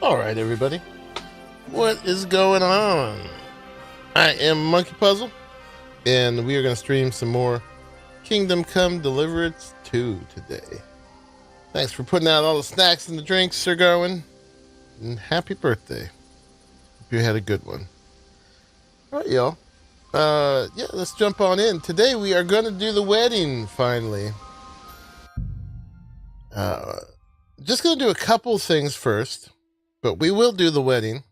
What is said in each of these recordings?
All right, everybody. What is going on? I am Monkey Puzzle, and we are going to stream some more Kingdom Come Deliverance 2 today. Thanks for putting out all the snacks and the drinks, Sir Garwin. And happy birthday. Hope you had a good one. All right, y'all. Yeah, let's jump on in. Today we are going to do the wedding, finally. Just going to do a couple things first, but we will do the wedding.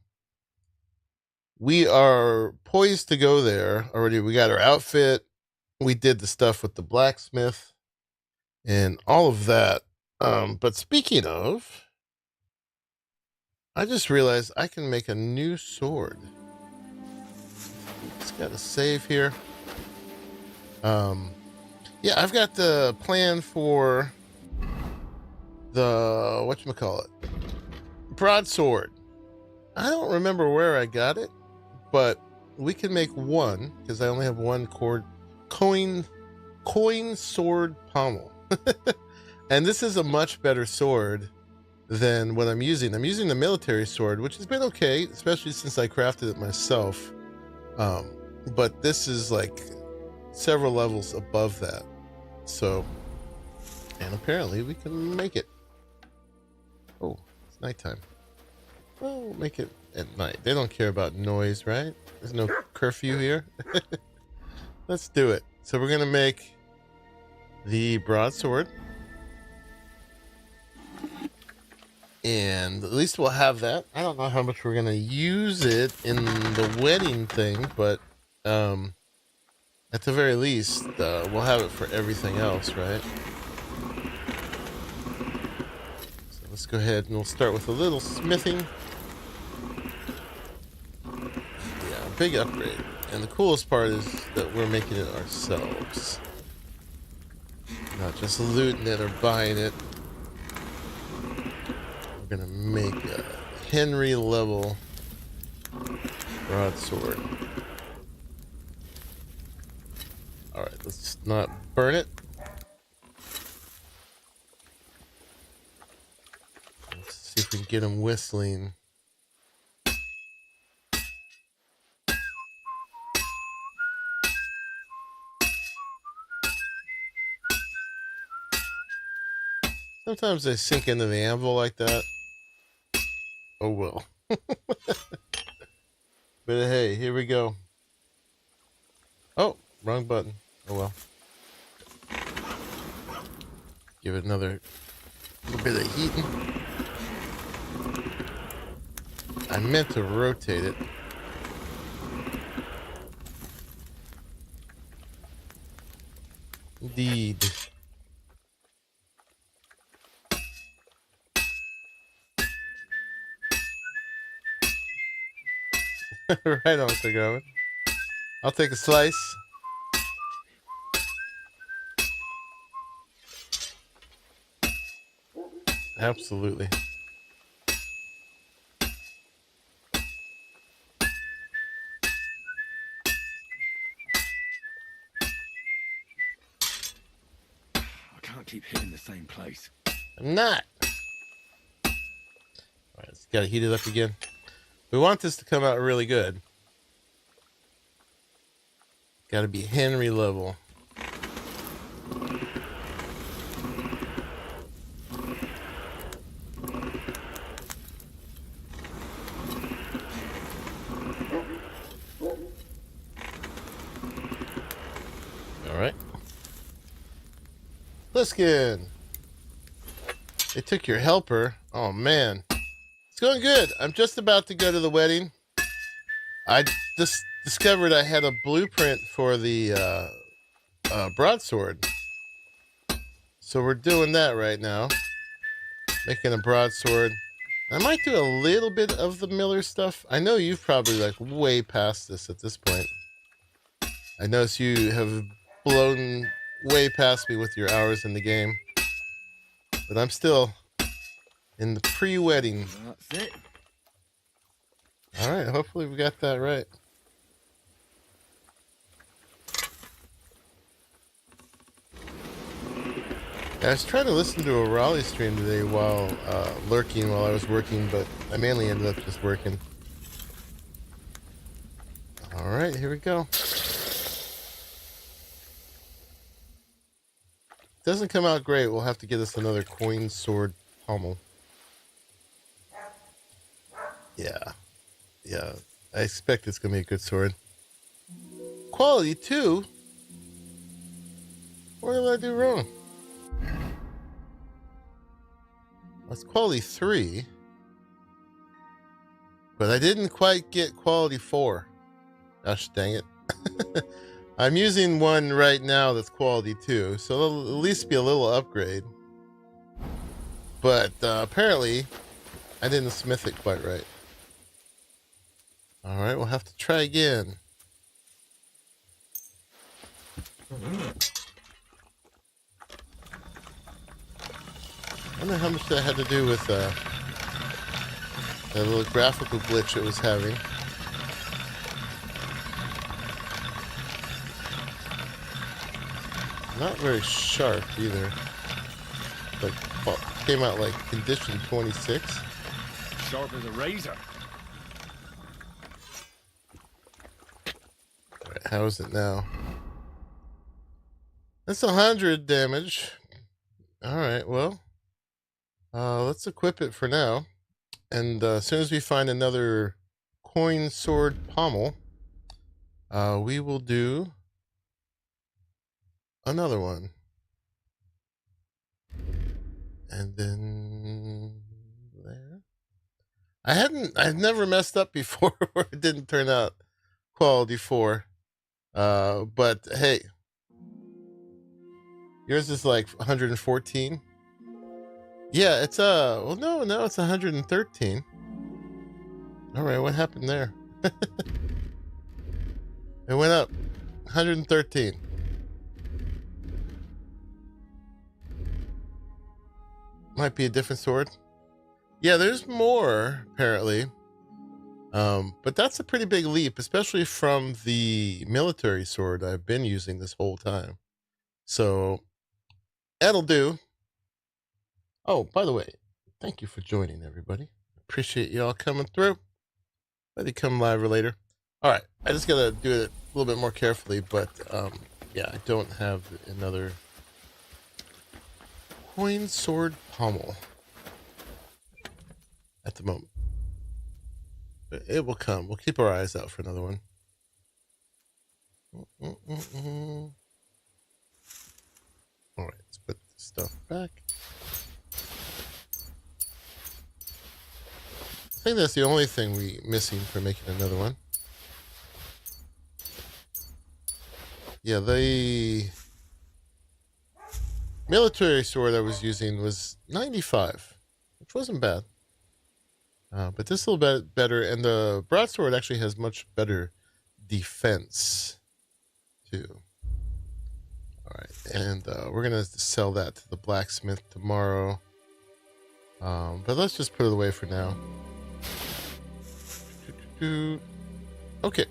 We are poised to go there already. We got our outfit. We did the stuff with the blacksmith and all of that. But speaking of, I just realized I can make a new sword. Just got to save here. Yeah, I've got the plan for the, whatchamacallit, broadsword. I don't remember where I got it, but we can make one because I only have one coin sword pommel. And this is a much better sword than what I'm using. I'm using the military sword, which has been okay, especially since I crafted it myself. But this is like several levels above that. So, and apparently we can make it. Oh, it's nighttime. Well, we'll make it at night. They don't care about noise, right? There's no curfew here. Let's do it. So we're gonna make the broadsword, and at least we'll have that. I don't know how much we're gonna use it in the wedding thing, but at the very least, we'll have it for everything else, right? So let's go ahead and we'll start with a little smithing. Yeah, big upgrade. And the coolest part is that we're making it ourselves. Not just looting it or buying it. We're gonna make a Henry level broadsword. Alright, let's not burn it. Let's see if we can get him whistling. Sometimes they sink into the anvil like that. Oh well. But hey, here we go. Oh, wrong button. Oh well. Give it another little bit of heating. I meant to rotate it. Indeed. Right on, Sir Garwin. I'll take a slice. Absolutely. I can't keep hitting the same place. I'm not. Alright, let's gotta heat it up again. We want this to come out really good. Gotta be Henry level. Alright. Bluesky, they took your helper. Oh man. It's going good. I'm just about to go to the wedding. I just discovered I had a blueprint for the broadsword. So we're doing that right now. Making a broadsword. I might do a little bit of the Miller stuff. I know you've probably like way past this at this point. I notice you have blown way past me with your hours in the game. But I'm still in the pre-wedding. That's it. All right, hopefully we got that right. I was trying to listen to a Arahli stream today while lurking while I was working, but I mainly ended up just working. Alright, here we go. Doesn't come out great. We'll have to get us another coin sword pommel. Yeah. Yeah. I expect it's going to be a good sword. Quality 2? What did I do wrong? That's quality 3. But I didn't quite get quality 4. Gosh dang it. I'm using one right now that's quality 2, so it'll at least be a little upgrade. But apparently, I didn't smith it quite right. Alright, we'll have to try again. I don't know how much that had to do with that little graphical glitch it was having. Not very sharp either. Like, well, came out like condition 26. Sharp as a razor. Alright, how is it now? That's 100 damage. Alright, well. Let's equip it for now. And as soon as we find another coin sword pommel, we will do another one. And then there. I've never messed up before where it didn't turn out quality 4. But hey, yours is like 114. Yeah, it's well no, it's 113. All right, what happened there? It went up 113. Might be a different sword. Yeah, there's more apparently. But that's a pretty big leap, especially from the military sword I've been using this whole time. So that'll do. Oh, by the way, thank you for joining, everybody. Appreciate y'all coming through. Whether you come live or later. All right, I just gotta do it a little bit more carefully, but yeah, I don't have another coin sword pommel at the moment. But it will come. We'll keep our eyes out for another one. All right, let's put this stuff back. I think that's the only thing we're missing for making another one. Yeah, the military sword I was using was 95, which wasn't bad. But this is a little bit better, and the broadsword actually has much better defense, too. Alright, and we're going to sell that to the blacksmith tomorrow. But let's just put it away for now. Okay.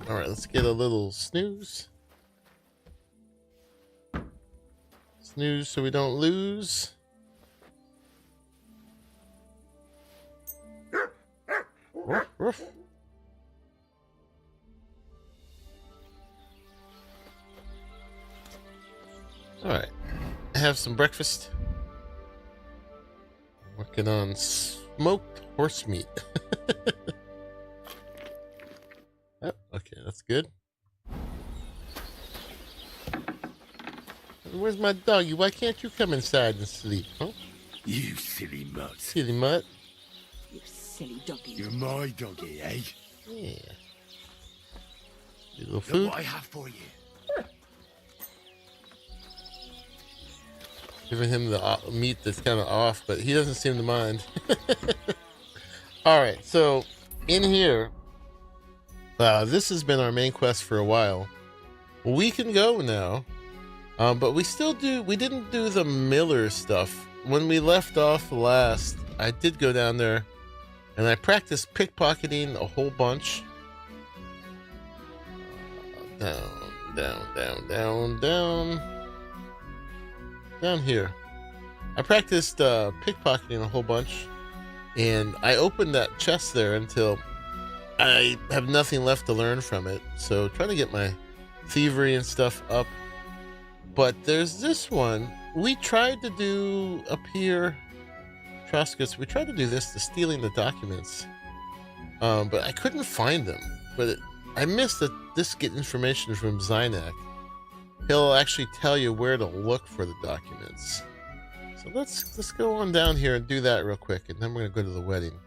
Alright, let's get a little snooze. Snooze so we don't lose. Ruff, ruff. Alright. Have some breakfast. Working on smoked horse meat. Oh, okay, that's good. Where's my doggy? Why can't you come inside and sleep, huh? You silly mutt. Silly mutt. You silly doggy. You're my doggy, eh? Yeah. Little Look food. what I have for you. Giving him the meat that's kind of off, but he doesn't seem to mind. Alright, so in here, this has been our main quest for a while. We can go now, but we didn't do the Miller stuff. When we left off last, I did go down there and I practiced pickpocketing a whole bunch. Down, down, down, down, down. down here. I practiced pickpocketing a whole bunch, and I opened that chest there until I have nothing left to learn from it. So trying to get my thievery and stuff up. But there's this one. We tried to do up here, Troscus, we tried to do this, the stealing the documents. But I couldn't find them. But I missed that this get information from Zynak. He'll actually tell you where to look for the documents. So let's go on down here and do that real quick, and then we're gonna go to the wedding.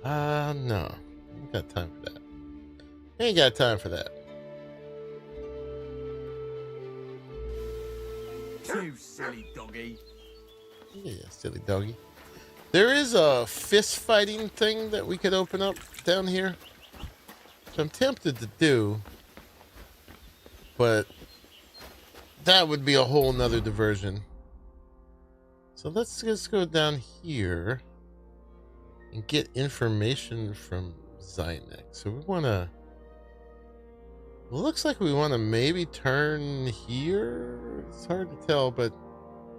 No. Ain't got time for that. Ain't got time for that. Too silly doggy. Yeah, silly doggy. There is a fist fighting thing that we could open up down here, which I'm tempted to do, but that would be a whole nother diversion. So let's just go down here and get information from Zynek. So we want to, looks like we want to maybe turn here. It's hard to tell, but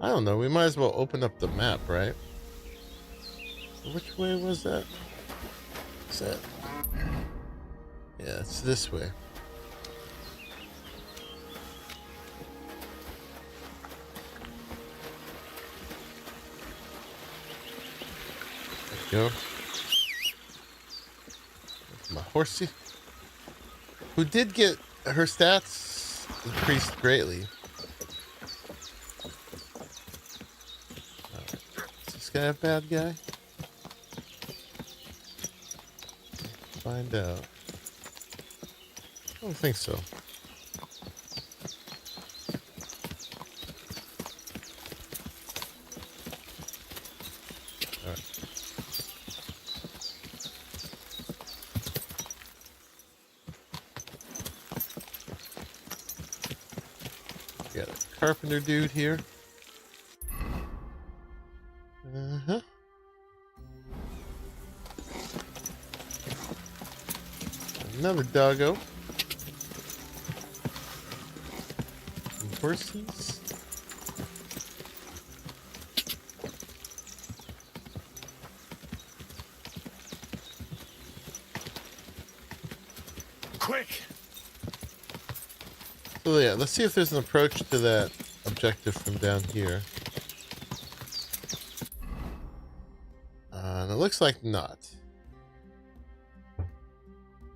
I don't know. We might as well open up the map, right? Which way was that? What's that? Yeah, it's this way. There we go. That's my horsey, who did get her stats increased greatly. Is this guy a bad guy? Find out. I don't think so. All right. Got a carpenter dude here. Uh-huh. Another doggo. Some horses. Quick! So yeah, let's see if there's an approach to that objective from down here. And it looks like not.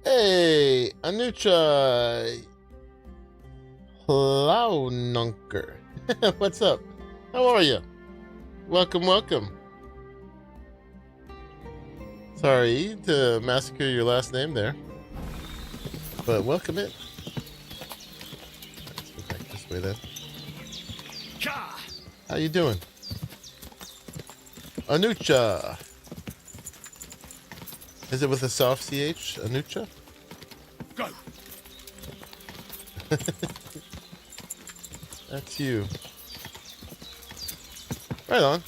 Hey, Anucha. Hello, Nunker. What's up? How are you? Welcome, welcome. Sorry to massacre your last name there, but welcome in. Let's go back this way then. How you doing? Anucha. Is it with a soft CH? Anucha? Go. That's you. Right on.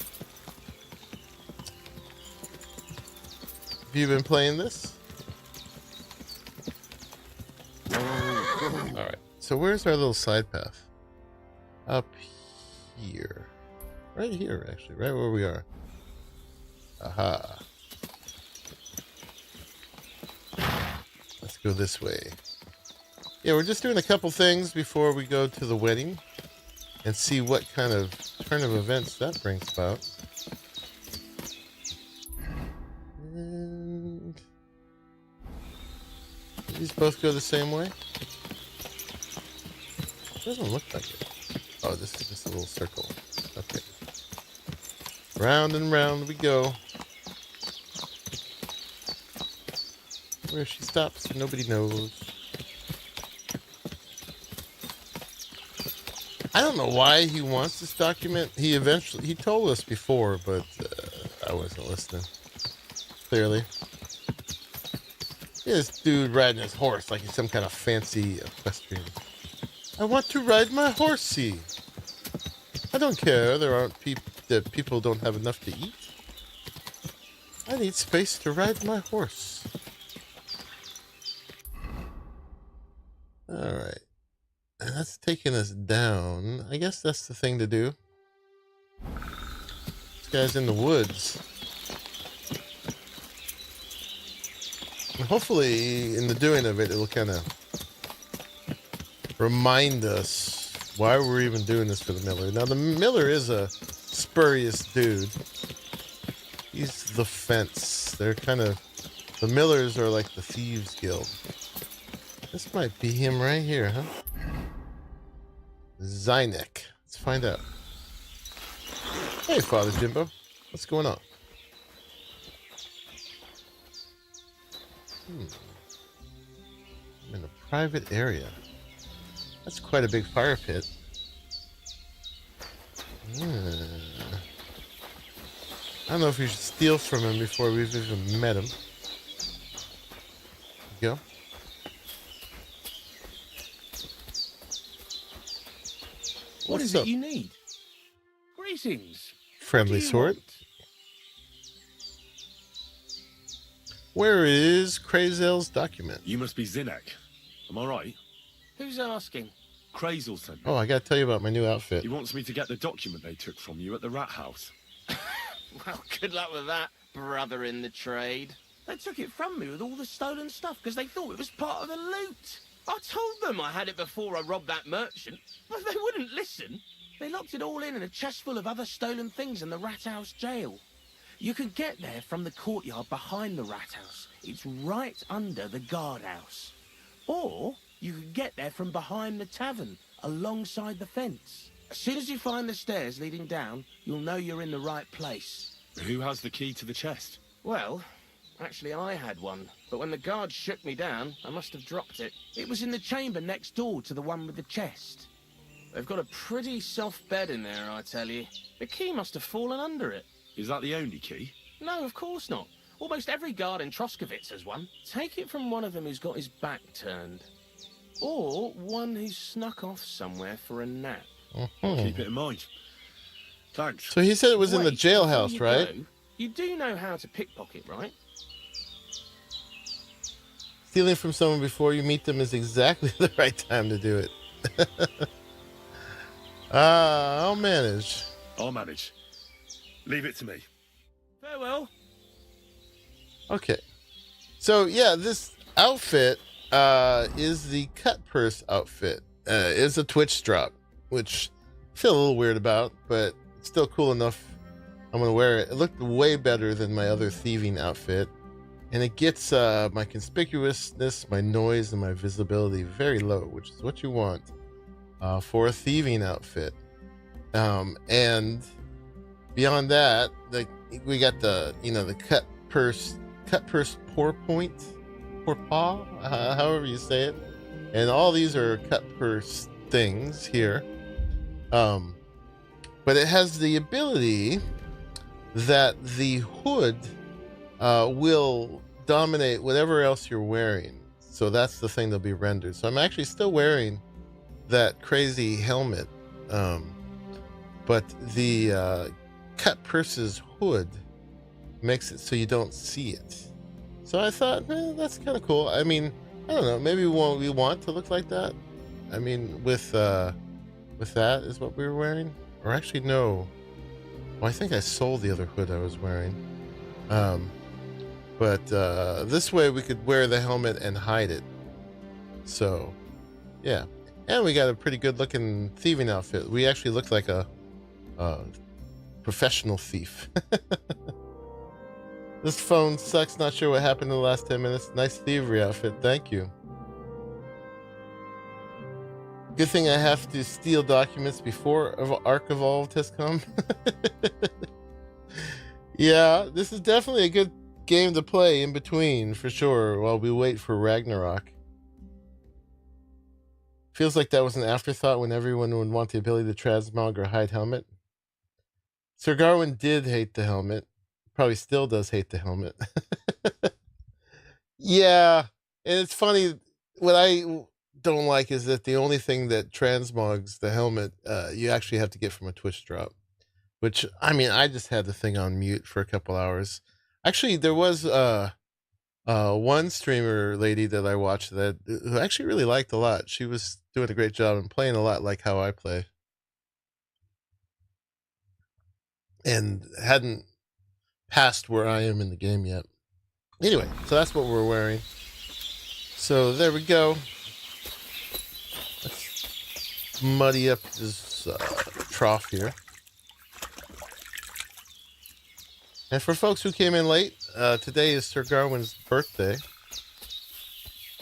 Have you been playing this? Alright. So where's our little side path? Up here. Right here, actually. Right where we are. Aha. Let's go this way. Yeah, we're just doing a couple things before we go to the wedding and see what kind of turn of events that brings about. And these both go the same way? Doesn't look like it. Oh, this is just a little circle. Okay. Round and round we go. Where she stops, nobody knows. I don't know why he wants this document. He told us before, but I wasn't listening. Clearly. This dude riding his horse like he's some kind of fancy equestrian. I want to ride my horsey. I don't care. There aren't that people don't have enough to eat. I need space to ride my horse. All right. And let's taking us down. I guess that's the thing to do. This guy's in the woods. And hopefully, in the doing of it, it'll kind of remind us why we're even doing this for the Miller. Now, the Miller is a spurious dude. He's the fence. They're kind of... The Millers are like the Thieves Guild. This might be him right here, huh? Zynek. Let's find out. Hey, Father Jimbo. What's going on? I'm in a private area. That's quite a big fire pit. I don't know if we should steal from him before we've even met him. There you go. What is it you need? Greetings. Friendly sword. Where is Krazel's document? You must be Zynek. Am I right? Who's asking? Krazel sent me. Oh, I gotta tell you about my new outfit. He wants me to get the document they took from you at the rat house. Well, good luck with that, brother in the trade. They took it from me with all the stolen stuff because they thought it was part of the loot. I told them I had it before I robbed that merchant, but they wouldn't listen. They locked it all in a chest full of other stolen things in the rat house jail. You can get there from the courtyard behind the rat house. It's right under the guardhouse. Or you can get there from behind the tavern, alongside the fence. As soon as you find the stairs leading down, you'll know you're in the right place. Who has the key to the chest? Well, actually I had one, but when the guards shook me down, I must have dropped it. It was in the chamber next door to the one with the chest. They've got a pretty soft bed in there, I tell you. The key must have fallen under it. Is that the only key? No, of course not. Almost every guard in Troskowitz has one. Take it from one of them who's got his back turned. Or one who's snuck off somewhere for a nap. I'll keep it in mind. Thanks. So he said it was in the Wait, jailhouse, before you right? go, you do know how to pickpocket, right? Stealing from someone before you meet them is exactly the right time to do it. I'll manage. I'll manage. Leave it to me. Farewell. Okay. So, yeah, this outfit is the cut purse outfit. It's a Twitch drop, which I feel a little weird about, but it's still cool enough. I'm going to wear it. It looked way better than my other thieving outfit. And it gets my conspicuousness, my noise, and my visibility very low, which is what you want for a thieving outfit. And beyond that, we got the the cut purse pour paw, however you say it, and all these are cut purse things here. But it has the ability that the hood will dominate whatever else you're wearing. So that's the thing that'll be rendered. So I'm actually still wearing that crazy helmet, but the cut purse's hood makes it so you don't see it. So I thought, that's kind of cool. I mean, I don't know, maybe we want to look like that. I mean, with that is what we were wearing, or actually no. Well, I think I sold the other hood I was wearing. But this way we could wear the helmet and hide it. So, yeah. And we got a pretty good looking thieving outfit. We actually look like a professional thief. This phone sucks. Not sure what happened in the last 10 minutes. Nice thievery outfit. Thank you. Good thing I have to steal documents before Arc Evolved has come. Yeah, this is definitely a good game to play in between, for sure, while we wait for Ragnarok. Feels like that was an afterthought when everyone would want the ability to transmog or hide helmet. Sir Garwin did hate the helmet. Probably still does hate the helmet. Yeah, and it's funny. What I don't like is that the only thing that transmogs the helmet, you actually have to get from a Twitch drop. Which, I mean, I just had the thing on mute for a couple hours. Actually, there was one streamer lady that I watched that who I actually really liked a lot. She was doing a great job and playing a lot like how I play. And hadn't passed where I am in the game yet. Anyway, so that's what we're wearing. So there we go. Let's muddy up this trough here. And for folks who came in late, today is Sir Garwin's birthday.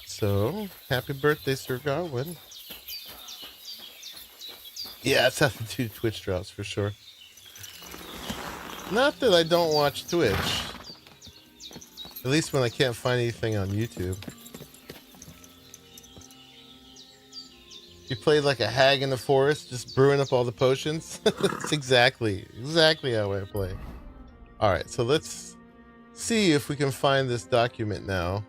So, happy birthday, Sir Garwin. Yeah, that's how to do Twitch drops for sure. Not that I don't watch Twitch. At least when I can't find anything on YouTube. You played like a hag in the forest, just brewing up all the potions. That's exactly how I play. Alright, so let's see if we can find this document now.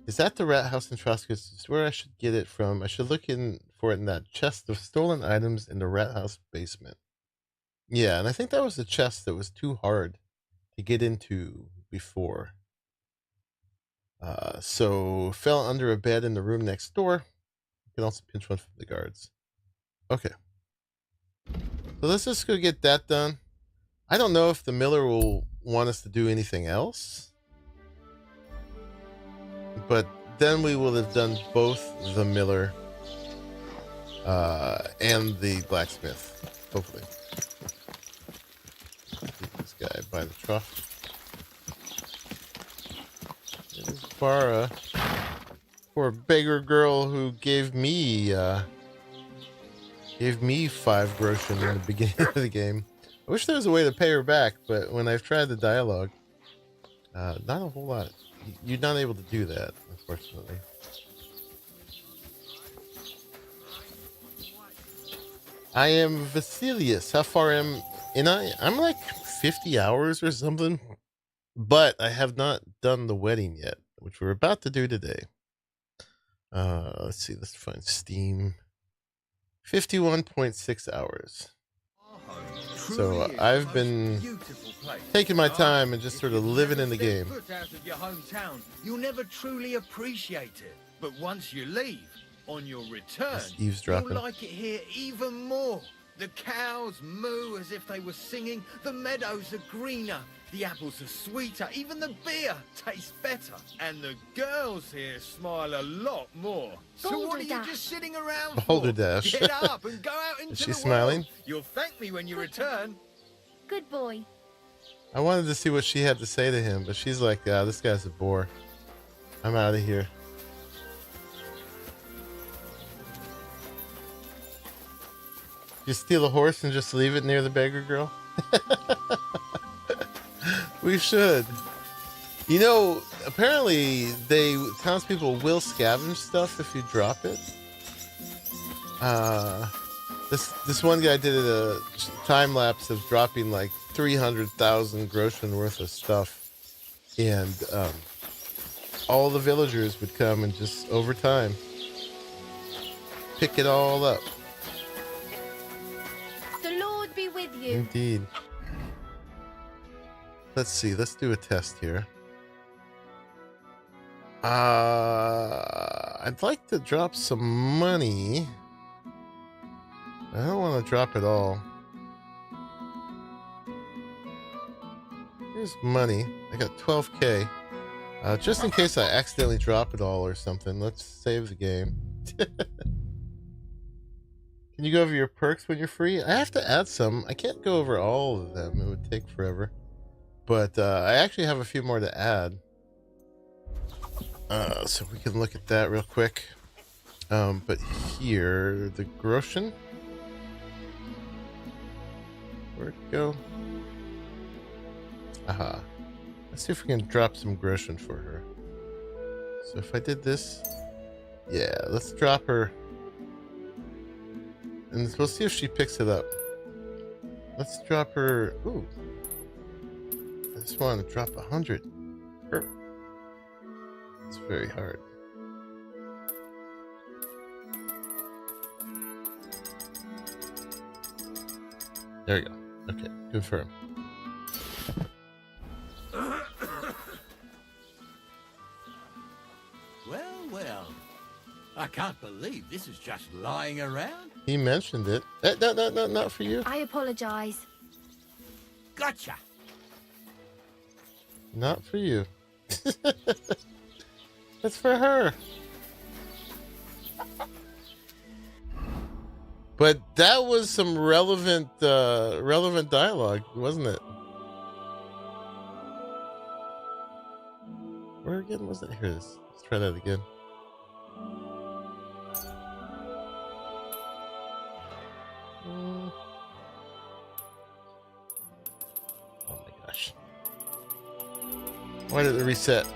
Is that the rat house in Troskis? This is where I should get it from. I should look for it in that chest of stolen items in the rat house basement. Yeah, and I think that was the chest that was too hard to get into before. So fell under a bed in the room next door. You can also pinch one from the guards. Okay. So let's just go get that done. I don't know if the miller will want us to do anything else. But then we will have done both the miller and the blacksmith, hopefully. Get this guy by the trough. There's Bara, poor beggar girl who gave me 5 groschen in the beginning of the game. I wish there was a way to pay her back, but when I've tried the dialogue, not a whole lot. You're not able to do that, unfortunately. I am Vasilius. How far am I? I'm like 50 hours or something. But I have not done the wedding yet, which we're about to do today. Let's see. Let's find Steam. 51.6 hours. So I've been taking my time and just sort of living in the game. Out of your hometown, you'll never truly appreciate it. But once you leave, on your return, eavesdropping. You'll like it here even more. The cows moo as if they were singing. The meadows are greener. The apples are sweeter. Even the beer tastes better. And the girls here smile a lot more. So what are you just sitting around Boulder for? Dash. Get up and go out into Is she the smiling? world. You'll thank me when you return. Good boy. I wanted to see what she had to say to him, but she's like, "Yeah, this guy's a bore. I'm out of here." You steal a horse and just leave it near the beggar girl? We should. You know, apparently townspeople will scavenge stuff if you drop it. This one guy did a time lapse of dropping like 300,000 groschen worth of stuff, and all the villagers would come and just over time pick it all up. The Lord be with you. Indeed. Let's see. Let's do a test here. I'd like to drop some money. I don't want to drop it all. Here's money. I got 12k. Just in case I accidentally drop it all or something. Let's save the game. Can you go over your perks when you're free? I have to add some. I can't go over all of them. It would take forever. But I actually have a few more to add. So we can look at that real quick. But here, the groschen. Where'd it go? Aha. Let's see if we can drop some groschen for her. So if I did this, yeah, let's drop her. And we'll see if she picks it up. Let's drop her. Ooh. I just want to drop 100. It's very hard. There we go. Okay, confirm. can't believe this is just lying around. He mentioned it. No, not for you. I apologize. Gotcha. Not for you. That's for her. But that was some relevant dialogue, wasn't it? Where again was it? Here it is. Let's try that again. Oh my gosh. Why did it reset?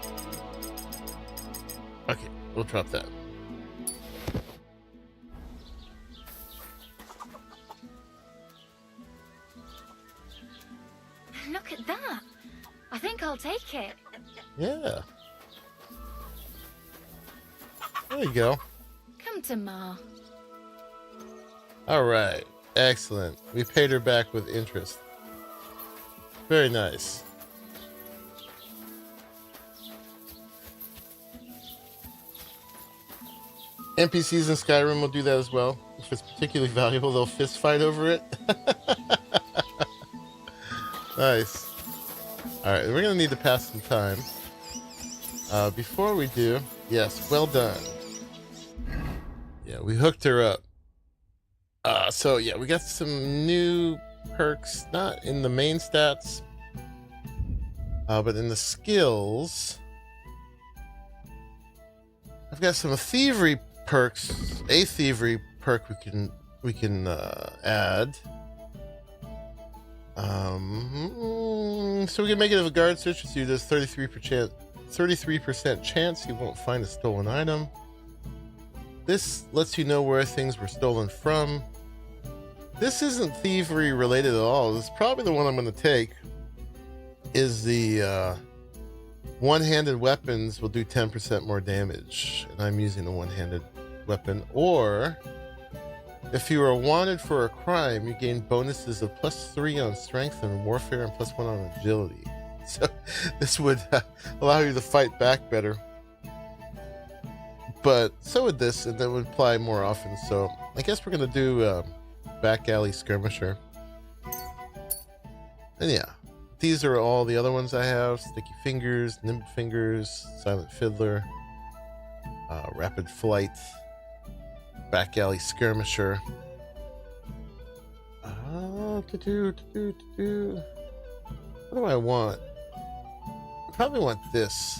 Okay, we'll drop that. Look at that. I think I'll take it. Yeah. There you go. Come to Ma. All right. Excellent. We paid her back with interest. Very nice. NPCs in Skyrim will do that as well. If it's particularly valuable, they'll fist fight over it. Nice. All right, we're gonna need to pass some time. Before we do, yes, well done. Yeah, we hooked her up. So yeah, we got some new perks, not in the main stats, but in the skills. I've got some thievery perks, a thievery perk we can add. So we can make it if a guard searches you, there's 33% chance you won't find a stolen item. This lets you know where things were stolen from. This isn't thievery related at all. This is probably the one I'm going to take. Is the one-handed weapons will do 10% more damage, and I'm using a one-handed weapon. Or if you are wanted for a crime, you gain bonuses of +3 on strength and warfare and +1 on agility. So this would allow you to fight back better. But so would this, and that would apply more often. So I guess we're gonna do back alley skirmisher. And yeah, these are all the other ones I have: sticky fingers, nimble fingers, silent fiddler, rapid flight, back alley skirmisher. What do I want? I probably want this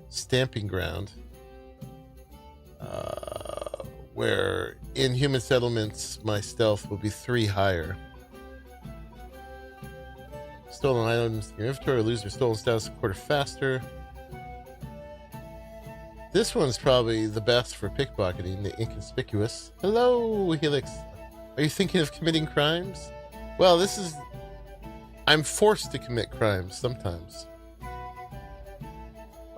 stamping ground, where in human settlements my stealth will be 3 higher. Stolen items in your inventory lose their stolen status a quarter faster. This one's probably the best for pickpocketing, the inconspicuous. Hello, Helix. Are you thinking of committing crimes? Well, this is... I'm forced to commit crimes sometimes.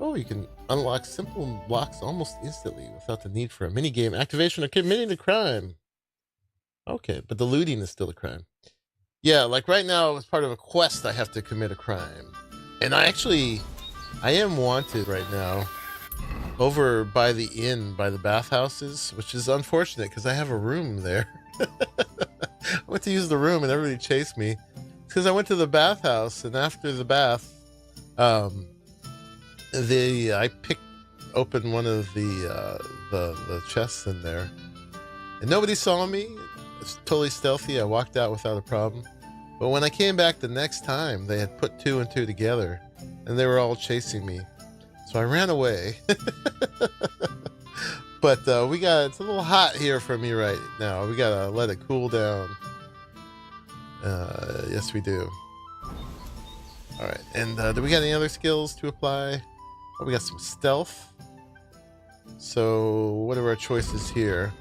Oh, you can unlock simple locks almost instantly without the need for a minigame activation or committing a crime. Okay, but the looting is still a crime. Yeah, like right now, as part of a quest, I have to commit a crime. And I am wanted right now over by the inn, by the bathhouses, which is unfortunate because I have a room there. I went to use the room and everybody chased me because I went to the bathhouse, and after the bath, I picked open one of the chests in there, and nobody saw me. It's totally stealthy. I walked out without a problem. But when I came back the next time, they had put 2 and 2 together, and they were all chasing me. So I ran away. But it's a little hot here for me right now. We gotta let it cool down. Yes, we do. All right, and do we got any other skills to apply? Oh, we got some stealth. So what are our choices here?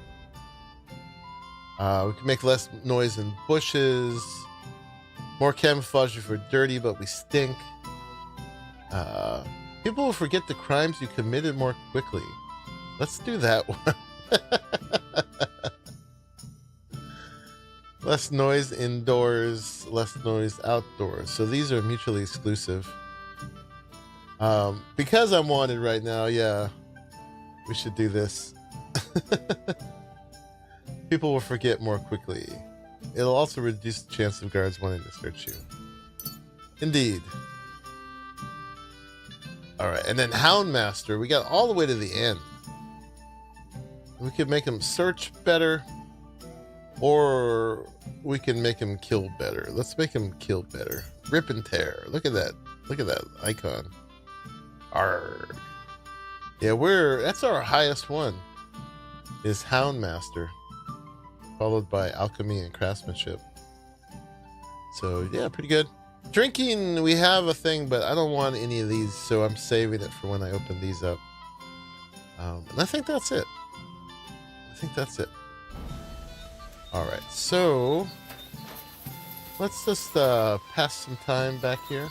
We can make less noise in bushes. More camouflage if we're dirty, but we stink. People will forget the crimes you committed more quickly. Let's do that one. Less noise indoors, less noise outdoors. So these are mutually exclusive. Because I'm wanted right now, yeah, we should do this. People will forget more quickly. It'll also reduce the chance of guards wanting to search you. Indeed. Alright, and then Houndmaster, we got all the way to the end. We could make him search better, or we can make him kill better. Let's make him kill better. Rip and tear. Look at that. Look at that icon. Arrgh. Yeah, that's our highest one, is Houndmaster, followed by Alchemy and Craftsmanship. So yeah, pretty good. Drinking, we have a thing, but I don't want any of these, so I'm saving it for when I open these up. And I think that's it. Alright, so let's just pass some time back here.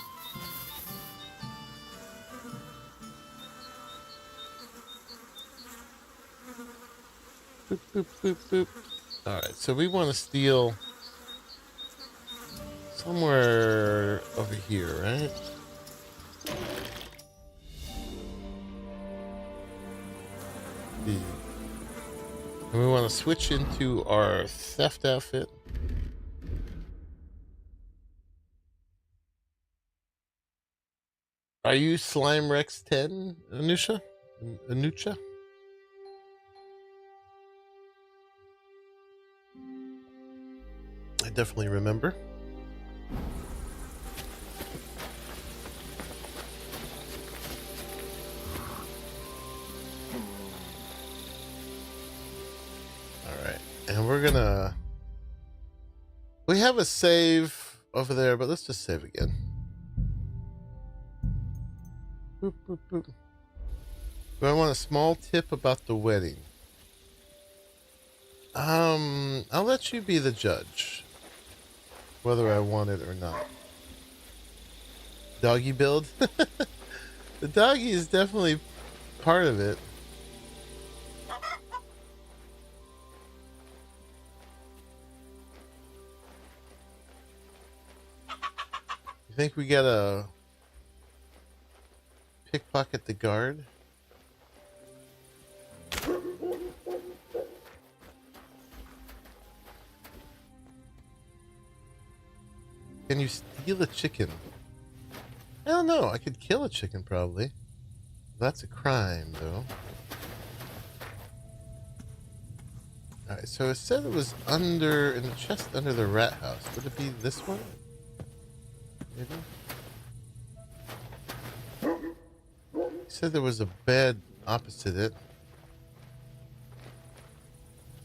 Boop, boop, boop, boop. Alright, so we want to steal somewhere over here, right? And we want to switch into our theft outfit. Are you Slime Rex 10, Anusha? Anucha? I definitely remember. And we're gonna... We have a save over there, but let's just save again. Boop, boop, boop. Do I want a small tip about the wedding? I'll let you be the judge, whether I want it or not. Doggy build? The doggy is definitely part of it. Think we gotta pickpocket the guard? Can you steal a chicken? I don't know. I could kill a chicken probably. That's a crime though. Alright, so it said it was in the chest under the rat house. Would it be this one? He said there was a bed opposite it.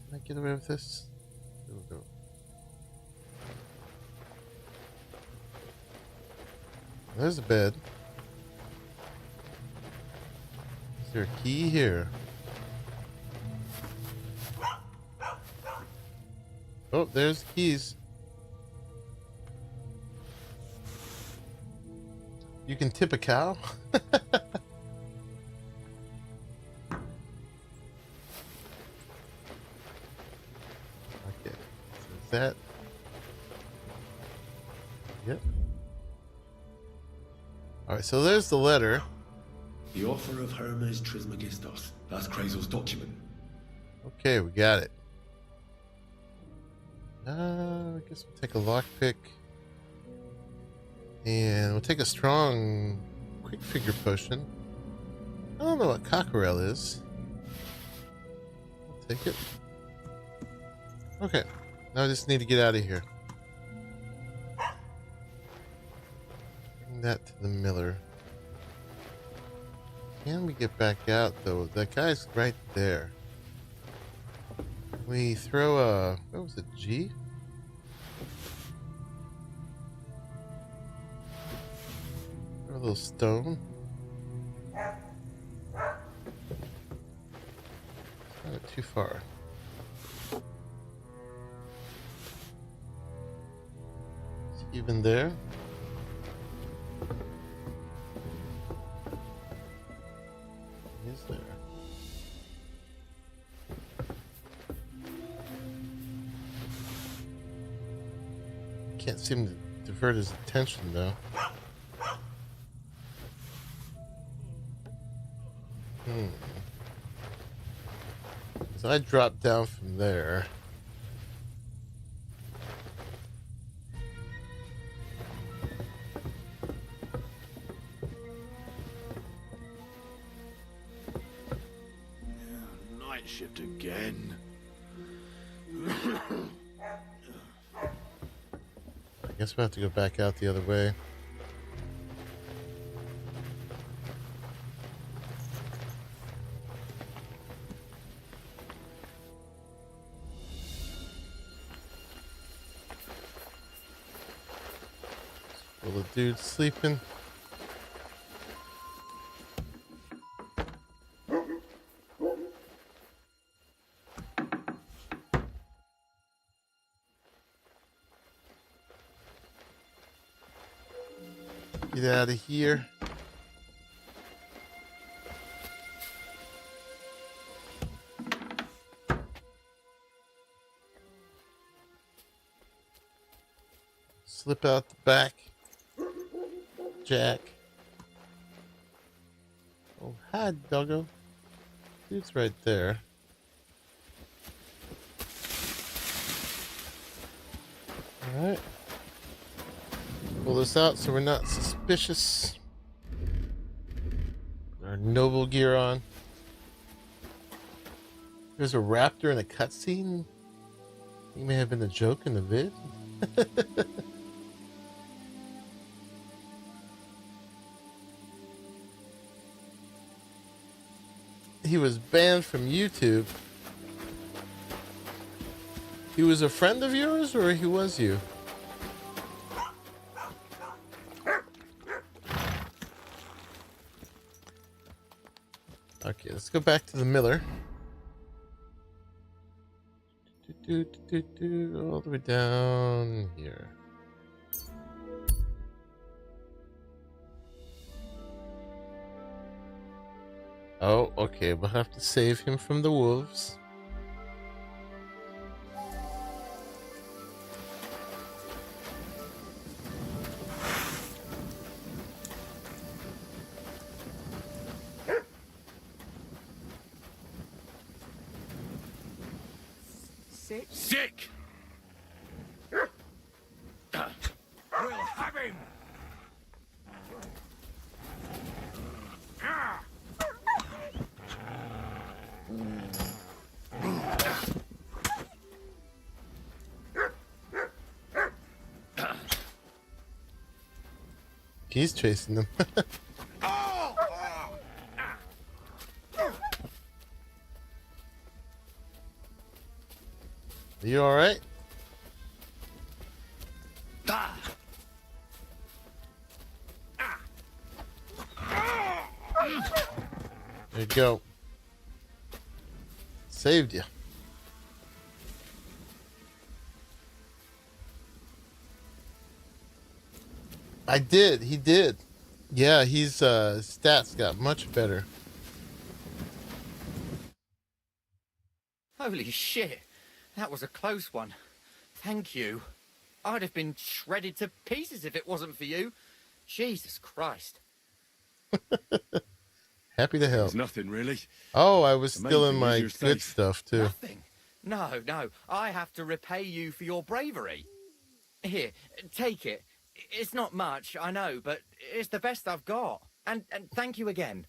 Can I get away with this? There we go. There's a bed. Is there a key here? Oh, there's the keys. You can tip a cow? Okay, so is that... Yep. Alright, so there's the letter. The offer of Hermes Trismegistos. That's Krazel's document. Okay, we got it. I guess we'll take a lockpick. And we'll take a strong quick figure potion. I don't know what cockerel is. I'll take it. Okay. Now I just need to get out of here. Bring that to the miller. Can we get back out though? That guy's right there. We throw a... what was it? G? A little stone. Not too far. Is he even there? He is there. Can't seem to divert his attention though. So I dropped down from there. Night shift again. I guess we'll have to go back out the other way. Well, the dude's sleeping. Get out of here. Slip out the back. Jack. Oh, hi, doggo. Dude's right there. Alright. Pull this out so we're not suspicious. Our noble gear on. There's a raptor in a cutscene. He may have been a joke in the vid. He was banned from YouTube. He was a friend of yours, or he was you? Okay, let's go back to the miller. All the way down here. Oh, okay, we'll have to save him from the wolves. Sick! We'll have him! He's chasing them. Are you alright? There you go. Saved you. I did. He did. Yeah, he's stats got much better. Holy shit. That was a close one. Thank you. I'd have been shredded to pieces if it wasn't for you. Jesus Christ. Happy to help. There's nothing really. Oh, I was The main still in thing my is you're good safe. stuff too. Nothing. No. I have to repay you for your bravery. Here, take it. It's not much, I know, but it's the best I've got. And thank you again.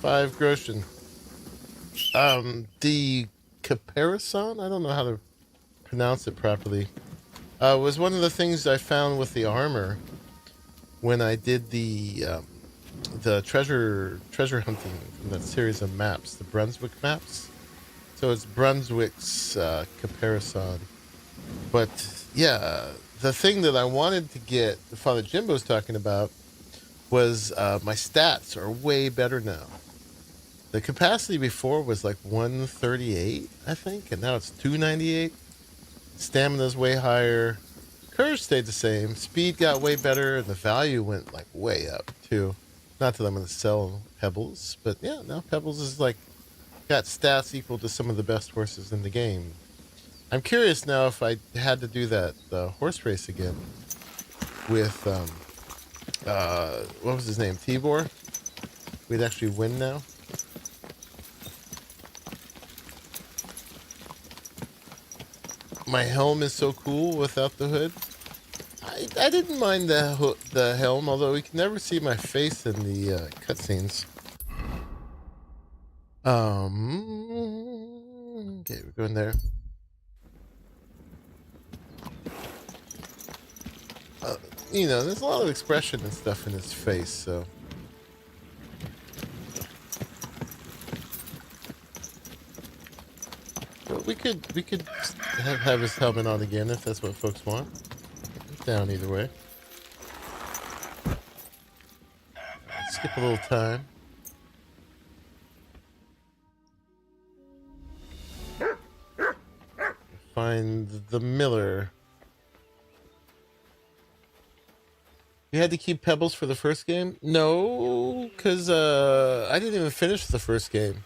5 groschen. The caparison, I don't know how to pronounce it properly, was one of the things I found with the armor when I did the treasure hunting from that series of maps, the Brunswick maps. So it's Brunswick's caparison. But yeah, the thing that I wanted to get, Father Jimbo's talking about, was my stats are way better now. The capacity before was like 138, I think, and now it's 298. Stamina's way higher. Courage stayed the same. Speed got way better, and the value went like way up too. Not that I'm going to sell Pebbles, but yeah, now Pebbles is like got stats equal to some of the best horses in the game. I'm curious now if I had to do that horse race again with what was his name, Tibor. We'd actually win now. my helm is so cool without the hood. I didn't mind the helm, although we can never see my face in the cutscenes. Okay, we're going there. You know, there's a lot of expression and stuff in his face, so. But we could have his helmet on again if that's what folks want. It's down either way. Skip a little time. Find the miller. You had to keep pebbles for the first game? No, because I didn't even finish the first game.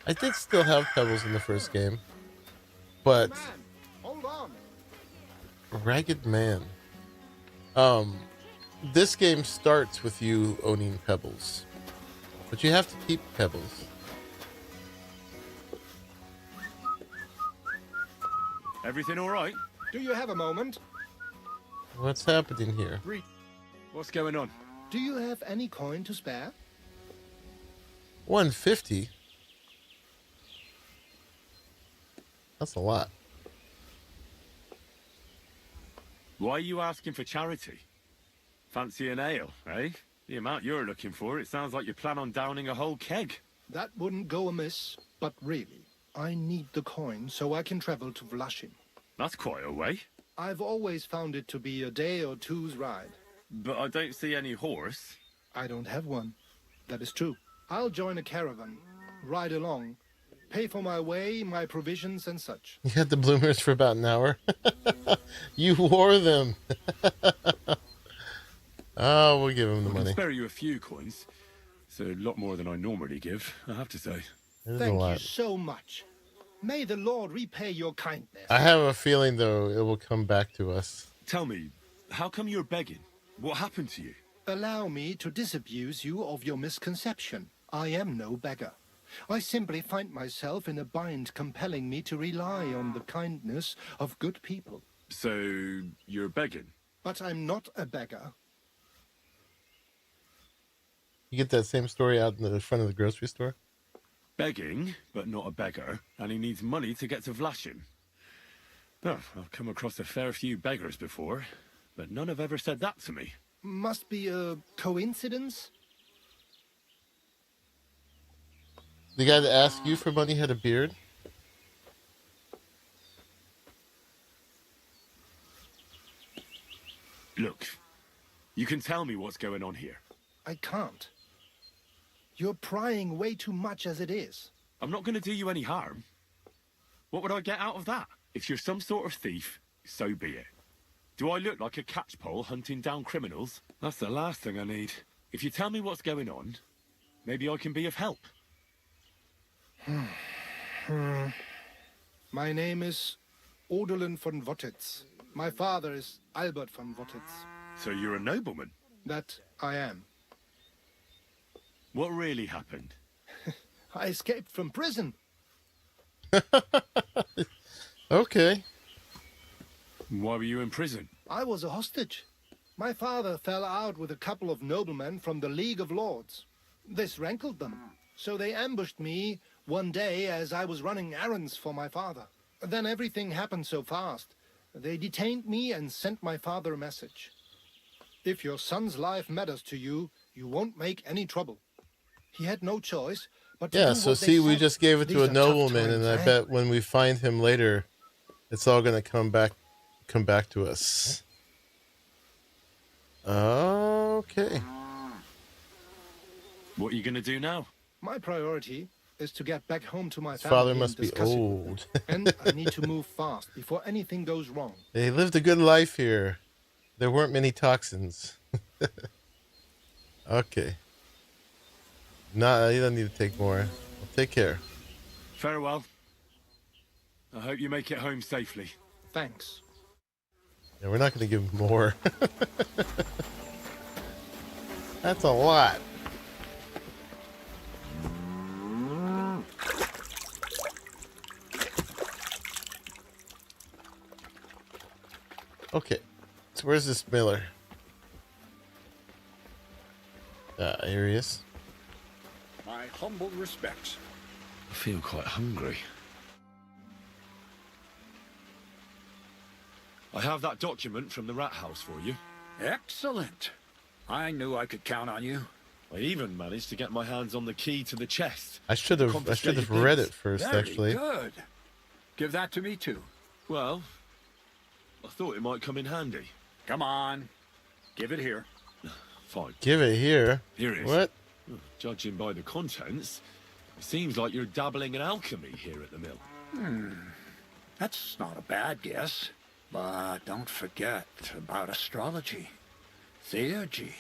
I did still have pebbles in the first game. But Hold on. Ragged Man. This game starts with you owning pebbles. But you have to keep pebbles. Everything all right? Do you have a moment? What's happening here? What's going on? Do you have any coin to spare? 150? That's a lot. Why are you asking for charity? Fancy an ale, eh? The amount you're looking for, it sounds like you plan on downing a whole keg. That wouldn't go amiss, but really, I need the coin so I can travel to Vlashim. That's quite a way. I've always found it to be a day or two's ride. But I don't see any horse. I don't have one. That is true. I'll join a caravan, ride along, pay for my way, my provisions and such. You had the bloomers for about an hour. You wore them. Oh, we'll give him the I can money. spare you a few coins. It's a lot more than I normally give, I have to say. It is a Thank you lot. so much. May the Lord repay your kindness. I have a feeling, though, it will come back to us. Tell me, how come you're begging? What happened to you? Allow me to disabuse you of your misconception. I am no beggar. I simply find myself in a bind compelling me to rely on the kindness of good people. So, you're begging? But I'm not a beggar. You get that same story out in the front of the grocery store? Begging, but not a beggar, and he needs money to get to Vlashim. Oh, I've come across a fair few beggars before, but none have ever said that to me. Must be a coincidence? The guy that asked you for money had a beard? Look, you can tell me what's going on here. I can't. You're prying way too much as it is. I'm not going to do you any harm. What would I get out of that? If you're some sort of thief, so be it. Do I look like a catchpole hunting down criminals? That's the last thing I need. If you tell me what's going on, maybe I can be of help. My name is Odolin von Wottitz. My father is Albert von Wottitz. So you're a nobleman? That I am. What really happened? I escaped from prison. Okay. Why were you in prison? I was a hostage. My father fell out with a couple of noblemen from the League of Lords. This rankled them, so they ambushed me one day as I was running errands for my father. Then everything happened so fast. They detained me and sent my father a message. If your son's life matters to you, you won't make any trouble. He had no choice but to Yeah, do so what they see, we said. just gave it to These a are tough nobleman, and I times, eh? bet when we find him later, it's all going to come back to us. Okay. What are you going to do now? My priority is to get back home to my His family father and must be discuss it with old. them. And I need to move fast before anything goes wrong. They lived a good life here. There weren't many toxins. Okay. Nah, you don't need to take more. Well, take care. Farewell. I hope you make it home safely. Thanks. Yeah, we're not going to give him more. That's a lot. Okay, so where's this miller? Here he is. My humble respects. I feel quite hungry. I have that document from the rat house for you. Excellent. I knew I could count on you. I even managed to get my hands on the key to the chest. I should have read it first, Very actually. good. Give that to me too. Well, I thought it might come in handy. Come on. Give it here. Fine. Give it here. Here it is. What? Judging by the contents, it seems like you're dabbling in alchemy here at the mill. That's not a bad guess. But don't forget about astrology, theurgy,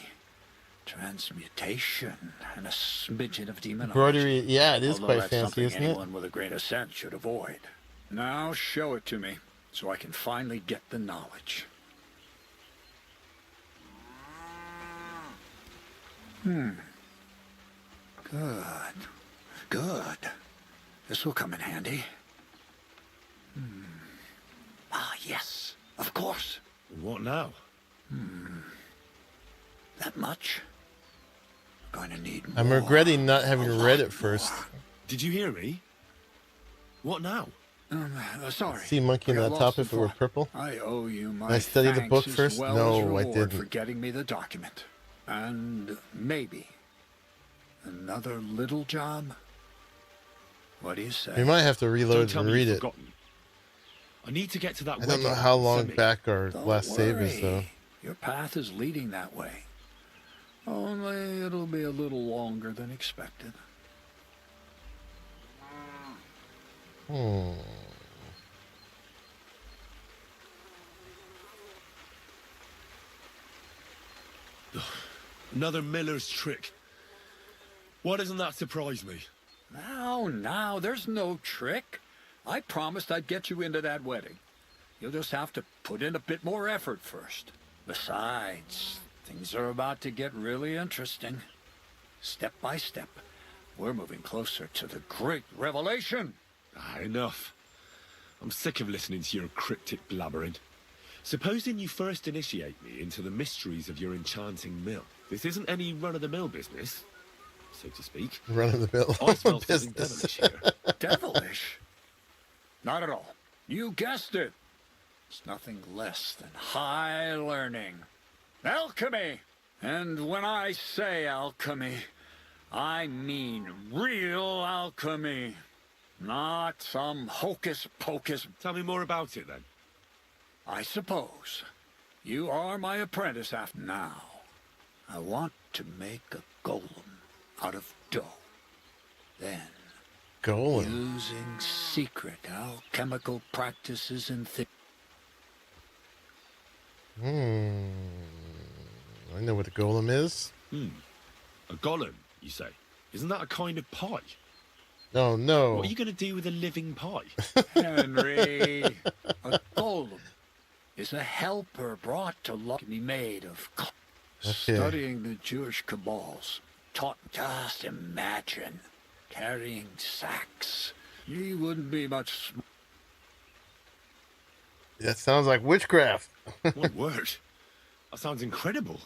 transmutation, and a smidgen of demonology. Embroidery, yeah, it is Although quite that's fancy, something isn't it? anyone with a grain of sense should avoid. Now show it to me, so I can finally get the knowledge. Good. Good. This will come in handy. Ah, yes. Of course. What now? That much. Going to need more. I'm regretting not having A read lot it first. more. Did you hear me? What now? Sorry. See monkey on I got that lost top in if it were thought. purple? I owe you my I studied the thanks book as first? well No, as I reward didn't. for getting me the document. And maybe another little job. What do you say? We might have to Don't reload tell and me read you've it. forgotten. I need to get to that I don't wedding know how in long Semi. back our Don't last save is, worry. though. Your path is leading that way. Only it'll be a little longer than expected. Another miller's trick. Why doesn't that surprise me? Now, there's no trick. I promised I'd get you into that wedding. You'll just have to put in a bit more effort first. Besides, things are about to get really interesting. Step by step, we're moving closer to the great revelation. Enough. I'm sick of listening to your cryptic blabbering. Supposing you first initiate me into the mysteries of your enchanting mill. This isn't any run-of-the-mill business, so to speak. Run of the mill I smell something business. devilish here. Devilish? Not at all. You guessed it. It's nothing less than high learning. Alchemy! And when I say alchemy, I mean real alchemy. Not some hocus pocus. Tell me more about it, then. I suppose. You are my apprentice after now. I want to make a golem out of dough. Then, Golem. using secret alchemical practices and I know what a golem is. A golem, you say? Isn't that a kind of pie? Oh, no. What are you going to do with a living pie? Henry, a golem is a helper brought to life, can be made of studying the Jewish cabals. Taught, just imagine carrying sacks. He wouldn't be much. That sounds like witchcraft. My word. That sounds incredible.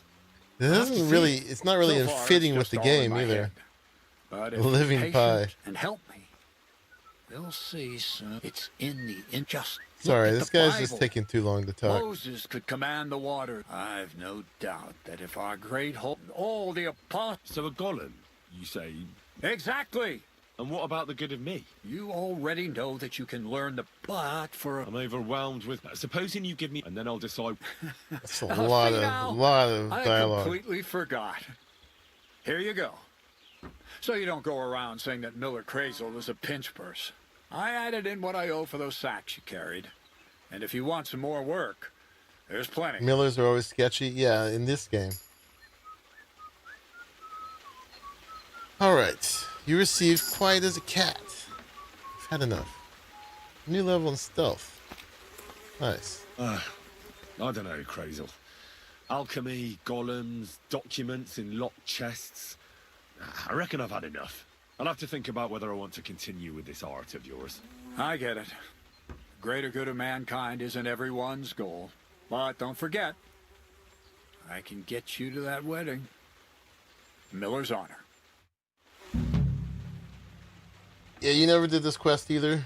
It doesn't really, it's not really So far, fitting it's with just the all game in my either. head. But if Living you're pie. patient and help me, we'll see soon. It's in the injustice. Sorry, this guy's just taking too long to talk. Moses could command the water. I've no doubt that if our great hope, all the apostles. So a golem, you say? Exactly. And what about the good of me? You already know that you can learn the but for a. I'm overwhelmed with... Supposing you give me... And then I'll decide... That's a lot of I dialogue. completely forgot. Here you go. So you don't go around saying that Miller Crazel is a pinch purse. I added in what I owe for those sacks you carried. And if you want some more work, there's plenty. Millers are always sketchy. Yeah, in this game. Alright. You received quiet as a cat. I've had enough. New level in stealth. Nice. I don't know, Crazel. Alchemy, golems, documents in locked chests. I reckon I've had enough. I'll have to think about whether I want to continue with this art of yours. I get it. Greater good of mankind isn't everyone's goal. But don't forget, I can get you to that wedding. Miller's honor. Yeah, you never did this quest either.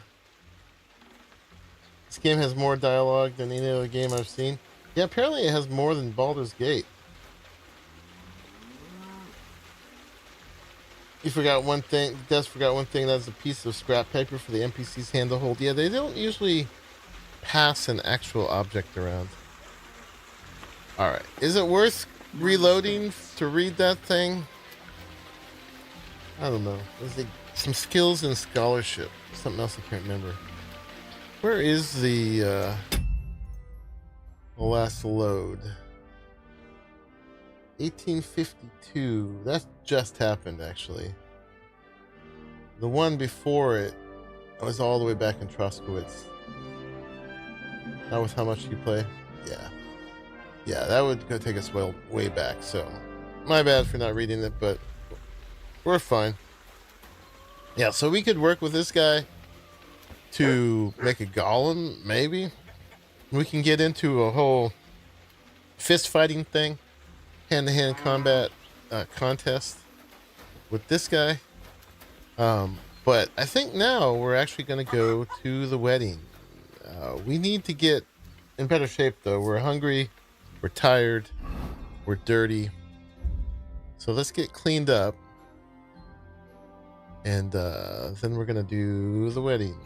This game has more dialogue than any other game I've seen. Yeah, apparently it has more than Baldur's Gate. You forgot one thing. Des forgot one thing. That's a piece of scrap paper for the NPC's hand to hold. Yeah, they don't usually pass an actual object around. Alright. Is it worth reloading to read that thing? I don't know. Is it some skills and scholarship? Something else I can't remember. Where is the last load? 1852. That just happened, actually. The one before it was all the way back in Troskowitz. Not with how much you play? Yeah. Yeah, that would go take us way back, so my bad for not reading it, but we're fine. Yeah, so we could work with this guy to make a golem, maybe. We can get into a whole fist fighting thing, hand-to-hand combat contest with this guy. But I think now we're actually going to go to the wedding. We need to get in better shape, though. We're hungry, we're tired, we're dirty. So let's get cleaned up. And then we're going to do the wedding.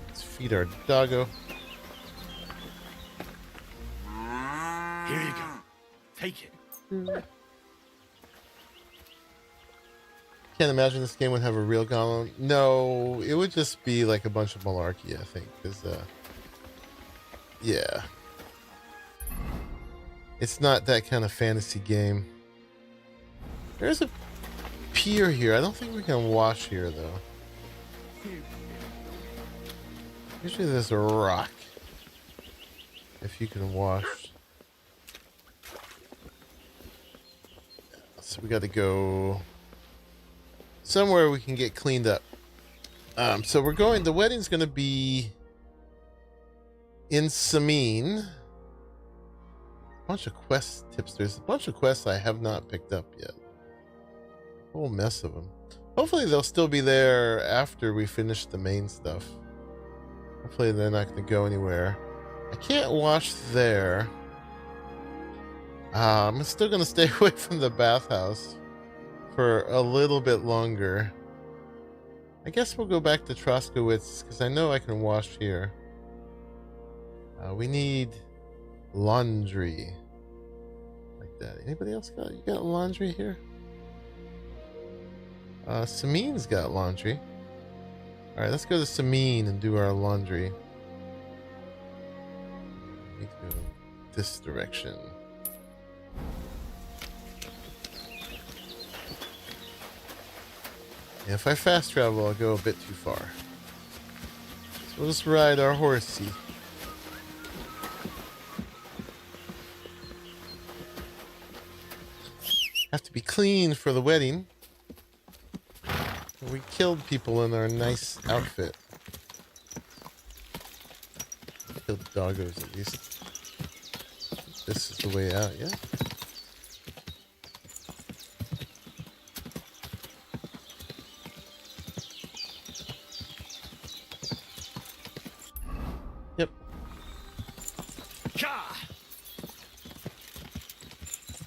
Let's feed our doggo. Here you go. Take it. Can't imagine this game would have a real golem. No, it would just be like a bunch of malarkey, I think. Because, yeah. It's not that kind of fantasy game. There's a pier here. I don't think we can wash here, though. Usually there's a rock. If you can wash. So we got to go somewhere we can get cleaned up. So we're going, the wedding's going to be in Sameen. Bunch of quest tips. There's a bunch of quests I have not picked up yet. A whole mess of them. Hopefully they'll still be there after we finish the main stuff. Hopefully they're not going to go anywhere. I can't wash there. I'm still going to stay away from the bathhouse for a little bit longer. I guess we'll go back to Troskowitz because I know I can wash here. We need laundry. Like that. Anybody else got? You got laundry here? Sameen's got laundry. Alright, let's go to Sameen and do our laundry. We need to go this direction. Yeah, if I fast travel, I'll go a bit too far. So we'll just ride our horsey. Have to be clean for the wedding. We killed people in our nice outfit. Killed doggos at least. This is the way out, yeah? Yep.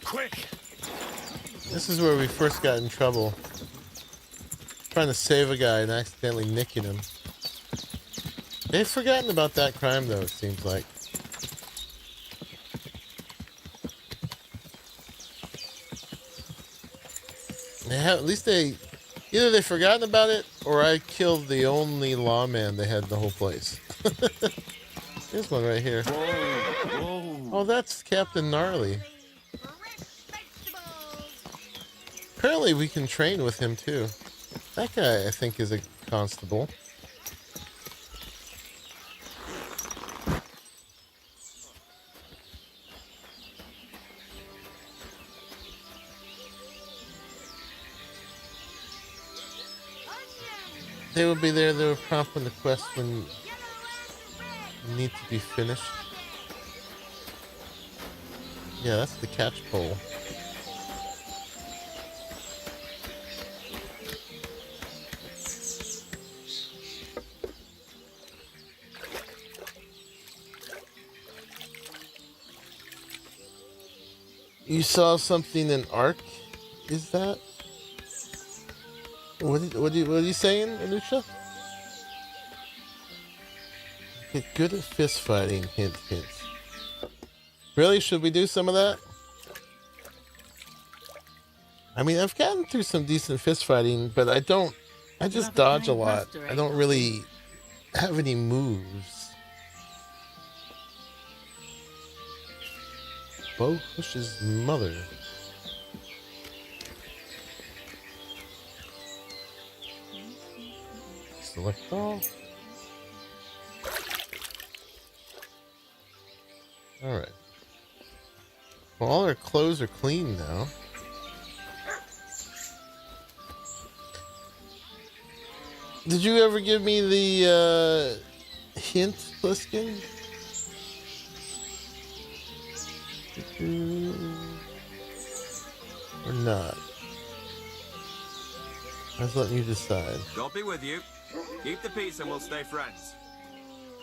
Quick! This is where we first got in trouble. Trying to save a guy and accidentally nicking him. They've forgotten about that crime, though, it seems like. They have, at least they... Either they've forgotten about it, or I killed the only lawman they had in the whole place. There's one right here. Whoa. Oh, that's Captain Gnarly. Apparently we can train with him, too. That guy, I think, is a constable. They will be there. They will prompt when the quest when need to be finished. Yeah, that's the catch pole. You saw something in Arc? Is that? What are you saying, Anusha? Get good at fist fighting. Hint, hint. Really? Should we do some of that? I mean, I've gotten through some decent fist fighting, but I just dodge a lot. I don't really have any moves. Bo pushes mother. Select all. Alright. Well, all our clothes are clean now. Did you ever give me the hint, Bluesky? Or not? I was letting you decide. God be with you. Keep the peace and we'll stay friends.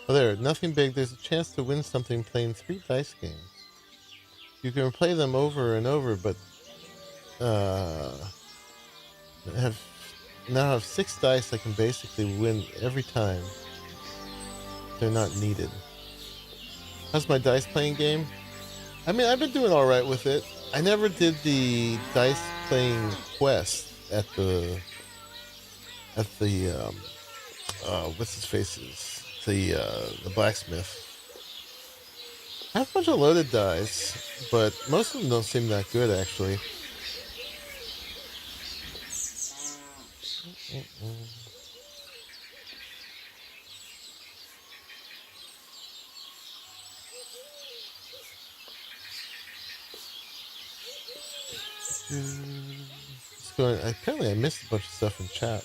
Oh, there. Nothing big. There's a chance to win something playing 3 dice games. You can play them over and over, but now have 6 dice. I can basically win every time. They're not needed. How's my dice playing game? I mean, I've been doing all right with it. I never did the dice playing quest at the what's his faces, the blacksmith. I have a bunch of loaded dice, but most of them don't seem that good, actually. Apparently I missed a bunch of stuff in chat.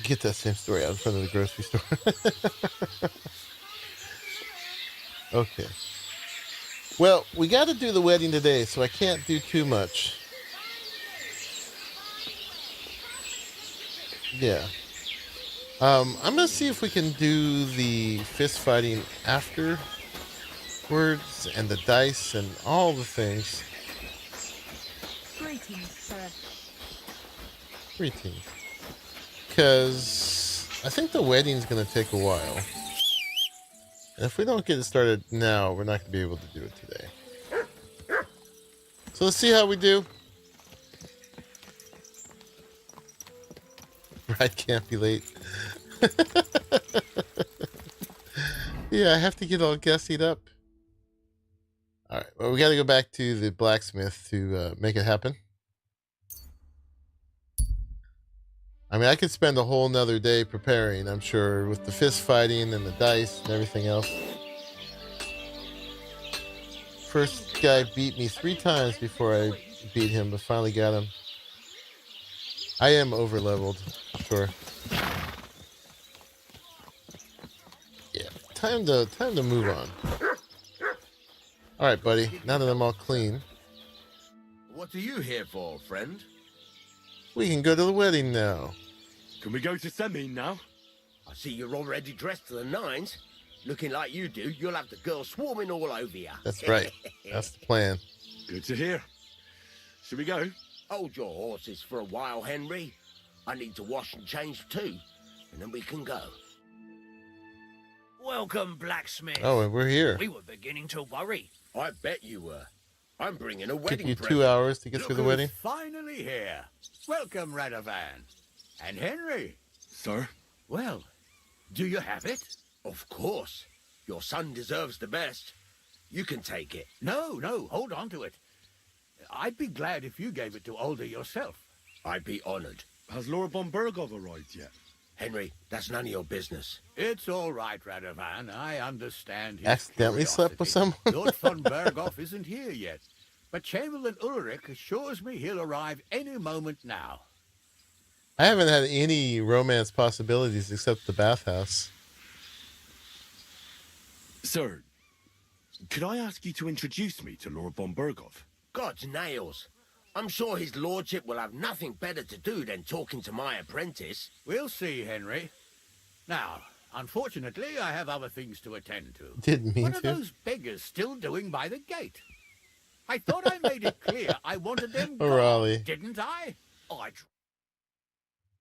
Get that same story out in front of the grocery store. Okay. Well, we got to do the wedding today, so I can't do too much. Yeah. I'm gonna see if we can do the fist fighting afterwards, and the dice and all the things. Greetings, sir. Greetings. Because I think the wedding's gonna take a while. And if we don't get it started now, we're not gonna be able to do it today. So let's see how we do. Bride can't be late. Yeah, I have to get all gussied up. Alright, well, we gotta go back to the blacksmith to make it happen. I mean, I could spend a whole nother day preparing, I'm sure, with the fist fighting and the dice and everything else. First guy beat me 3 times before I beat him, but finally got him. I am over-leveled, sure. Yeah, time to move on. Alright, buddy, now that I'm all clean. What are you here for, friend? We can go to the wedding now. Can we go to Semi now? I see you're already dressed to the nines. Looking like you do, you'll have the girls swarming all over you. That's right. That's the plan. Good to hear. Should we go? Hold your horses for a while, Henry. I need to wash and change too, and then we can go. Welcome, blacksmith. Oh, and we're here. We were beginning to worry. I bet you were. I'm bringing a Took wedding you present. 2 hours to get Look through the who's wedding? finally here. Welcome, Radovan. And Henry. Sir? Well, do you have it? Of course. Your son deserves the best. You can take it. No, hold on to it. I'd be glad if you gave it to Older yourself. I'd be honored. Has Laura von Bergov arrived yet? Henry, that's none of your business. It's all right, Radovan. I understand his Accidentally slept with curiosity. someone? Lord von Berghoff isn't here yet, but Chamberlain Ulrich assures me he'll arrive any moment now. I haven't had any romance possibilities except the bathhouse. Sir, could I ask you to introduce me to Lord von Berghoff? God's nails. I'm sure his lordship will have nothing better to do than talking to my apprentice. We'll see, Henry. Now, unfortunately, I have other things to attend to. Didn't mean What to. are those beggars still doing by the gate? I thought I made it clear I wanted them gone, Arahli. didn't I? Oh.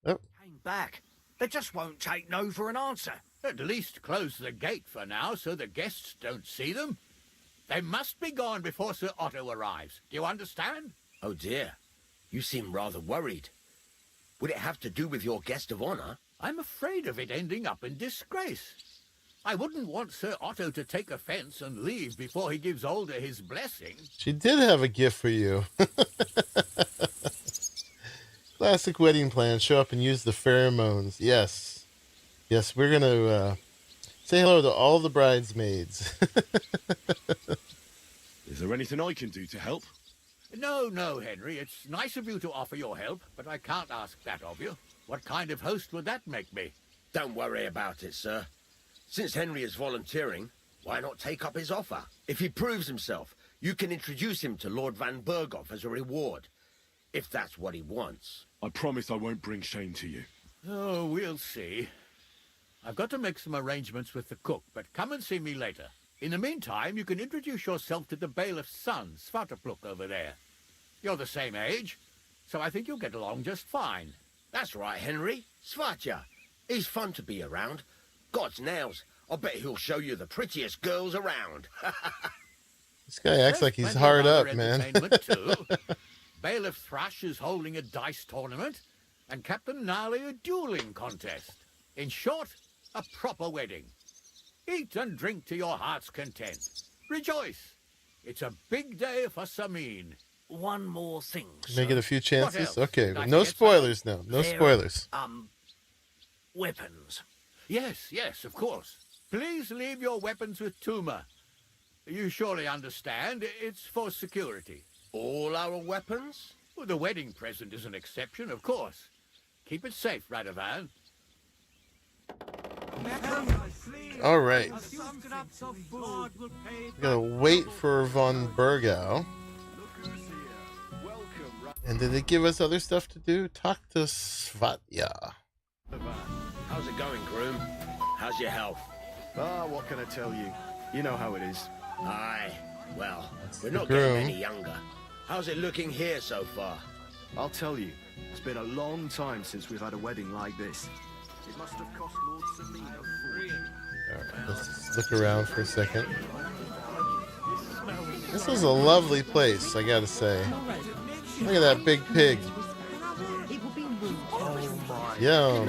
Came back. They just won't take no for an answer. At least close the gate for now so the guests don't see them. They must be gone before Sir Otto arrives. Do you understand? Oh dear, you seem rather worried. Would it have to do with your guest of honor? I'm afraid of it ending up in disgrace. I wouldn't want Sir Otto to take offense and leave before he gives Older his blessing. She did have a gift for you. Classic wedding plan. Show up and use the pheromones. Yes. Yes, we're going to say hello to all the bridesmaids. Is there anything I can do to help? No, Henry. It's nice of you to offer your help, but I can't ask that of you. What kind of host would that make me? Don't worry about it, sir. Since Henry is volunteering, why not take up his offer? If he proves himself, you can introduce him to Lord Van Berghoff as a reward, if that's what he wants. I promise I won't bring shame to you. Oh, we'll see. I've got to make some arrangements with the cook, but come and see me later. In the meantime, you can introduce yourself to the bailiff's son, Svartapluk, over there. You're the same age, so I think you'll get along just fine. That's right, Henry. Svatja. He's fun to be around. God's nails. I bet he'll show you the prettiest girls around. This guy acts like he's hard up, man. Bailiff Thrush is holding a dice tournament, and Captain Gnarly a dueling contest. In short, a proper wedding. Eat and drink to your heart's content. Rejoice. It's a big day for Samin. One more thing, Can I get a few chances? else? Okay, Did I no forget spoilers now. No They're, spoilers. Weapons. Yes, of course. Please leave your weapons with Tuma. You surely understand, it's for security. All our weapons? Well, the wedding present is an exception, of course. Keep it safe, Radovan. All right. Gotta wait for von Bergau. And did it give us other stuff to do? Talk to Svatja. How's it going, groom? How's your health? Ah, what can I tell you? You know how it is. Aye. Well, we're the not getting groom. any younger. How's it looking here so far? I'll tell you. It's been a long time since we've had a wedding like this. It must have cost Lord Samin a fortune. Alright, let's just look around for a second. This is a lovely place, I gotta say. Look at that big pig. Yum.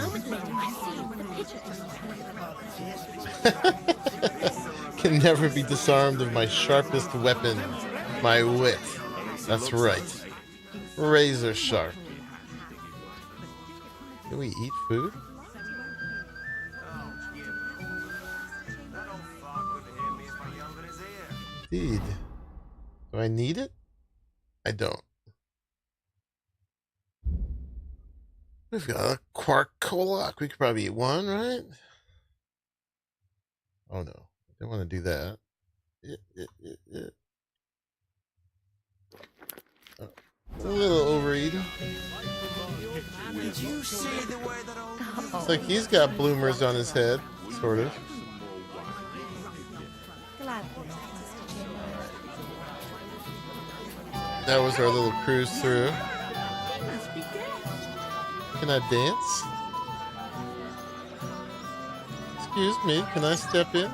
Can never be disarmed of my sharpest weapon, my wit. That's right. Razor sharp. Can we eat food? Indeed. Do I need it? I don't. We've got a quark kolak. We could probably eat one, right? Oh no. I don't want to do that. Oh, a little overeating. Did you see the way that old Looks like he's got bloomers on his head, sort of. That was our little cruise through. Can I dance? Excuse me, can I step in?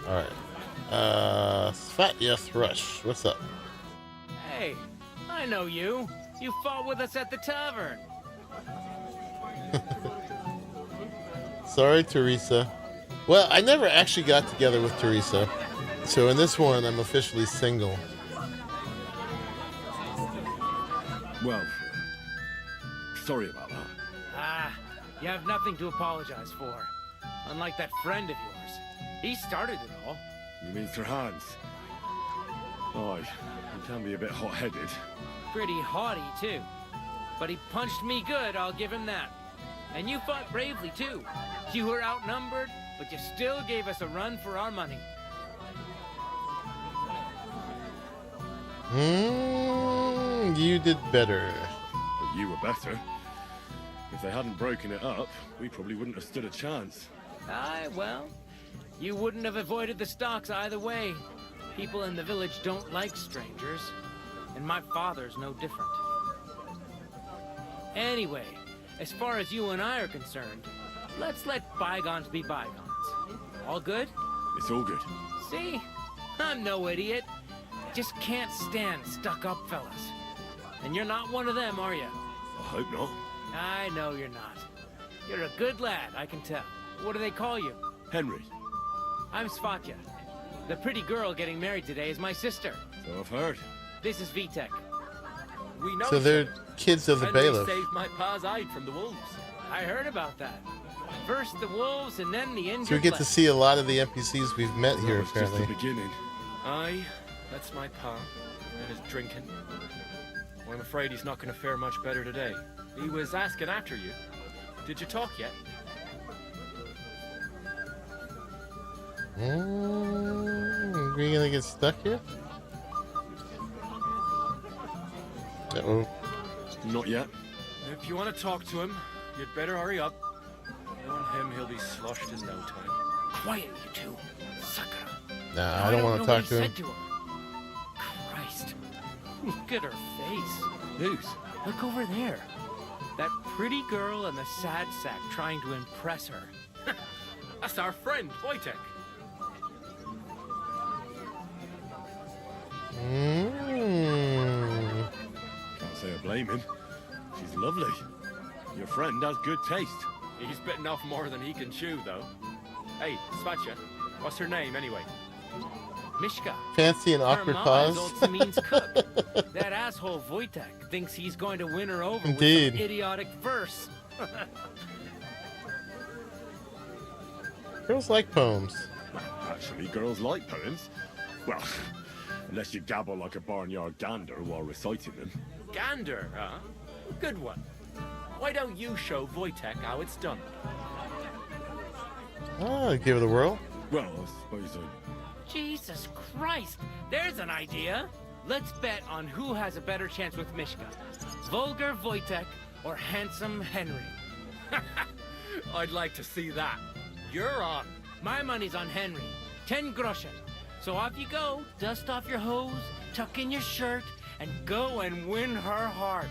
Alright. Svatja Thrush, what's up? Hey, I know you. You fought with us at the tavern. Sorry, Teresa. Well, I never actually got together with Teresa. So in this one, I'm officially single. Well, sorry about that. Ah, you have nothing to apologize for. Unlike that friend of yours. yours. He started it all. You mean Sir Hans? Aye, he can be a bit hot-headed. Pretty haughty, too. But he punched me good, I'll give him that. And you fought bravely, too. You were outnumbered, but you still gave us a run for our money. You did better. But you were better. If they hadn't broken it up, we probably wouldn't have stood a chance. Aye, well, you wouldn't have avoided the stocks either way. People in the village don't like strangers, and my father's no different. Anyway, as far as you and I are concerned, let's let bygones be bygones. All good? It's all good. See? I'm no idiot. Just can't stand stuck-up fellas. And you're not one of them, are you? I hope not. I know you're not. You're a good lad, I can tell. What do they call you? Henry. I'm Svatya. The pretty girl getting married today is my sister. So I've heard. This is Vitek. We know So they're kids of the Henry bailiff. saved my pa's hide from the wolves. I heard about that. First the wolves and then the injured So we get to left. see a lot of the NPCs we've met here, That was just apparently. the beginning. Aye, that's my pa. And his drinking. Well, I'm afraid he's not going to fare much better today. He was asking after you. Did you talk yet? Are we gonna get stuck here? Uh-oh. Not yet. If you want to talk to him, you'd better hurry up. Knowing him, he'll be sloshed in no time. Quiet, you two. Sucker. Nah, I don't want to talk to him. Christ. Look at her face. Whose? Look over there. That pretty girl and the sad sack trying to impress her. That's our friend, Wojtek. Can't say I blame him. She's lovely. Your friend has good taste. He's bitten off more than he can chew, though. Hey, Svatya, what's her name, anyway? Mishka. Fancy and awkward pause. Also means cook. That asshole Wojtek thinks he's going to win her over Indeed. with some idiotic verse. Girls like poems. Actually, girls like poems. Well, unless you gabble like a barnyard gander while reciting them. Gander, huh? Good one. Why don't you show Wojtek how it's done? Oh, give it a whirl. Well, I suppose Jesus Christ, there's an idea. Let's bet on who has a better chance with Mishka. Vulgar Wojtek or handsome Henry. I'd like to see that. You're on. My money's on Henry. 10 groschen. So off you go, dust off your hose, tuck in your shirt, and go and win her heart.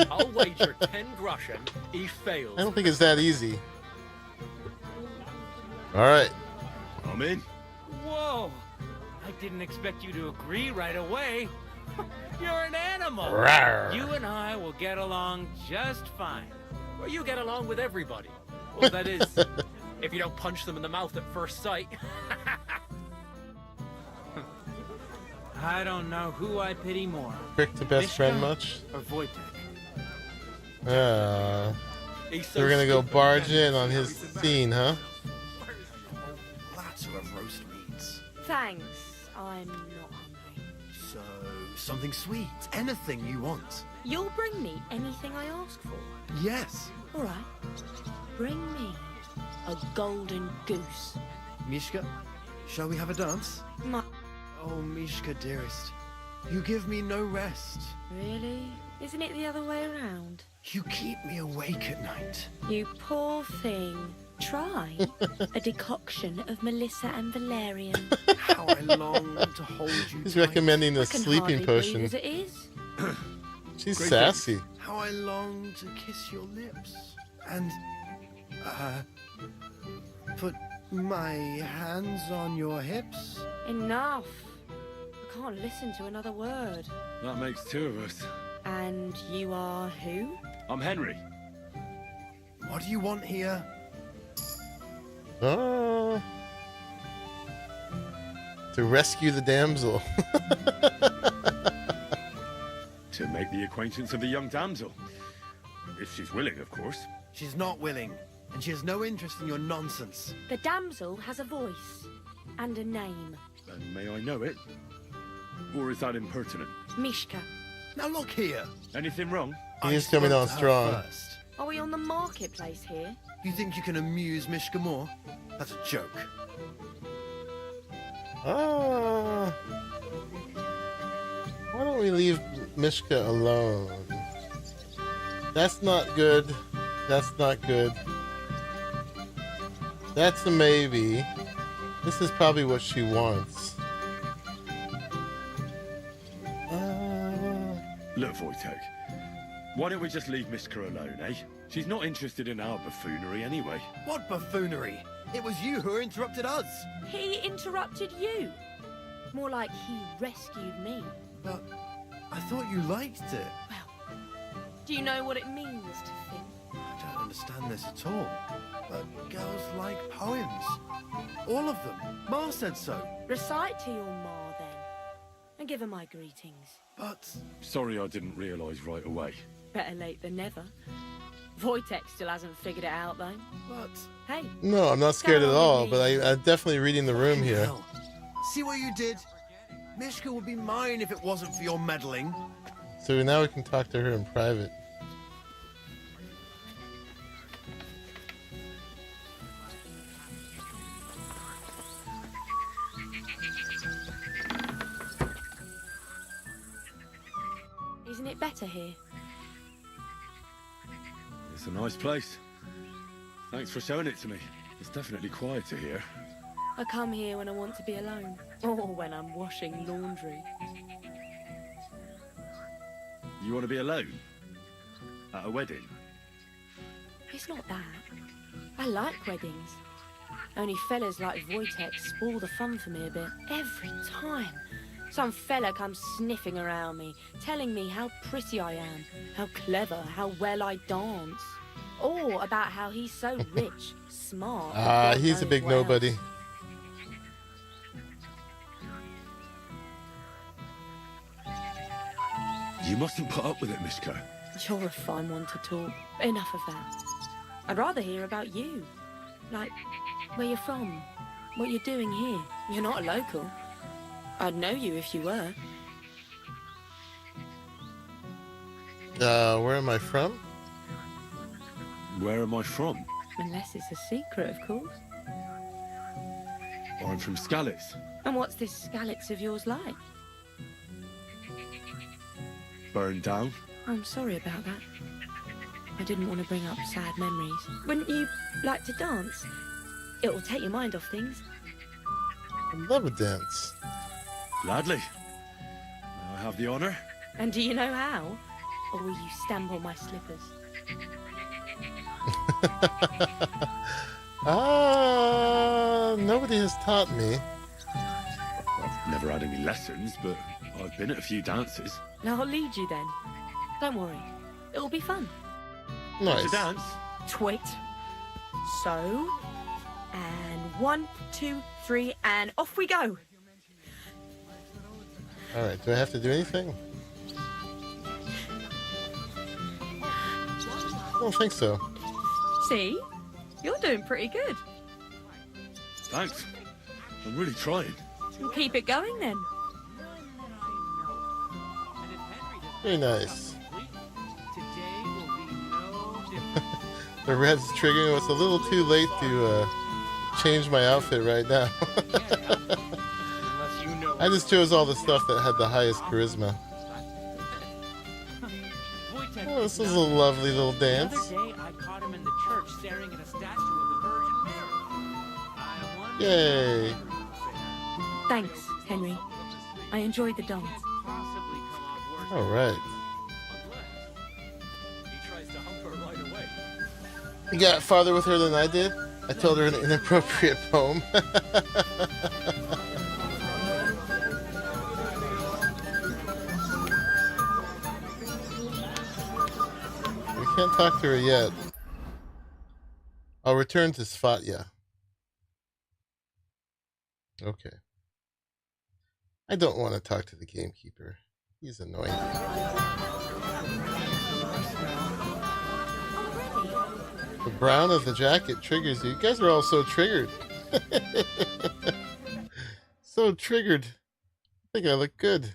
I'll wager 10 groschen he fails. I don't think it's that easy. All right. I'm in. Whoa! I didn't expect you to agree right away. You're an animal. Rawr. You and I will get along just fine. Well, you get along with everybody. Well, that is, if you don't punch them in the mouth at first sight. I don't know who I pity more. Prick the best Mishka friend much? or Wojtek? We're gonna go barge in on his scene, huh? Lots of roast meats. Thanks. I'm not hungry. So, something sweet. Anything you want. You'll bring me anything I ask for. Yes. All right. Bring me a golden goose. Mishka, shall we have a dance? My... Oh, Mishka, dearest. You give me no rest. Really? Isn't it the other way around? You keep me awake at night. You poor thing. Try a decoction of Melissa and Valerian. How I long to hold you He's tight. recommending I the can sleeping hardly potion. breathe as it is. She's Great sassy. How I long to kiss your lips. And, put my hands on your hips. Enough. I can't listen to another word. That makes two of us. And you are who? I'm Henry. What do you want here? Oh. To rescue the damsel. To make the acquaintance of the young damsel. If she's willing, of course. She's not willing. and she has no interest in your nonsense. The damsel has a voice and a name. And may I know it? Or is that impertinent? Mishka. Now look here. Anything wrong? He's coming on strong. First. Are we on the marketplace here? You think you can amuse Mishka more? That's a joke. Why don't we leave Mishka alone? That's not good. That's not good. That's a maybe. This is probably what she wants. Look, Wojtek. Why don't we just leave Mishka alone, eh? She's not interested in our buffoonery anyway. What buffoonery? It was you who interrupted us. He interrupted you. More like he rescued me. But I thought you liked it. Well, do you know what it means to think? I don't understand this at all. But girls like poems. All of them. Ma said so. Recite to your ma then. And give her my greetings. But... Sorry I didn't realise right away. Better late than never. Wojtek still hasn't figured it out though. But... Hey. No, I'm not scared at all, but I'm definitely reading the room here. Hell. See what you did? Mishka would be mine if it wasn't for your meddling. So now we can talk to her in private. Isn't it better here? It's a nice place. Thanks for showing it to me. It's definitely quieter here. I come here when I want to be alone. Or when I'm washing laundry. You want to be alone? At a wedding? It's not that. I like weddings. Only fellas like Wojtek spoil the fun for me a bit. Every time. Some fella comes sniffing around me, telling me how pretty I am, how clever, how well I dance. Or about how he's so rich, smart. He's a big nobody. You mustn't put up with it, Mishka. You're a fine one to talk. Enough of that. I'd rather hear about you. Like, where you're from, what you're doing here. You're not a local. I'd know you if you were. Where am I from? Where am I from? Unless it's a secret, of course. I'm from Skalitz. And what's this Skalitz of yours like? Burned down. I'm sorry about that. I didn't want to bring up sad memories. Wouldn't you like to dance? It will take your mind off things. I love a dance. Gladly. I have the honour. And do you know how? Or will you stamp on my slippers? Nobody has taught me. I've never had any lessons, but I've been at a few dances. Now I'll lead you then. Don't worry. It'll be fun. Nice. To dance? Twit. So. And 1, 2, 3, and off we go. Alright, do I have to do anything? I don't think so. See? You're doing pretty good. Thanks. I'm really trying. We'll keep it going then. Very nice. The red's triggering. It's a little too late to change my outfit right now. I just chose all the stuff that had the highest charisma. Oh, this is a lovely little dance. The other day, I caught him in the church staring at a statue of the Virgin Mary. Yay! Thanks, Henry. I enjoyed the dance. All right. You got farther with her than I did. I told her an inappropriate poem. We can't talk to her yet. I'll return to Svatya. Okay. I don't want to talk to the gamekeeper. He's annoying. The brown of the jacket triggers you. You guys are all so triggered. So triggered. I think I look good.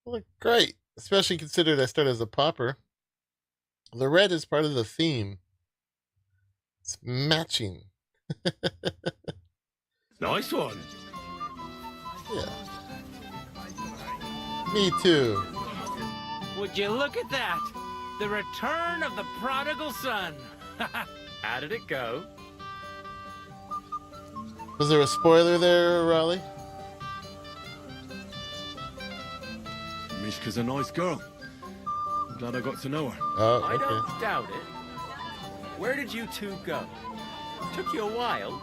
I look great. Especially considered I started as a pauper. The red is part of the theme. It's matching. Nice one. Yeah. Me too. Would you look at that? The return of the prodigal son. How did it go? Was there a spoiler there, Arahli? Mishka's a nice girl. I'm glad I got to know her. Oh, I okay. don't doubt it. Where did you two go? Took you a while.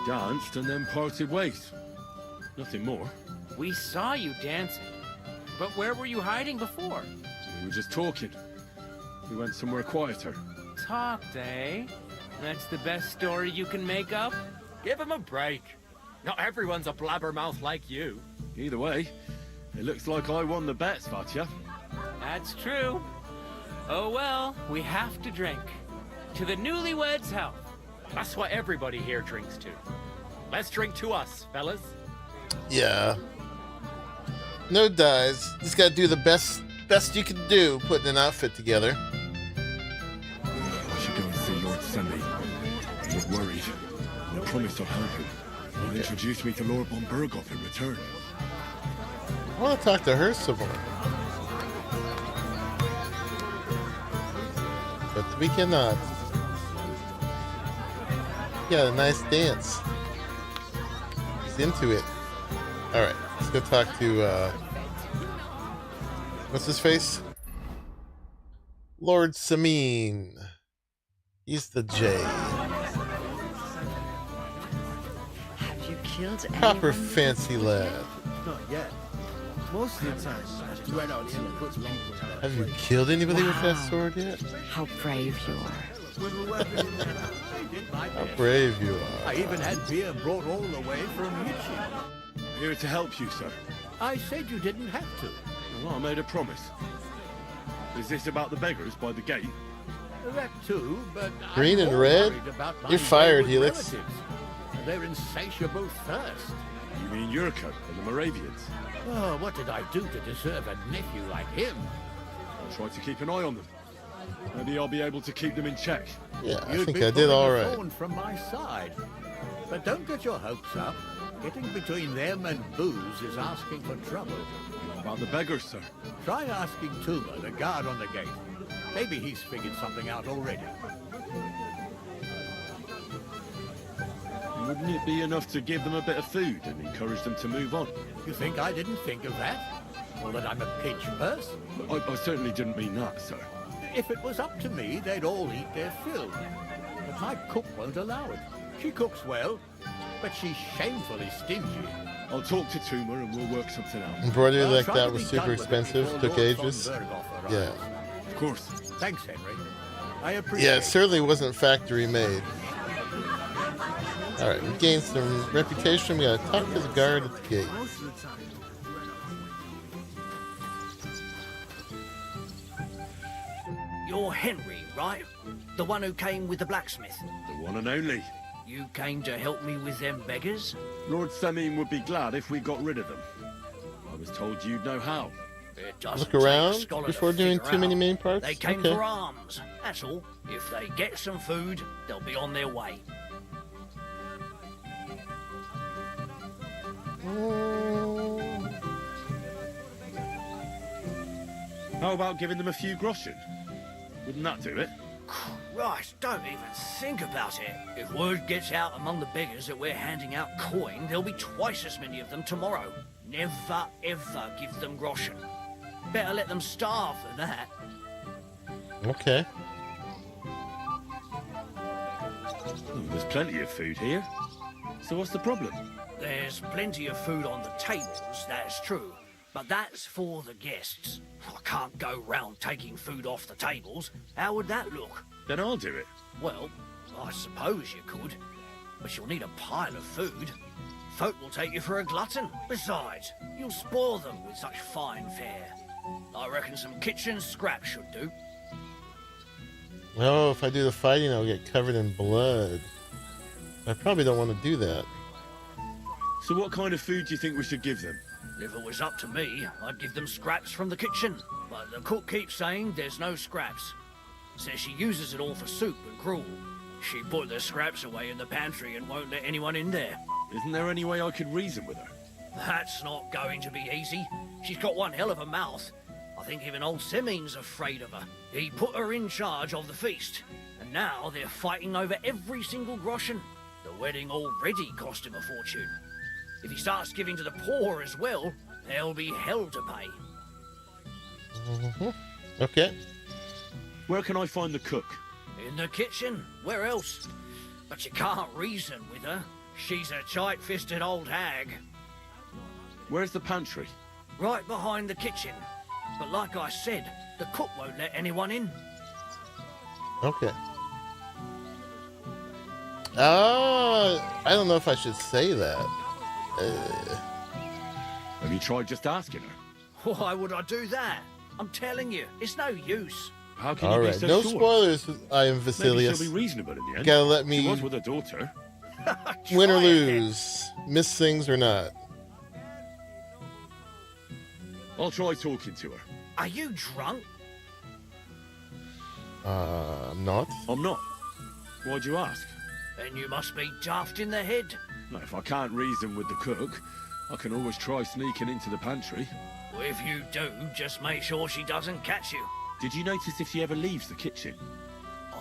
We danced and then parted ways. Nothing more. We saw you dancing. But where were you hiding before? We were just talking. We went somewhere quieter. Talked, eh? That's the best story you can make up? Give him a break. Not everyone's a blabbermouth like you. Either way, it looks like I won the bet, Svatya. That's true. Oh well, we have to drink. To the newlyweds' health. That's what everybody here drinks to. Let's drink to us, fellas. Yeah. No dies. Just gotta do the best you can do putting an outfit together. I should go and see Lord Semi. I was worried. I promised I'd help him. He'll introduce me to Lord von Burghoff in return. I want to talk to her some more. But we cannot. Yeah, a nice dance. He's into it. Alright, let's go talk to, what's his face? Lord Samin. He's the J. Have you killed Proper anyone? fancy lad. Not yet. Most of the time, right out here puts people down. Have you killed anybody with that sword yet? How brave you are. With a weapon in their hand. How brave you are. I even had beer brought all the way from Yichi. I'm here to help you, sir. I said you didn't have to. Well, I made a promise. Is this about the beggars by the gate? That too, but Green I'm and more red? worried about my You're fired, wayward Helix. relatives. Their insatiable thirst. You mean Yurko and the Moravians? Oh, what did I do to deserve a nephew like him? I'll try to keep an eye on them. Maybe I'll be able to keep them in check. Yeah, I You'd think be I did pulling all a right. thorn from my side. But don't get your hopes up. Getting between them and booze is asking for trouble. What about the beggars, sir? Try asking Tuma, the guard on the gate. Maybe he's figured something out already. Wouldn't it be enough to give them a bit of food and encourage them to move on? You think I didn't think of that? Or that I'm a pinch purse? I certainly didn't mean that, sir. If it was up to me, they'd all eat their fill. But my cook won't allow it. She cooks well, but she's shamefully stingy. I'll talk to Tuma and we'll work something out. Embroidery I'll like try that to was be super done with it expensive, before took Lord von ages. Burghoff arrives. Yeah. Of course. Thanks, Henry. I appreciate Yeah, it certainly wasn't factory made. Alright, we gained some reputation. We gotta talk to the guard at the gate. Most of the time, You're Henry, right? The one who came with the blacksmith. The one and only. You came to help me with them beggars? Lord Samin would be glad if we got rid of them. I was told you'd know how. It doesn't Look take a around scholar before to doing figure too many out. main parts? They came Okay. for arms, that's all. If they get some food, they'll be on their way. How about giving them a few groschen? Wouldn't that do it? Christ, don't even think about it. If word gets out among the beggars that we're handing out coin, there'll be twice as many of them tomorrow. Never, ever give them groschen. Better let them starve than that. Okay. Oh, there's plenty of food here. So what's the problem? There's plenty of food on the tables, that's true. But that's for the guests. I can't go round taking food off the tables. How would that look? Then I'll do it. Well, I suppose you could. But you'll need a pile of food. Folk will take you for a glutton. Besides, you'll spoil them with such fine fare. I reckon some kitchen scraps should do. Oh, if I do the fighting, I'll get covered in blood. I probably don't want to do that. So what kind of food do you think we should give them? If it was up to me, I'd give them scraps from the kitchen. But the cook keeps saying there's no scraps. Says she uses it all for soup and gruel. She put the scraps away in the pantry and won't let anyone in there. Isn't there any way I could reason with her? That's not going to be easy. She's got one hell of a mouth. I think even old Simming's afraid of her. He put her in charge of the feast, and now they're fighting over every single groschen. The wedding already cost him a fortune. If he starts giving to the poor as well, there'll be hell to pay. Okay. Where can I find the cook? In the kitchen. Where else? But you can't reason with her. She's a tight-fisted old hag. Where's the pantry? Right behind the kitchen. But like I said, the cook won't let anyone in. Okay. I don't know if I should say that. Have you tried just asking her? Why would I do that? I'm telling you, it's no use. How can All you right, be so no sure? spoilers. I am Maybe Vasilius. she'll be reasonable in the end. Gotta let me She was with her daughter. win or lose, miss things or not. I'll try talking to her. Are you drunk? I'm not. I'm not. Why'd you ask? Then you must be daft in the head. Now, if I can't reason with the cook, I can always try sneaking into the pantry. If you do, just make sure she doesn't catch you. Did you notice if she ever leaves the kitchen?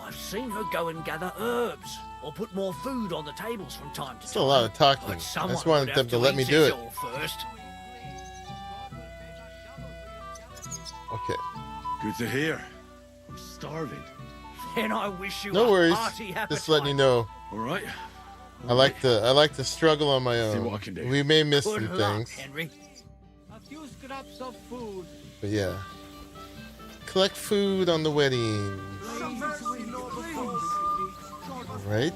I've seen her go and gather herbs, or put more food on the tables from time to It's time. a lot of talking. But I someone just wanted would them have to let me eat do it. all first. Okay. Good to hear. I'm starving. Then I wish you No a worries. hearty appetite. Just letting you know. All right. I like to struggle on my own. See what I can do. We may miss Good some luck, things, Henry. A few scraps of food. but yeah. Collect food on the wedding. Some very noble things. Right?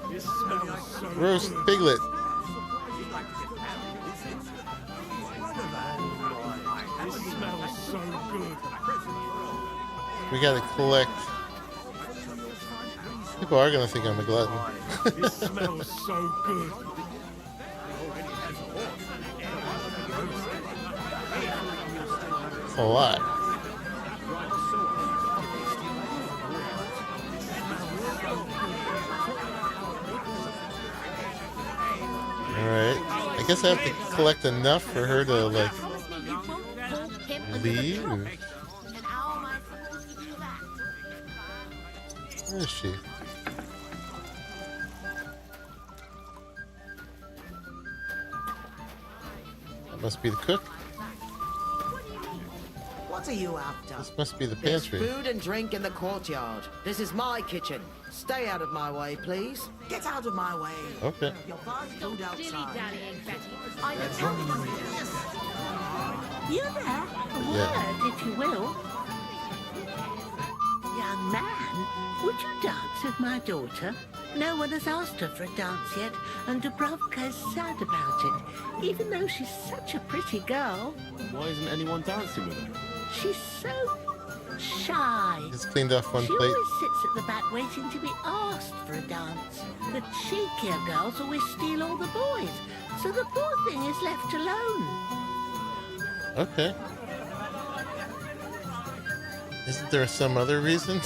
This smells so Roast good. piglet. This smells so good. We gotta collect. People are gonna think I'm a glutton. This smells so good. It's a lot. Alright. I guess I have to collect enough for her to, like, leave. Where is she? That must be the cook. What are you after? This must be the There's pantry. food and drink in the courtyard. This is my kitchen. Stay out of my way, please. Get out of my way. Okay. You'll find food outside. You there? A Yeah. word, if you will. Young man, would you dance with my daughter? No one has asked her for a dance yet, and Dubrovka is sad about it, even though she's such a pretty girl. Why isn't anyone dancing with her? She's so shy. Just cleaned off one She plate. always sits at the back waiting to be asked for a dance. The cheekier girls always steal all the boys, so the poor thing is left alone. Okay. Isn't there some other reason?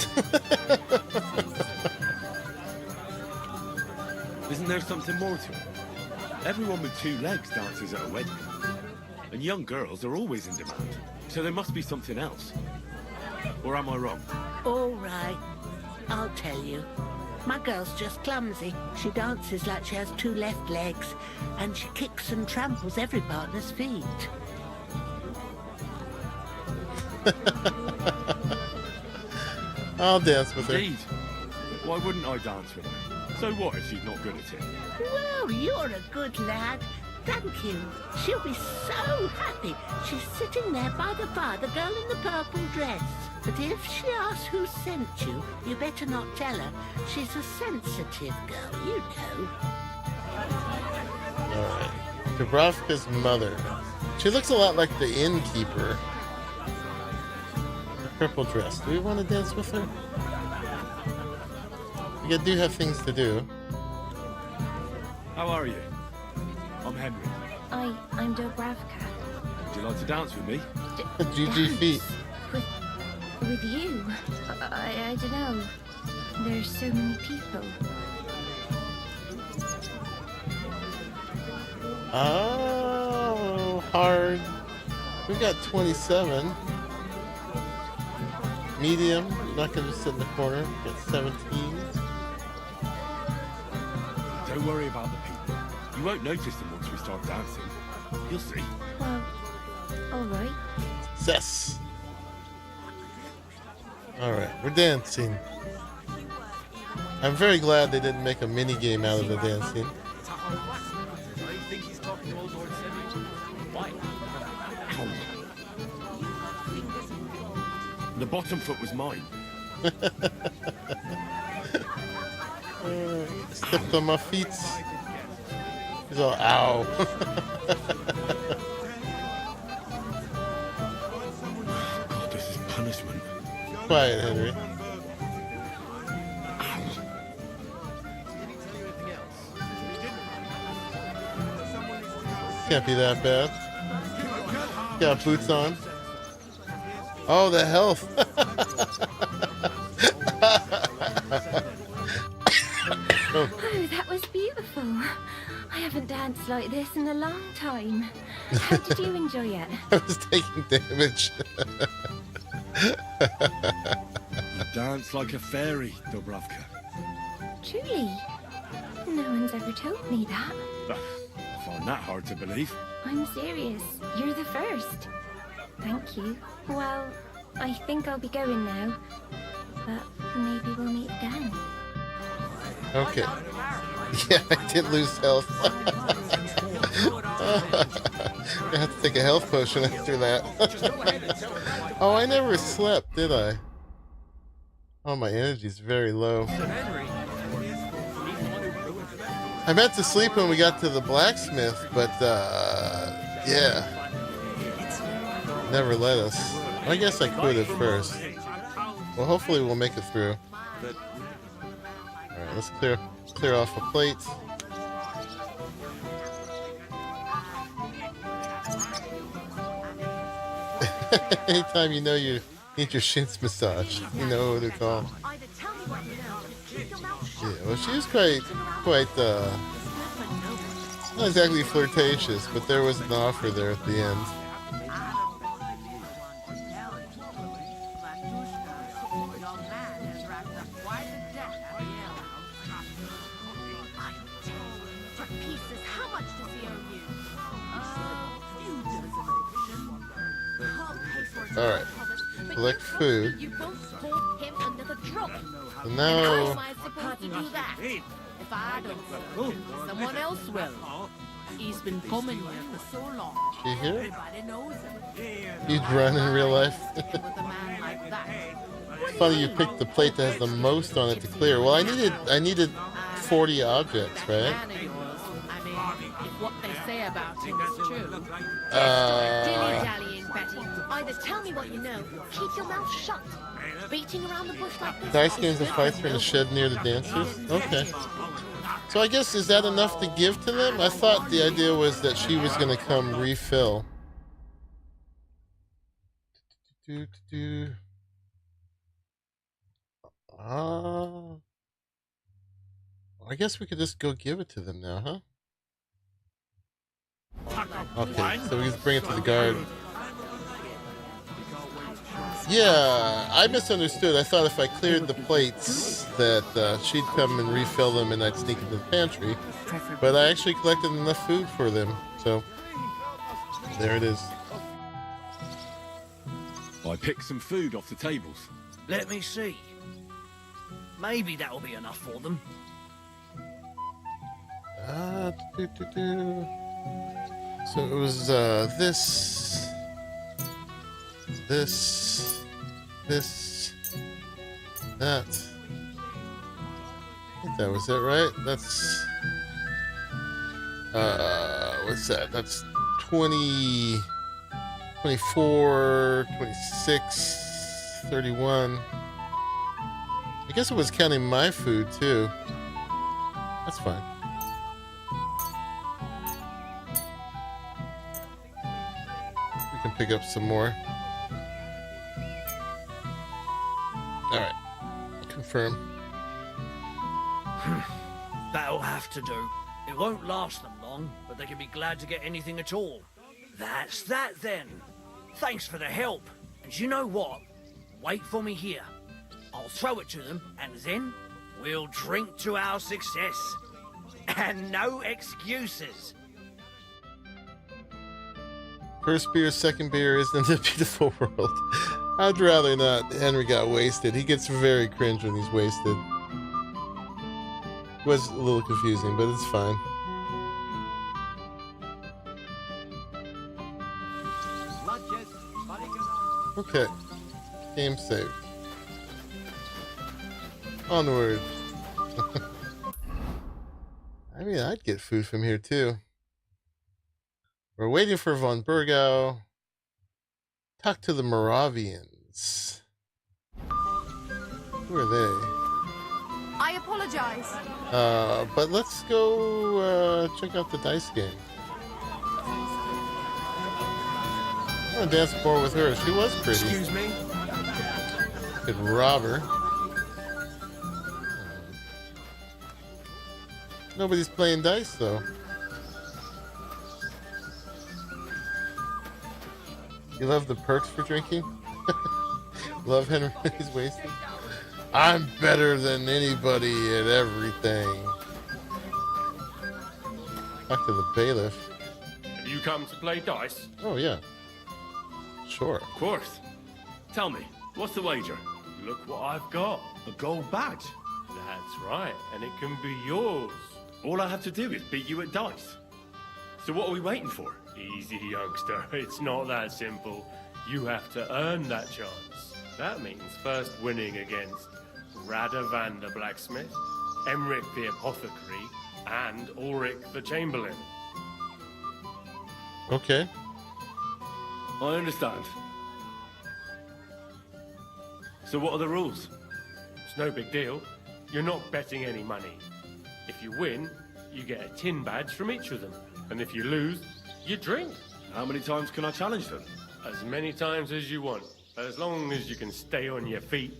Isn't there something more to it? Everyone with two legs dances at a wedding. And young girls are always in demand. So there must be something else. Or am I wrong? All right, I'll tell you. My girl's just clumsy. She dances like she has two left legs, and she kicks and tramples every partner's feet. I'll dance with her. Indeed. Why wouldn't I dance with her? So what if she's not good at it? Well, you're a good lad. Thank you. She'll be so happy. She's sitting there by the fire, the girl in the purple dress. But if she asks who sent you, you better not tell her. She's a sensitive girl, you know. Alright. Dubrovka's mother. She looks a lot like the innkeeper. The purple dress. Do we want to dance with her? We do have things to do. How are you? I'm Henry. I'm Dubravka. Would you like to dance with me? GG feet. With you? I don't know. There's so many people. Oh, hard. We got 27. Medium. Not going to sit in the corner. Got 17. Don't worry about the people. You won't notice them once we start dancing. You'll see. Well, alright. Success. Alright, we're dancing. I'm very glad they didn't make a mini game out of the dancing. The bottom foot was mine. Stepped on my feet. He's all, ow. God, this is punishment. Quiet, Henry. Can't be that bad. Got boots on. Oh, the health. Oh, that was beautiful. I haven't danced like this in a long time. How did you enjoy it? I was taking damage. You dance like a fairy, Dubravka. Truly? No one's ever told me that. I find that hard to believe. I'm serious. You're the first. Thank you. Well, I think I'll be going now. But maybe we'll meet again. Okay. Yeah, I did lose health. I have to take a health potion after that. Oh, I never slept, did I? Oh, my energy's very low. I meant to sleep when we got to the blacksmith, but, yeah. Never let us. I guess I could at first. Well, hopefully we'll make it through. Alright, let's clear off a plate. Anytime you know you need your shins massage, you know what to call. Yeah, well, she was quite, not exactly flirtatious, but there was an offer there at the end. Alright, collect food. And now... How am I supposed to do that? If I don't, someone else will. He's been coming here for so long. You here? Everybody knows him. You'd run in real life. With a man like that. It's funny you picked the plate that has the most on it to clear. Well, I needed 40 objects, right? If what they say about him is true. Dilly-dallying, Betty. Either tell me what you know, keep your mouth shut. Beating around the bush like this. Dice games and fights are in a shed near the dancers? Okay. So I guess, is that enough to give to them? I thought the idea was that she was going to come refill. I guess we could just go give it to them now, huh? Okay, so we just bring it to the guard. Yeah, I misunderstood. I thought if I cleared the plates that she'd come and refill them and I'd sneak into the pantry. But I actually collected enough food for them, so there it is. I picked some food off the tables. Let me see. Maybe that'll be enough for them. So it was this, that. I think that was it, right? That's What's that? That's 20, 24, 26, 31. I guess it was counting my food too. That's fine. We can pick up some more. Alright. Confirm. That'll have to do. It won't last them long, but they can be glad to get anything at all. That's that then. Thanks for the help. And you know what? Wait for me here. I'll throw it to them, and then we'll drink to our success. And no excuses. First beer, second beer isn't a beautiful world. I'd rather not. Henry got wasted. He gets very cringe when he's wasted. It was a little confusing, but it's fine. Okay. Game saved. Onward. I mean, I'd get food from here too. We're waiting for Von Burgau. Talk to the Moravians. Who are they? I apologize. But let's go check out the dice game. I'm gonna dance more with her. She was pretty. Excuse me? Could rob her. Nobody's playing dice though. You love the perks for drinking? Love Henry's wasted? I'm better than anybody at everything. Talk to the bailiff. Have you come to play dice? Oh, yeah. Sure. Of course. Tell me, what's the wager? Look what I've got. A gold badge. That's right, and it can be yours. All I have to do is beat you at dice. So what are we waiting for? Easy, youngster. It's not that simple. You have to earn that chance. That means first winning against Radovan the blacksmith, Emric the apothecary, and Ulrich the chamberlain. Okay. I understand. So what are the rules? It's no big deal. You're not betting any money. If you win, you get a tin badge from each of them. And if you lose, you drink. How many times can I challenge them? As many times as you want. As long as you can stay on your feet.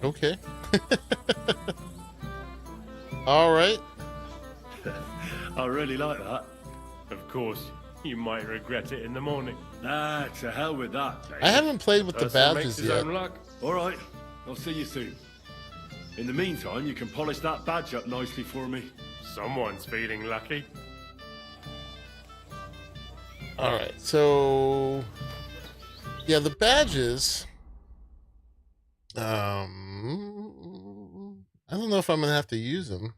Okay. All right. I really like that. Of course, you might regret it in the morning. Ah, to hell with that. I haven't played with the Person badges makes his yet. own luck. All right, I'll see you soon. In the meantime, you can polish that badge up nicely for me. Someone's feeling lucky. All right, so yeah, the badges. I don't know if I'm gonna have to use them.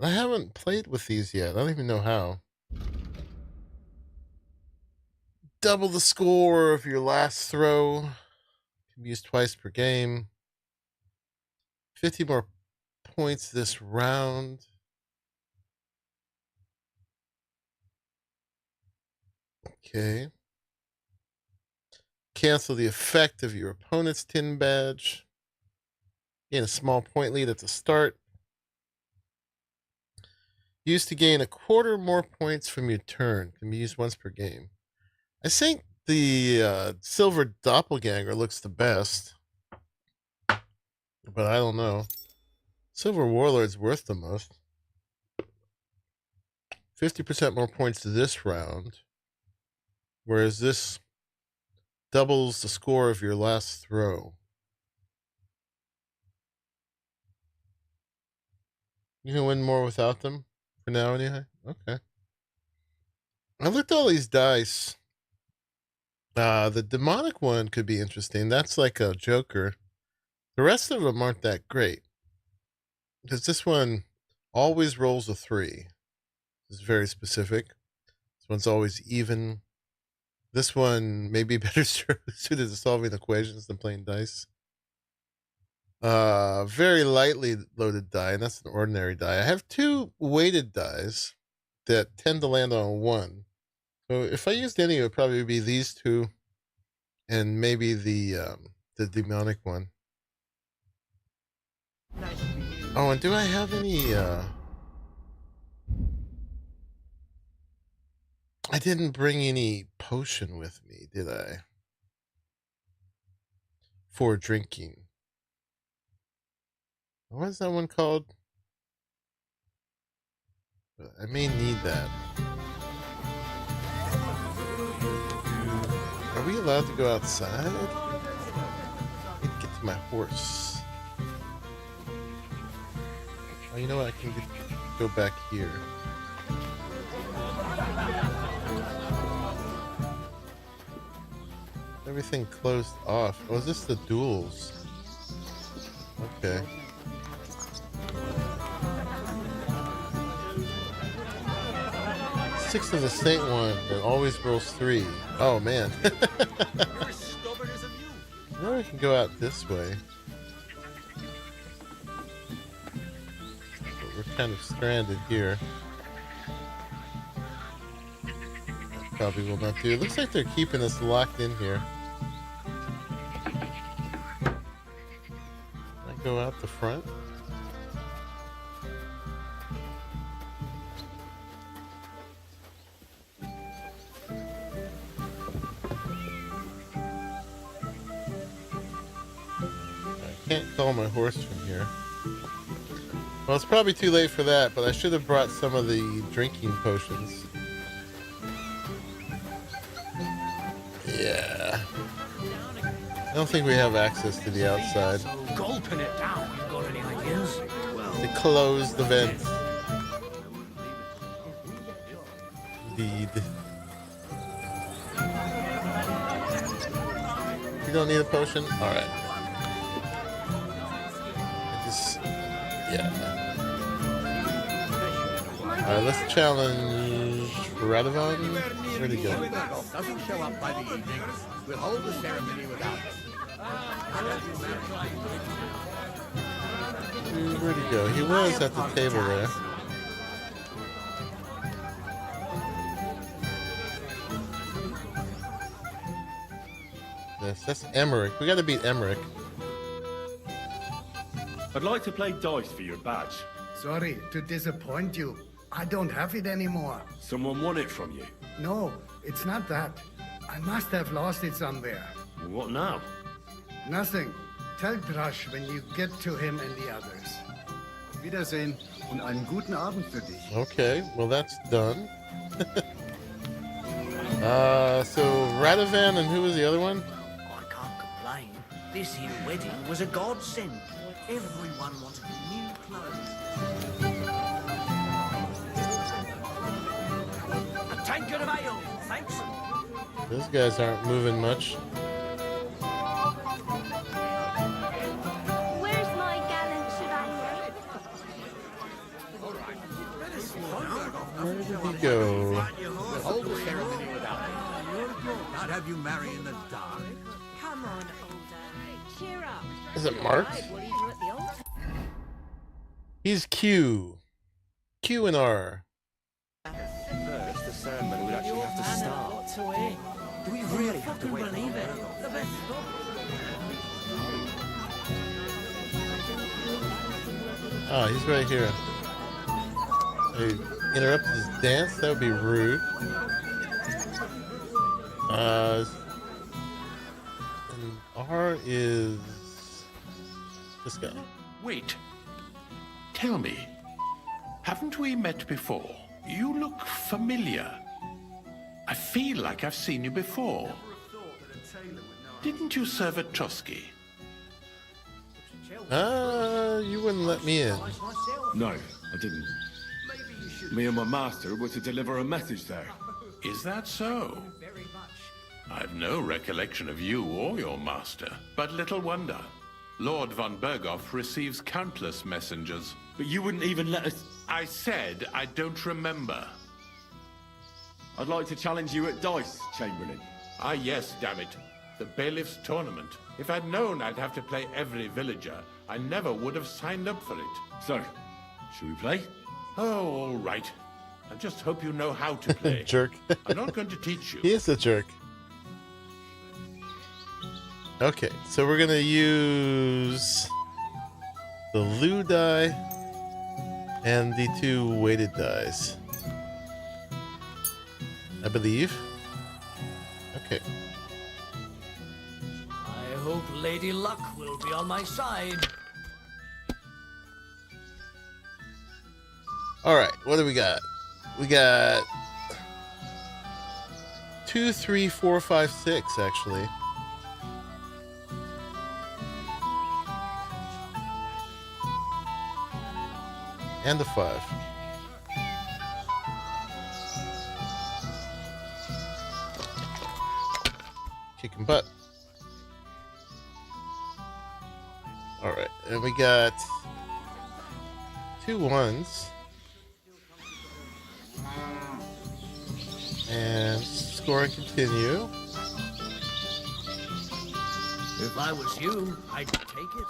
I haven't played with these yet. I don't even know how. Double the score of your last throw. Can be used twice per game. 50 more points this round. Okay. Cancel the effect of your opponent's tin badge. Gain a small point lead at the start. Used to gain a quarter more points from your turn. Can be used once per game. I think the silver doppelganger looks the best. But I don't know. Silver warlord's worth the most. 50% more points this round. Whereas this doubles the score of your last throw. You can win more without them for now anyway? Okay. I looked at all these dice. The demonic one could be interesting. That's like a joker. The rest of them aren't that great. Because this one always rolls a 3. It's very specific. This one's always even. This one may be better suited to solving equations than playing dice. Very lightly loaded die, and that's an ordinary die. I have 2 weighted dies. that tend to land on one. So if I used any, it would probably be these two, and maybe the demonic one. Oh, and do I have any? I didn't bring any potion with me, did I? For drinking. What is that one called? I may need that. Are we allowed to go outside? I need to get to my horse. Oh, you know what? I can go back here. Everything closed off. Oh, is this the duels? Okay. Six of the state one that always rolls 3. Oh man. Now we can go out this way. But we're kind of stranded here. That probably will not do. It looks like they're keeping us locked in here. Can I go out the front? Can't call my horse from here. Well, it's probably too late for that, but I should have brought some of the drinking potions. Yeah. I don't think we have access to the outside. Gulping it down, you got any ideas? To close the vents. Indeed. You don't need a potion? Alright. Yeah. Alright, let's challenge Radovan. Where'd he go? Doesn't show up by the evening. We'll hold the ceremony without him. Where'd he go? He was at the table there. Yes, that's Emmerich. We gotta beat Emmerich. I'd like to play dice for your badge. Sorry to disappoint you. I don't have it anymore. Someone won it from you. No, it's not that. I must have lost it somewhere. What now? Nothing. Tell Drush when you get to him and the others. Wiedersehen und einen guten Abend für dich. Okay, well that's done. So Radovan and who was the other one? I can't complain. This here wedding was a godsend. Everyone wanted new clothes. A tankard of ale, thanks. Those guys aren't moving much. Where's my gallant chevalier? Where did he go? We'll hold the ceremony without him. Not have you marry in the dark. Come on, older. Cheer up. Is it Mark? He's Q. Q and R. First, the ceremony would actually have to start. Do we really have to wait? Believe it. Oh, he's right here. They interrupted his dance? That would be rude. And R is this guy. Wait. Tell me, haven't we met before? You look familiar. I feel like I've seen you before. Didn't you serve at Trotsky? You wouldn't let me in. No, I didn't. Me and my master were to deliver a message there. Is that so? I've no recollection of you or your master, but little wonder. Lord von Berghoff receives countless messengers. But you wouldn't even let us... I said I don't remember. I'd like to challenge you at dice, Chamberlain. Ah yes, damn it. The bailiff's tournament. If I'd known I'd have to play every villager, I never would have signed up for it. So, should we play? Oh, all right. I just hope you know how to play. Jerk. I'm not going to teach you. He is a jerk. Okay, so we're gonna use the Lu die and the 2 weighted dies, I believe. Okay. I hope Lady Luck will be on my side. All right, what do we got? We got 2, 3, 4, 5, 6 actually. And the 5. Kicking butt. All right, and we got 2 1s. And score and continue. If I was you, I'd take it.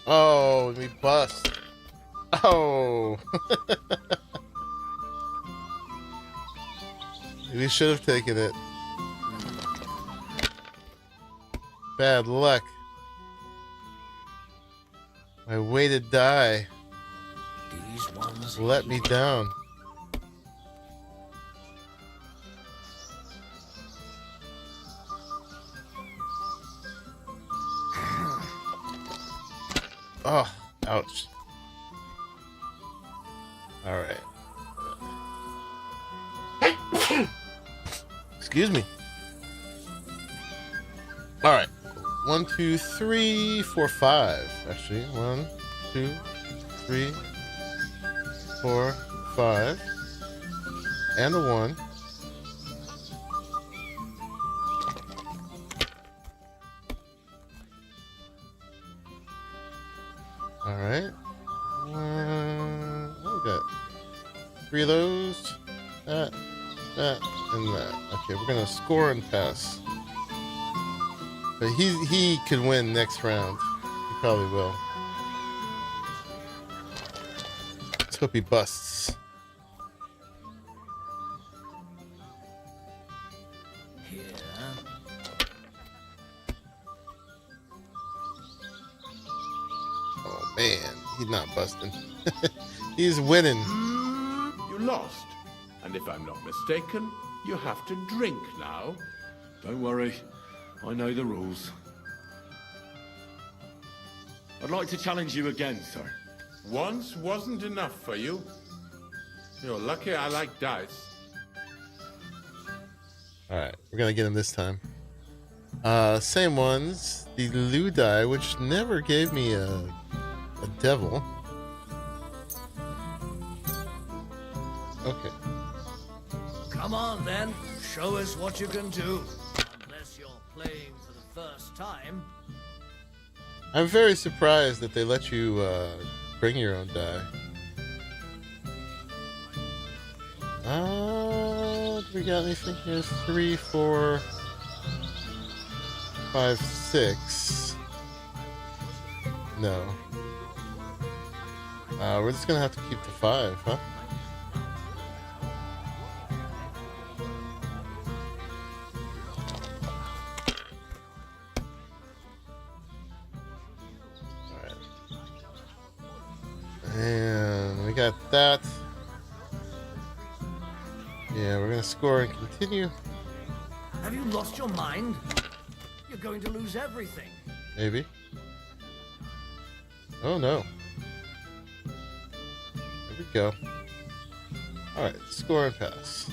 Oh, we bust. Oh. We should have taken it. Bad luck. My weighted die These ones let me down. Oh, ouch. All right. Excuse me. All right. 1, 2, 3, 4, 5. Actually, 1, 2, 3, 4, 5. And a 1. All right. What we got? 3 of those. That, and that. Okay, we're gonna score and pass. But he could win next round. He probably will. Let's hope he busts. here. Oh man, he's not busting. He's winning. You lost. And if I'm not mistaken, you have to drink now. Don't worry. I know the rules. I'd like to challenge you again, sir. Once wasn't enough for you. You're lucky I like dice. Alright, we're gonna get him this time. Same ones. The Lu die, which never gave me a devil. Okay. Come on, then. Show us what you can do. Unless you're playing for the first time. I'm very surprised that they let you bring your own die. Do we got anything here? 3, 4, 5, 6. No. We're just gonna have to keep the 5, huh? And we got that. Yeah, we're gonna score and continue. Have you lost your mind? You're going to lose everything. Maybe. Oh no. There we go. Alright, score and pass.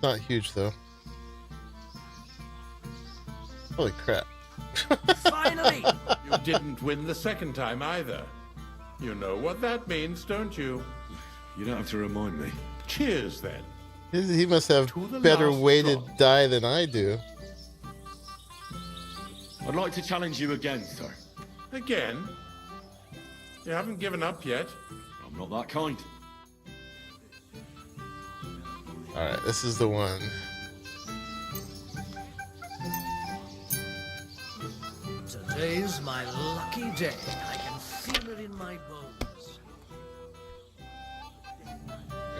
Not huge though. Holy crap. Finally! You didn't win the second time either. You know what that means, don't you? You don't have to remind me. Cheers, then. He must have the better last weighted drop. die than I do. I'd like to challenge you again, sir. Again? You haven't given up yet. I'm not that kind. Alright, this is the one. To Today's my lucky day. I can feel it in my bones.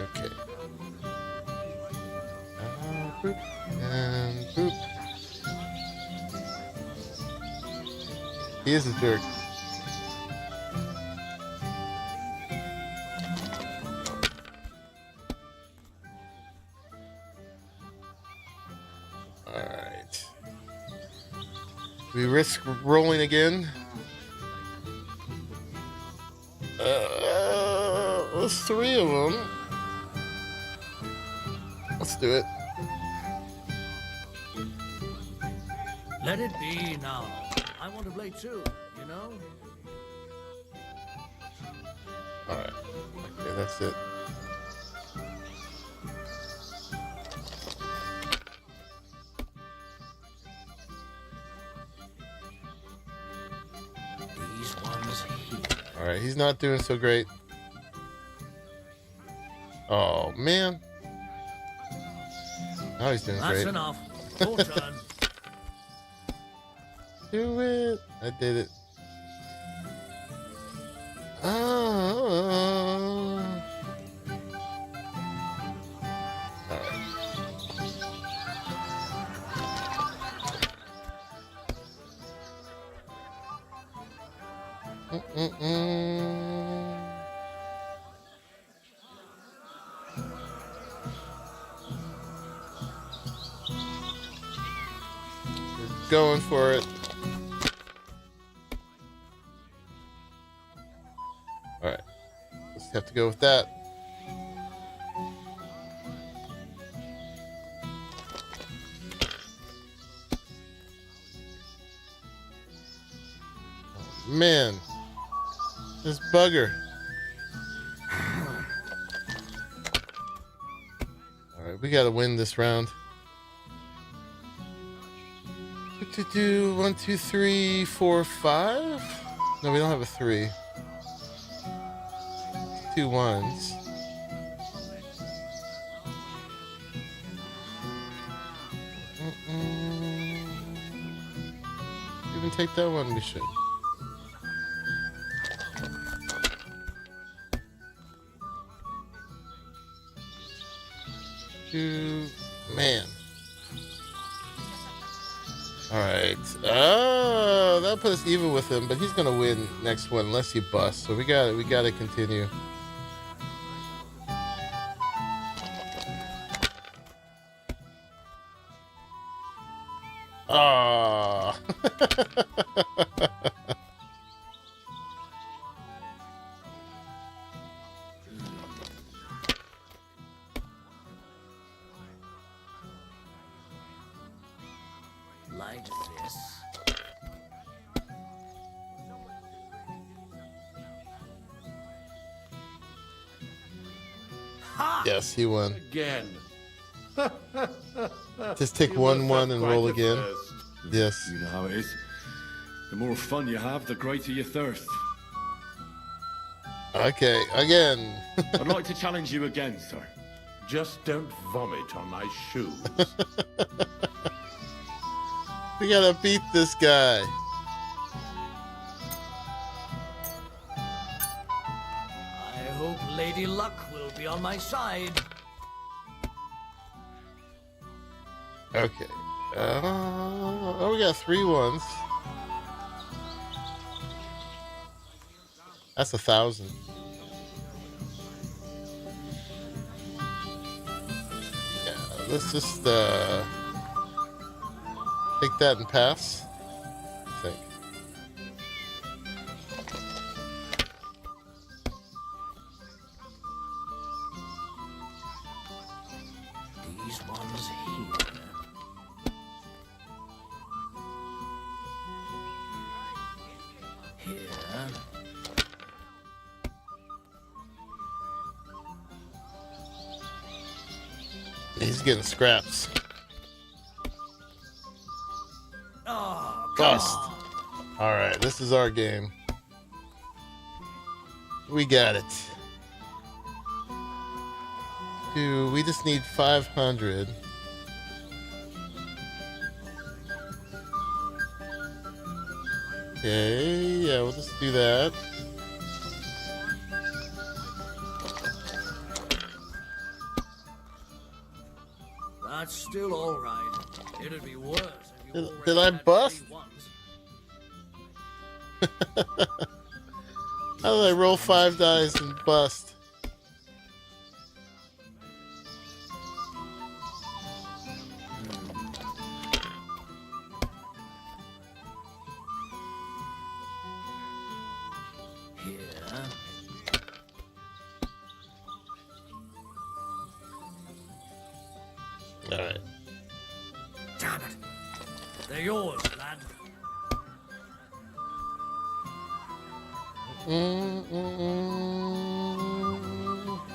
Okay. Boop, and boop. He is a jerk. Alright. We risk rolling again. There's 3 of them. Let's do it. Let it be now. I want to play too, you know? Alright. Okay, that's it. These ones here. Alright, he's not doing so great. Oh, man. Now he's doing great. That's enough. Your turn. Do it. I did it. Oh. We're going for it. Alright. Let's have to go with that. Oh, man. This bugger. Alright, we gotta win this round. 1, 2, 3, 4, 5? No, we don't have a 3. 2 1s. Even take that one, we should. Man. Alright. That put us even with him, but he's gonna win next one unless he busts. So we gotta continue. Ah. Like this. Yes, he won. Again. Just take You 1 must 1 have and quite roll a again. thirst. Yes. You know how it is. The more fun you have, the greater your thirst. Okay, again. I'd like to challenge you again, sir. Just don't vomit on my shoes. We gotta beat this guy. I hope Lady Luck will be on my side. Okay. Oh, we got 3 1s. That's 1,000. Yeah, let's just take that and pass. I think. These ones here. Here. He's getting scraps. Oh, Bust. Alright, this is our game. We got it. Dude, we just need 500. Okay, yeah, we'll just do that. That's still all right. It'd be worse if you Did I bust? How did I roll 5 dice and bust? Alright. Damn it. They're yours, lad.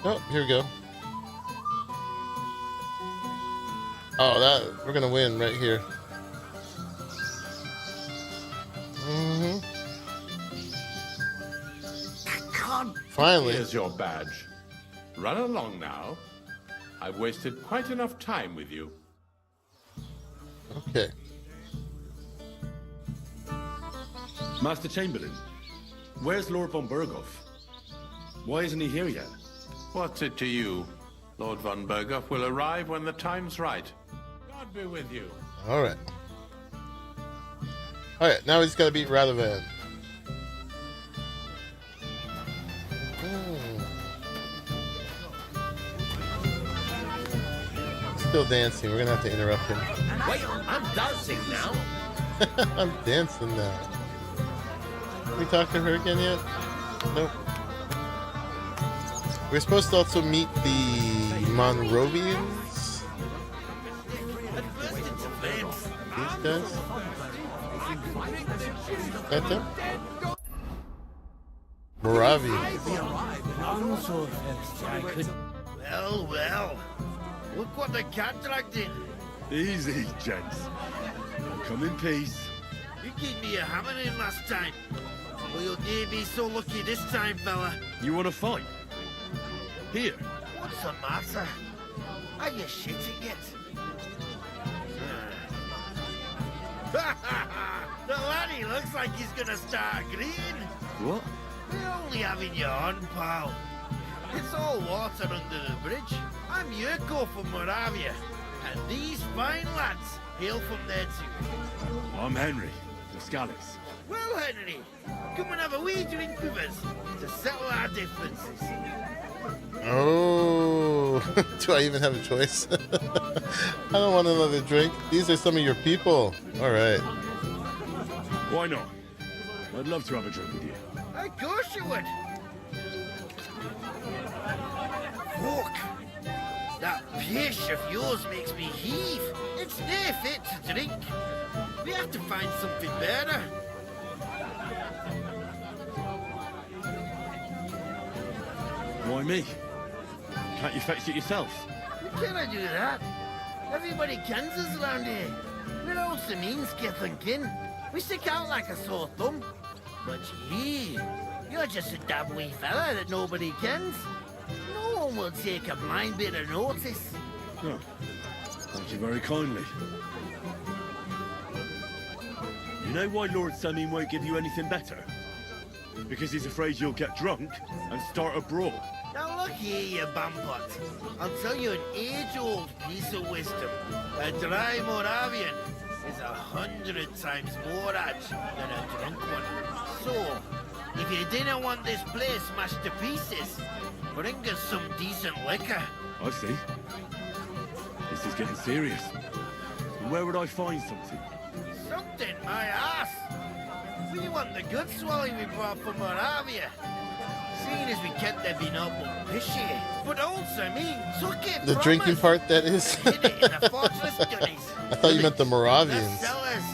Oh, here we go. Oh, that we're gonna win right here. Finally. Here's your badge. Run along now. I've wasted quite enough time with you. Okay. Master Chamberlain, where's Lord von Berghoff? Why isn't he here yet? What's it to you? Lord von Berghoff will arrive when the time's right. God be with you. Alright. Alright, now he's gotta beat Radovan. Still dancing. We're gonna have to interrupt him. Wait, I'm dancing now. I'm dancing now. Can we talk to her again yet? Nope. We're supposed to also meet the Monrovians. These guys. That them? Moravians. Well, well. Look what the cat dragged in. Easy, gents. Come in peace. You gave me a hammering last time. Well, you'll never be so lucky this time, fella. You want to fight? Here. What's the matter? Are you shitting it? The laddie looks like he's gonna start agreeing. What? You're only having your on, pal. It's all water under the bridge. I'm Yurko from Moravia, and these fine lads hail from there too. I'm Henry, the Scallis. Well, Henry, come and have a wee drink with us to settle our differences. Oh, do I even have a choice? I don't want another drink. These are some of your people. All right. Why not? I'd love to have a drink with you. Of course you would. Fuck. That pish of yours makes me heave. It's near fit to drink. We have to find something better. Why me? Can't you fetch it yourself? Can I do that? Everybody kens us around here. We're all Seminskith and kin. We stick out like a sore thumb. But you're just a damn wee fella that nobody kens. No one will take a blind bit of notice. Oh, thank you very kindly. You know why Lord Samin won't give you anything better? Because he's afraid you'll get drunk and start a brawl. Now look here, you bampot. I'll tell you an age-old piece of wisdom. A dry Moravian is 100 times more edge than a drunk one. So, if you didn't want this place smashed to pieces, bring us some decent liquor. I see. This is getting serious. And where would I find something? Something, my ass. We want the good swelling we brought from Moravia. Seeing as we kept there being up on pishy. But also took it The from drinking us. part, that is. Hid it in the fortress studies. I thought you meant the The Moravians. cellars.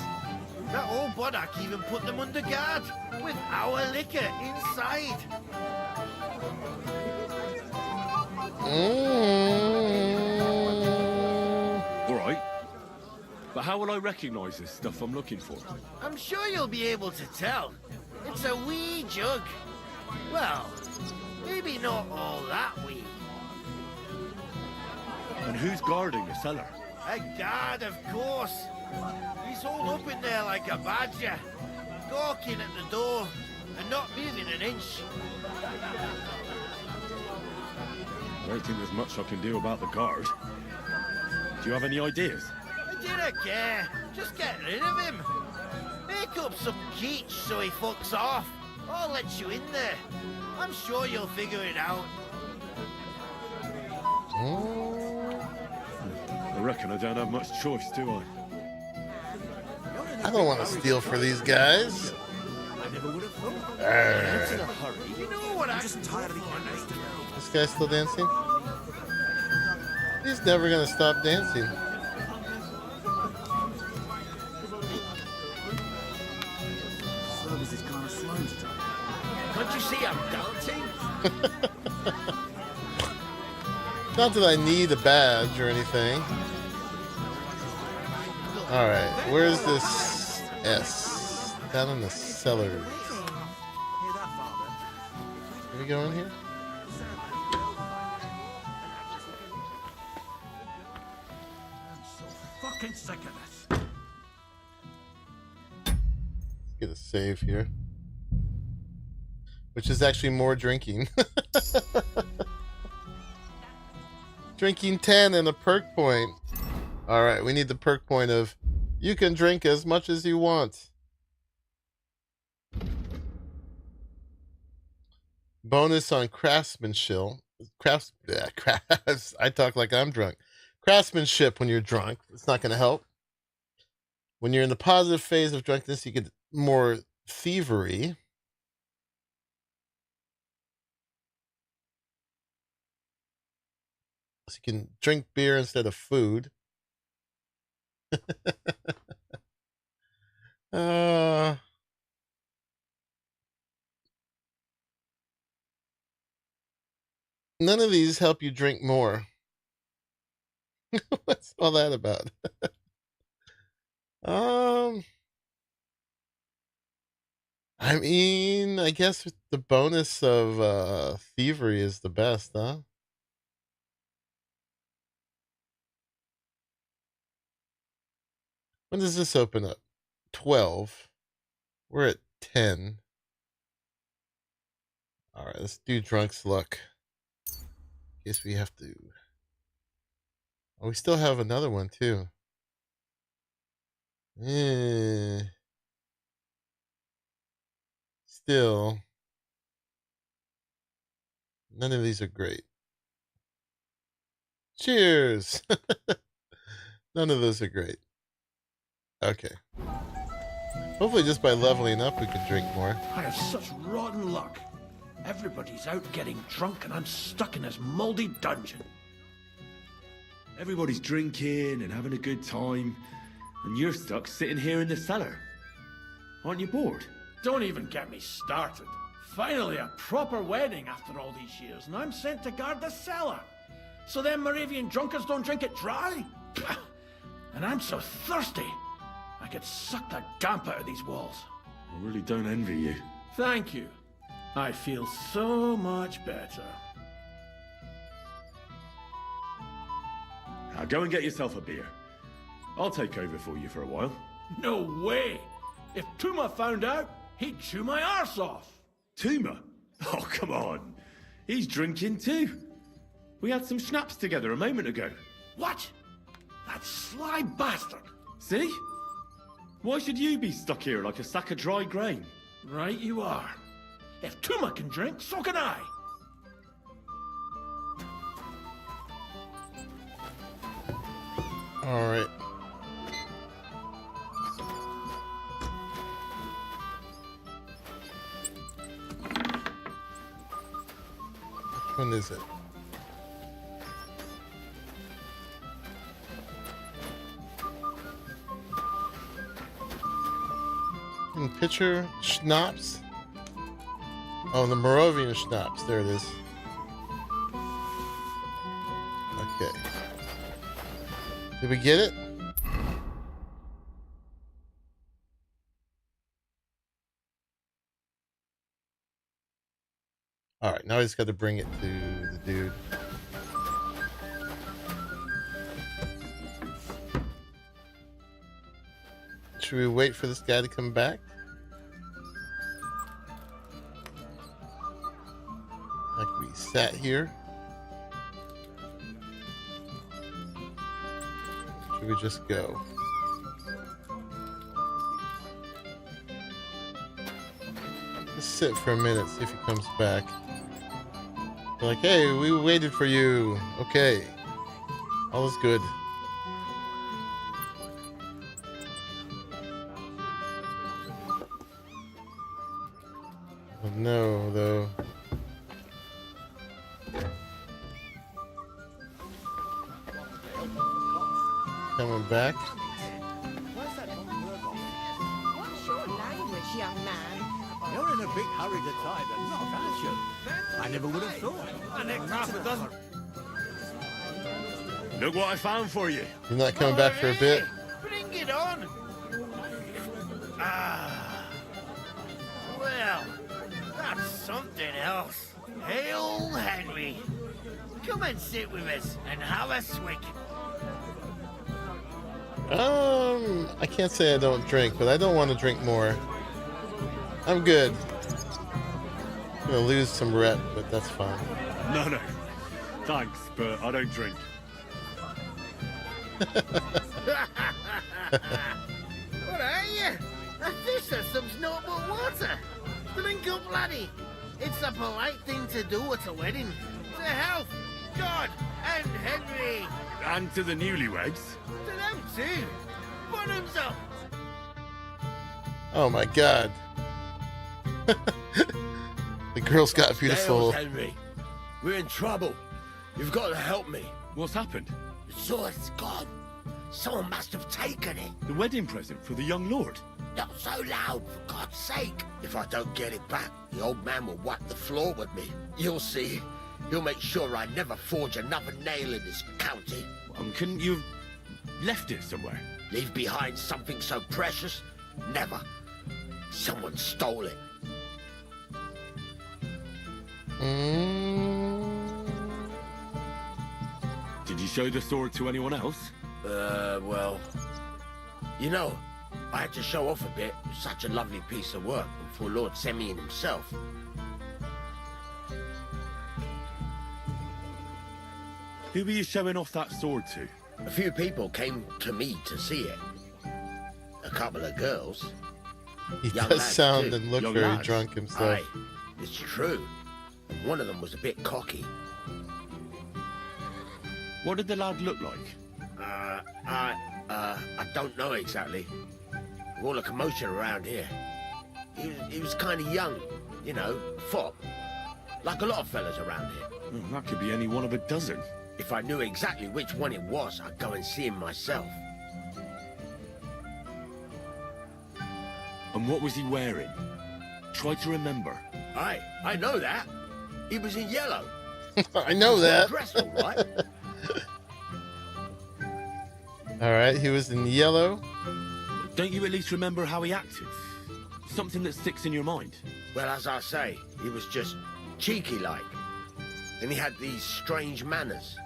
That old Bodak even put them under guard with our liquor inside. All right. But how will I recognize this stuff I'm looking for? I'm sure you'll be able to tell. It's a wee jug. Well, maybe not all that wee. And who's guarding the cellar? A guard, of course. He's holed up in there like a badger. gawking at the door and not moving an inch. I don't think there's much I can do about the guard. Do you have any ideas? I didn't care. Just get rid of him. Make up some geech so he fucks off. I'll let you in there. I'm sure you'll figure it out. I reckon I don't have much choice, do I? I don't want to steal for these guys. I never would have thought. Arr. In a hurry. You know what I'm just tired of This guy's still dancing? He's never gonna stop dancing. Service is kind of slow today. Can't you see I'm dancing? Not that I need a badge or anything. Alright, where's this S? Down in the cellars. Can we go in here? Fucking sick of this. Let's get a save here. Which is actually more drinking. Drinking 10 and a perk point. Alright, we need the perk point of you can drink as much as you want. Bonus on craftsmanship. I talk like I'm drunk. Craftsmanship when you're drunk. It's not going to help. When you're in the positive phase of drunkenness, you get more thievery. So you can drink beer instead of food. None of these help you drink more. What's all that about? I mean, I guess the bonus of thievery is the best, huh? When does this open up? 12. We're at 10. All right, let's do Drunk's Luck. In case we have to. Oh, we still have another one, too. Still. None of these are great. Cheers! None of those are great. Okay. Hopefully just by leveling up we can drink more. I have such rotten luck. Everybody's out getting drunk and I'm stuck in this moldy dungeon. Everybody's drinking and having a good time, and you're stuck sitting here in the cellar. Aren't you bored? Don't even get me started. Finally a proper wedding after all these years, and I'm sent to guard the cellar. So them Moravian drunkards don't drink it dry? And I'm so thirsty. I could suck the damp out of these walls. I really don't envy you. Thank you. I feel so much better. Now go and get yourself a beer. I'll take over for you for a while. No way! If Tuma found out, he'd chew my arse off. Tuma? Oh, come on. He's drinking too. We had some schnapps together a moment ago. What? That sly bastard! See? Why should you be stuck here like a sack of dry grain? Right you are. If Tuma can drink, so can I. All right. Which one is it? Pitcher schnapps. Oh, the Moravian schnapps. There it is. Okay. Did we get it? All right, now I just got to bring it to the dude. Should we wait for this guy to come back? sat here. Should we just go? Let's sit for a minute, see if he comes back. They're like, hey, we waited for you. Okay. All is good. Oh, no, though. Coming back. What's your language, young man? You're in a big hurry to tie the knot, aren't you? I never would have thought. My next half a dozen. Look what I found for you. You're not coming back for a bit? Bring it on. Ah. Well, that's something else. Hail, Henry. Come and sit with us and have a swig. I can't say I don't drink, but I don't want to drink more. I'm good. I'm gonna lose some rep, but that's fine. No. Thanks, but I don't drink. What are you? A fish or some's not but water. Drink up, laddie. It's a polite thing to do at a wedding. To health, God, and Henry. And to the newlyweds. To them too. Bottoms up. Oh my god. The girl's got beautiful. Dale, Henry, we're in trouble. You've got to help me. What's happened? The sword's gone. Someone must have taken it. The wedding present for the young lord? Not so loud, for God's sake. If I don't get it back, the old man will wipe the floor with me. You'll see. He'll make sure I never forge another nail in this county. Couldn't you have left it somewhere? Leave behind something so precious? Never. Someone stole it. Did you show the sword to anyone else? Well... You know, I had to show off a bit. It was such a lovely piece of work for Lord Semyon himself. Who were you showing off that sword to? A few people came to me to see it. A couple of girls. He Young does lads sound too. and look Young very lads. drunk himself. Aye, it's true. And one of them was a bit cocky. What did the lad look like? I don't know exactly. All the commotion around here. He was kind of young, you know, fop. Like a lot of fellas around here. That could be any one of a dozen. If I knew exactly which one it was, I'd go and see him myself. And what was he wearing? Try to remember. Aye, I know that. He was in yellow. I know that. Dressed all right. Alright, he was in yellow. Don't you at least remember how he acted? Something that sticks in your mind. Well, as I say, he was just cheeky-like. And he had these strange manners.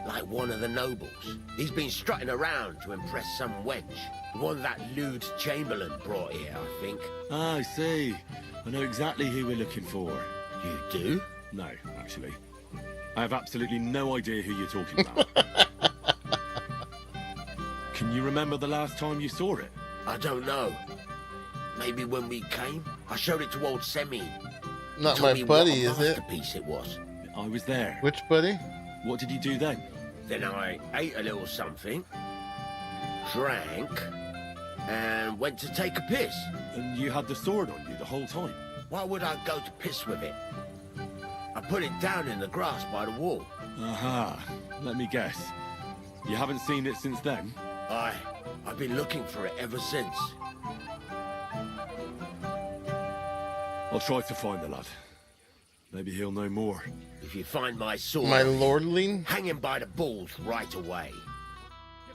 Like one of the nobles. He's been strutting around to impress some wench. One that lewd Chamberlain brought here, I think. Ah, I see. I know exactly who we're looking for. You do? No, actually. I have absolutely no idea who you're talking about. Can you remember the last time you saw it? I don't know. Maybe when we came? I showed it to old Semyon. Not my buddy, is it? Masterpiece it was. I was there. Which buddy? What did you do then? Then I ate a little something, drank, and went to take a piss. And you had the sword on you the whole time? Why would I go to piss with it? I put it down in the grass by the wall. Aha. Let me guess. You haven't seen it since then? Aye. I've been looking for it ever since. I'll try to find the lad. Maybe he'll know more. If you find my sword, My lordling? hang him by the balls right away.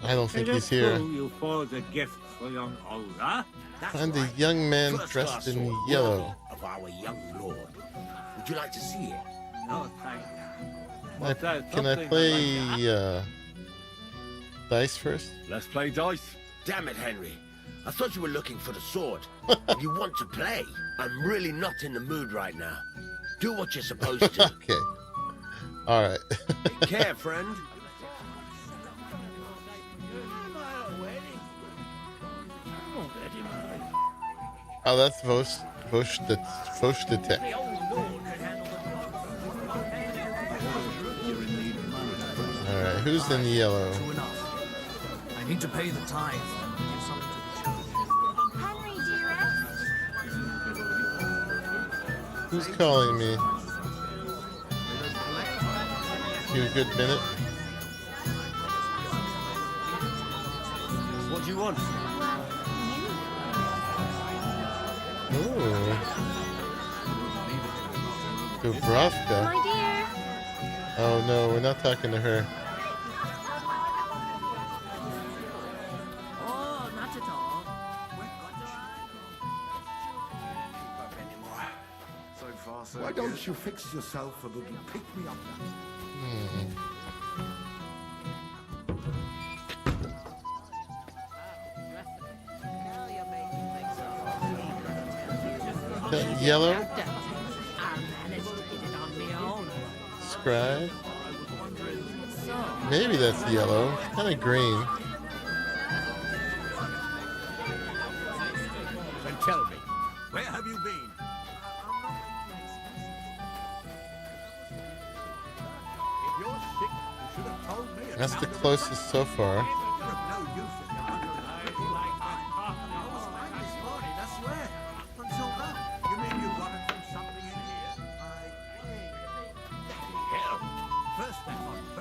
I don't think he's here. You forge a gift for young Olga. Find a young man dressed in yellow. Of our young lord. Would you like to see it? No, thank you. Can I play dice first? Let's play dice. Damn it, Henry. I thought you were looking for the sword. You want to play? I'm really not in the mood right now. Do what you're supposed to. Okay. All right. Take care, friend. Oh, that's Vosh the Tech. All right, who's in yellow? I need to pay the tithe. Who's calling me? You a good minute? What do you want? Ooh. Dubravka. My dear. Oh no, we're not talking to her. Oh, not at all. So far, so Why good. don't you fix yourself a little pick-me-up? That yellow? I managed to get it on my own. Scribe? So, Maybe that's yellow. It's kind of green. Then tell me, where have you been? If you're sick, you should have told me. That's the closest so far.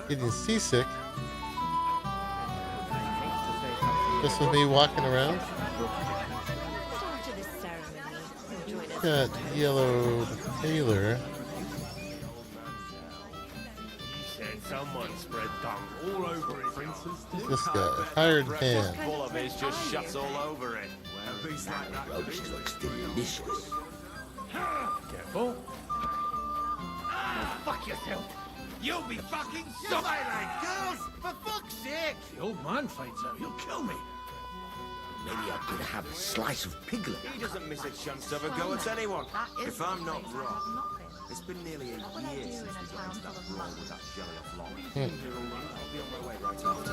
Getting seasick. This is me walking around. Got yellow Taylor. Said someone spread dung all over it. This guy, hired hand. All of his just shuts all over it. Roast looks delicious. Careful. Oh, fuck yourself. You'll be fucking Silent, girls! For fuck's sake! The old man finds out, he'll kill me. Maybe I could have a slice of piglet. He doesn't miss a chance to have a go at anyone. If I'm not wrong, it's been nearly a year since we got into that brawl with that jelly off long. I'll be on my way right after.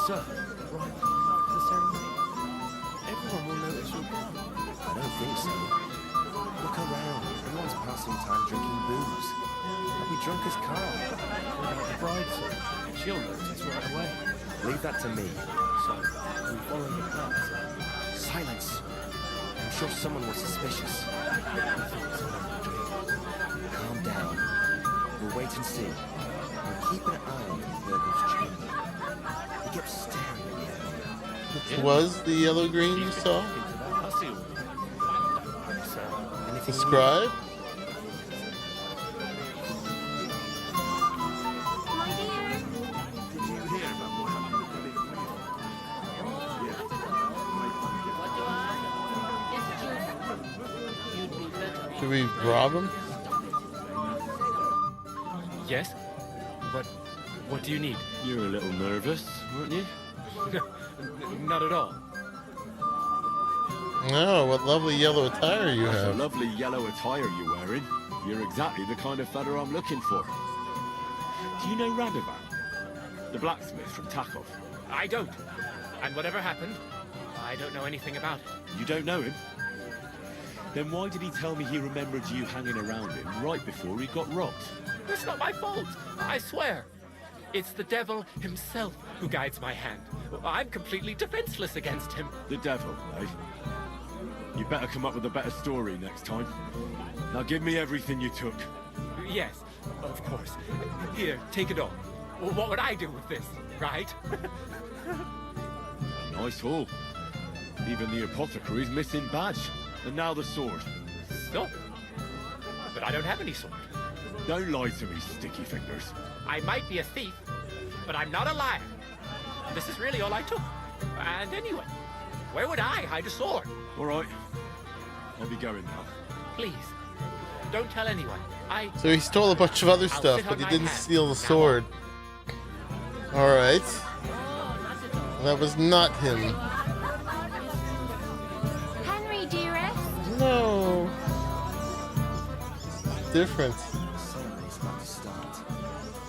Sir, right after the ceremony, everyone will notice you're gone. I don't think so. Look around. Everyone's passing time drinking booze. I'll be drunk as Carl. What about the bride, sir? She'll notice right away. Leave that to me. So, we follow the plan, sir. Silence. I'm sure someone was suspicious. Calm down. We'll wait and see. We'll keep an eye on Virgo's chamber. He kept staring at me. Which was the yellow green you saw? The scribe? Should we rob him? Yes? What do you need? You're a little nervous, weren't you? Not at all. Oh, what lovely yellow attire you That's have. a lovely yellow attire you're wearing. You're exactly the kind of fella I'm looking for. Do you know Radovan? The blacksmith from Takov? I don't. And whatever happened, I don't know anything about it. You don't know him? Then why did he tell me he remembered you hanging around him right before he got robbed? It's not my fault, I swear. It's the devil himself who guides my hand. I'm completely defenseless against him. The devil, eh? You better come up with a better story next time. Now give me everything you took. Yes, of course. Here, take it all. What would I do with this, right? Nice haul. Even the apothecary's missing badge. And now the sword. No. But I don't have any sword. Don't lie to me, sticky fingers. I might be a thief, but I'm not a liar. This is really all I took. And anyway, where would I hide a sword? All right. I'll be going now. Please, don't tell anyone. So he stole a bunch of other stuff, but he didn't steal the sword. Alright. That was not him. Henry, dearest. No. different. Ceremony's about to start.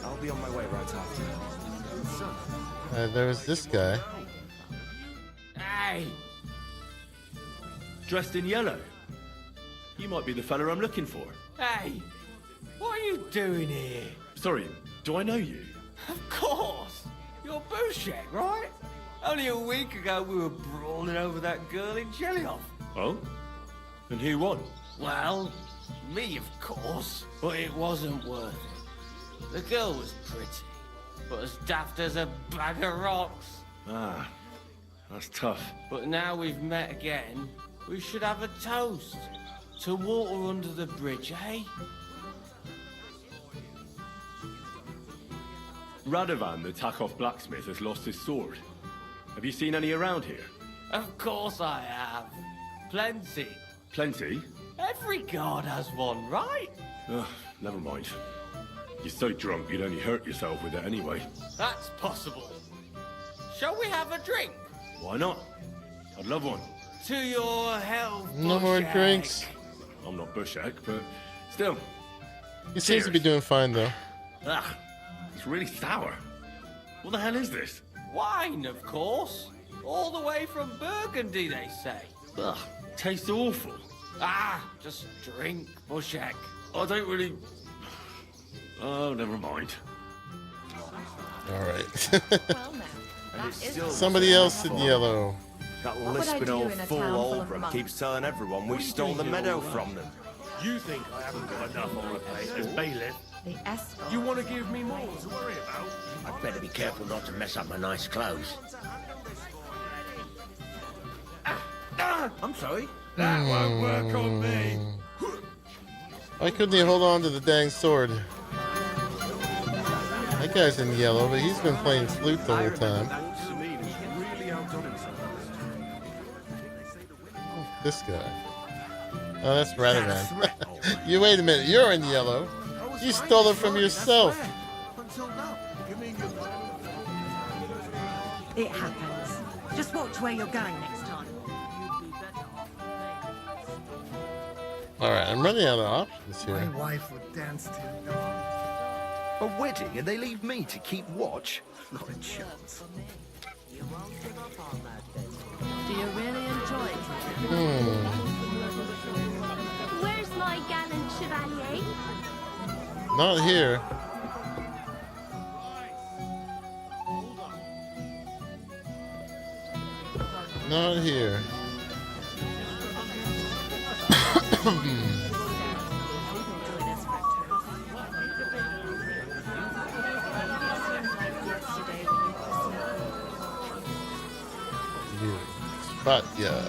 I'll be on my way right after. There was this guy. Hey! Dressed in yellow. You might be the fella I'm looking for. Hey, what are you doing here? Sorry, do I know you? Of course. You're Bluesky, right? Only a week ago we were brawling over that girl in Jelly-Off. Oh? And who won? Well, me, of course. But it wasn't worth it. The girl was pretty, but as daft as a bag of rocks. Ah, that's tough. But now we've met again, we should have a toast. To water under the bridge, eh? Radovan, the Takov blacksmith, has lost his sword. Have you seen any around here? Of course I have. Plenty. Plenty? Every guard has one, right? Ugh, never mind. You're so drunk you'd only hurt yourself with it anyway. That's possible. Shall we have a drink? Why not? I'd love one. To your health, No more Bushak. drinks. I'm not Bushak, but still. He seems to be doing fine though. Ugh, it's really sour. What the hell is this? Wine, of course. All the way from Burgundy, they say. Ugh, tastes awful. Ah, just drink, Bushak. I don't really... Oh, never mind. Alright. Somebody else in yellow. That lisping old fool Albrecht keeps telling everyone we stole the meadow from them. You think I haven't got enough on the plate as bailiff? The escort. You want to give me more to worry about? I'd better be careful not to mess up my nice clothes. I'm sorry. That won't work on me. Why couldn't he hold on to the dang sword? That guy's in yellow, but he's been playing flute the whole time. This guy. Oh, that's Radovan. You wait a minute, you're in yellow. You stole it from yourself. It happens. Just watch where you're going next time. Alright, I'm running out of options My here. wife would dance to A wedding and they leave me to keep watch? Not a chance. Do you really enjoy it? Where's my gallant chevalier? Not here. Not here. But yeah,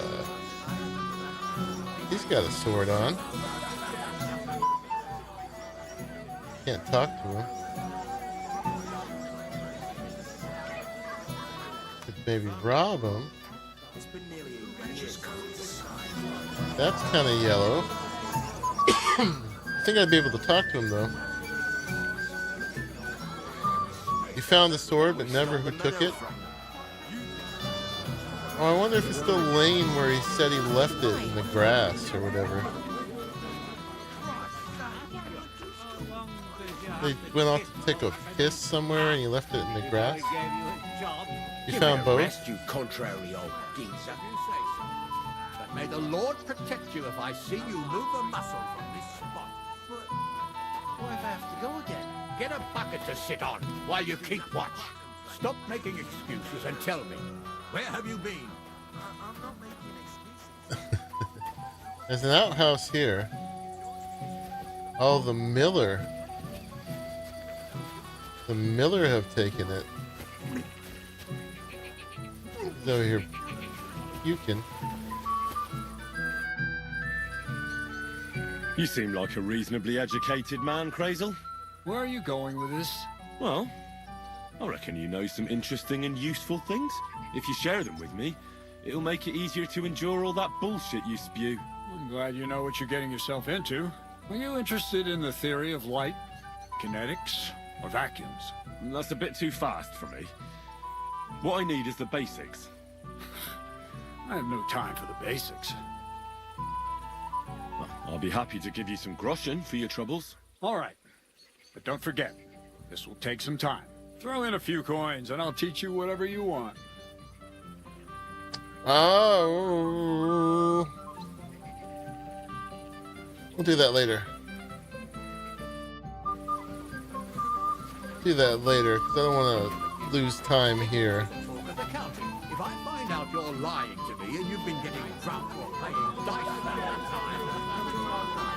he's got a sword on. Can't talk to him. Could maybe rob him. That's kind of yellow. I think I'd be able to talk to him though. You found the sword, but never who took it. Oh, I wonder if it's still laying where he said he left it in the grass or whatever. They went off to take a piss somewhere and he left it in the grass. You found both? Rest, you contrary old geezer. But may the Lord protect you if I see you move a muscle from this spot. Why if I have to go again? Get a bucket to sit on while you keep watch. Stop making excuses and tell me, where have you been? There's an outhouse here. Oh, the miller. The miller have taken it. He's over here puking. You seem like a reasonably educated man, Crazel. Where are you going with this? Well, I reckon you know some interesting and useful things. If you share them with me, it'll make it easier to endure all that bullshit you spew. I'm glad you know what you're getting yourself into. Are you interested in the theory of light, kinetics, or vacuums? That's a bit too fast for me. What I need is the basics. I have no time for the basics. Well, I'll be happy to give you some groschen for your troubles. All right. But don't forget, this will take some time. Throw in a few coins and I'll teach you whatever you want. Oh. We'll do that later. Do that later, because I don't want to lose time here. Talk of the county. If I find out you're lying to me and you've been getting drunk or playing dice all the time.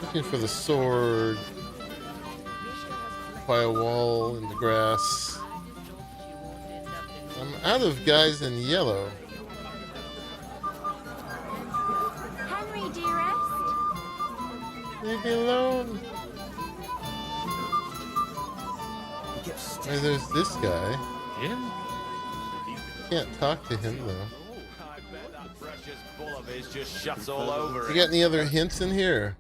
Looking for the sword by a wall in the grass. I'm out of guys in yellow. Henry, dearest. Leave me alone. Hey, there's this guy. Him? Can't talk to him though. I bet that precious bull of his just shuts all over You got any other hints in here?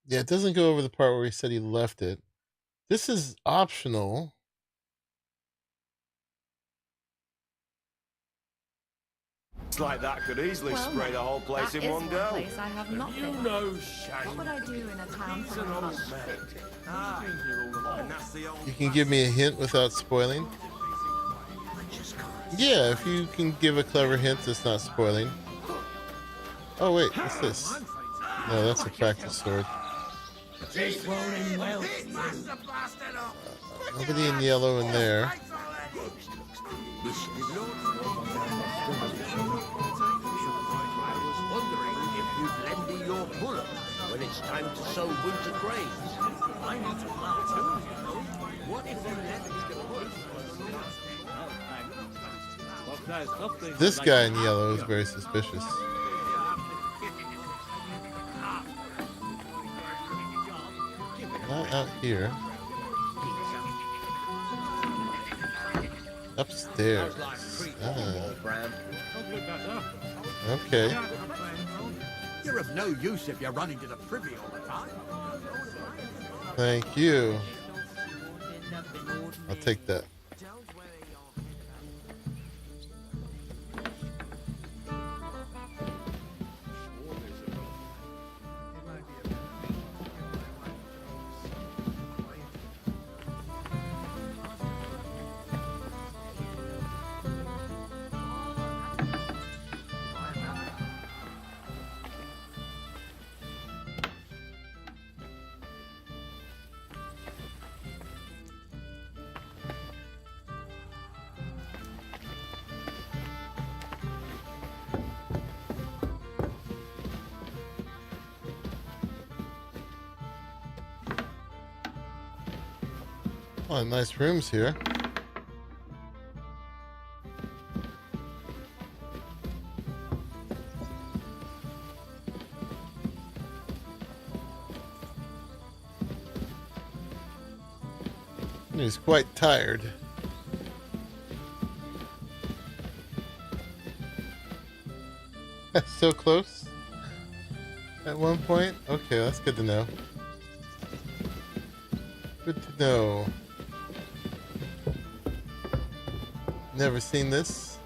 Yeah, it doesn't go over the part where he said he left it. This is optional. It's like that could easily spray the whole place in one go. Place I have not You been. know, Shane. What would I do in a town He's full an of old us? man. And that's the old You can give me a hint without spoiling? Yeah, if you can give a clever hint that's not spoiling. Oh wait, what's this? No, that's a practice sword. This won't end well. Nobody in yellow in there. I was wondering if you'd lend me your bullet when it's time to sow winter grains. I need to plant too, you know. What if you lend me the bullet? This guy in yellow is very suspicious. Not out here. Upstairs. Okay. You're of no use if you're running to the privy all the time. Thank you. I'll take that. Oh, nice rooms here. He's quite tired. So close at one point? Okay, that's good to know. Good to know. Never seen this.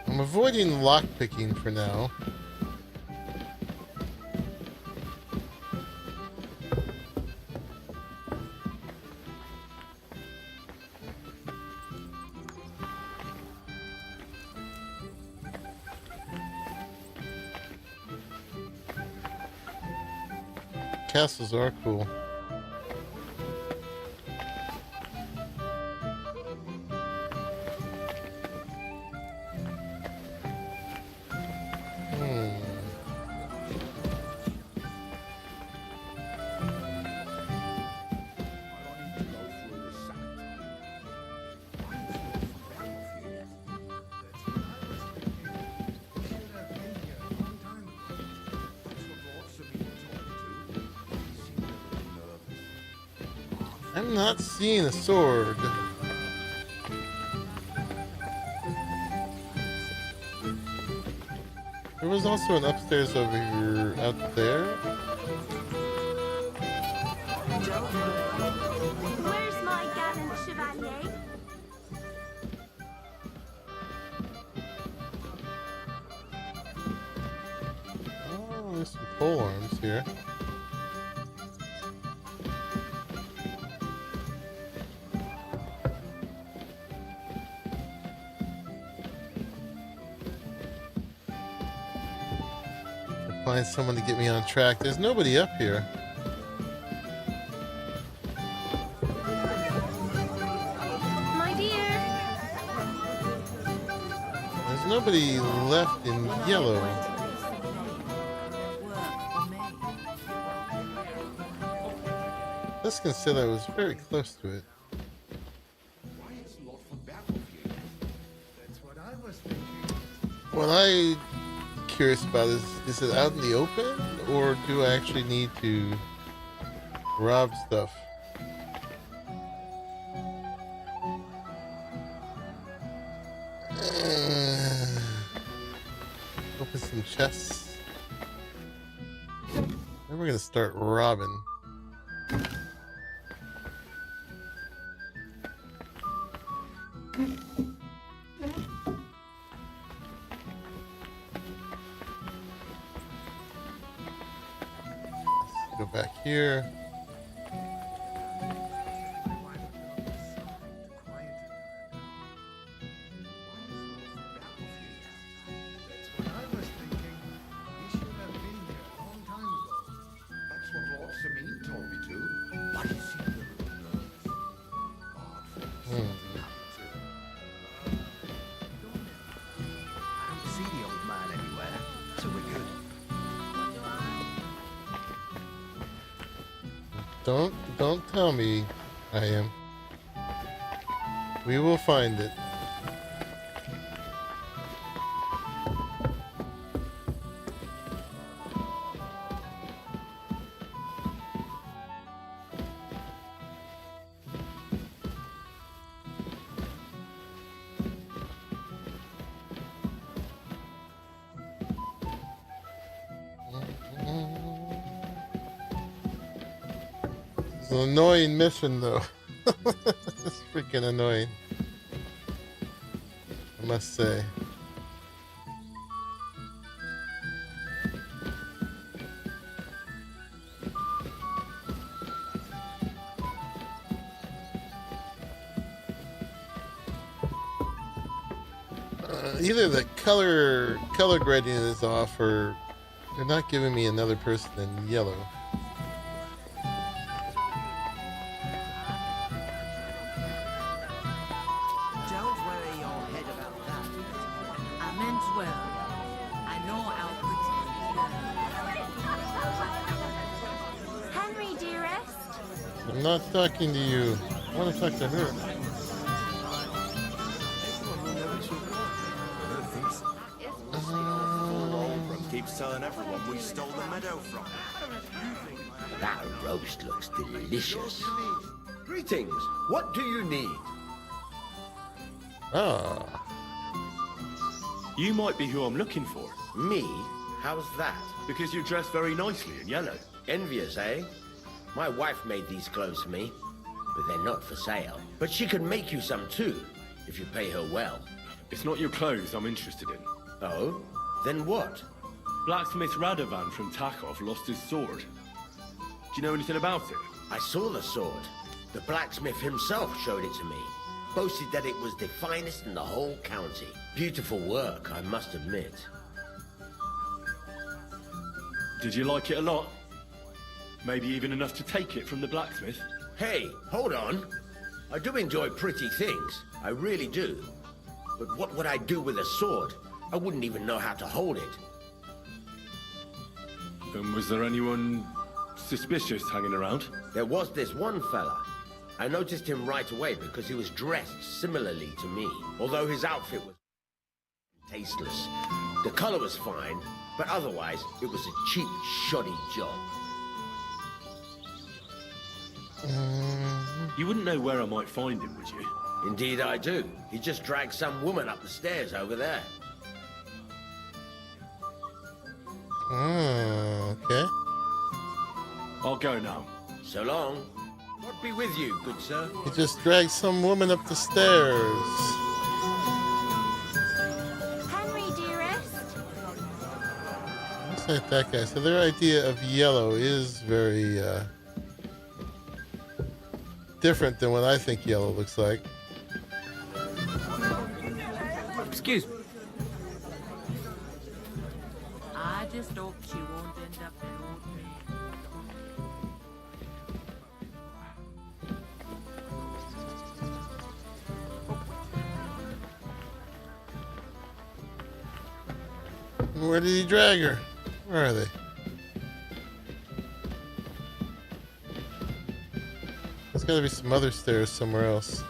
I'm avoiding lockpicking for now. Castles are cool. I'm not seeing a sword. There was also an upstairs over here, out there. Where's my gallant chevalier? Oh, there's some pole arms here. Find someone to get me on track. There's nobody up here. My dear. There's nobody left in yellow. Let's consider I was very close to it. What I'm curious about is it out in the open, or do I actually need to rob stuff? Open some chests. Then we're gonna start robbing. Go back here. Don't tell me I am. We will find it. It's an annoying mission, though. It's freaking annoying, I must say. Either the color grading is off, or they're not giving me another person in yellow. I'm not talking to you. I want to talk to her. Keeps telling everyone we stole the meadow from. That roast looks delicious. Greetings. What do you need? Ah. You might be who I'm looking for. Me? How's that? Because you dress very nicely in yellow. Envious, eh? My wife made these clothes for me, but they're not for sale. But she can make you some too, if you pay her well. It's not your clothes I'm interested in. Oh? Then what? Blacksmith Radovan from Takov lost his sword. Do you know anything about it? I saw the sword. The blacksmith himself showed it to me. Boasted that it was the finest in the whole county. Beautiful work, I must admit. Did you like it a lot? Maybe even enough to take it from the blacksmith? Hey, hold on. I do enjoy pretty things. I really do. But what would I do with a sword? I wouldn't even know how to hold it. And was there anyone suspicious hanging around? There was this one fella. I noticed him right away because he was dressed similarly to me, although his outfit was tasteless. The color was fine, but otherwise it was a cheap, shoddy job. You wouldn't know where I might find him, would you? Indeed I do. He just dragged some woman up the stairs over there. Okay. I'll go now. So long. God be with you, good sir. He just dragged some woman up the stairs. Henry, dearest. Looks like that guy. So their idea of yellow is very different than what I think yellow looks like. Excuse me. I just hope she won't end up an old Where did he drag her? Where are they? There's got to be some other stairs somewhere else.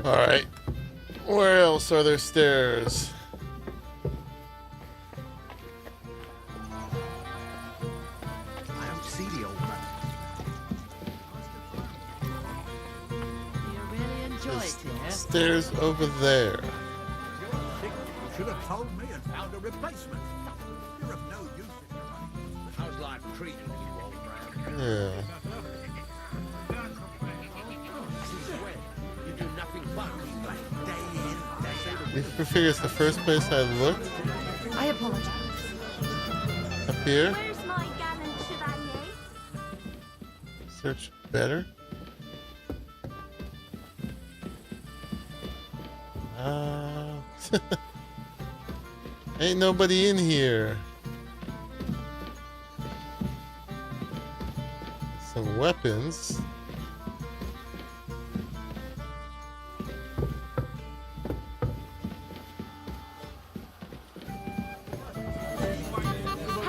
All right. Where else are there stairs? I don't see the old man. You really enjoy it here? Stairs over there. You should have told me and found a replacement. You're of no use. How's life treating you, old man? Yeah. You do nothing but complain. Day in, day out. You figure it's the first place I looked? I apologize. Up here? Where's my gallant chevalier? Search better. Ain't nobody in here. Some weapons.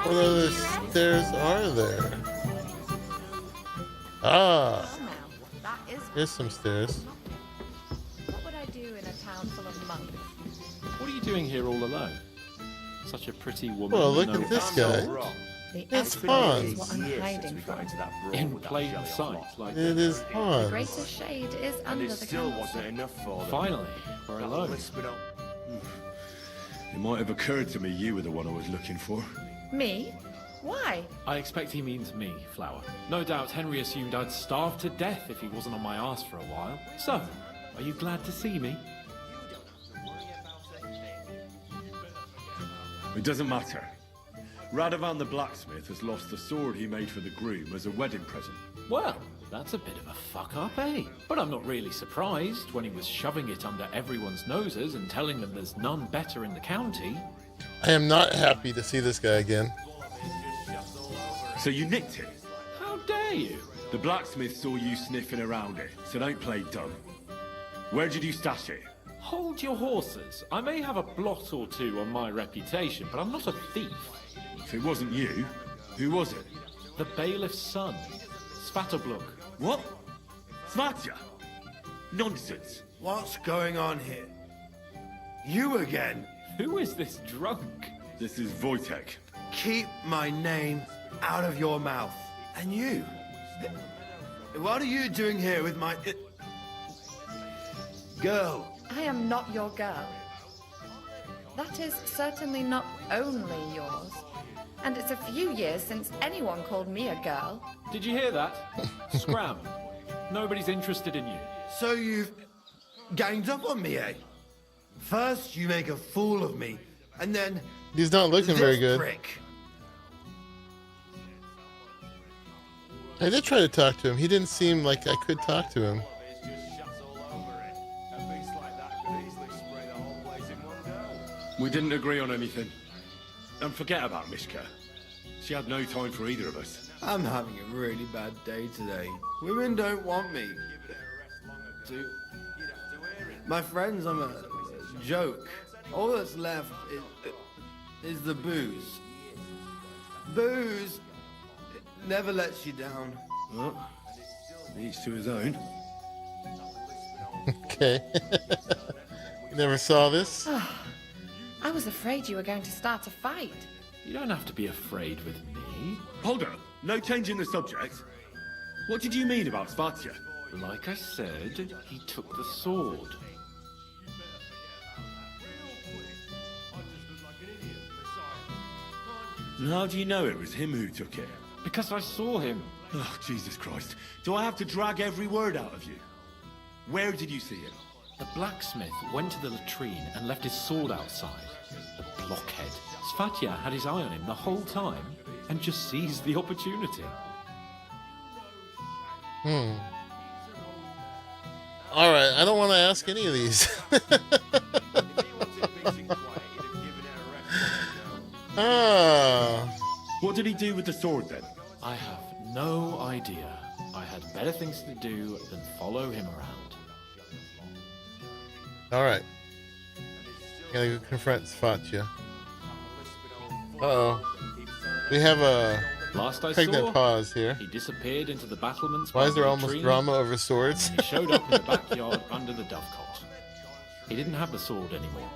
What other stairs are there? Ah, here's some stairs. What would I do in a town full of monks? What are you doing here all alone? Such a pretty woman. Well, look no at this guy. The It's Emperor Hans. is what I'm hiding from. In plain sight, like It is The Hans. greater shade is And under it the still canvas. wasn't enough for them. finally, we're That alone. whispered up. It might have occurred to me you were the one I was looking for. Me? Why? I expect he means me, Flower. No doubt Henry assumed I'd starve to death if he wasn't on my ass for a while. So, are you glad to see me? It doesn't matter. Radovan the blacksmith has lost the sword he made for the groom as a wedding present. Well, that's a bit of a fuck up, eh? But I'm not really surprised when he was shoving it under everyone's noses and telling them there's none better in the county. I am not happy to see this guy again. So you nicked it? How dare you? The blacksmith saw you sniffing around it, so don't play dumb. Where did you stash it? Hold your horses. I may have a blot or two on my reputation, but I'm not a thief. If it wasn't you, who was it? The bailiff's son, Svatobluk. What? Svatja? Nonsense. What's going on here? You again? Who is this drunk? This is Wojtek. Keep my name out of your mouth. And you? What are you doing here with my... girl? I am not your girl. That is certainly not only yours. And it's a few years since anyone called me a girl. Did you hear that? Scram. Nobody's interested in you. So you've ganged up on me, eh? First you make a fool of me, and then... He's not looking very good. Prick. I did try to talk to him. He didn't seem like I could talk to him. We didn't agree on anything. And forget about Mishka. She had no time for either of us. I'm having a really bad day today. Women don't want me. My friends, I'm a joke. All that's left is the booze. Booze never lets you down. Well, each to his own. Okay. You never saw this? I was afraid you were going to start a fight. You don't have to be afraid with me. Hold up. No change in the subject. What did you mean about Svatya? Like I said, he took the sword. And how do you know it was him who took it? Because I saw him. Oh, Jesus Christ. Do I have to drag every word out of you? Where did you see him? The blacksmith went to the latrine and left his sword outside. The blockhead. Svatya had his eye on him the whole time and just seized the opportunity. Alright, I don't want to ask any of these. What did he do with the sword then? I have no idea. I had better things to do than follow him around. Alright. Gotta go confront Svatya. Uh-oh. We have a Last I pregnant saw, pause here. he disappeared into the battlements. Why by is there the almost latrine, drama over swords? and he showed up in the backyard under the dovecot. He didn't have the sword anymore.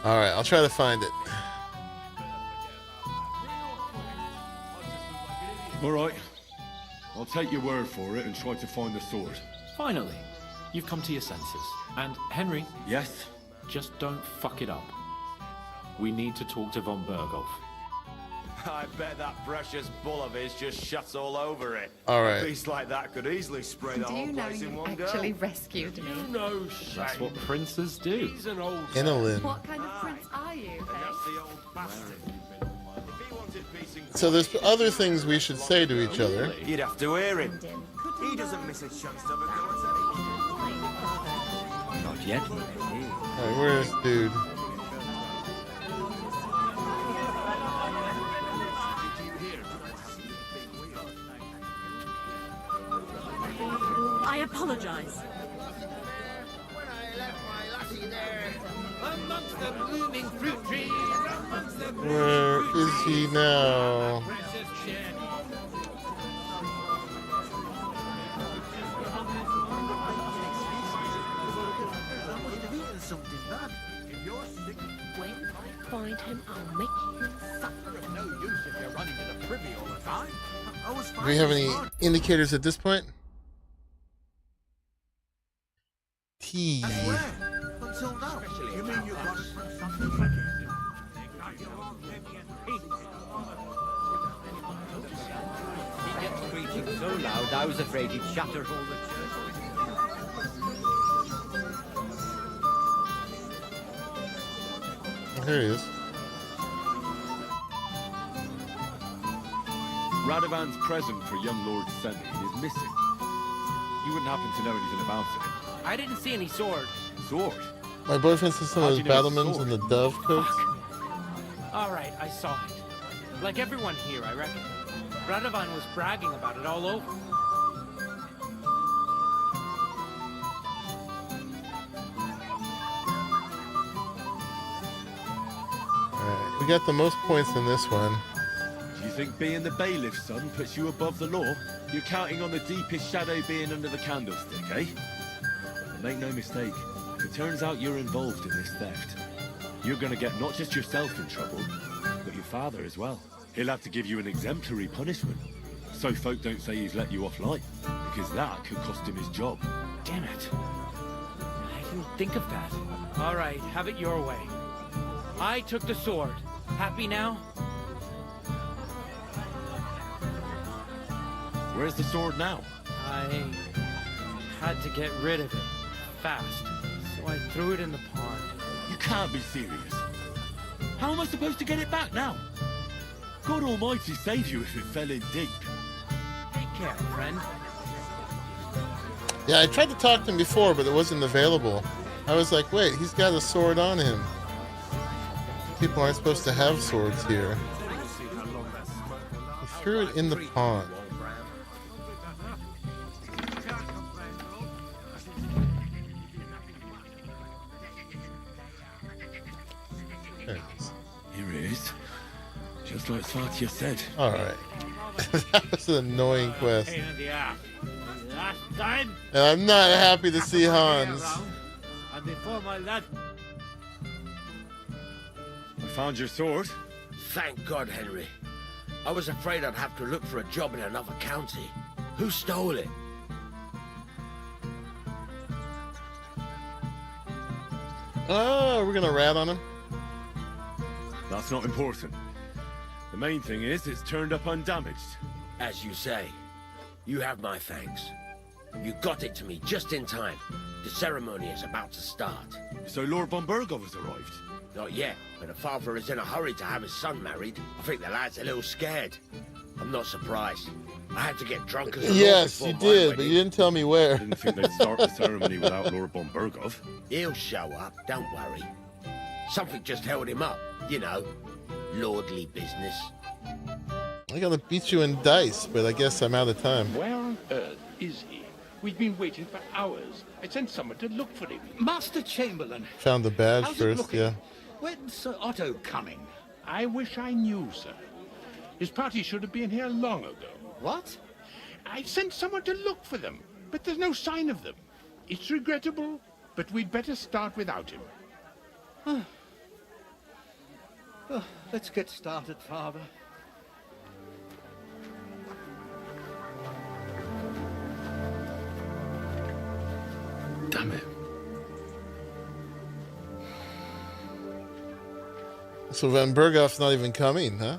Alright, I'll try to find it. Alright. I'll take your word for it and try to find the sword. Finally, you've come to your senses. And Henry. Yes? Just don't fuck it up. We need to talk to von Berghoff. I bet that precious bull of his just shuts all over it. All right. A beast like that could easily spray the Do whole you know place in you one go. actually rescued me? No That's what princes do. He's an old Inulin. What kind of prince are you, hey? So there's other things we should say to each other. You'd have to hear him. He doesn't miss a chance to have a go at anyone. Not yet. Alright, where's dude? I apologize. Amongst the blooming fruit trees, amongst the Where is he now? When I find him, I'll make him suffer. No use if you're running to the privy all the time. Do we have any indicators at this point? T. Until now. You mean you got He gets screeching so loud, I was afraid he'd shatter all the church. Here he is. Radovan's present for young Lord Semi is missing. You wouldn't happen to know anything about it. I didn't see any sword. Sword? My boyfriend says some of How'd those you know it's battlements and the dove coats. All right, I saw it. Like everyone here, I reckon. Radovan was bragging about it all over. Alright, we got the most points in this one. Do you think being the bailiff's son puts you above the law? You're counting on the deepest shadow being under the candlestick, eh? But make no mistake, if it turns out you're involved in this theft, you're gonna get not just yourself in trouble, but your father as well. He'll have to give you an exemplary punishment, so folk don't say he's let you off light, because that could cost him his job. Damn it. I didn't think of that. All right, have it your way. I took the sword. Happy now? Where's the sword now? I had to get rid of it fast, so I threw it in the pond. You can't be serious. How am I supposed to get it back now? God Almighty save you if it fell in deep. Take care, friend. Yeah, I tried to talk to him before, but it wasn't available. I was like, wait, he's got a sword on him. People aren't supposed to have swords here. He threw it in the pond. There it is. Here it is. Just like Satya said. Alright. That was an annoying quest. Pain in the ass. Last time. And I'm not happy to see Hans. And before my last. I found your sword. Thank God, Henry. I was afraid I'd have to look for a job in another county. Who stole it? Oh, we're gonna rat on him? That's not important. The main thing is it's turned up undamaged. As you say, you have my thanks. You got it to me just in time. The ceremony is about to start. So Lord von Burgov has arrived? Not yet, but the father is in a hurry to have his son married. I think the lad's a little scared. I'm not surprised. I had to get drunk as a Yes, lord you before my did, but wedding. you didn't tell me where. I didn't think they'd start the ceremony without Lord von Burgov. He'll show up, don't worry. Something just held him up, you know. Lordly business. I gotta beat you in dice, but I guess I'm out of time. Where on earth is he? We've been waiting for hours. I sent someone to look for him. Master Chamberlain, Found the badge how's it first, looking? yeah. When's Sir Otto coming? I wish I knew, sir. His party should have been here long ago. What? I sent someone to look for them, but there's no sign of them. It's regrettable, but we'd better start without him. Oh, let's get started, Father. Damn it. So Van Berghoff's not even coming, huh?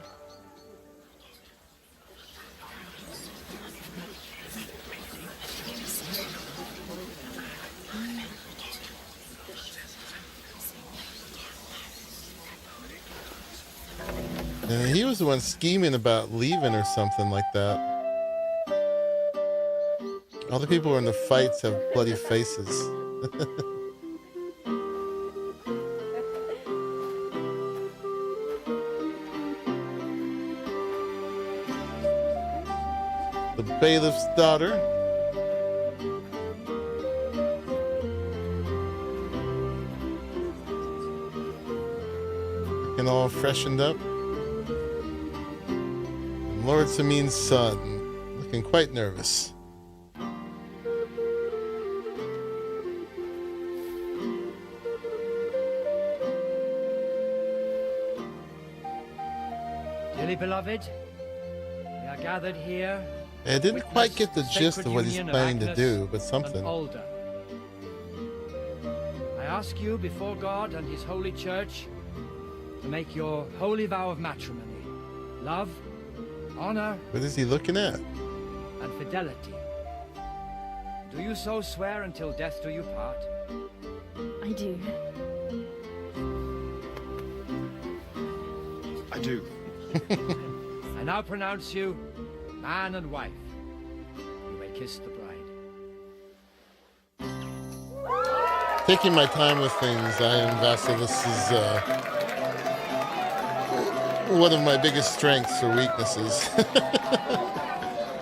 And he was the one scheming about leaving or something like that. All the people who are in the fights have bloody faces. The bailiff's daughter. Looking all freshened up. And Lord Samin's son, looking quite nervous. Dearly beloved, we are gathered here. I didn't quite get the gist of what he's planning to do, but something. Older. I ask you before God and His holy church to make your holy vow of matrimony, love, honor, What is he looking at? and fidelity. Do you so swear until death do you part? I do. I do. I now pronounce you man and wife. You may kiss the bride. Taking my time with things, I am Vasa. This is one of my biggest strengths or weaknesses.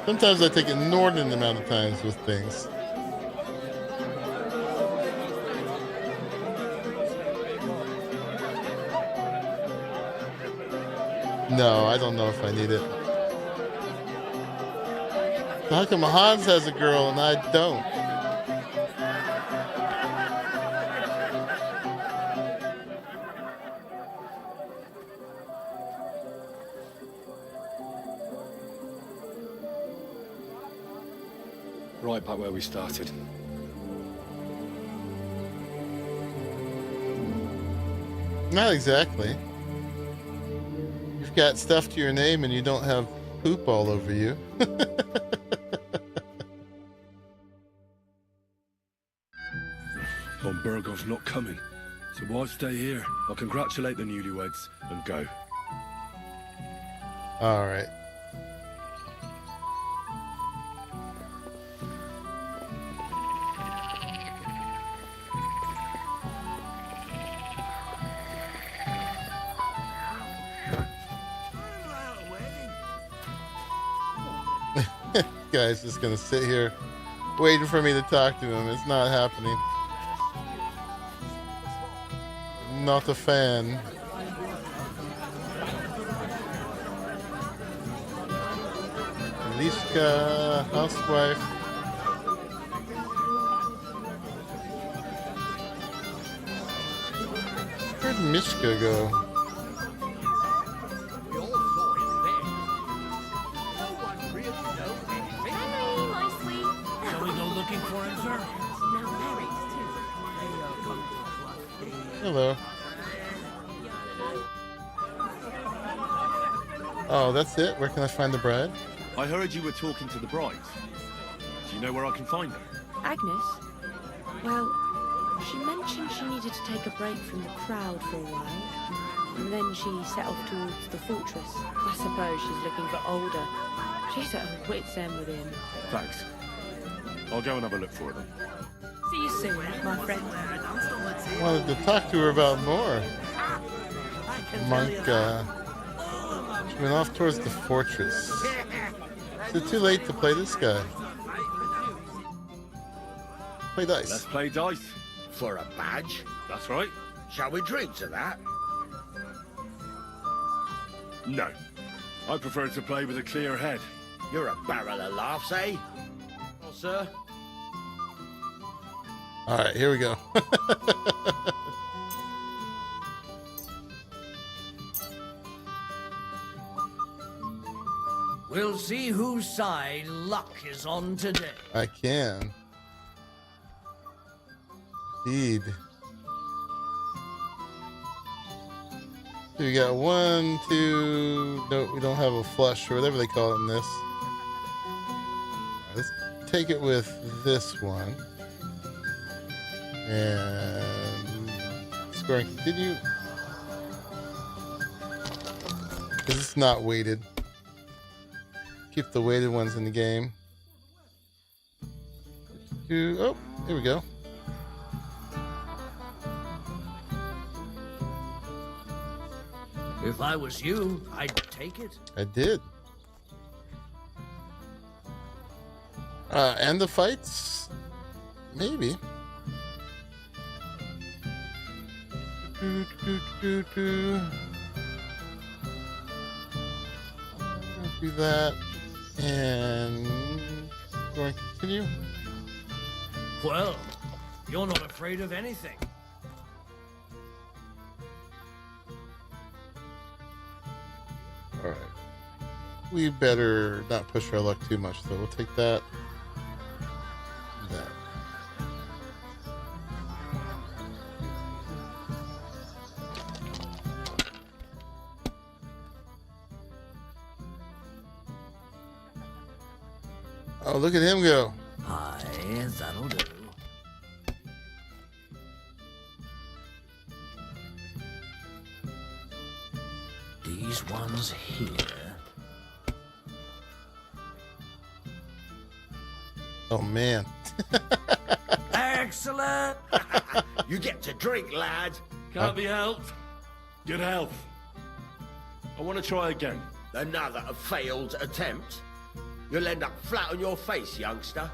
Sometimes I take an inordinate amount of time with things. No, I don't know if I need it. How come Hans has a girl and I don't? Right back where we started. Not exactly. You've got stuff to your name and you don't have poop all over you. Von Burgov's not coming, so why stay here? I'll congratulate the newlyweds and go. All right. Guy's just gonna sit here waiting for me to talk to him. It's not happening. Not a fan. Lishka, housewife. Where'd Mishka go? We all saw him then. Hello. Oh, that's it? Where can I find the bride? I heard you were talking to the bride. Do you know where I can find her? Agnes? Well, she mentioned she needed to take a break from the crowd for a while, and then she set off towards the fortress. I suppose she's looking for older. She's at her wit's end with him. Thanks. I'll go and have a look for her then. See you soon, my friend. Wanted to talk to her about more. Monk, she went off towards the fortress. Is it too late to play this guy? Play dice. Let's play dice. For a badge? That's right. Shall we drink to that? No. I prefer to play with a clear head. You're a barrel of laughs, eh? Oh, sir. All right, here we go. We'll see whose side luck is on today. I can. Indeed. So we got 1, 2. No, we don't have a flush or whatever they call it in this. Let's take it with this one. And score and continue. Because it's not weighted. Keep the weighted ones in the game. Oh, here we go. If I was you, I'd take it. I did. And the fights? Maybe. Do that. And go and continue. Well, you're not afraid of anything. Alright. We better not push our luck too much, though. We'll take that. That. Oh, look at him go. Aye, that'll do. These ones here. Oh, man. Excellent. You get to drink, lad. Can't be helped. Good health. I want to try again. Another failed attempt. You'll end up flat on your face, youngster.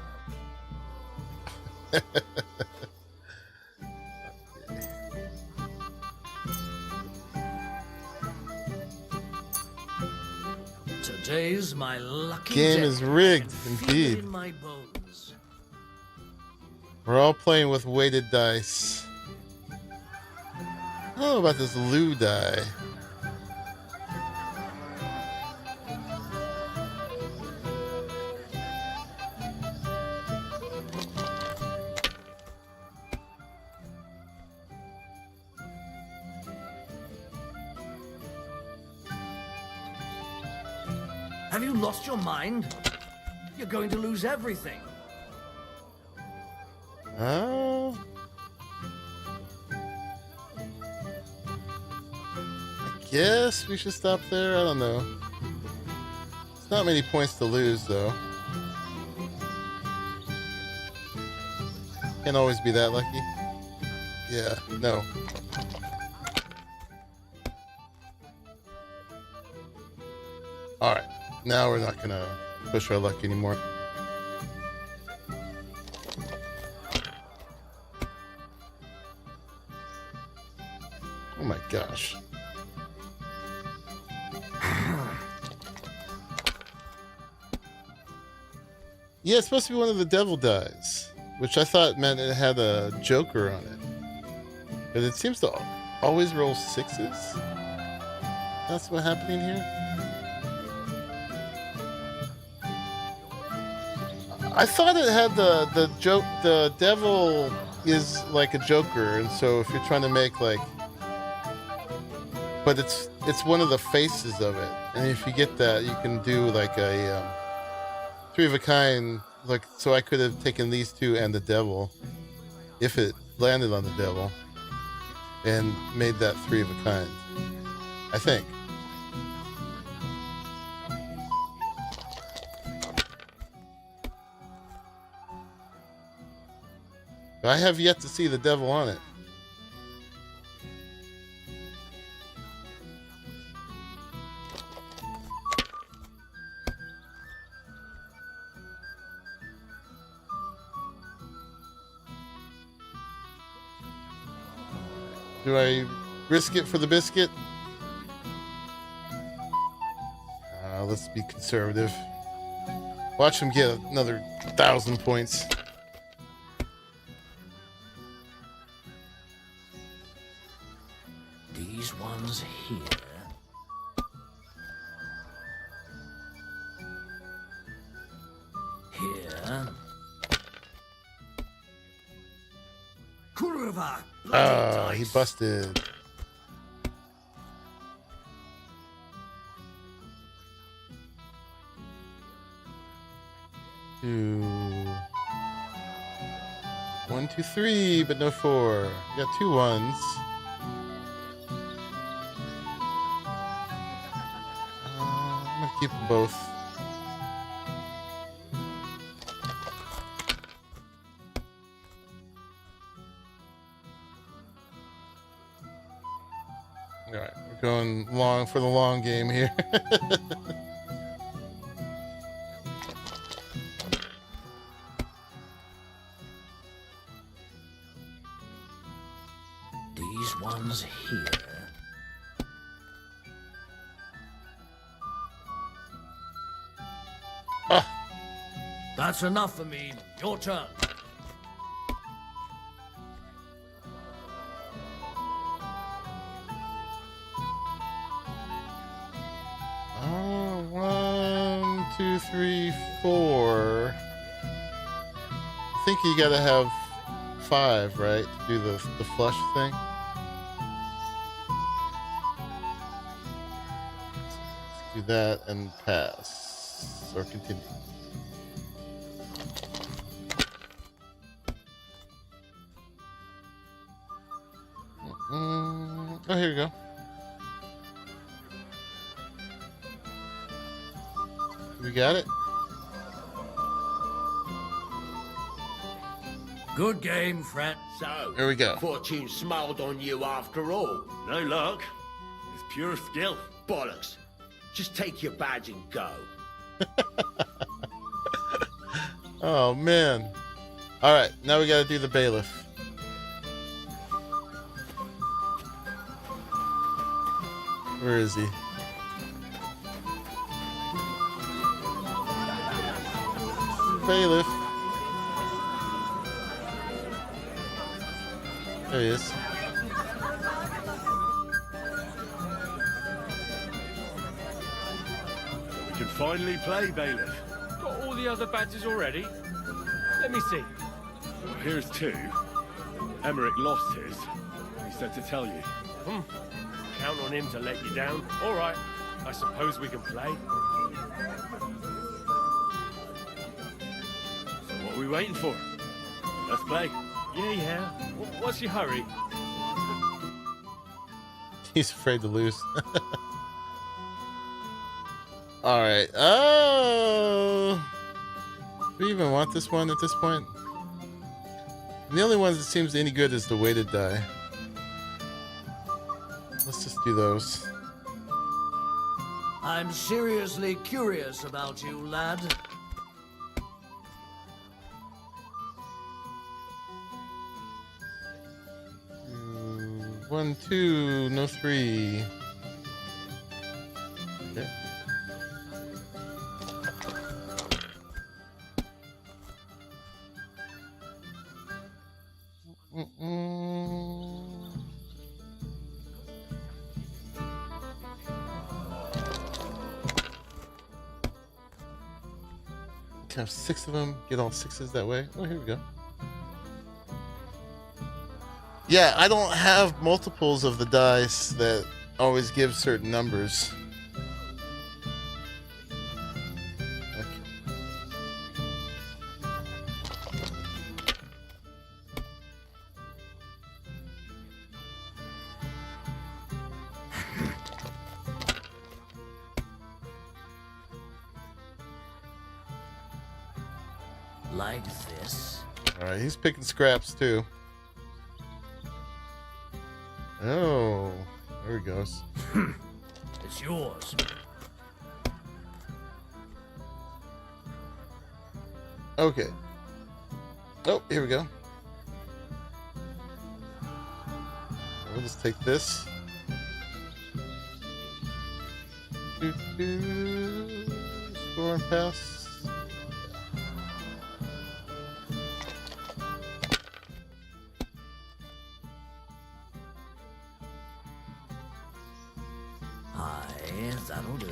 Today's my lucky Game day. is rigged, I can feel it indeed. in my bones. We're all playing with weighted dice. I don't know about this Lou die. Have you lost your mind? You're going to lose everything. Oh. I guess we should stop there. I don't know. It's not many points to lose, though. Can't always be that lucky. Yeah, no. Alright, now we're not gonna push our luck anymore. Oh my gosh. Yeah, it's supposed to be one of the devil dies, which I thought meant it had a joker on it. But it seems to always roll sixes. That's what's happening here. I thought it had the devil is like a Joker, and so if you're trying to make like, but it's one of the faces of it, and if you get that, you can do like a 3 of a kind. Like, so I could have taken these two and the devil, if it landed on the devil, and made that 3 of a kind, I think. I have yet to see the devil on it. Do I risk it for the biscuit? Let's be conservative. Watch him get another 1,000 points. These ones here. Here. Kurva! Ah, he busted. Two. 1, 2, 3, but no 4. We got 2 ones. I'm gonna keep them both. All right, we're going long for the long game here. These ones here. That's enough for me. Your turn. Oh, 1, 2, 3, 4. I think you gotta have 5, right, to do the flush thing. Let's do that and pass or continue. Oh, here we go. We got it. Good game, Fred. So, here we go. Fortune smiled on you after all. No luck. It's pure skill. Bollocks. Just take your badge and go. Oh, man. All right, now we got to do the bailiff. Where is he? Bailiff. There he is. We can finally play, Bailiff. Got all the other badges already? Let me see. Well, here's 2. Emmerich lost his. He said to tell you. Count on him to let you down. All right, I suppose we can play. So what are we waiting for? Let's play. Yeah. What's your hurry? He's afraid to lose. All right. Oh, do we even want this one at this point? The only one that seems any good is the weighted die. Let's just do those. I'm seriously curious about you, lad. 1, 2, no 3. Okay. Can have 6 of them, get all 6s that way. Oh, here we go. Yeah, I don't have multiples of the dice that always give certain numbers. Like this. Alright, he's picking scraps too. Oh, there he goes. It's yours. Okay. Oh, here we go. We'll just take this. Store and pass. Aye, that'll do.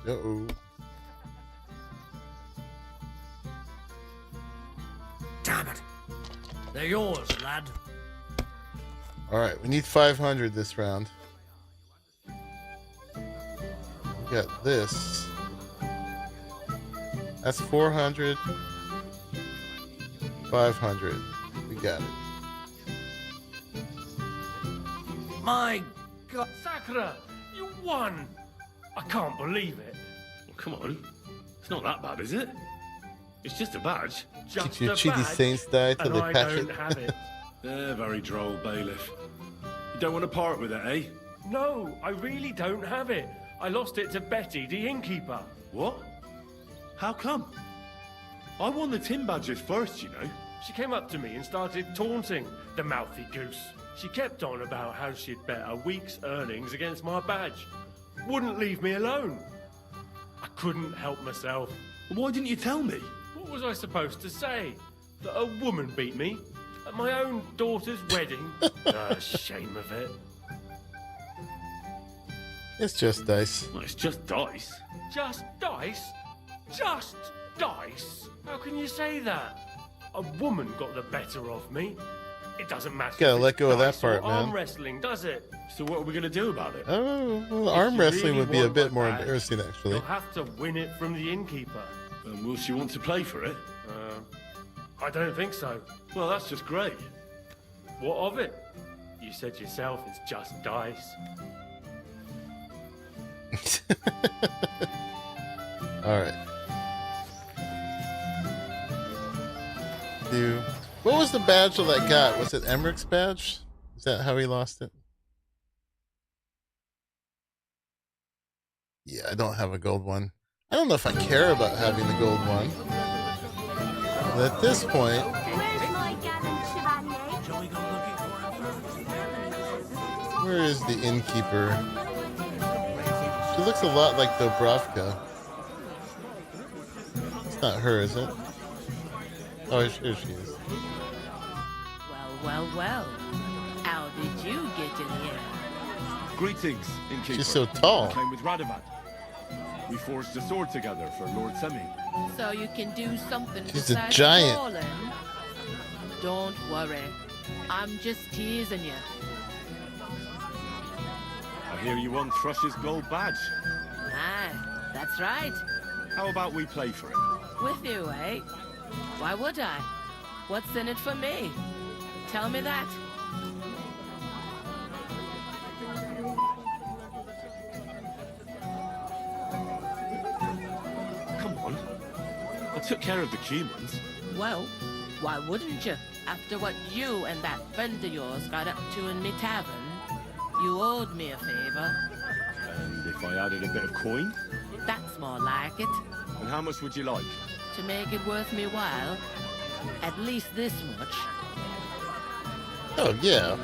Uh-oh. Damn it. They're yours, lad. Alright, we need 500 this round. We got this. That's 400. 500. We got it. My God. Sakura, you won! I can't believe it. Well, come on. It's not that bad, is it? It's just a badge. Just Your a cheaty badge, saints die till and they I patch don't it. have it. They're very droll, bailiff. You don't want to part with it, eh? No, I really don't have it. I lost it to Betty, the innkeeper. What? How come? I won the tin badges first, you know. She came up to me and started taunting, the mouthy goose. She kept on about how she'd bet a week's earnings against my badge. Wouldn't leave me alone. I couldn't help myself. Why didn't you tell me? What was I supposed to say? That a woman beat me? At my own daughter's wedding? Shame of it. It's just dice. Well, it's just dice. Just dice? Just dice? How can you say that? A woman got the better of me. It doesn't matter. Gotta if let it's go of that dice or part, man. Arm wrestling, does it? So what are we gonna do about it? Oh, well, If arm you wrestling really would be a want bit my more badge, embarrassing, actually. You'll have to win it from the innkeeper. And will she want to play for it? I don't think so. Well, that's just great. What of it? You said yourself it's just dice. Alright. What was the badge that I got? Was it Emmerich's badge? Is that how he lost it? Yeah, I don't have a gold one. I don't know if I care about having the gold one. But at this point... Where's my gallant chevalier? Where is the innkeeper? She looks a lot like Dobrovka. It's not her, is it? Oh, here she is. Well. How did you get in here? Greetings, innkeeper. She's so tall. I came with Radovan. We forged a sword together for Lord Semi. So you can do something She's a besides giant. falling? Don't worry. I'm just teasing you. I hear you won Thrush's gold badge. Ah, that's right. How about we play for it? With you, eh? Why would I? What's in it for me? Tell me that. Come on. I took care of the humans. Well, why wouldn't you? After what you and that friend of yours got up to in me tavern, you owed me a favor. And if I added a bit of coin? That's more like it. And how much would you like? To make it worth me while, at least this much. Oh, yeah.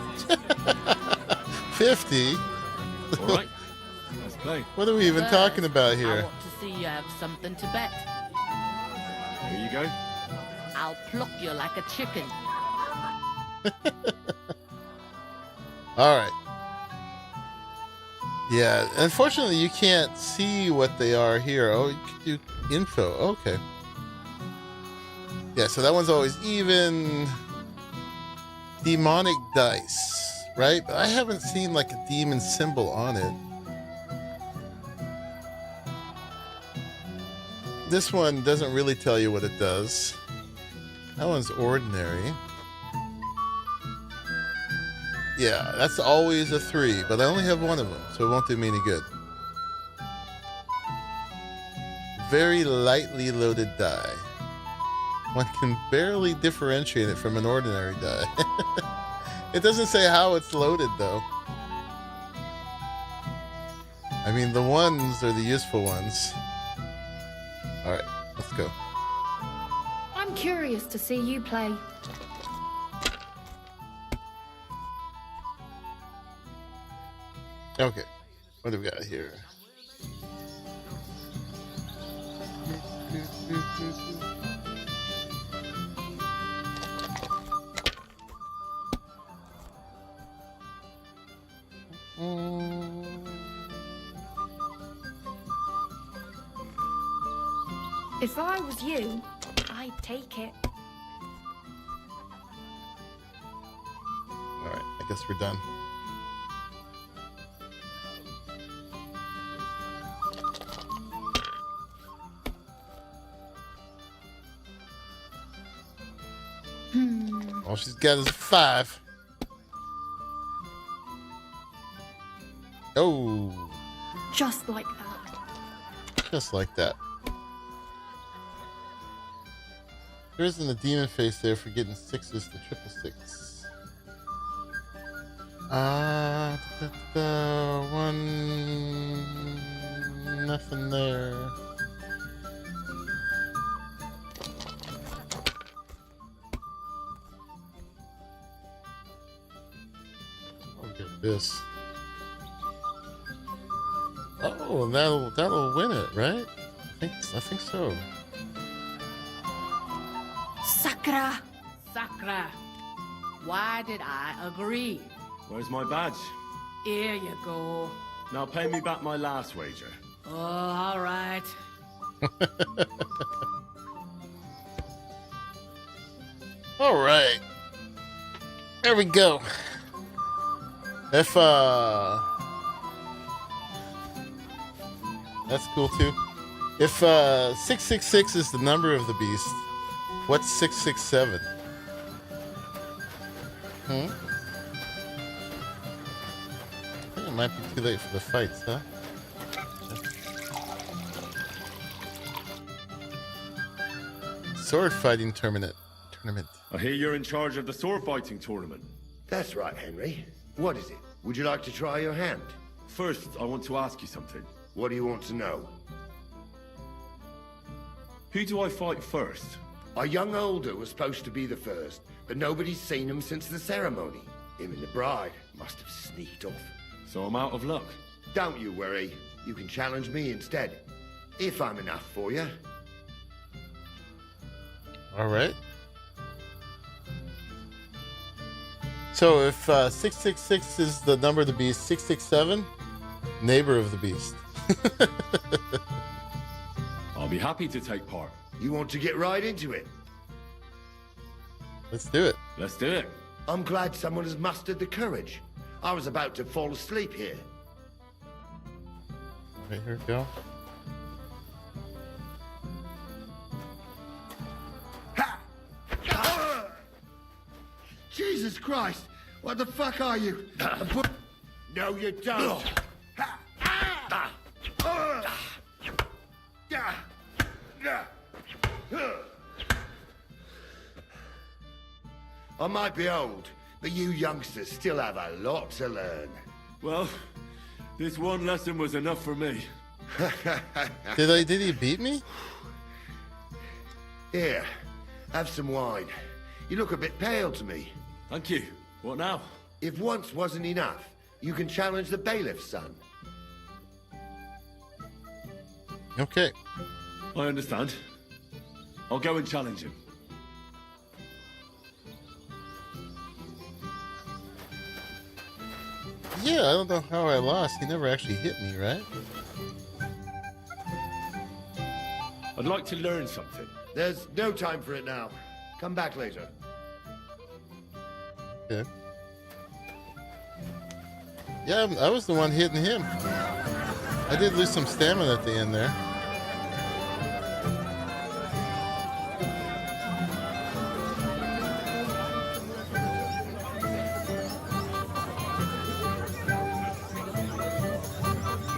50? All right. Let's play. What are we even First, talking about I here? want to see you have something to bet. Here you go. I'll pluck you like a chicken. All right. Yeah, unfortunately, you can't see what they are here. Oh, you can do info. Okay. Yeah, so that one's always even. demonic dice, right? But I haven't seen like a demon symbol on it. This one doesn't really tell you what it does. That one's ordinary. Yeah, that's always a 3, but I only have one of them, so it won't do me any good. Very lightly loaded die. One can barely differentiate it from an ordinary die. It doesn't say how it's loaded, though. I mean, the ones are the useful ones. Alright, let's go. I'm curious to see you play. Okay, what do we got here? If I was you, I'd take it. Alright, I guess we're done. All she's got is a 5. Oh. Just like that. Just like that. There isn't a demon face there for getting 6s to 666. One. Nothing there. This. Oh, that'll win it, right? I think so. Sakra! Sakra! Why did I agree? Where's my badge? Here you go. Now pay me back my last wager. Oh, all right. All right. There we go. If that's cool too. If 666 is the number of the beast, what's 667? I think it might be too late for the fights, huh? Sword fighting tournament. I hear you're in charge of the sword fighting tournament. That's right, Henry. What is it? Would you like to try your hand? First, I want to ask you something. What do you want to know? Who do I fight first? Our young older was supposed to be the first, but nobody's seen him since the ceremony. Him and the bride must have sneaked off. So I'm out of luck. Don't you worry. You can challenge me instead. If I'm enough for you. All right. So if 666 is the number of the beast, 667, neighbor of the beast. I'll be happy to take part. You want to get right into it? Let's do it. Let's do it. I'm glad someone has mustered the courage. I was about to fall asleep here. Right, here we go. Jesus Christ! What the fuck are you? No, you don't. I might be old, but you youngsters still have a lot to learn. Well, this one lesson was enough for me. Did he beat me? Here, have some wine. You look a bit pale to me. Thank you. What now? If once wasn't enough, you can challenge the bailiff's son. Okay. I understand. I'll go and challenge him. Yeah, I don't know how I lost. He never actually hit me, right? I'd like to learn something. There's no time for it now. Come back later. Okay. Yeah, I was the one hitting him. I did lose some stamina at the end there.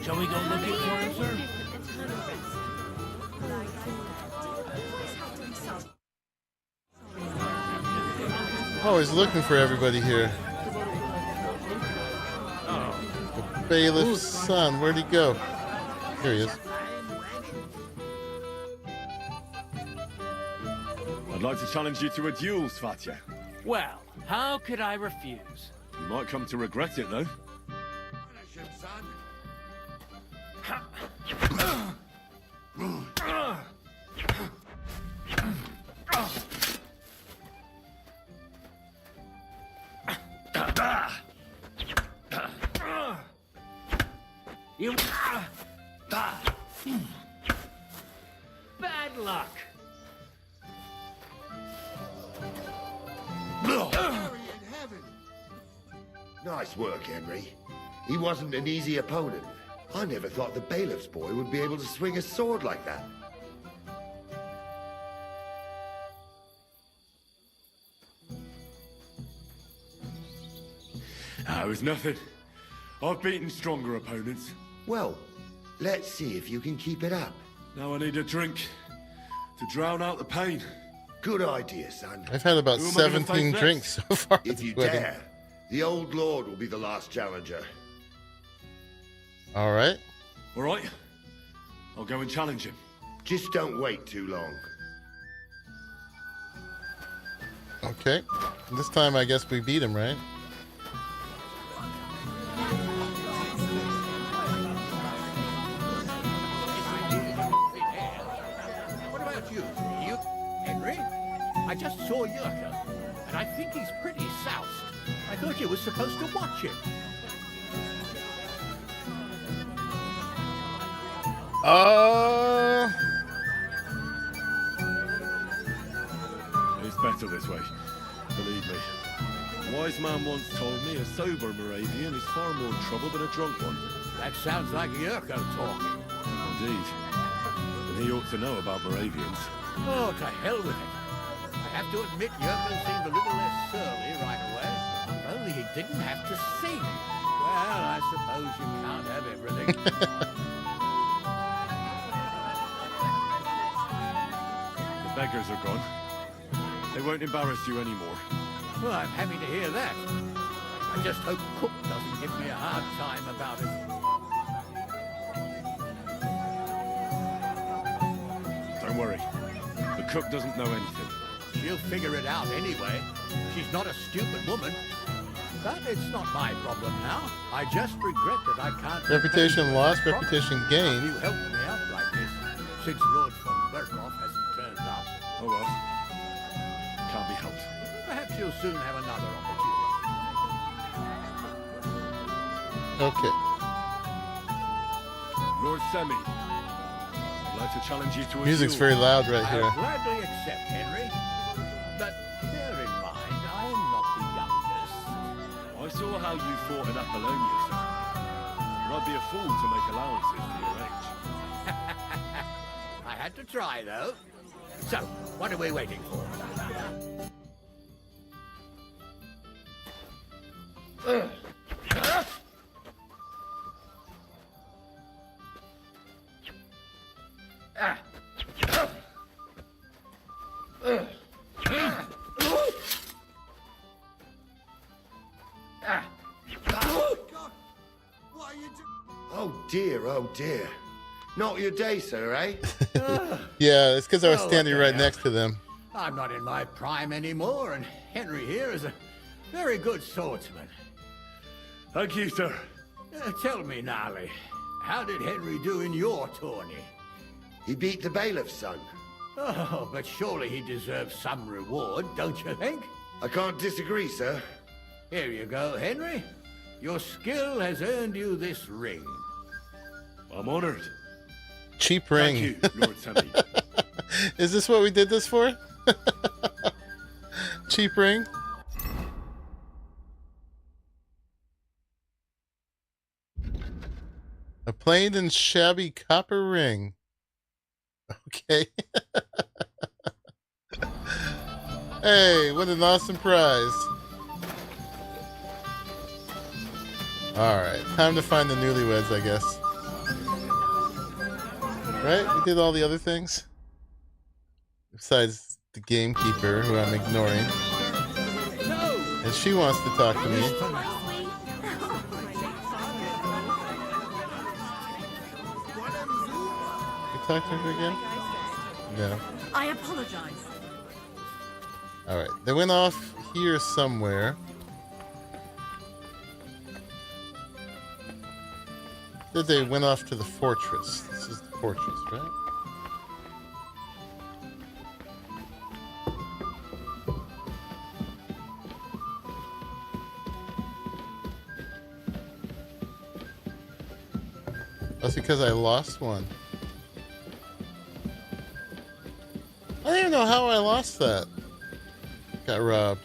Shall we go looking for him, sir? Always looking for everybody here. The bailiff's son, where'd he go? Here he is. I'd like to challenge you to a duel, Svatya. Well, how could I refuse? You might come to regret it, though. You... Bad luck. Nice work, Henry. He wasn't an easy opponent. I never thought the bailiff's boy would be able to swing a sword like that. It was nothing. I've beaten stronger opponents. Well, let's see if you can keep it up. Now I need a drink to drown out the pain. Good idea, son. I've had about Who am I gonna 17 face drinks next? so far. If you Wedding. dare, the old lord will be the last challenger. All right. All right. I'll go and challenge him. Just don't wait too long. Okay. This time I guess we beat him, right? What about you? You, Henry? I just saw Yurka, and I think he's pretty soused. I thought you were supposed to watch him. It's better this way. Believe me. A wise man once told me a sober Moravian is far more trouble than a drunk one. That sounds like Yurko talking. Indeed. And he ought to know about Moravians. Oh, to hell with it. I have to admit, Yurko seemed a little less surly right away. If only he didn't have to sing. Well, I suppose you can't have everything. The beggars are gone. They won't embarrass you anymore. Well, I'm happy to hear that. I just hope Cook doesn't give me a hard time about it. Don't worry. The cook doesn't know anything. She'll figure it out anyway. She's not a stupid woman. But it's not my problem now. I just regret that I can't... Reputation lost, reputation gained. You helped me out like this, since Lord von Berghoff hasn't turned up. Oh well. Can't be helped. Perhaps you'll soon have another opportunity. Okay. Lord Semi, I'd like to challenge you to a Music's duel. very loud right here. I'll gladly accept, Henry. But bear in mind, I am not the youngest. I saw how you fought at Apollonia, sir. And I'd be a fool to make allowances for your age. I had to try, though. So, what are we waiting for? Oh dear, oh dear. Not your day, sir, eh? Yeah, it's because I was Oh, what standing the right hell. next to them. I'm not in my prime anymore, and Henry here is a very good swordsman. Thank you, sir. Tell me, Gnarly, how did Henry do in your tourney? He beat the bailiff's son. Oh, but surely he deserves some reward, don't you think? I can't disagree, sir. Here you go, Henry. Your skill has earned you this ring. I'm honored. Cheap ring. Thank you, Lord Semi. Is this what we did this for? Cheap ring? Plain and shabby copper ring. Okay. Hey, what an awesome prize. Alright, time to find the newlyweds, I guess. Right? We did all the other things? Besides the gamekeeper, who I'm ignoring. And she wants to talk to me. You talk to her again? No. I apologize. Alright, they went off here somewhere. They went off to the fortress. This is the fortress, right? That's because I lost one. I don't even know how I lost that. Got robbed.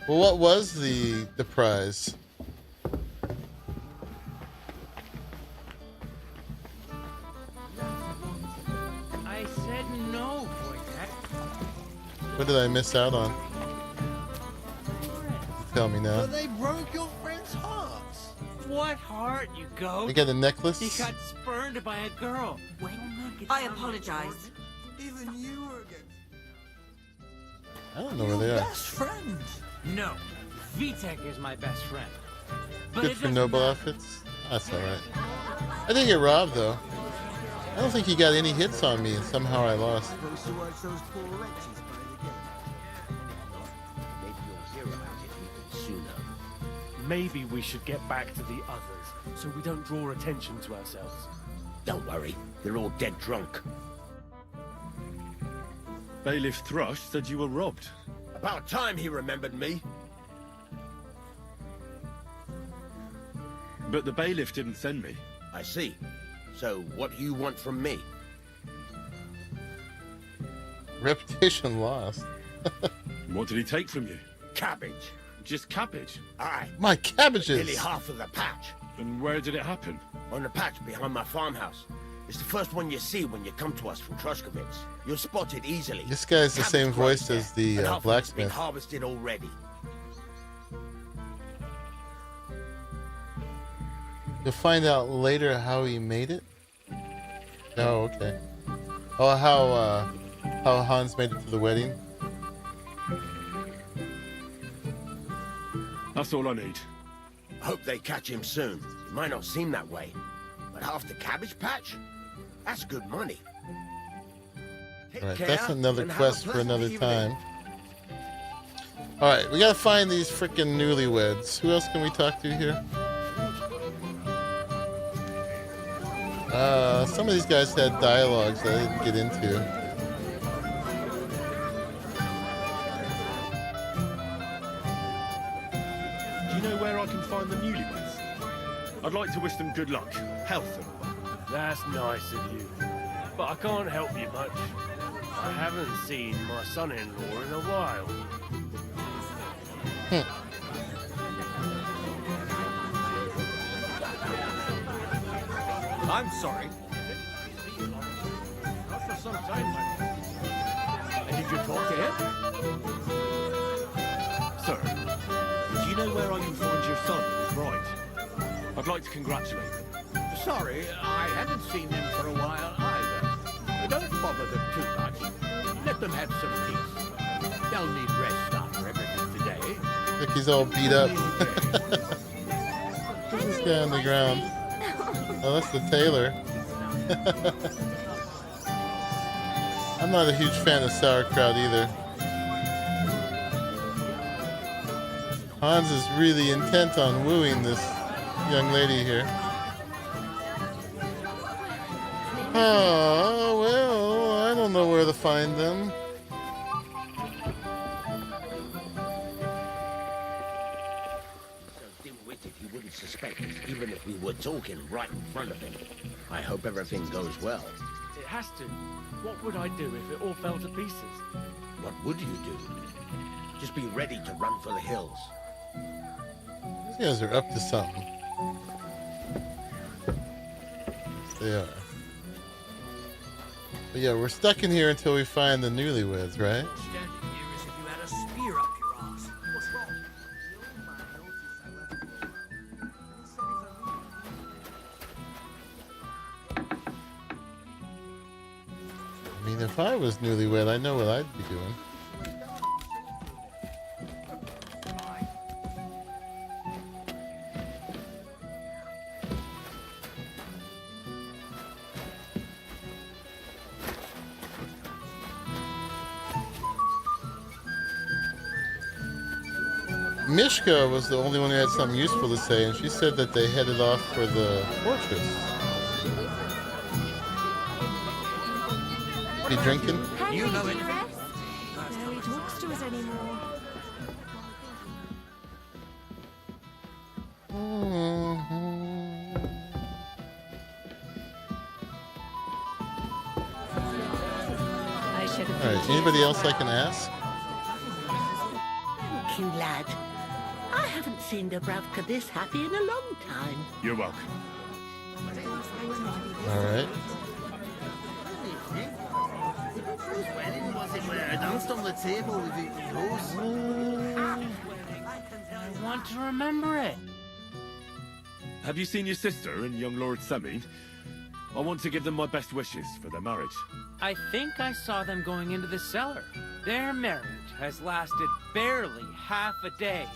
Well, what was the prize? I said no, Wojtek. What did I miss out on? Tell me now. But they broke your friend's hearts. What heart, you goat? You got a necklace? He got spurned by a girl. I apologize. Even you were against. I don't know where they are. Best friend. No, Vitek is my best friend. But Good for noble outfits? That's alright. I didn't get robbed though. I don't think he got any hits on me and somehow I lost. Supposed to watch those poor wretches play Maybe you'll hear about it even sooner. Maybe we should get back to the others, so we don't draw attention to ourselves. Don't worry, they're all dead drunk. Bailiff Thrush said you were robbed. About time he remembered me. But the bailiff didn't send me. I see. So, what do you want from me? Reputation lost. What did he take from you? Cabbage. Just cabbage? Aye. My cabbages! Nearly half of the patch. And where did it happen? On the patch behind my farmhouse. It's the first one you see when you come to us from Trushkovitz. You'll spot it easily. This guy's the Cabbage same grows voice there, as the and half of it's blacksmith. been harvested already. You'll find out later how he made it? Oh, okay. Oh, how Hans made it to the wedding? That's all I need. I hope they catch him soon. It might not seem that way. But half the cabbage patch? That's good money. Alright, care that's another and have quest a for another pleasant time. Alright, we gotta find these frickin' newlyweds. Who else can we talk to here? Some of these guys had dialogues that I didn't get into. Do you know where I can find the newlyweds? I'd like to wish them good luck, health and all. That's nice of you. But I can't help you much. I haven't seen my son-in-law in a while. I'm sorry. Not for some time, my friend. Did you talk to him? Sir, do you know where I can find your son, Right? I'd like to congratulate them. Sorry, I hadn't seen them for a while either. Don't bother them too much. Let them have some peace. They'll need rest after everything today. Look, he's all beat up. Who's this guy on the ground? Oh, that's the tailor. I'm not a huge fan of sauerkraut either. Hans is really intent on wooing this young lady here. Oh, well, I don't know where to find them. So dim-witted he wouldn't suspect us, even if we were talking right in front of him. I hope everything goes well. It has to. What would I do if it all fell to pieces? What would you do? Just be ready to run for the hills. These guys are up to something. They are. But yeah, we're stuck in here until we find the newlyweds, right? Standing here as if you had a spear up your ass. What's wrong? I mean, if I was newlywed, I know what I'd be doing. Mishka was the only one who had something useful to say, and she said that they headed off for the fortress. Be drinking? You know anything? Barely talks to us anymore. Alright, anybody else I can ask? Thank you, lad. I haven't seen Dubravka this happy in a long time. You're welcome. Alright. Whose wedding was it where I danced on the table with the host? I want to remember it. Have you seen your sister and young Lord Semin? I want to give them my best wishes for their marriage. I think I saw them going into the cellar. Their marriage has lasted barely half a day,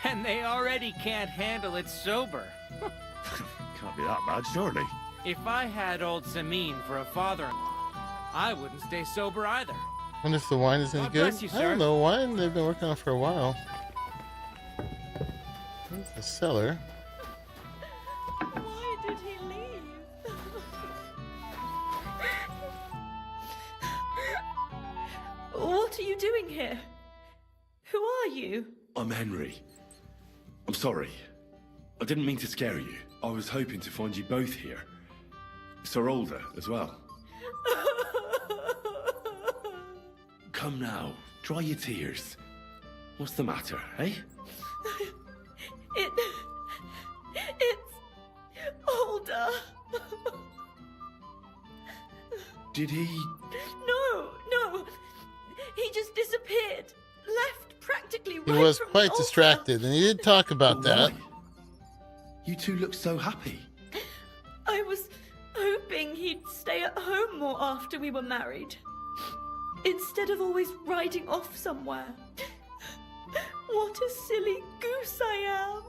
and they already can't handle it sober. Can't be that bad, surely. If I had old Samin for a father-in-law, I wouldn't stay sober either. I wonder if the wine is any God good. bless you, I sir. don't know. Wine they've been working on for a while. There's the cellar. Why did he leave? What are you doing here? Who are you? I'm Henry. I'm sorry. I didn't mean to scare you. I was hoping to find you both here. Sir Older as well. Come now, dry your tears. What's the matter, eh? It's Older. Did he? No. He just disappeared. Left practically He right was from the quite altar. distracted, and he did talk about that. You two look so happy. I was hoping he'd stay at home more after we were married. Instead of always riding off somewhere. What a silly goose I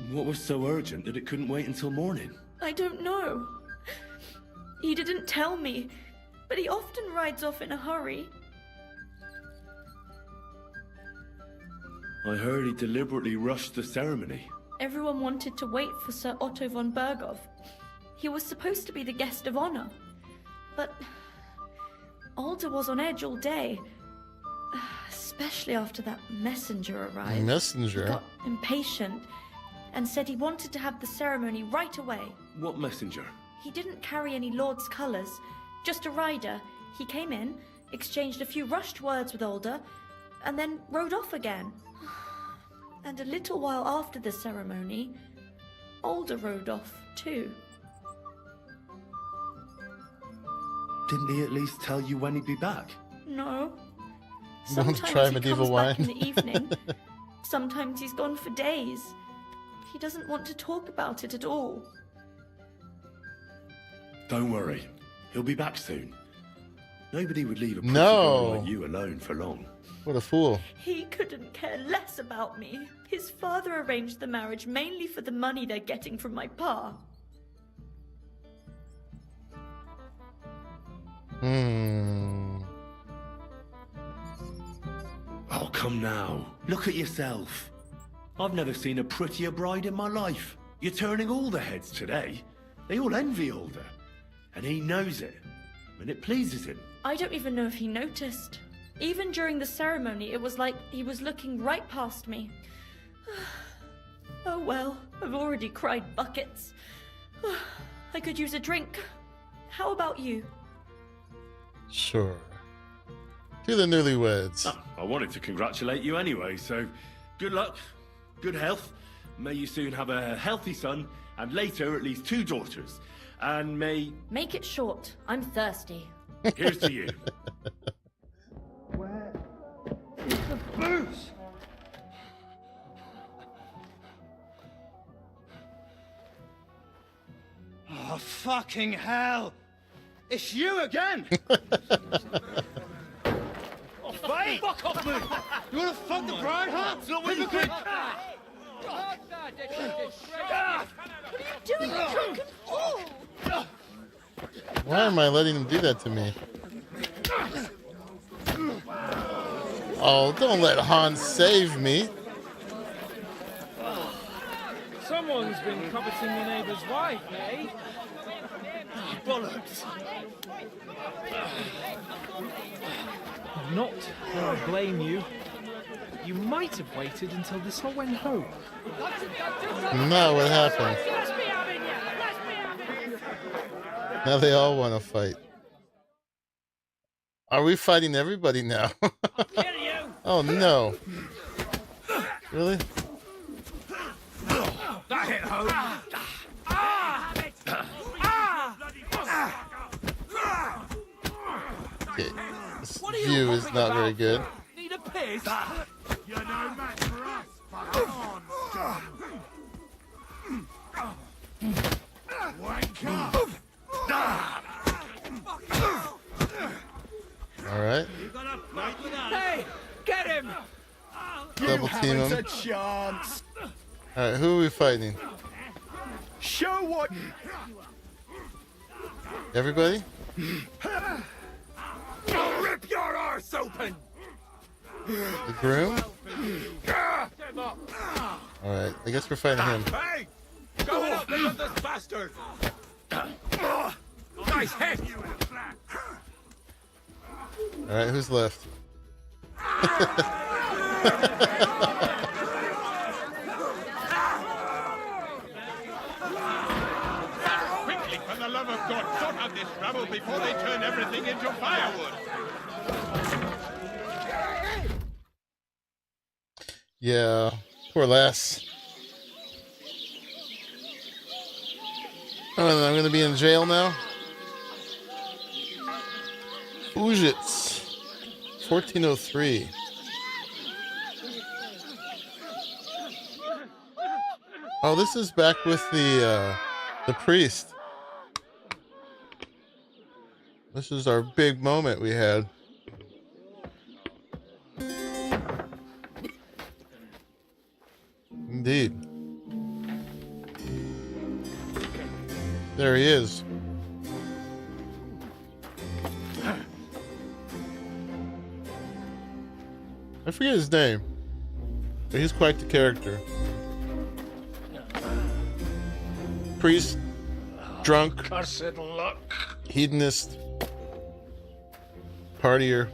am. What was so urgent that it couldn't wait until morning? I don't know. He didn't tell me, but he often rides off in a hurry. I heard he deliberately rushed the ceremony. Everyone wanted to wait for Sir Otto von Berghoff. He was supposed to be the guest of honor. But Alder was on edge all day. Especially after that messenger arrived. Messenger? He got impatient and said he wanted to have the ceremony right away. What messenger? He didn't carry any Lord's colours, just a rider. He came in, exchanged a few rushed words with Alder, and then rode off again. And a little while after the ceremony, Alder rode off too. Didn't he at least tell you when he'd be back? No. You want to Sometimes try he medieval comes wine? back in the evening. Sometimes he's gone for days. He doesn't want to talk about it at all. Don't worry. He'll be back soon. Nobody would leave a pretty No. girl like you alone for long. What a fool. He couldn't care less about me. His father arranged the marriage mainly for the money they're getting from my pa. Oh, come now. Look at yourself. I've never seen a prettier bride in my life. You're turning all the heads today. They all envy Alder. And he knows it. And it pleases him. I don't even know if he noticed. Even during the ceremony, it was like he was looking right past me. Oh well, I've already cried buckets. I could use a drink. How about you? Sure. To the newlyweds. Oh, I wanted to congratulate you anyway, so good luck, good health, May you soon have a healthy son, and later at least 2 daughters. And may... Make it short. I'm thirsty. Here's to you. Where is the booze? Oh, fucking hell! It's you again! Oh, fight! Fuck off me! You wanna fuck the bride, huh? Hypocrite! What are you doing, you drunken fool? Why am I letting him do that to me? Oh, don't let Hans save me. Someone's been coveting your neighbour's wife, eh? Bollocks! Not that I blame you. You might have waited until this all went home. Not what happened. Now they all want to fight. Are we fighting everybody now? Oh no. Really? That hit home. Okay. This view is not very good. Need a piss? You're no match for us, but on, wanker. All right. Hey, get him! Double team him. A chance. All right, who are we fighting? Show what. Everybody? I'll rip your arse open. The groom? All right, I guess we're fighting him. Hey, go up, look at this bastard. Nice hit. All right, who's left? Quickly, for the love of God, sort out this rubble before they turn everything into firewood. Yeah, poor lass. Oh, I'm gonna be in jail now. Ujits, 1403. Oh, this is back with the priest. This is our big moment we had. Indeed. There he is. I forget his name, but he's quite the character. Priest, drunk, Cursed luck. hedonist, partier,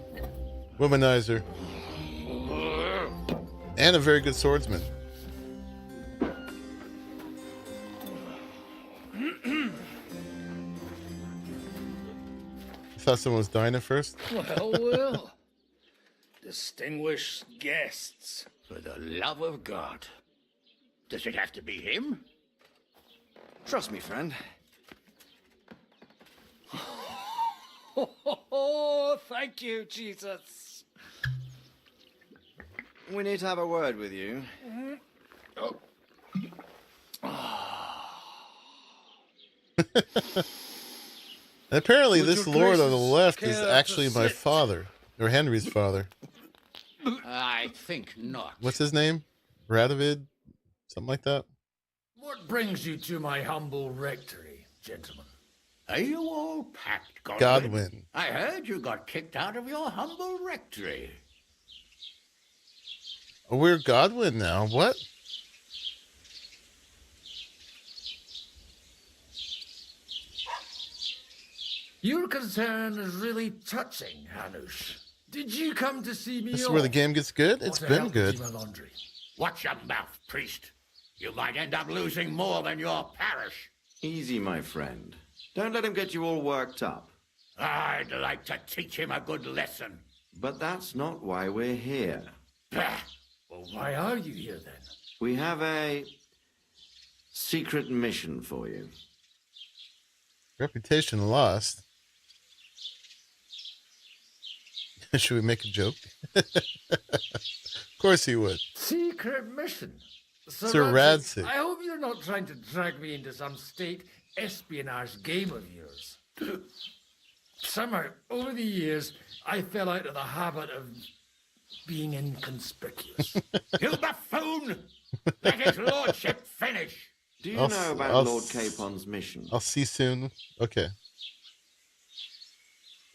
womanizer, and a very good swordsman. I thought someone was dying at first. Well. Distinguished guests. For the love of God. Does it have to be him? Trust me, friend. Oh, thank you, Jesus. We need to have a word with you. Apparently, this lord on the left is actually my father, or Henry's father. I think not. What's his name? Radovid? Something like that? What brings you to my humble rectory, gentlemen? Are you all packed, Godwin? I heard you got kicked out of your humble rectory. Oh, we're Godwin now. What? Your concern is really touching, Hanush. Did you come to see me? This is where the game gets good? It's been good. Watch your mouth, priest. You might end up losing more than your parish. Easy, my friend. Don't let him get you all worked up. I'd like to teach him a good lesson. But that's not why we're here. Bah. Well, why are you here then? We have a secret mission for you. Reputation lost. Should we make a joke? Of course he would. Secret mission? Sir Radzik. I hope you're not trying to drag me into some state espionage game of yours. Somehow, over the years, I fell out of the habit of being inconspicuous. You buffoon! Let his lordship finish! Do you know about Lord Capon's mission? I'll see soon. Okay.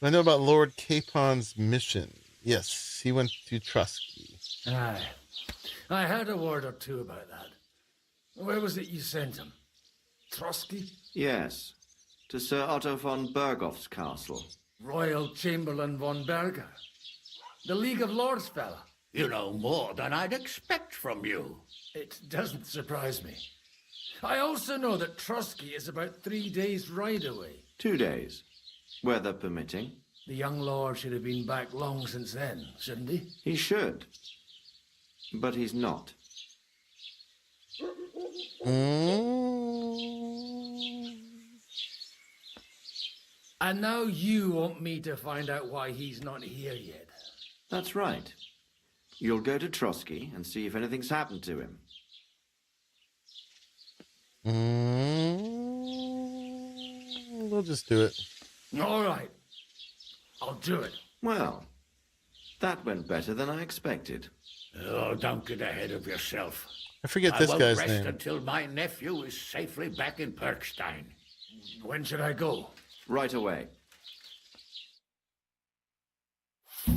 I know about Lord Capon's mission. Yes, he went to Trusky. Aye. I heard a word or two about that. Where was it you sent him? Trusky? Yes, to Sir Otto von Berghoff's castle. Royal Chamberlain von Berger. The League of Lords fella. You know more than I'd expect from you. It doesn't surprise me. I also know that Trusky is about 3 days' ride away. 2 days, weather permitting. The young lord should have been back long since then, shouldn't he? He should. But he's not. And now you want me to find out why he's not here yet. That's right. You'll go to Trusky and see if anything's happened to him. We'll just do it. All right. I'll do it. Well, that went better than I expected. Oh, don't get ahead of yourself. I forget this guy's I won't rest name. until my nephew is safely back in Perkstein. When should I go? Right away.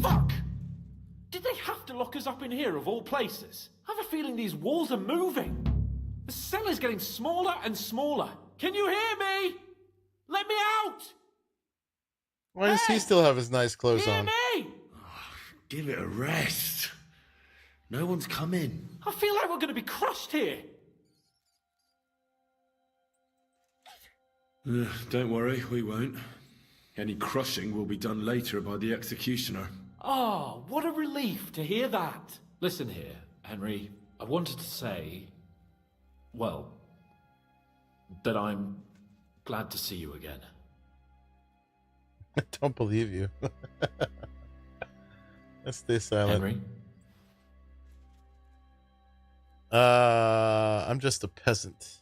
Fuck! Did they have to lock us up in here of all places? I have a feeling these walls are moving. The cell is getting smaller and smaller. Can you hear me? Let me out! Why does he still have his nice clothes Hear on? me! Give it a rest. No one's come in. I feel like we're going to be crushed here. Don't worry, we won't. Any crushing will be done later by the executioner. Oh, what a relief to hear that. Listen here, Henry. I wanted to say, well, that I'm glad to see you again. I don't believe you. Let's stay silent. Henry? I'm just a peasant.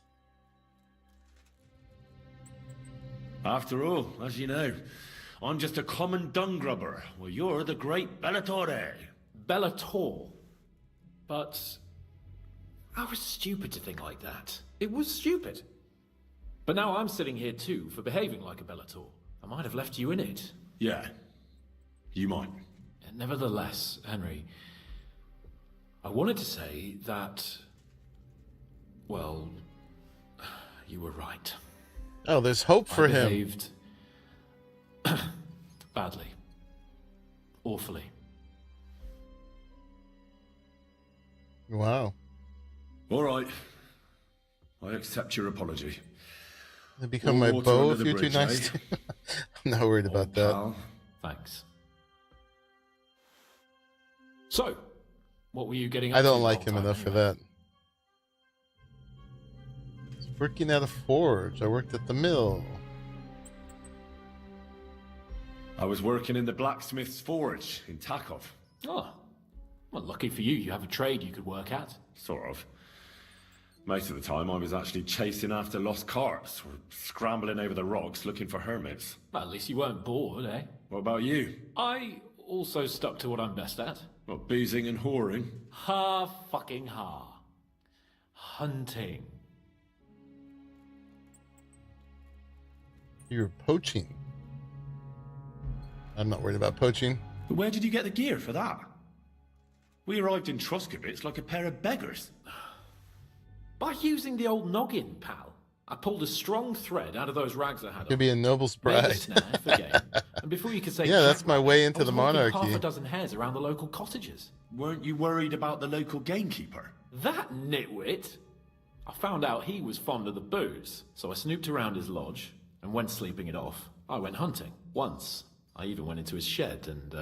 After all, as you know, I'm just a common dung grubber. Well, you're the great Bellatore. Bellator? But I was stupid to think like that. It was stupid. But now I'm sitting here too for behaving like a Bellator. I might have left you in it. Yeah, you might. Nevertheless, Henry, I wanted to say that, well, you were right. Oh, there's hope for him. Behaved badly. Awfully. Wow. All right. I accept your apology. They become All my water beau under if the you're bridge, too nice. eh? I'm not worried about that. Pal. Thanks. So, what were you getting up I don't to like the him whole enough time for that. Working at a forge. I worked at the mill. I was working in the blacksmith's forge in Takov. Oh, well, lucky for you, you have a trade you could work at. Sort of. Most of the time I was actually chasing after lost carts or scrambling over the rocks looking for hermits. Well, at least you weren't bored, eh? What about you? I also stuck to what I'm best at. What, boozing and whoring? Fucking hunting. You're poaching. I'm not worried about poaching. But where did you get the gear for that? We arrived in Troskowitz like a pair of beggars. By using the old noggin, pal. I pulled a strong thread out of those rags I had. Could be a noble's Made a bride. snare for game. And before you could say Yeah, that's my way into I was the walking monarchy. half a dozen hairs around the local cottages. Weren't you worried about the local gamekeeper? That nitwit! I found out he was fond of the booze, so I snooped around his lodge, and when sleeping it off, I went hunting. Once, I even went into his shed and,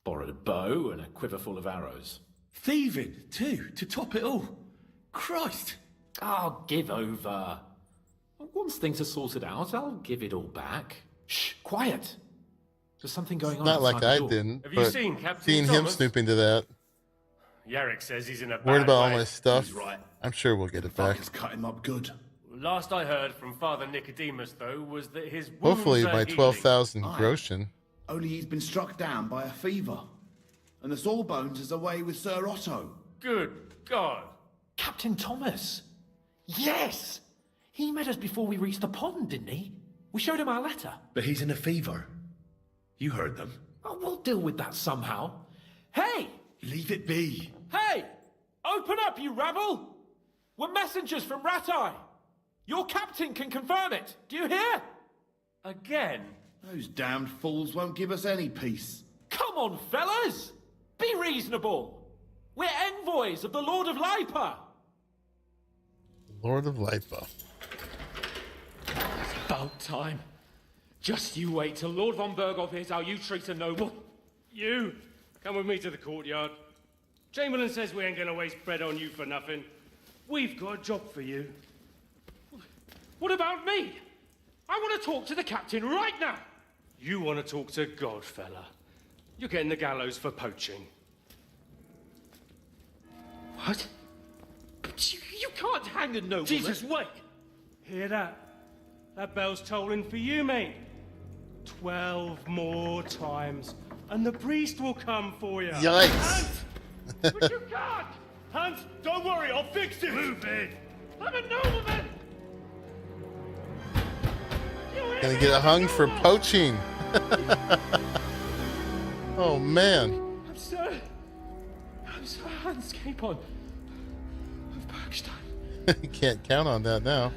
borrowed a bow and a quiver full of arrows. Thieving, too, to top it all. Christ! Oh, give over. Once things are sorted out, I'll give it all back. Shh, quiet. There's something going on Not outside like the I door. didn't, Have you but seen Captain seeing him Thomas? snooping to that, Yarrick says he's in a worried bad about all way. my stuff. He's right. I'm sure we'll get it back. cut him up good. Last I heard from Father Nicodemus, though, was that his wounds Hopefully are my healing. 12,000 Aye. groschen. Only he's been struck down by a fever. And the Sawbones is away with Sir Otto. Good God. Captain Thomas. Yes! He met us before we reached the pond, didn't he? We showed him our letter. But he's in a fever. You heard them. Oh, we'll deal with that somehow. Hey! Leave it be. Hey! Open up, you rabble! We're messengers from Ratai. Your captain can confirm it. Do you hear? Again? Those damned fools won't give us any peace. Come on, fellas! Be reasonable. We're envoys of the Lord of Lipa. Lord of Lipa. It's about time. Just you wait till Lord von Berghoff hears how you treat a noble. You, come with me to the courtyard. Chamberlain says we ain't gonna waste bread on you for nothing. We've got a job for you. What about me? I want to talk to the captain right now. You want to talk to God, fella. You're getting the gallows for poaching. What? But you can't hang a nobleman. Jesus, wait! Hear that? That bell's tolling for you, mate. 12 more times, and the priest will come for you. Yikes. Hunt! But you can't! Hunt, don't worry, I'll fix it! Move it! I'm a nobleman! Gonna get hung for poaching. Oh man. I'm Sir Hans Capon of Bergstein. You can't count on that now.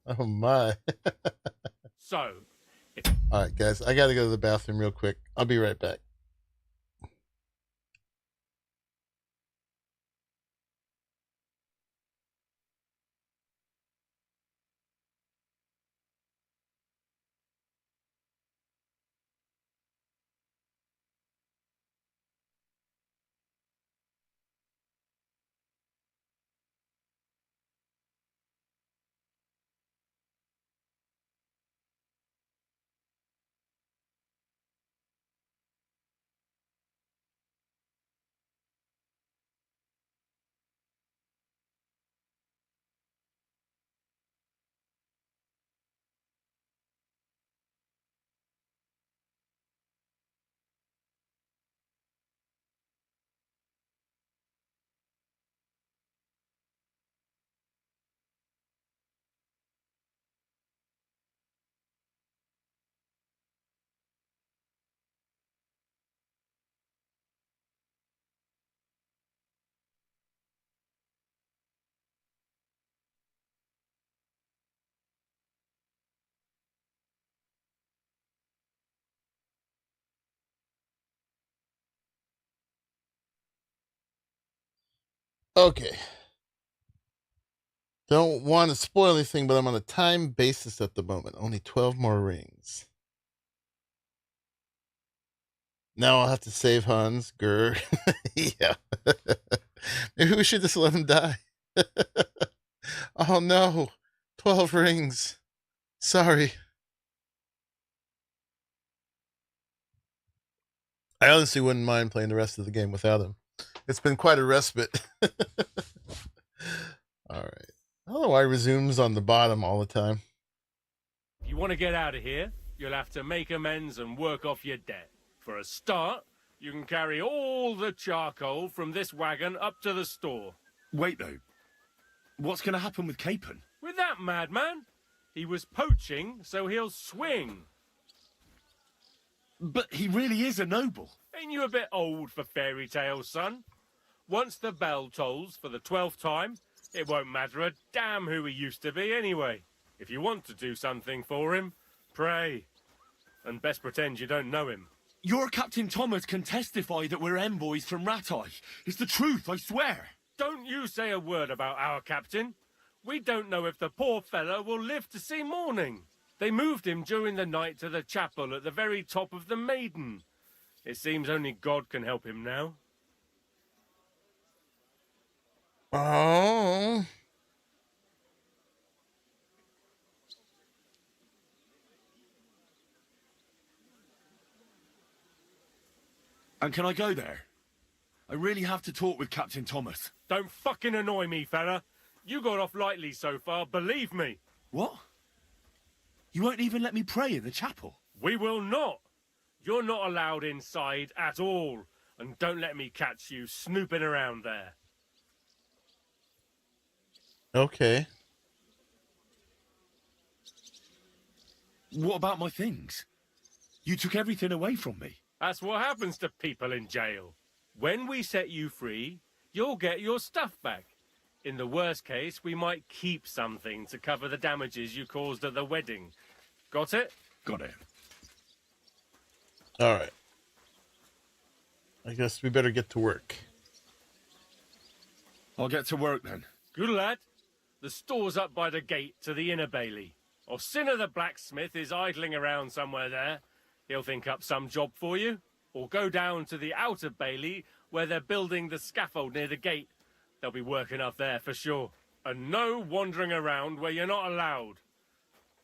Oh my. So, Alright guys, I gotta go to the bathroom real quick. I'll be right back. Okay. Don't want to spoil anything, but I'm on a time basis at the moment. Only 12 more rings. Now I'll have to save Hans. Grr. Yeah. Maybe we should just let him die. Oh no. 12 rings. Sorry. I honestly wouldn't mind playing the rest of the game without him. It's been quite a respite. Alright. I don't know why it resumes on the bottom all the time. if you want to get out of here, you'll have to make amends and work off your debt. For a start, you can carry all the charcoal from this wagon up to the store. Wait, though. What's going to happen with Capon? With that madman, he was poaching, so he'll swing. But he really is a noble. Ain't you a bit old for fairy tales, son? Once the bell tolls for the 12th time, it won't matter a damn who he used to be anyway. If you want to do something for him, pray. And best pretend you don't know him. Your Captain Thomas can testify that we're envoys from Ratai. It's the truth, I swear. Don't you say a word about our captain. We don't know if the poor fellow will live to see morning. They moved him during the night to the chapel at the very top of the Maiden. It seems only God can help him now. Oh. And can I go there? I really have to talk with Captain Thomas. Don't fucking annoy me, fella. You got off lightly so far, believe me. What? You won't even let me pray in the chapel? We will not. You're not allowed inside at all. And don't let me catch you snooping around there. Okay. What about my things? You took everything away from me. That's what happens to people in jail. When we set you free, you'll get your stuff back. In the worst case, we might keep something to cover the damages you caused at the wedding. Got it? Got it. All right. I guess we better get to work. I'll get to work then. Good lad. The store's up by the gate to the inner bailey. Orsina the blacksmith is idling around somewhere there. He'll think up some job for you. Or go down to the outer bailey where they're building the scaffold near the gate. They'll be working up there for sure. And no wandering around where you're not allowed.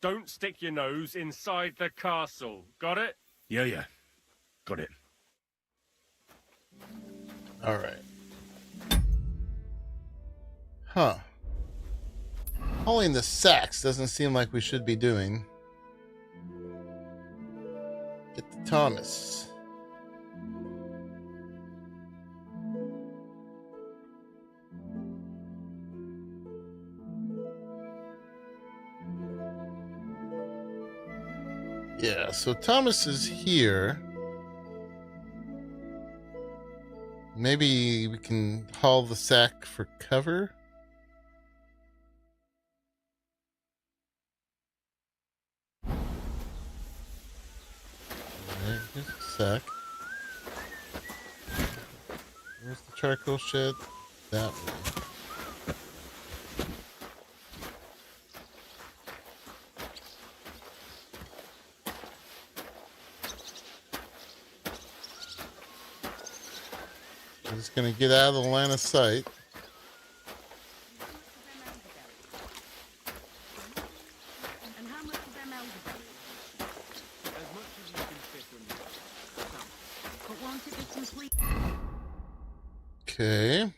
Don't stick your nose inside the castle. Got it? Yeah. Got it. All right. Huh. Hauling the sacks doesn't seem like we should be doing. Get to Thomas. Yeah, so Thomas is here. Maybe we can haul the sack for cover. Alright, here's the sack. Where's the charcoal shed? That way. I'm just going to get out of the line of sight. Okay.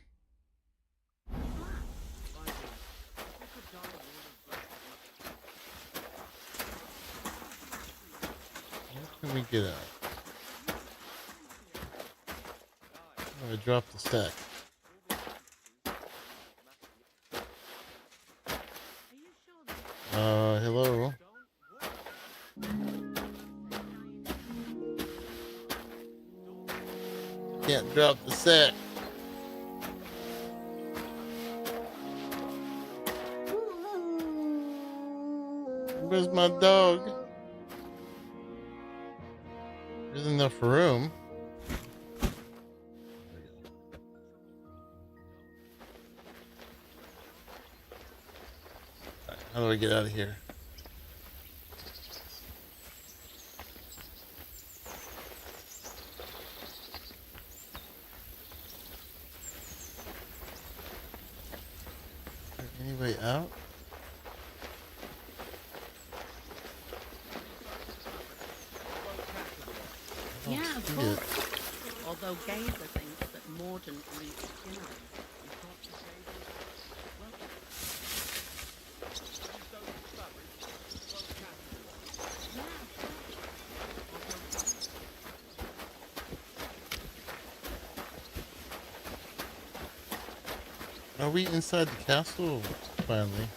Where can we get out? I dropped the stack. Hello? Can't drop the sack. Where's my dog? There's enough room. How do I get out of here? Is there any way out? Yeah, of course. Although Gazer thinks that Mordant reached Skinner. Are we inside the castle finally?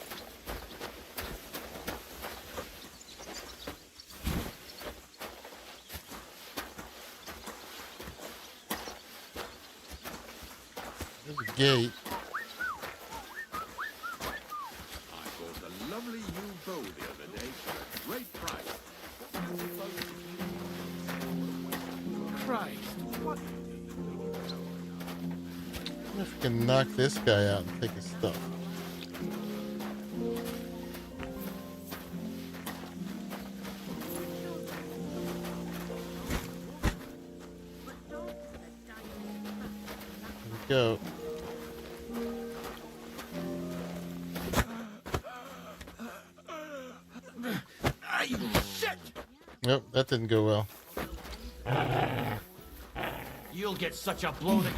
There's a gate. I bought a lovely new bow the other day for a great price. Christ, what? I wonder if we can knock this guy out and take his stuff. go. Shit! Nope, that didn't go well. You'll get such a blow that...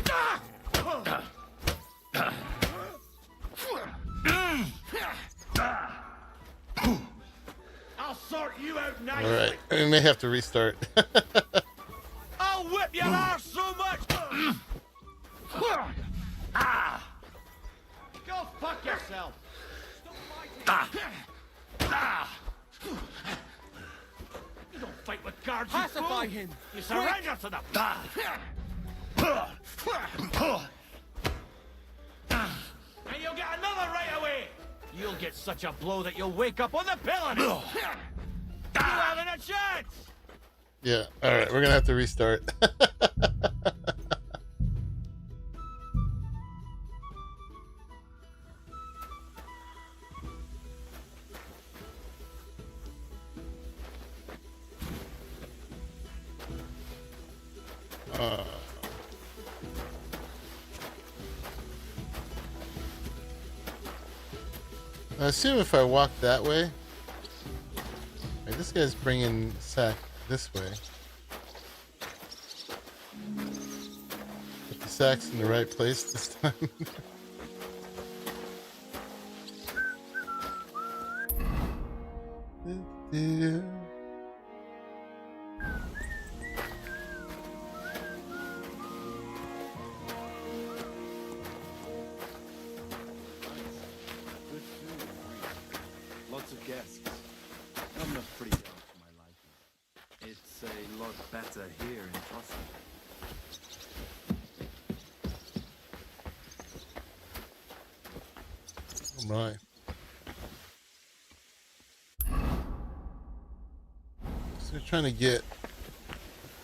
I'll sort you out nicely. Alright, we may have to restart. I'll whip your arse so much. Go fuck yourself. You don't fight with guards. Pacify him. You surrender to them. And you'll get another right away. You'll get such a blow that you'll wake up on the pillory. You haven't a chance. Yeah, alright, we're gonna have to restart. I assume if I walk that way, wait, this guy's bringing sack this way. Put the sack's in the right place this time. Lots of guests. I'm not pretty down for my liking. It's a lot better here in Trosky. Oh my. So we're trying to get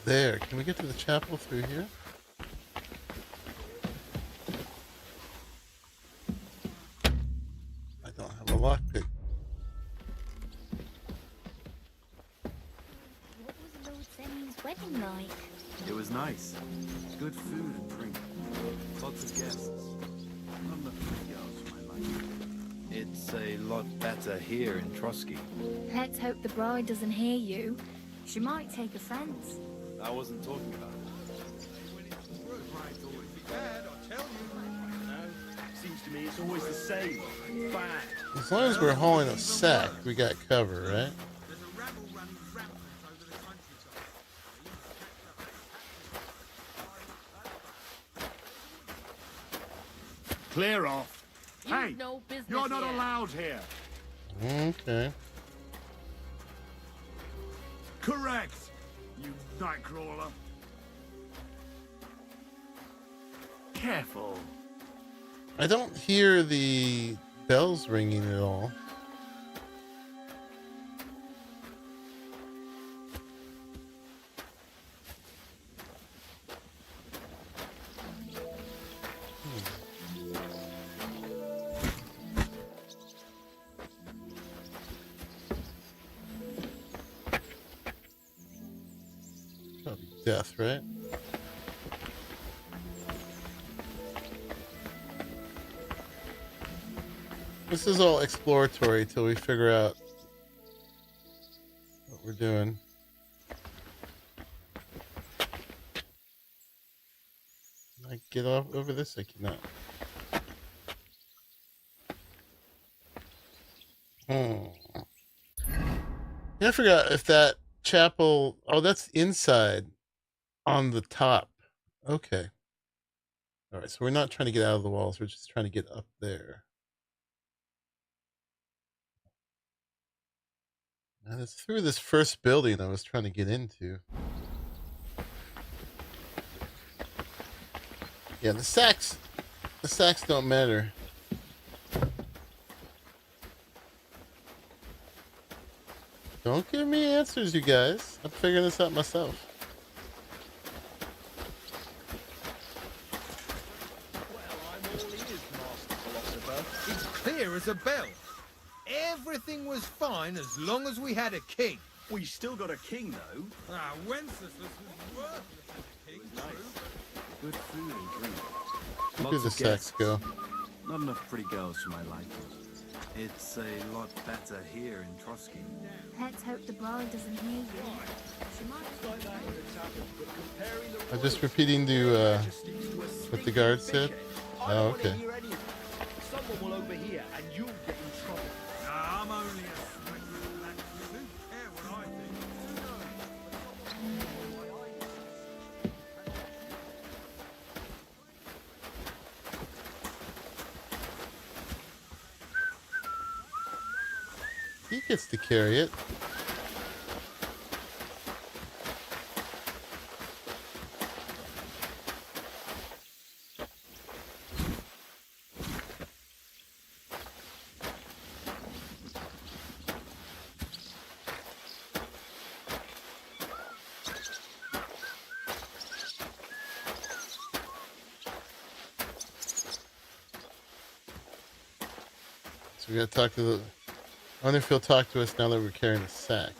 there. Can we get to the chapel through here? I don't have a lockpick. What was Lord Zeni's wedding like? It was nice. Good food and drink. Lots of guests. I'm not pretty girls for my liking. It's a lot better here in Trosky. Let's hope the bride doesn't hear you. She might take offense. I wasn't talking about it. Seems to me it's always the same. Bad. As long as we're hauling a sack, we got cover, right? Clear off. You've Hey, no business you're not here. allowed here. Okay. Correct, you nightcrawler. Careful. I don't hear the bells ringing at all. Probably death, right? This is all exploratory till we figure out what we're doing. Can I get off over this? I cannot. Yeah, I forgot if that chapel. Oh, that's inside on the top. Okay. All right, so we're not trying to get out of the walls. We're just trying to get up there. And it's through this first building I was trying to get into. Yeah, the sacks don't matter. Don't give me answers, you guys. I'm figuring this out myself. It's clear as a bell. Everything was fine as long as we had a king. We still got a king, though. Wenceslas was worthless as a king. Nice. Good food and drink. Where do the sex go? Not enough pretty girls for my liking. It's a lot better here in Trotsky. Let's hope the bride doesn't hear you. She might. I'm just repeating to what the guard said. Oh, okay. Someone will overhear and you'll get in trouble. Nah, I'm only a relaxed. Who care what I He gets to carry it. So we gotta talk to the... I wonder if he'll talk to us now that we're carrying a sack.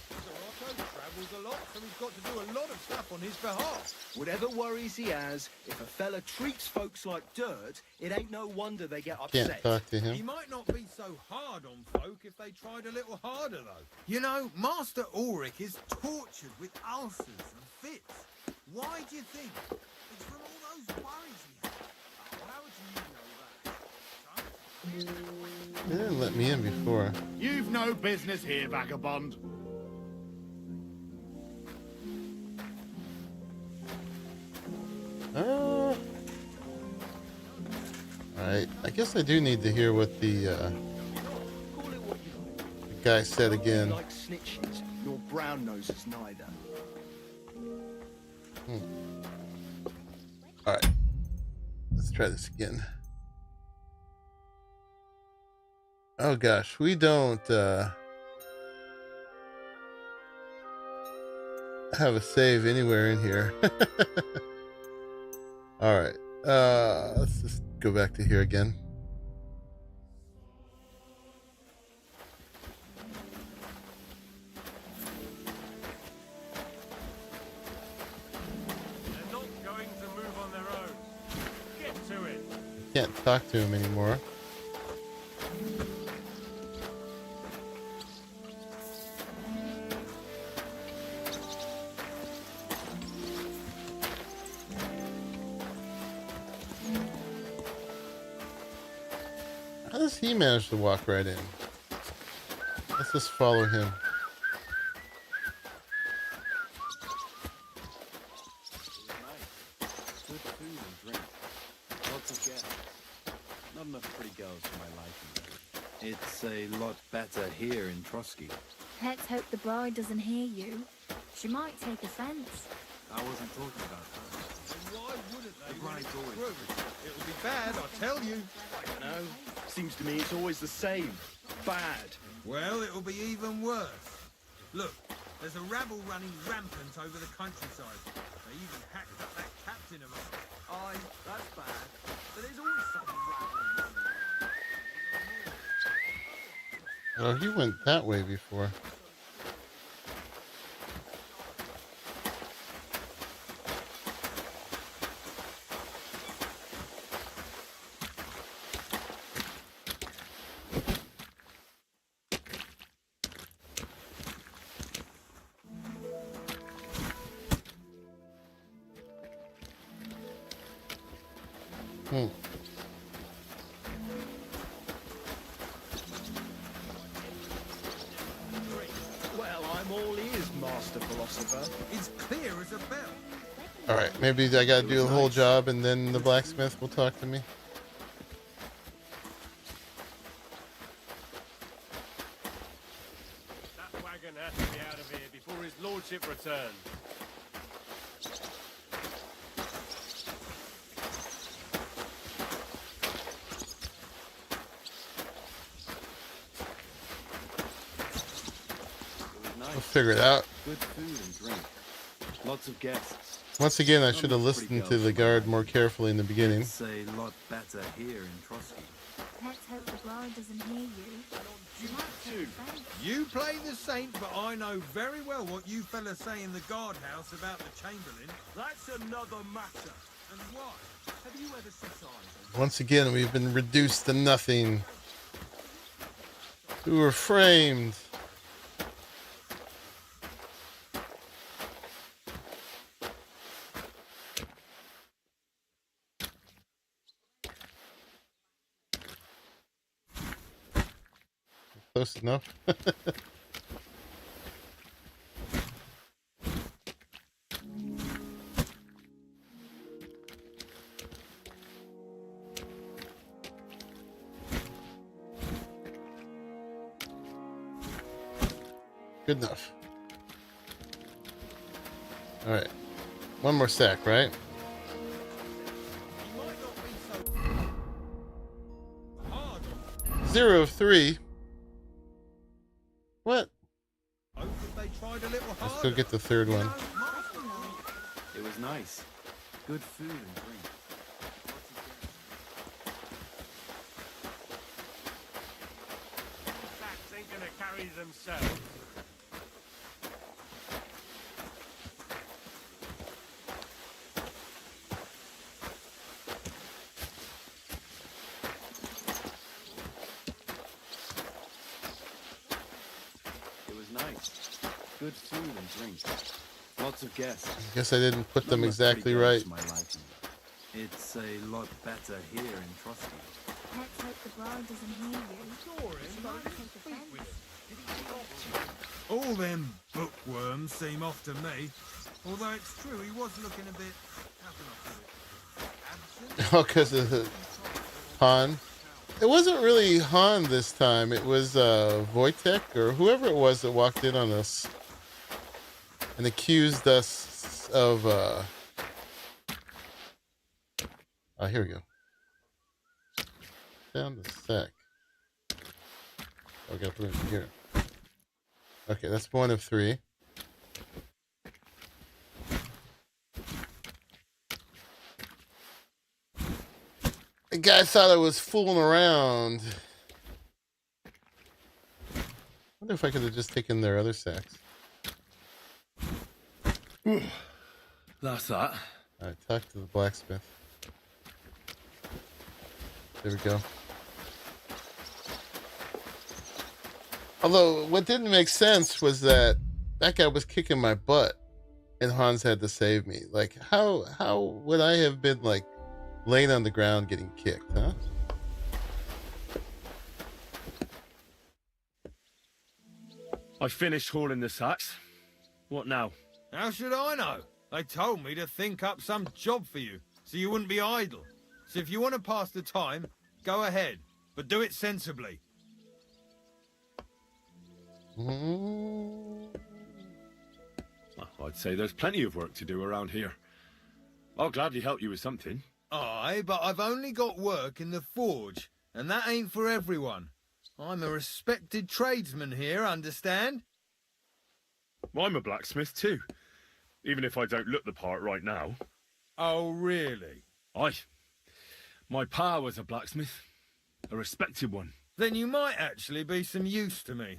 Travels a lot, so he's got to do a lot of stuff on his behalf. Whatever worries he has, if a fella treats folks like dirt, it ain't no wonder they get upset. Can't talk to him. He might not be so hard on folk if they tried a little harder, though. You know, Master Ulrich is tortured with ulcers and fits. Why do you think? It's from all those worries he had. How would you know that? They didn't let me in before. You've no business here, vagabond. Alright, I guess I do need to hear what the guy said again. Like snitches, nor brown noses neither. Alright, let's try this again. Oh gosh, we don't have a save anywhere in here. Alright, let's just go back to here again. They're not going to move on their own. Get to it. Can't talk to him anymore. How does he manage to walk right in? Let's just follow him. Good food and drink. Lots of guests. Not enough pretty girls for my liking. It's a lot better here in Trotsky. Let's hope the bride doesn't hear you. She might take offense. I wasn't talking about her. Why wouldn't they? The bride's always... It'll be bad, I tell you. I don't know. Seems to me it's always the same. Bad. Well, it'll be even worse. Look, there's a rabble running rampant over the countryside. They even hacked up that captain of ours. Aye, that's bad. But there's always some rabble. Oh, he went that way before. Well, I'm all ears, Master Philosopher. It's clear as a bell. Alright, maybe I gotta do the whole job and then the blacksmith will talk to me. That wagon has to be out of here before his lordship returns. We'll figure it out. Good food and drink. Lots of guests. Once again, I should have listened to the guard more carefully in the beginning. It's a lot better here in Trotsky. Let's hope the bride doesn't hear you. She might take offense. You play the saint, but I know very well what you fellas say in the guardhouse about the chamberlain. That's another matter. Once again, we've been reduced to nothing. We were framed. Close enough. Good enough. All right. One more stack, right? Zero of 3. What? Let's go get the third one. It was nice. Good food and drink. Facts ain't gonna carry themselves. Good food and drink. Lots of guests. I guess I didn't put them exactly right. It's a lot better here in Trusty. Let's hope the bride doesn't hear you. She might take offence. All them bookworms seem off to me. Although it's true, he was looking a bit... how can I put it? Oh, because of the Han. It wasn't really Han this time. It was Wojtek or whoever it was that walked in on us and accused us of... here we go. Down the stack. I gotta put it in here. Okay, that's 1 of 3. The guy thought I was fooling around. I wonder if I could have just taken their other sacks. That's that. Alright, talk to the blacksmith. There we go. Although, what didn't make sense was that guy was kicking my butt and Hans had to save me. Like, how would I have been, like, laying on the ground getting kicked, huh? I finished hauling the sacks. What now? How should I know? They told me to think up some job for you, so you wouldn't be idle. So if you want to pass the time, go ahead, but do it sensibly. Well, I'd say there's plenty of work to do around here. I'll gladly help you with something. Aye, but I've only got work in the forge, and that ain't for everyone. I'm a respected tradesman here, understand? Well, I'm a blacksmith too, even if I don't look the part right now. Oh, really? Aye. My pa was a blacksmith, a respected one. Then you might actually be some use to me.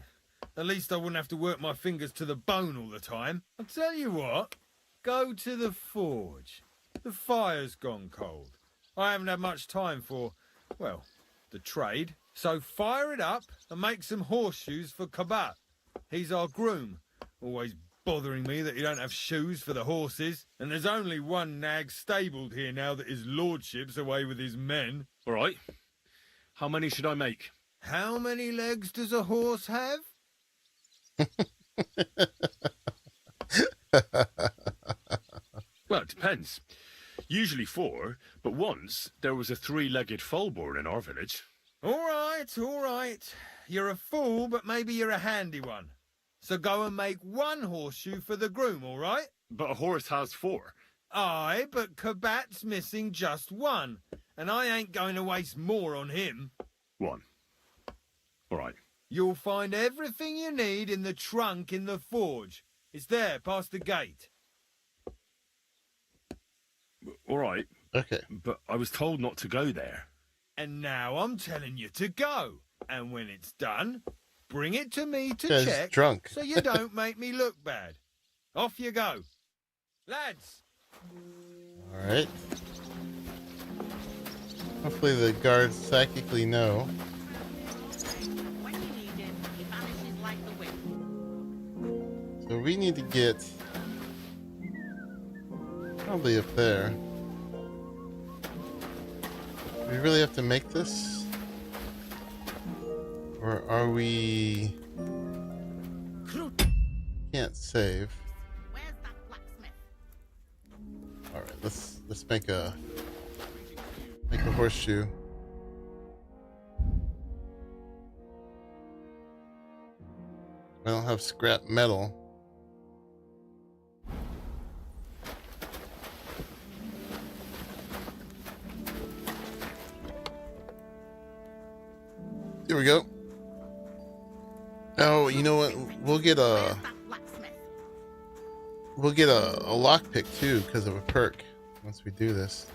At least I wouldn't have to work my fingers to the bone all the time. I'll tell you what, go to the forge. The fire's gone cold. I haven't had much time for, well, the trade. So fire it up and make some horseshoes for Kabat. He's our groom, always bothering me that you don't have shoes for the horses. And there's only one nag stabled here now that his lordship's away with his men. All right. How many should I make? How many legs does a horse have? Well, it depends. Usually 4, but once there was a 3-legged foal born in our village. All right. You're a fool, but maybe you're a handy one. So go and make 1 horseshoe for the groom, all right? But a horse has 4. Aye, but Kabat's missing just 1, and I ain't going to waste more on him. 1. All right. You'll find everything you need in the trunk in the forge. It's there, past the gate. All right. Okay. But I was told not to go there. And now I'm telling you to go. And when it's done, bring it to me to Guy's check. drunk. So you don't make me look bad. Off you go. Lads! All right. Hopefully the guards psychically know. When you need him, he vanishes like the wind. So we need to get probably up there. Do we really have to make this? Or are we... Can't save. Alright, let's make a horseshoe. I don't have scrap metal. Here we go. Oh, you know what? We'll get a lockpick too because of a perk once we do this.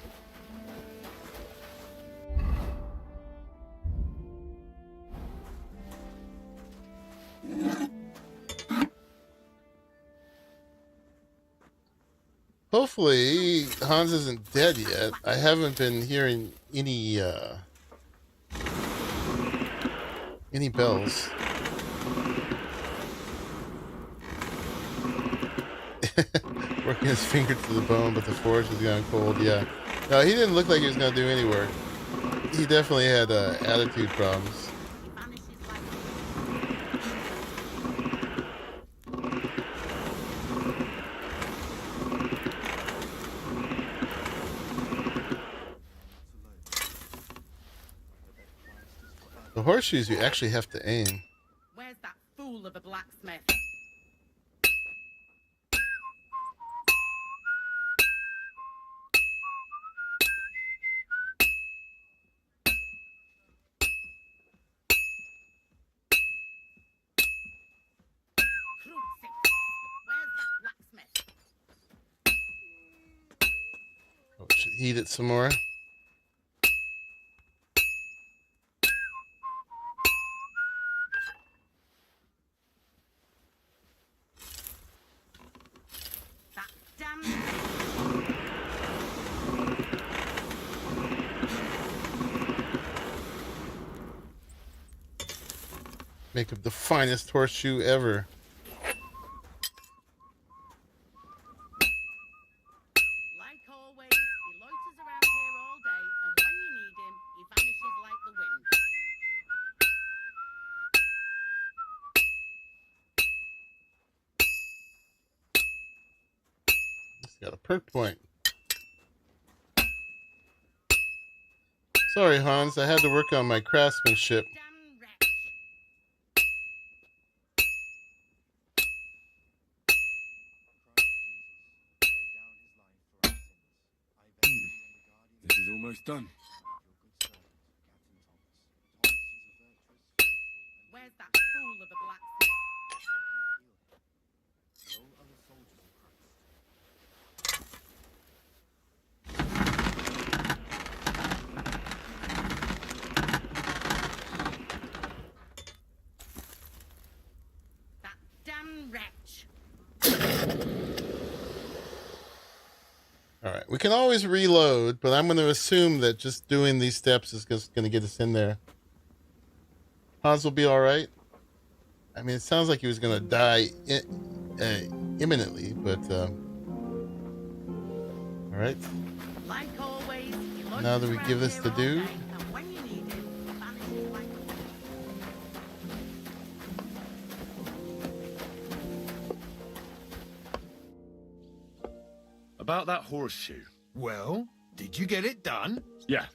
Hopefully Hans isn't dead yet. I haven't been hearing any bells. Working his finger to the bone, but the forge has gone cold. Yeah. No, he didn't look like he was going to do any work. He definitely had attitude problems. The horseshoes you actually have to aim. Where's that fool of a blacksmith? Oh, should heat it some more. Make up the finest horseshoe ever. Like always, he loiters around here all day, and when you need him, he vanishes like the wind. He's got a perk point. Sorry, Hans, I had to work on my craftsmanship. This is almost done. Where's that fool of a blacksmith? That damn wretch. Alright, we can always reload, but I'm going to assume that just doing these steps is just going to get us in there. Hans will be alright. I mean, it sounds like he was going to die imminently, but... Alright. Like always, he Now that we give this to do... and when you need him, he vanishes like the wind. About that horseshoe. Well, did you get it done? Yeah.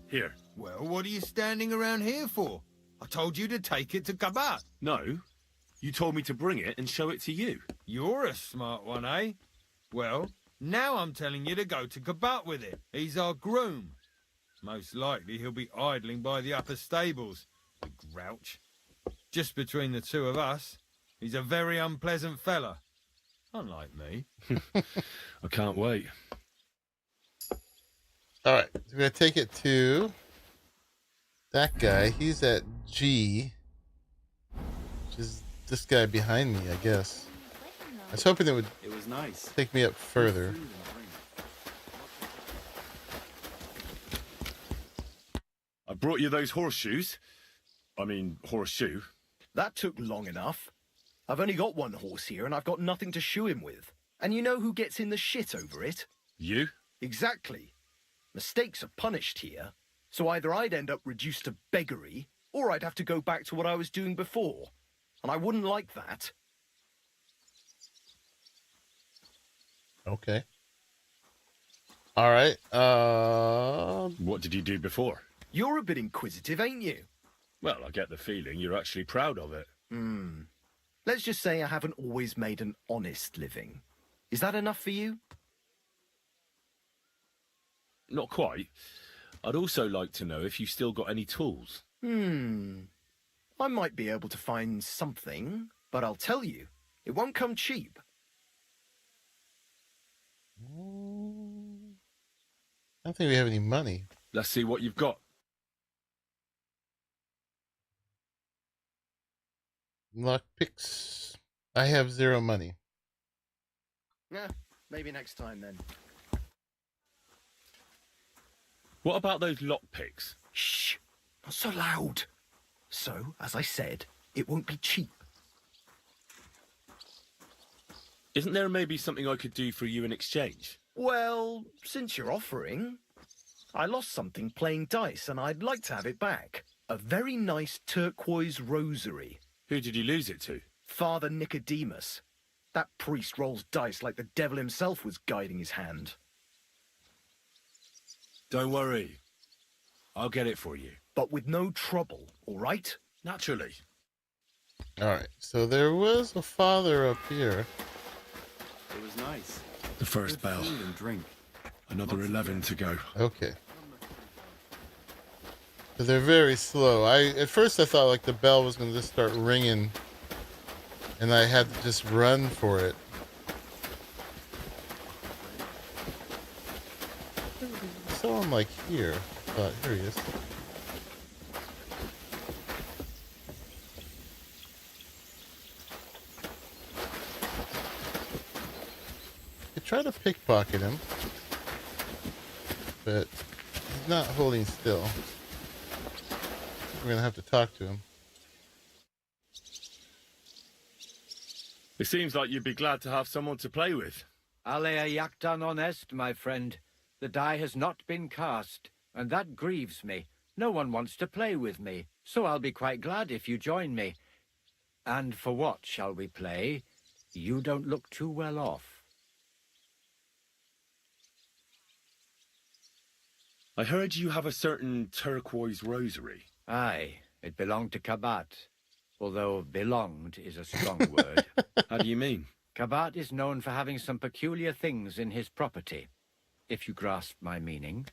Here. Well, what are you standing around here for? I told you to take it to Kabat. No. You told me to bring it and show it to you. You're a smart one, eh? Well, now I'm telling you to go to Kabat with it. He's our groom. Most likely he'll be idling by the upper stables. The grouch. Just between the two of us, he's a very unpleasant fella. Unlike me. I can't wait. Alright, we're going to take it to that guy. He's at G, which is this guy behind me, I guess. I was hoping it would take me up further. brought you those horseshoes. I mean, horseshoe. That took long enough. I've only got one horse here, and I've got nothing to shoe him with. And you know who gets in the shit over it? You? Exactly. Mistakes are punished here, so either I'd end up reduced to beggary, or I'd have to go back to what I was doing before. And I wouldn't like that. Okay. All right. What did you do before? You're a bit inquisitive, ain't you? Well, I get the feeling you're actually proud of it. Let's just say I haven't always made an honest living. Is that enough for you? Not quite. I'd also like to know if you still got any tools. I might be able to find something, but I'll tell you, it won't come cheap. I don't think we have any money. Let's see what you've got. Lockpicks. I have 0 money. Maybe next time then. What about those lockpicks? Shh, not so loud. So, as I said, it won't be cheap. Isn't there maybe something I could do for you in exchange? Well, since you're offering, I lost something playing dice and I'd like to have it back. A very nice turquoise rosary. Who did you lose it to? Father Nicodemus. That priest rolls dice like the devil himself was guiding his hand. Don't worry. I'll get it for you. But with no trouble, all right? Naturally. All right. So there was a father up here. It was nice. The first bell. Food and drink. Another 11 to go. Okay. So they're very slow. At first I thought like the bell was going to just start ringing and I had to just run for it. I saw him like here. Here he is. I tried to pickpocket him, but he's not holding still. We're gonna have to talk to him. It seems like you'd be glad to have someone to play with. Alea Yaktan honest, my friend. The die has not been cast, and that grieves me. No one wants to play with me, so I'll be quite glad if you join me. And for what shall we play? You don't look too well off. I heard you have a certain turquoise rosary. Aye, it belonged to Kabat, although belonged is a strong word. How do you mean? Kabat is known for having some peculiar things in his property, if you grasp my meaning.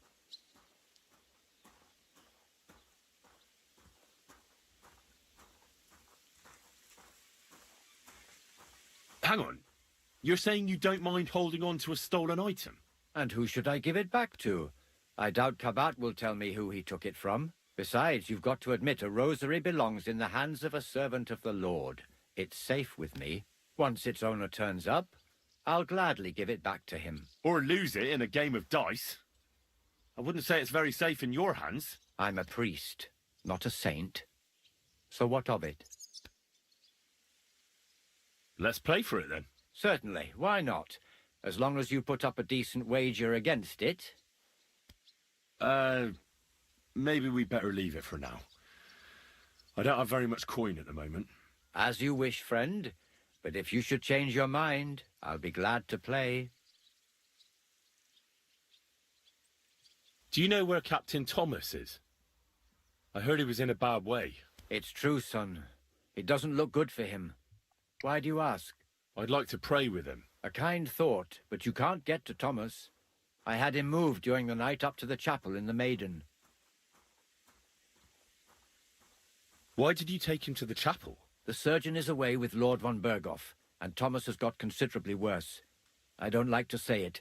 Hang on. You're saying you don't mind holding on to a stolen item? And who should I give it back to? I doubt Kabat will tell me who he took it from. Besides, you've got to admit a rosary belongs in the hands of a servant of the Lord. It's safe with me. Once its owner turns up, I'll gladly give it back to him. Or lose it in a game of dice. I wouldn't say it's very safe in your hands. I'm a priest, not a saint. So what of it? Let's play for it then. Certainly, why not? As long as you put up a decent wager against it. Maybe we better leave it for now. I don't have very much coin at the moment. As you wish, friend. But if you should change your mind, I'll be glad to play. Do you know where Captain Thomas is? I heard he was in a bad way. It's true, son. It doesn't look good for him. Why do you ask? I'd like to pray with him. A kind thought, but you can't get to Thomas. I had him moved during the night up to the chapel in the Maiden. Why did you take him to the chapel? The surgeon is away with Lord von Berghoff, and Thomas has got considerably worse. I don't like to say it,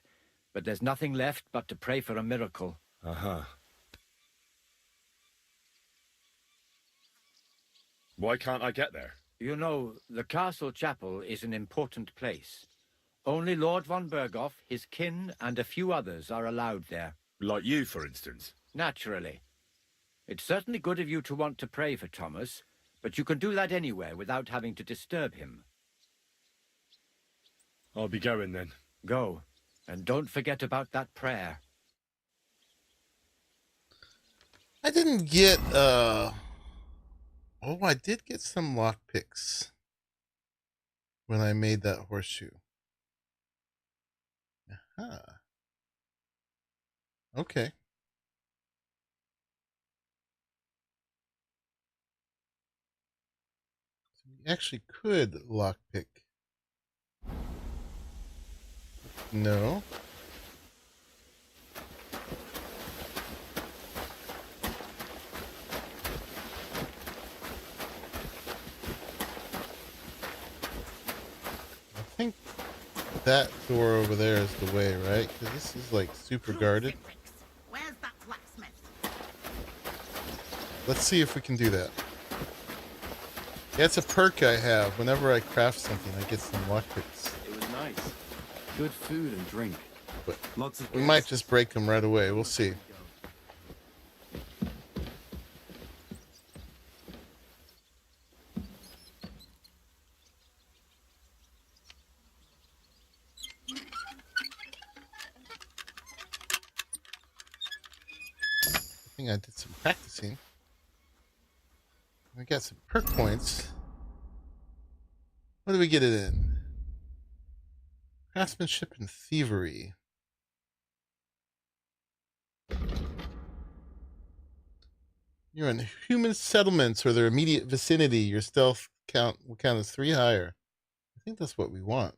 but there's nothing left but to pray for a miracle. Uh-huh. Why can't I get there? You know, the castle chapel is an important place. Only Lord von Berghoff, his kin, and a few others are allowed there. Like you, for instance? Naturally. It's certainly good of you to want to pray for Thomas, but you can do that anywhere without having to disturb him. I'll be going then. Go, and don't forget about that prayer. I didn't get, oh, I did get some lockpicks when I made that horseshoe. Aha. Okay. So you actually could lockpick. No. I think that door over there is the way, right? Because this is like super guarded. Where's that blacksmith? Let's see if we can do that. Yeah, it's a perk I have. Whenever I craft something, I get some lockpicks. It was nice. Good food and drink. But lots of we might just break them right away. We'll see. I think I did some practicing. I got some perk points. What do we get it in? Craftsmanship and thievery. You're in human settlements or their immediate vicinity. Your stealth count will count as 3 higher. I think that's what we want.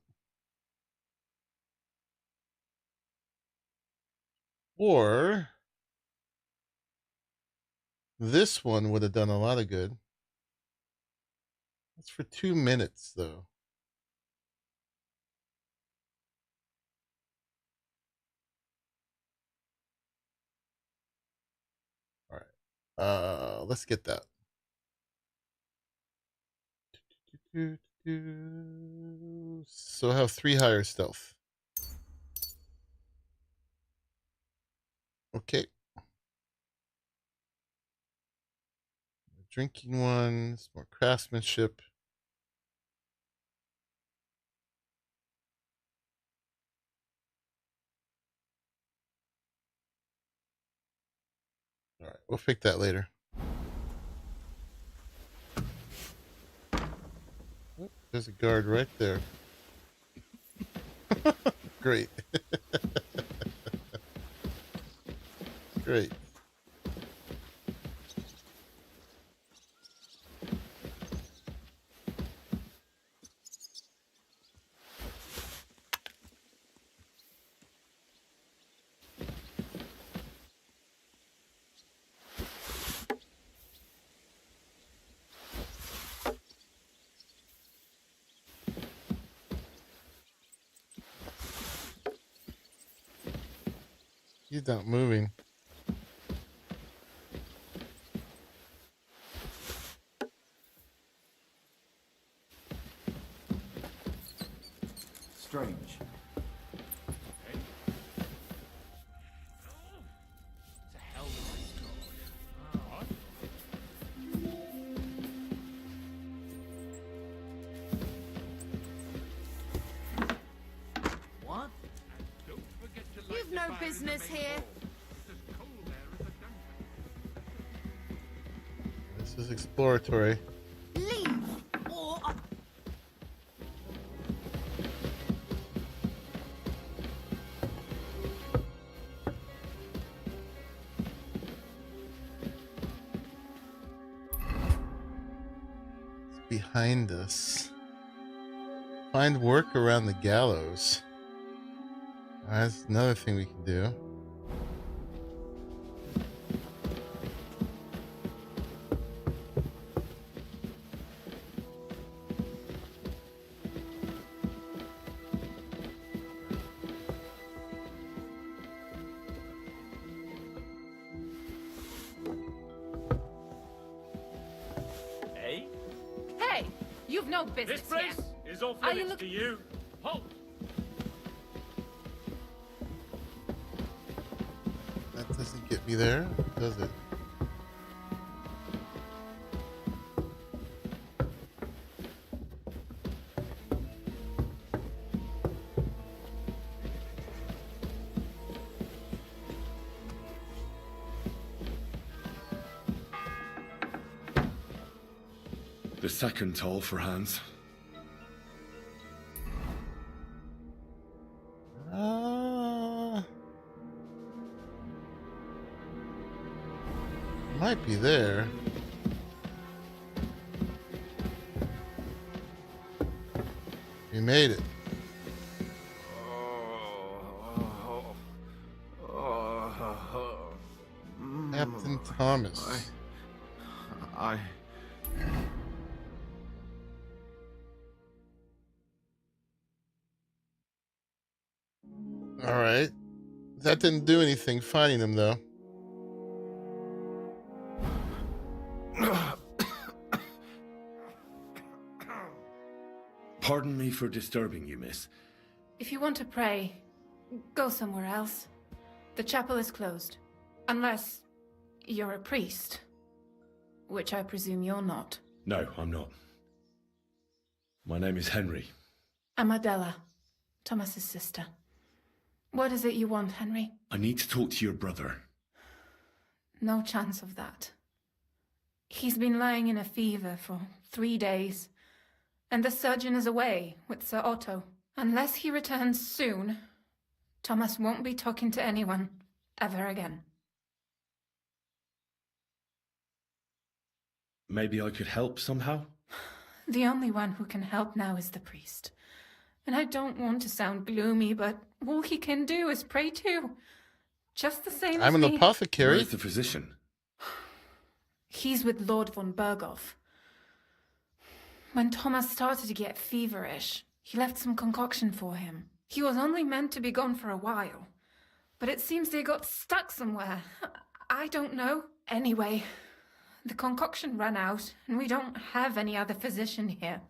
Or this one would have done a lot of good. That's for 2 minutes, though. All right. Let's get that. So I have 3 higher stealth. Okay. Drinking ones, more craftsmanship. All right, we'll pick that later. Oh, there's a guard right there. Great. Great. He's not moving. Strange. What? You've no business here. This is exploratory. Leave, or It's behind us. Find work around the gallows. That's another thing we can do. hey, hey, you've no business This place here. is off Are you limits to you. Halt! That doesn't get me there, does it? The second toll for Hans. Might be there. We made it. Captain Thomas. All right. That didn't do anything finding him, though. Pardon me for disturbing you, miss. If you want to pray, go somewhere else. The chapel is closed. Unless you're a priest. Which I presume you're not. No, I'm not. My name is Henry. I'm Adela, Thomas's sister. What is it you want, Henry? I need to talk to your brother. No chance of that. He's been lying in a fever for 3 days. And the surgeon is away with Sir Otto. Unless he returns soon, Thomas won't be talking to anyone ever again. Maybe I could help somehow? The only one who can help now is the priest. And I don't want to sound gloomy, but all he can do is pray too. Just the same as I'm an me. apothecary. Where's the physician? He's with Lord von Berghoff. When Thomas started to get feverish, he left some concoction for him. He was only meant to be gone for a while, but it seems they got stuck somewhere. I don't know. Anyway, the concoction ran out, and we don't have any other physician here.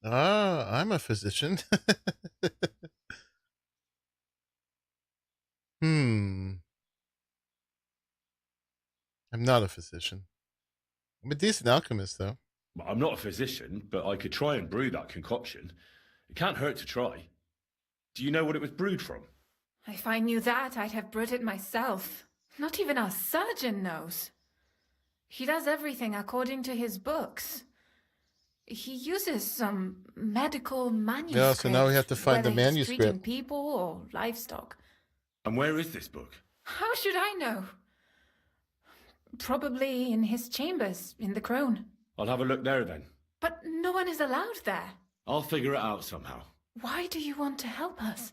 I'm a physician. I'm not a physician. I'm a decent alchemist, though. Well, I'm not a physician, but I could try and brew that concoction. It can't hurt to try. Do you know what it was brewed from? If I knew that, I'd have brewed it myself. Not even our surgeon knows. He does everything according to his books. He uses some medical manuscript. Yeah, so now we have to find the whether he's manuscript. treating people or livestock. And where is this book? How should I know? Probably in his chambers in the Crone. I'll have a look there then. But no one is allowed there. I'll figure it out somehow. Why do you want to help us?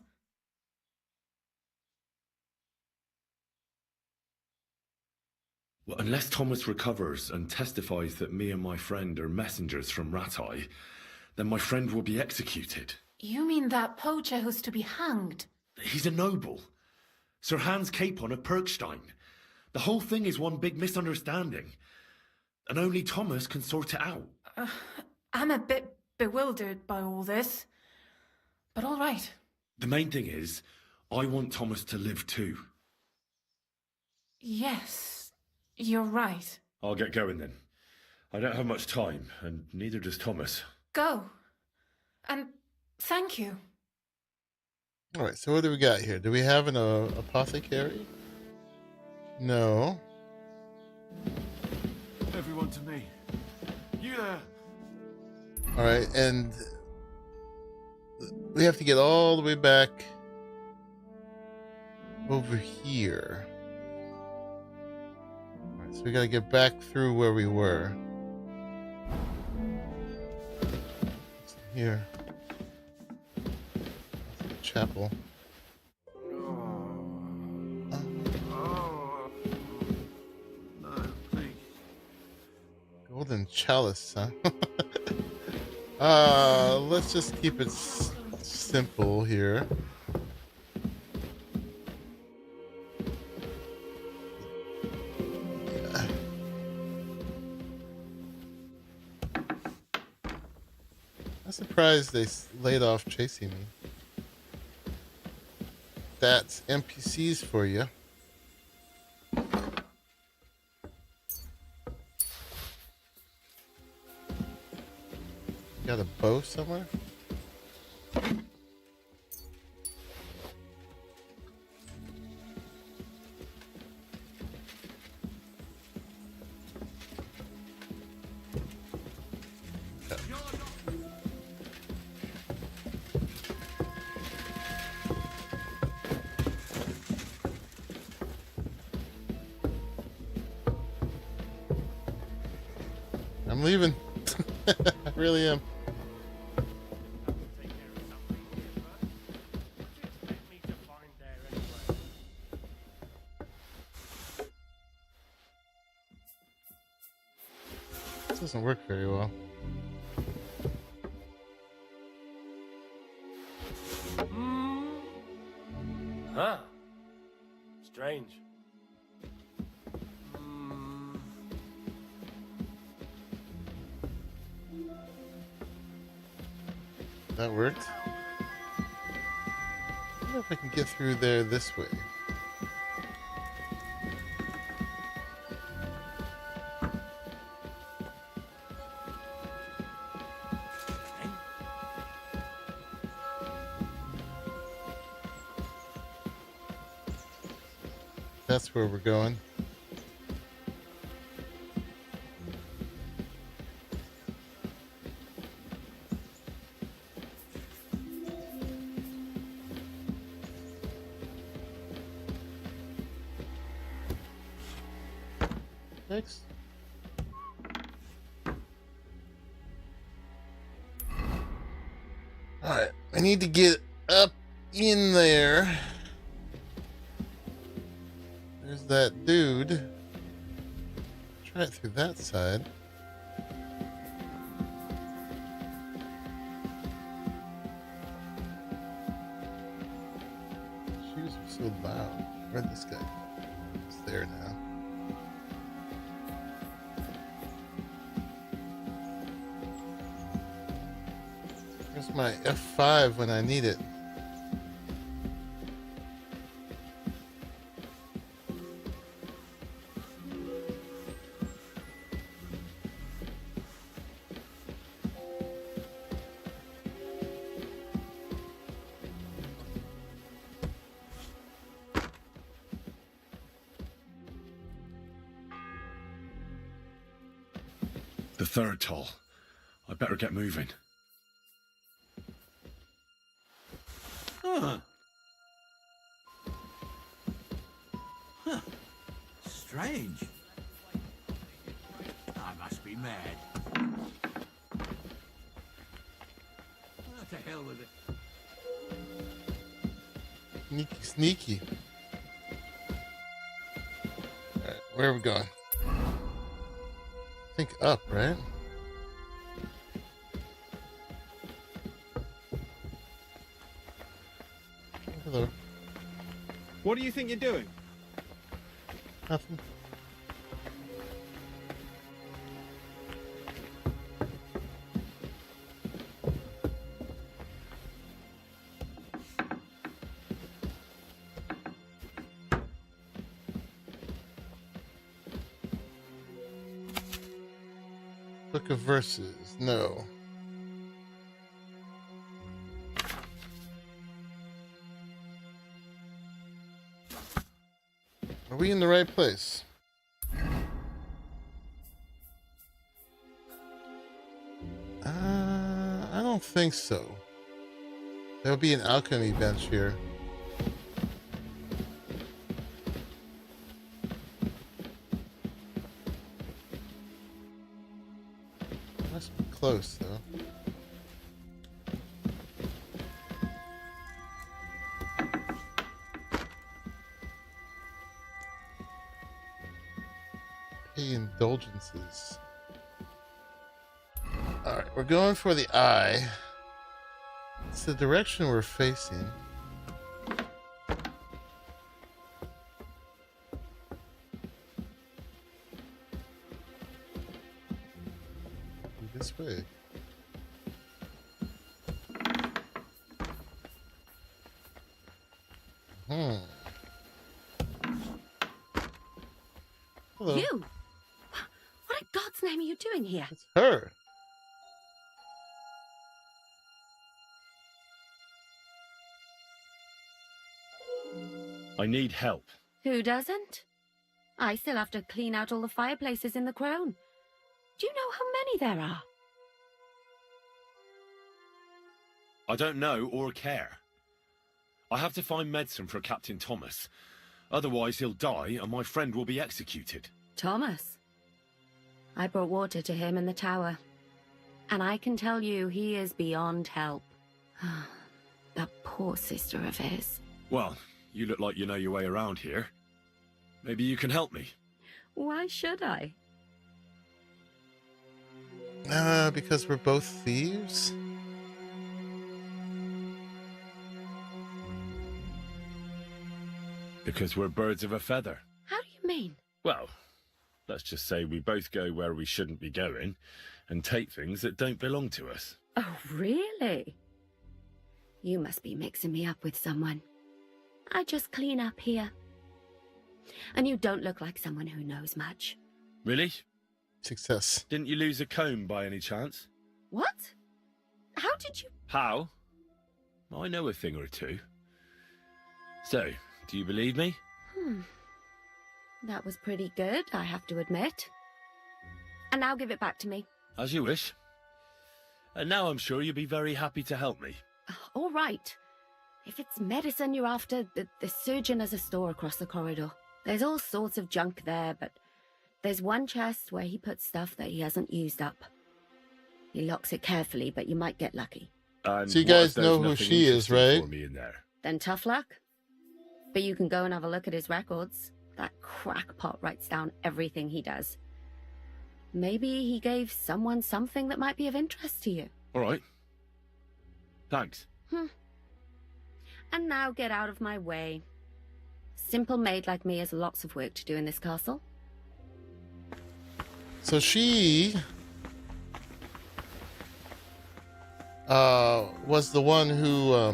Well, unless Thomas recovers and testifies that me and my friend are messengers from Ratai, then my friend will be executed. You mean that poacher who's to be hanged? He's a noble. Sir Hans Capon of Perkstein. The whole thing is one big misunderstanding. And only Thomas can sort it out. I'm a bit bewildered by all this. But all right. The main thing is, I want Thomas to live too. Yes, you're right. I'll get going then. I don't have much time, and neither does Thomas. Go. And thank you. All right, so what do we got here? Do we have an apothecary? No. Everyone to me. You there. All right, and we have to get all the way back over here. All right, so we got to get back through where we were. Here. Chapel. Golden chalice, huh? Let's just keep it simple here. Yeah. I'm surprised they laid off chasing me. That's NPCs for you. Got a bow somewhere? I'm leaving. I really am. This doesn't work very well. Huh. Strange. That worked. I wonder if I can get through there this way. That's where we're going. Next. Alright, I need to get up in there. There's that dude. Try it through that side. Shoes are so loud. Where'd this guy go? It's there now. Where's my F5 when I need it? The third toll. I better get moving. Huh. Huh. Strange. I must be mad. What the hell with it? Sneaky, sneaky. Alright, where are we going? I think up, right? Hello. What do you think you're doing? Nothing. Book of Verses, no. Are we in the right place? I don't think so. There'll be an alchemy bench here. Must be close though. Pay indulgences. Alright, we're going for the eye. It's the direction we're facing. This way. Hello. You? What in God's name are you doing here? It's her. I need help. Who doesn't? I still have to clean out all the fireplaces in the crown. Do you know how many there are? I don't know or care. I have to find medicine for Captain Thomas. Otherwise he'll die and my friend will be executed. Thomas? I brought water to him in the tower. And I can tell you, he is beyond help. That poor sister of his. Well, you look like you know your way around here. Maybe you can help me. Why should I? Because we're both thieves? Because we're birds of a feather. How do you mean? Well, let's just say we both go where we shouldn't be going and take things that don't belong to us. Oh, really? You must be mixing me up with someone. I just clean up here. And you don't look like someone who knows much. Really? Success. Didn't you lose a comb by any chance? What? How did you... How? I know a thing or two. So, do you believe me? That was pretty good, I have to admit. And now give it back to me. As you wish. And now I'm sure you'll be very happy to help me. All right. If it's medicine you're after, the surgeon has a store across the corridor. There's all sorts of junk there, but there's one chest where he puts stuff that he hasn't used up. He locks it carefully, but you might get lucky. And so you guys know who she is, right? For me in there? Then tough luck. But you can go and have a look at his records. That crackpot writes down everything he does. Maybe he gave someone something that might be of interest to you. All right. Thanks. And now get out of my way. Simple maid like me has lots of work to do in this castle. So she was the one who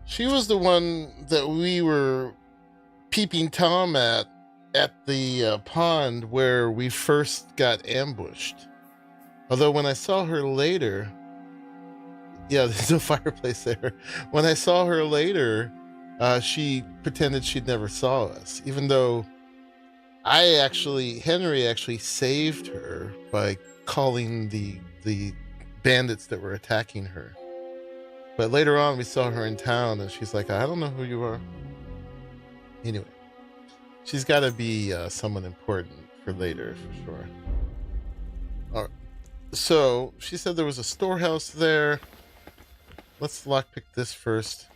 she was the one that we were peeping Tom at the pond where we first got ambushed. Although when I saw her later, yeah, there's no fireplace there. When I saw her later, she pretended she'd never saw us, even though Henry actually saved her by calling the bandits that were attacking her. But later on, we saw her in town, and she's like, I don't know who you are. Anyway, she's got to be someone important for later, for sure. All right. So, she said there was a storehouse there. Let's lockpick this first.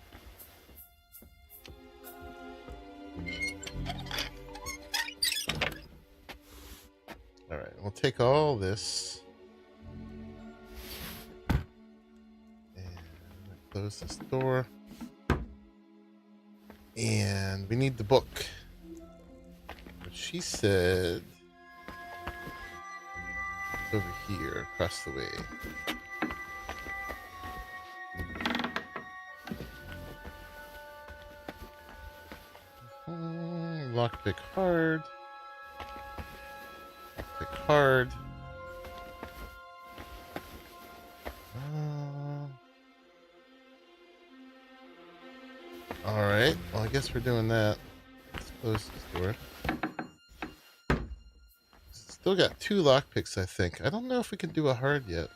All right, we'll take all this. Close this door. And we need the book. But she said it's over here, across the way. Lockpick hard. Lockpick hard. Alright, well I guess we're doing that. Let's close this door. Still got 2 lockpicks, I think. I don't know if we can do a hard yet.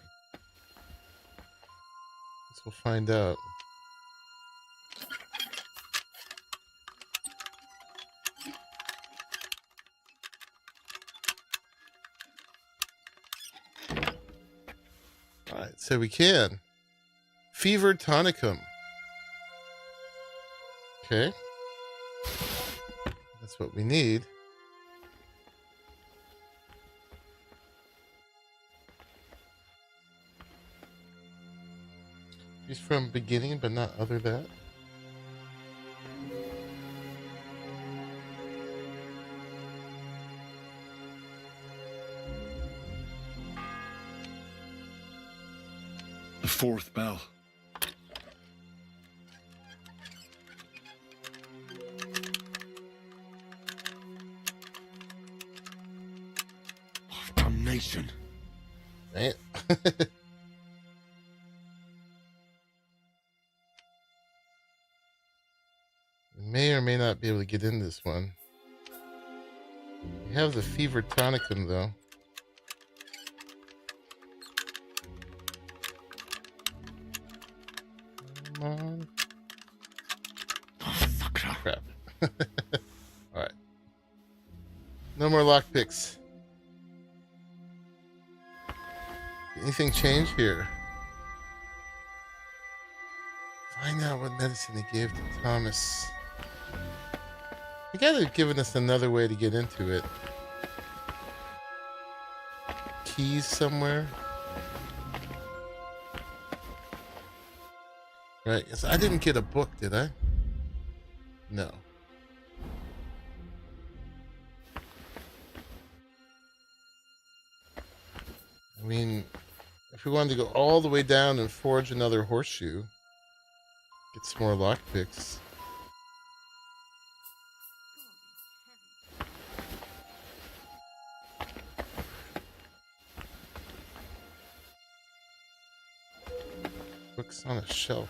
Guess we'll find out. Alright, so we can. Fever tonicum. Okay. That's what we need. He's from beginning, but not other that. The 4th bell. Damnation. Man. May or may not be able to get in this one. We have the fever tonicum though. Come on. Oh, fuck. Crap. Alright. No more lockpicks. Anything change here? Find out what medicine he gave to Thomas. You gotta have given us another way to get into it. Keys somewhere? Right, yes, I didn't get a book, did I? No. I mean, if we wanted to go all the way down and forge another horseshoe, get some more lockpicks. Books on a shelf.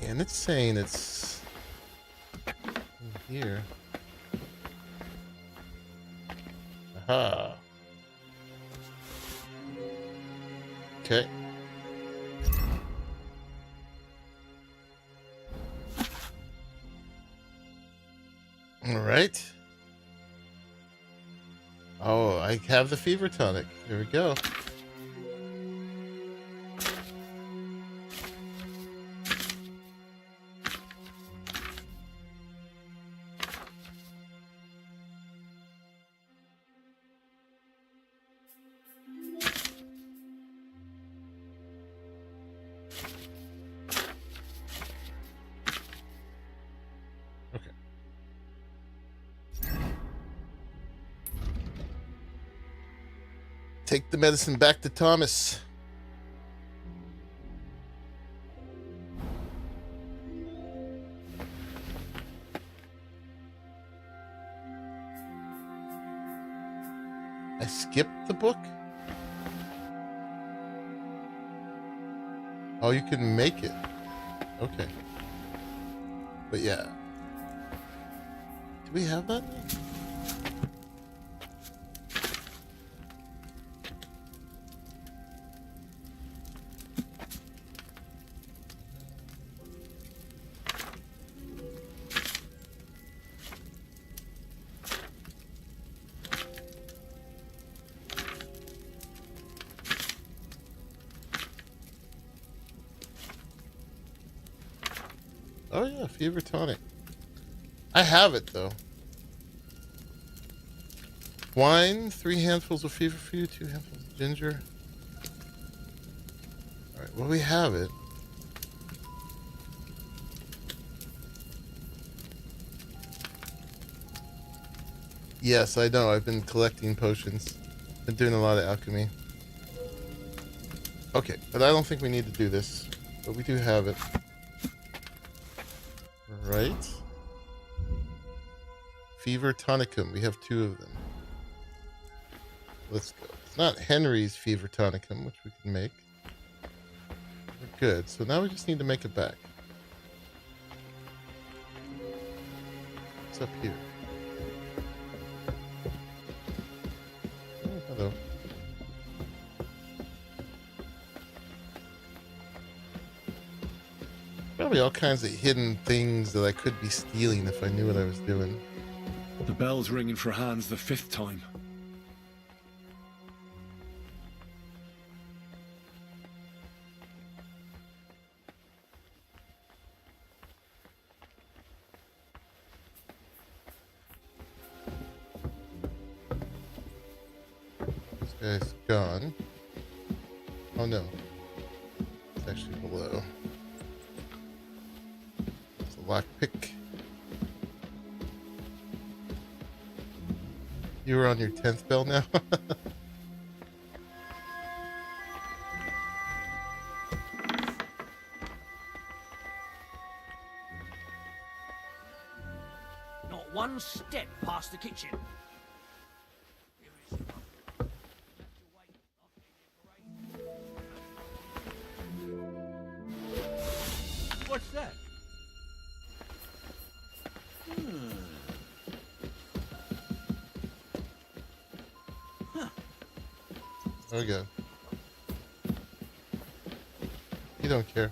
And it's saying it's in here. Aha. Okay. All right. Oh, I have the fever tonic. There we go. Take the medicine back to Thomas. I skipped the book? Oh, you can make it. Okay. But yeah. Do we have that? Oh yeah, fever tonic. I have it though. Wine, 3 handfuls of fever for you, 2 handfuls of ginger. Alright, well we have it. Yes, I know, I've been collecting potions. Been doing a lot of alchemy. Okay, but I don't think we need to do this. But we do have it. Right. Fever tonicum. We have 2 of them. Let's go. It's not Henry's fever tonicum, which we can make. We're good. So now we just need to make it back. What's up here? Oh, hello. Probably all kinds of hidden things that I could be stealing if I knew what I was doing. The bell's ringing for Hans the 5th time. This guy's gone. Oh no. It's actually below. Lockpick. You were on your 10th bell now? Not one step past the kitchen. What's that? There we go. You don't care.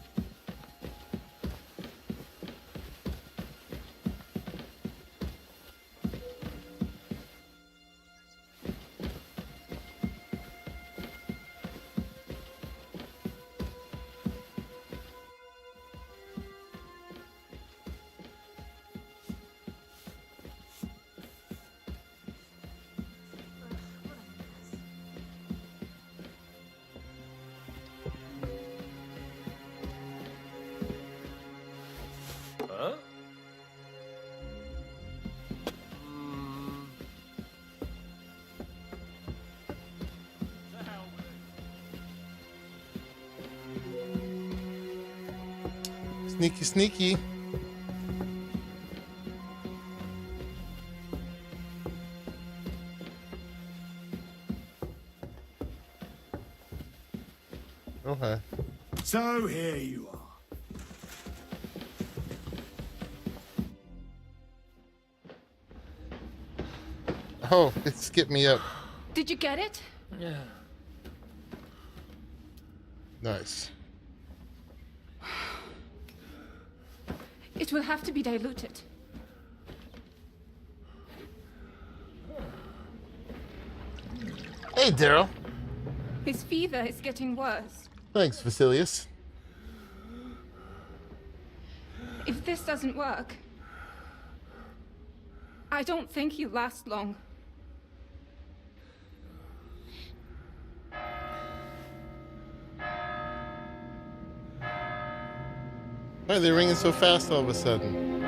Sneaky, sneaky. Okay. So here you are. Oh, it skipped me up. Did you get it? Yeah. Nice. It will have to be diluted. Hey, Daryl. His fever is getting worse. Thanks, Vasilius. If this doesn't work, I don't think he'll last long. Why are they ringing so fast all of a sudden?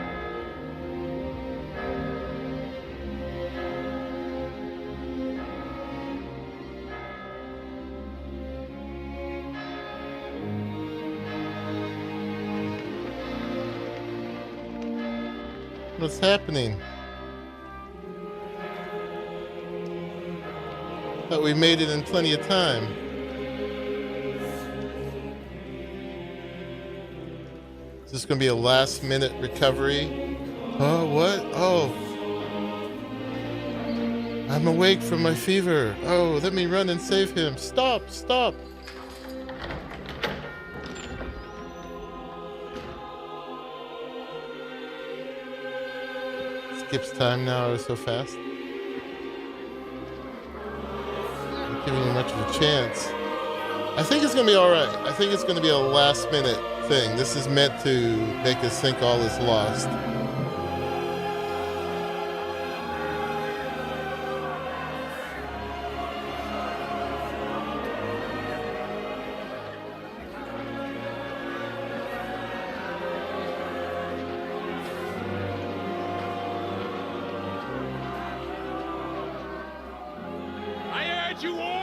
What's happening? Thought we made it in plenty of time. Is this going to be a last-minute recovery? Oh, what? Oh. I'm awake from my fever. Oh, let me run and save him. Stop, stop. Skips time now. I was so fast. Not giving you much of a chance. I think it's going to be all right. I think it's going to be a last-minute thing. This is meant to make us think all is lost.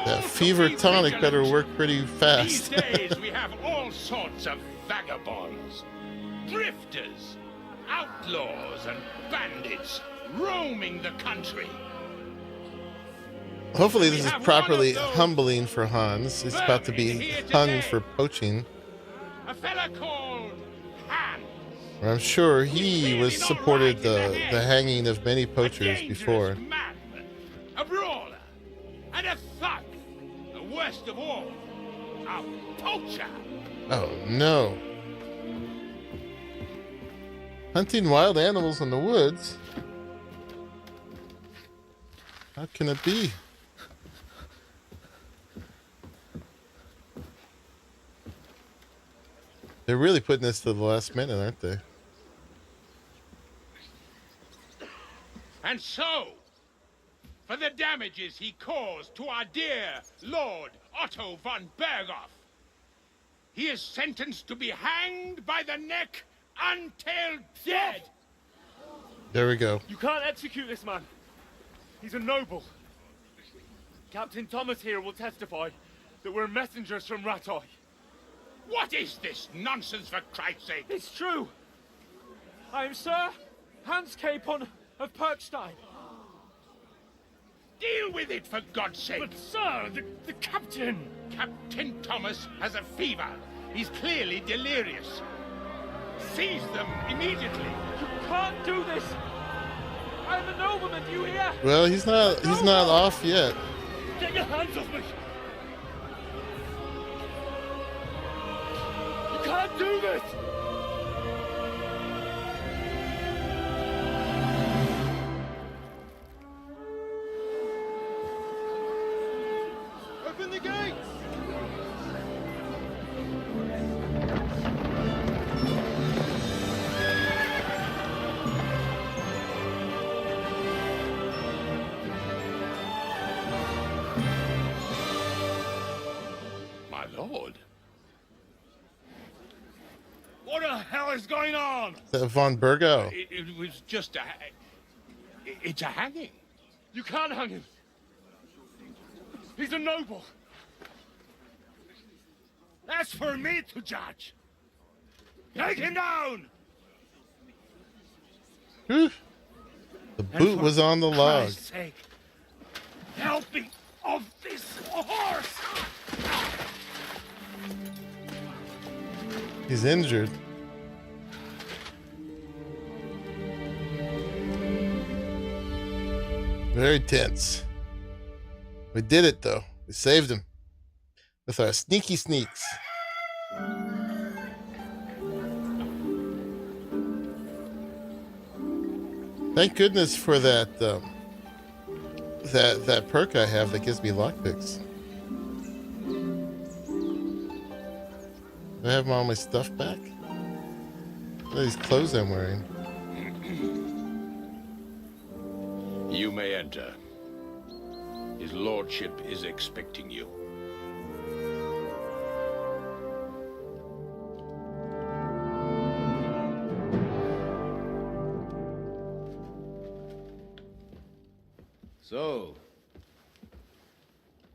That fever tonic better work pretty fast. These days we have all sorts of vagabonds, drifters, outlaws, and bandits roaming the country. Hopefully this is properly humbling for Hans. He's about to be hung for poaching. A fella called Hans. I'm sure he was supported the hanging of many poachers before. A brawler and a thug. The worst of all, a poacher. Oh no. Hunting wild animals in the woods? How can it be? They're really putting this to the last minute, aren't they? And so, for the damages he caused to our dear Lord Otto von Berghoff, he is sentenced to be hanged by the neck until dead. There we go. You can't execute this man. He's a noble. Captain Thomas here will testify that we're messengers from Rattay. What is this nonsense, for Christ's sake? It's true. I am Sir Hans Capon of Perkstein. Deal with it, for God's sake. But sir, the captain... Captain Thomas has a fever. He's clearly delirious. Seize them immediately. You can't do this. I'm a nobleman, do you hear? Well, he's not off yet. Get your hands off me. You can't do this. Open the gates! My lord. What the hell is going on? Is that Von Bergo? It was just a... It's a hanging. You can't hang him. He's a noble. That's for me to judge. Take him down! Whew. The boot was on the log. Christ's sake, help me off this horse! He's injured. Very tense. We did it though. We saved him with our sneaky sneaks. Thank goodness for that that perk I have that gives me lockpicks. Do I have all my stuff back? What are these clothes I'm wearing? You may enter. His lordship is expecting you. So,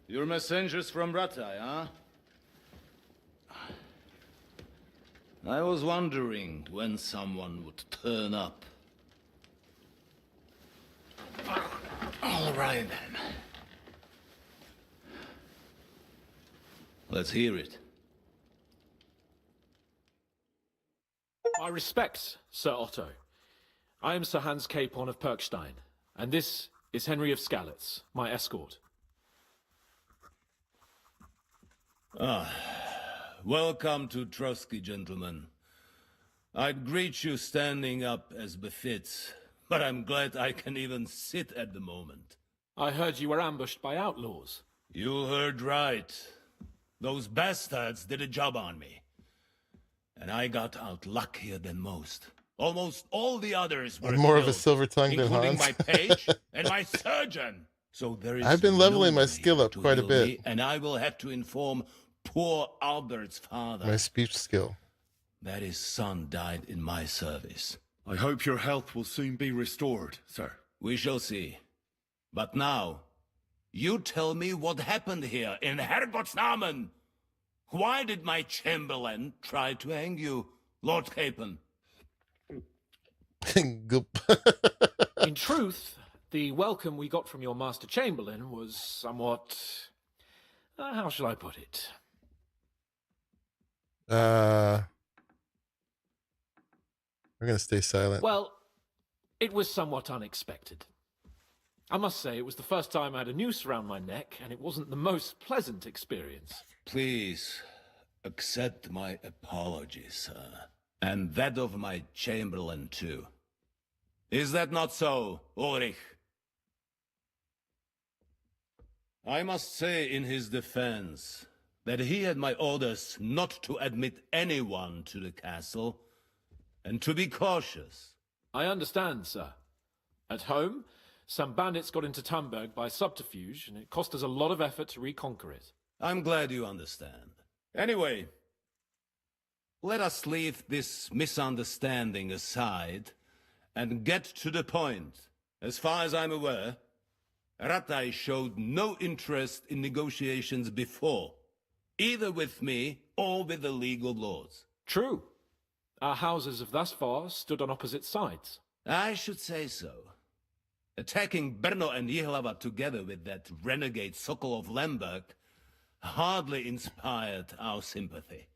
you're messengers from Ratai, huh? I was wondering when someone would turn up. All right, then. Let's hear it. My respects, Sir Otto. I am Sir Hans Capon of Perkstein, and this is Henry of Skalitz, my escort. Welcome to Trotsky, gentlemen. I'd greet you standing up as befits, but I'm glad I can even sit at the moment. I heard you were ambushed by outlaws. You heard right. Those bastards did a job on me. And I got out luckier than most. Almost all the others were I'm more of a killed, silver tongue than including Hans. my page and my surgeon. So there is I've been leveling no my one skill here up to quite a heal bit. me, and I will have to inform poor Albert's father. My speech skill. That his son died in my service. I hope your health will soon be restored, sir. We shall see. But now, you tell me what happened here in Herrgottsnamen. Why did my chamberlain try to hang you, Lord Capon? In truth, the welcome we got from your Master Chamberlain was somewhat... how shall I put it? We're gonna stay silent. Well, it was somewhat unexpected. I must say, it was the first time I had a noose around my neck, and it wasn't the most pleasant experience. Please, accept my apologies, sir. And that of my chamberlain, too. Is that not so, Ulrich? I must say in his defense that he had my orders not to admit anyone to the castle, and to be cautious. I understand, sir. At home, some bandits got into Tamberg by subterfuge, and it cost us a lot of effort to reconquer it. I'm glad you understand. Anyway, let us leave this misunderstanding aside and get to the point. As far as I'm aware, Ratai showed no interest in negotiations before, either with me or with the legal lords. True. Our houses have thus far stood on opposite sides. I should say so. Attacking Brno and Jihlava together with that renegade Sokol of Lemberg hardly inspired our sympathy.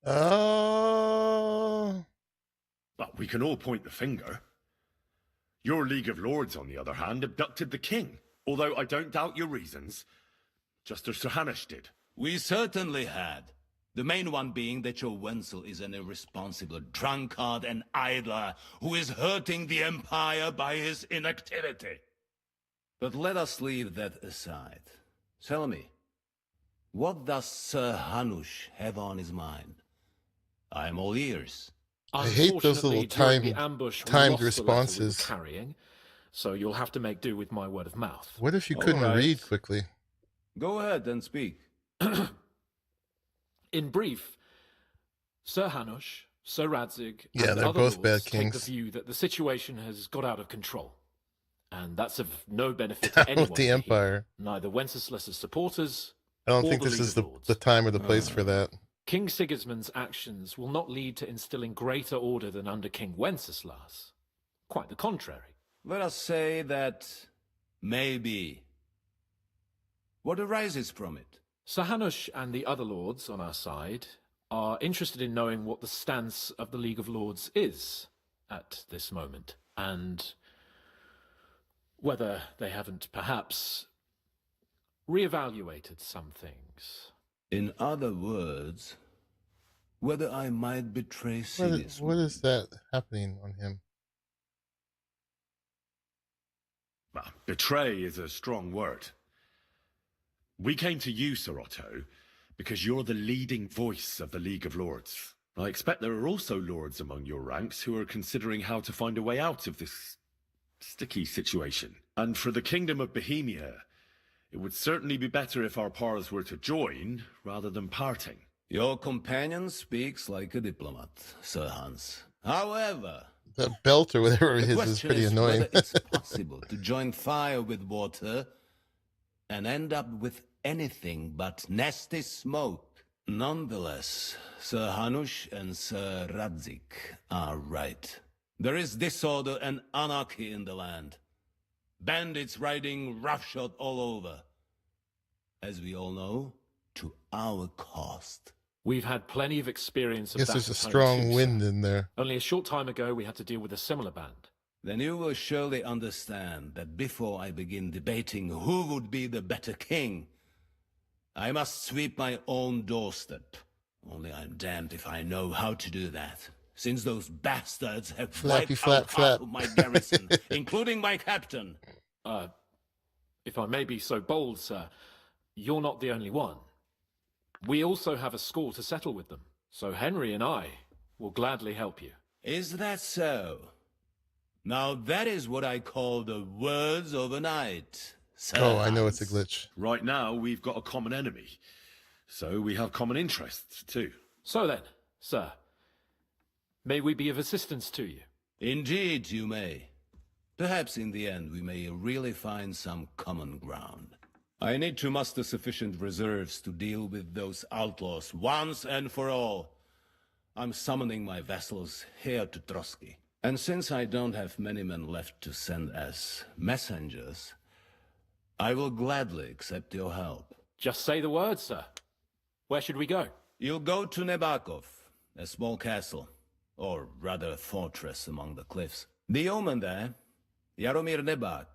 Oh. But we can all point the finger. Your League of Lords, on the other hand, abducted the king. Although I don't doubt your reasons. Just as Sir Hanush did. We certainly had. The main one being that your Wenzel is an irresponsible drunkard and idler who is hurting the Empire by his inactivity. But let us leave that aside. Tell me, what does Sir Hanush have on his mind? I am all ears. I hate those little timed responses. Carrying, so you'll have to make do with my word of mouth. What if you couldn't read quickly? Go ahead and speak. In brief, Sir Hanush, Sir Radzig, yeah, and they're other both lords bad take kings. the view that the situation has got out of control, and that's of no benefit to anyone. With the Empire. Neither Wenceslas's supporters. I don't or think the this League is of Lords. the time or the place for that. King Sigismund's actions will not lead to instilling greater order than under King Wenceslas. Quite the contrary. Let us say that maybe. What arises from it? Sir Hanush and the other lords on our side are interested in knowing what the stance of the League of Lords is at this moment, and whether they haven't perhaps reevaluated some things. In other words, whether I might betray Sigismund. What is that happening on him? Well, betray is a strong word. We came to you, Sir Otto, because you're the leading voice of the League of Lords. I expect there are also lords among your ranks who are considering how to find a way out of this sticky situation. And for the Kingdom of Bohemia, it would certainly be better if our paths were to join rather than parting. Your companion speaks like a diplomat, Sir Hans. However, that belt or whatever it the is pretty question annoying. Whether it's possible to join fire with water and end up with anything but nasty smoke. Nonetheless, Sir Hanush and Sir Radzik are right. There is disorder and anarchy in the land. Bandits riding roughshod all over. As we all know, to our cost. We've had plenty of experience of Yes, that. there's a at home strong too, wind sir. in there. Only a short time ago, we had to deal with a similar band. Then you will surely understand that before I begin debating who would be the better king, I must sweep my own doorstep. Only I'm damned if I know how to do that, since those bastards have wiped out half of my garrison, including my captain. If I may be so bold, sir, you're not the only one. We also have a score to settle with them, so Henry and I will gladly help you. Is that so? Now that is what I call the words of a knight. Sir Oh, I know it's a glitch. Right now, we've got a common enemy. So we have common interests, too. So then, sir, may we be of assistance to you? Indeed you may. Perhaps in the end we may really find some common ground. I need to muster sufficient reserves to deal with those outlaws once and for all. I'm summoning my vassals here to Trotsky. And since I don't have many men left to send as messengers, I will gladly accept your help. Just say the word, sir. Where should we go? You'll go to Nebakov, a small castle, or rather a fortress among the cliffs. The yeoman there, Jaromir Nebak,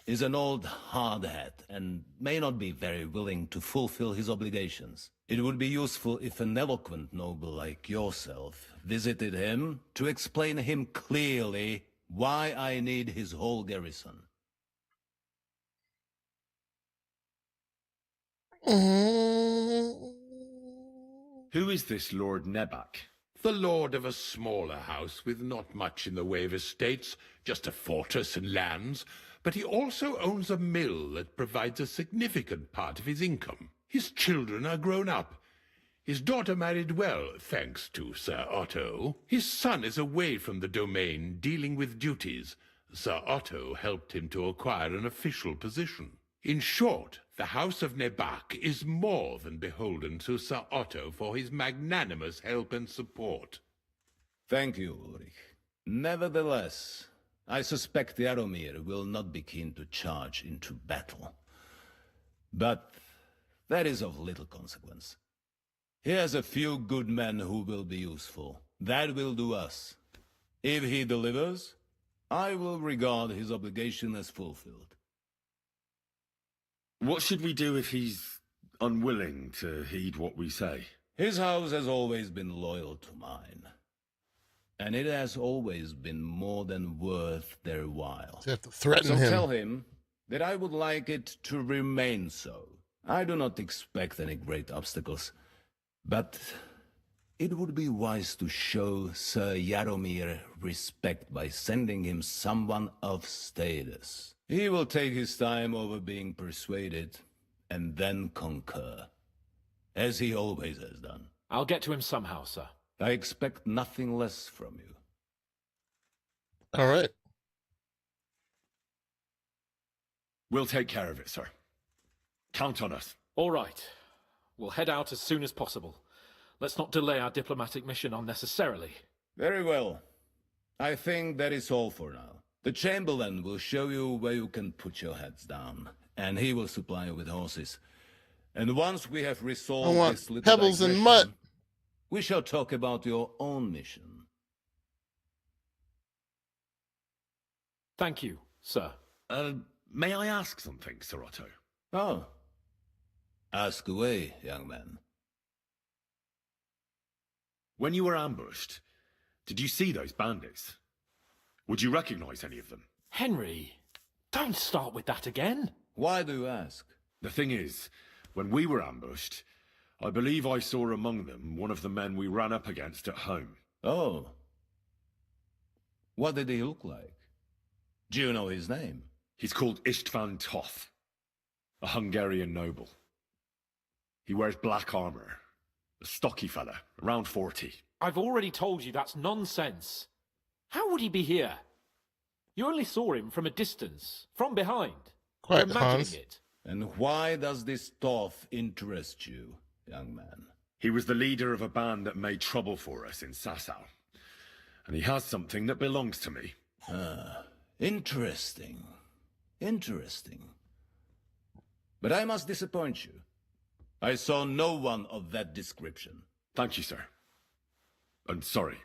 is an old hardhat and may not be very willing to fulfill his obligations. It would be useful if an eloquent noble like yourself visited him to explain him clearly why I need his whole garrison. Who is this Lord Nebak? The lord of a smaller house with not much in the way of estates, just a fortress and lands, but he also owns a mill that provides a significant part of his income. His children are grown up. His daughter married well, thanks to Sir Otto. His son is away from the domain, dealing with duties. Sir Otto helped him to acquire an official position. In short, the House of Nebak is more than beholden to Sir Otto for his magnanimous help and support. Thank you, Ulrich. Nevertheless, I suspect Jaromir will not be keen to charge into battle. But that is of little consequence. He has a few good men who will be useful. That will do us. If he delivers, I will regard his obligation as fulfilled. What should we do if he's unwilling to heed what we say? His house has always been loyal to mine. And it has always been more than worth their while. So you have to threaten so him. Tell him that I would like it to remain so. I do not expect any great obstacles, but it would be wise to show Sir Jaromir respect by sending him someone of status. He will take his time over being persuaded, and then concur, as he always has done. I'll get to him somehow, sir. I expect nothing less from you. All right. We'll take care of it, sir. Count on us. All right. We'll head out as soon as possible. Let's not delay our diplomatic mission unnecessarily. Very well. I think that is all for now. The Chamberlain will show you where you can put your heads down, and he will supply you with horses. And once we have resolved this little pebbles and mutt. we shall talk about your own mission. Thank you, sir. May I ask something, Sir Otto? Oh. Ask away, young man. When you were ambushed, did you see those bandits? Would you recognize any of them? Henry, don't start with that again. Why do you ask? The thing is, when we were ambushed, I believe I saw among them one of the men we ran up against at home. Oh. What did he look like? Do you know his name? He's called Istvan Toth, a Hungarian noble. He wears black armor, a stocky fella, around 40. I've already told you that's nonsense. How would he be here? You only saw him from a distance, from behind. Quite, You're imagining Hans. it. And why does this Toth interest you, young man? He was the leader of a band that made trouble for us in Sasau. And he has something that belongs to me. Ah, interesting. Interesting. But I must disappoint you. I saw no one of that description. Thank you, sir. I'm sorry.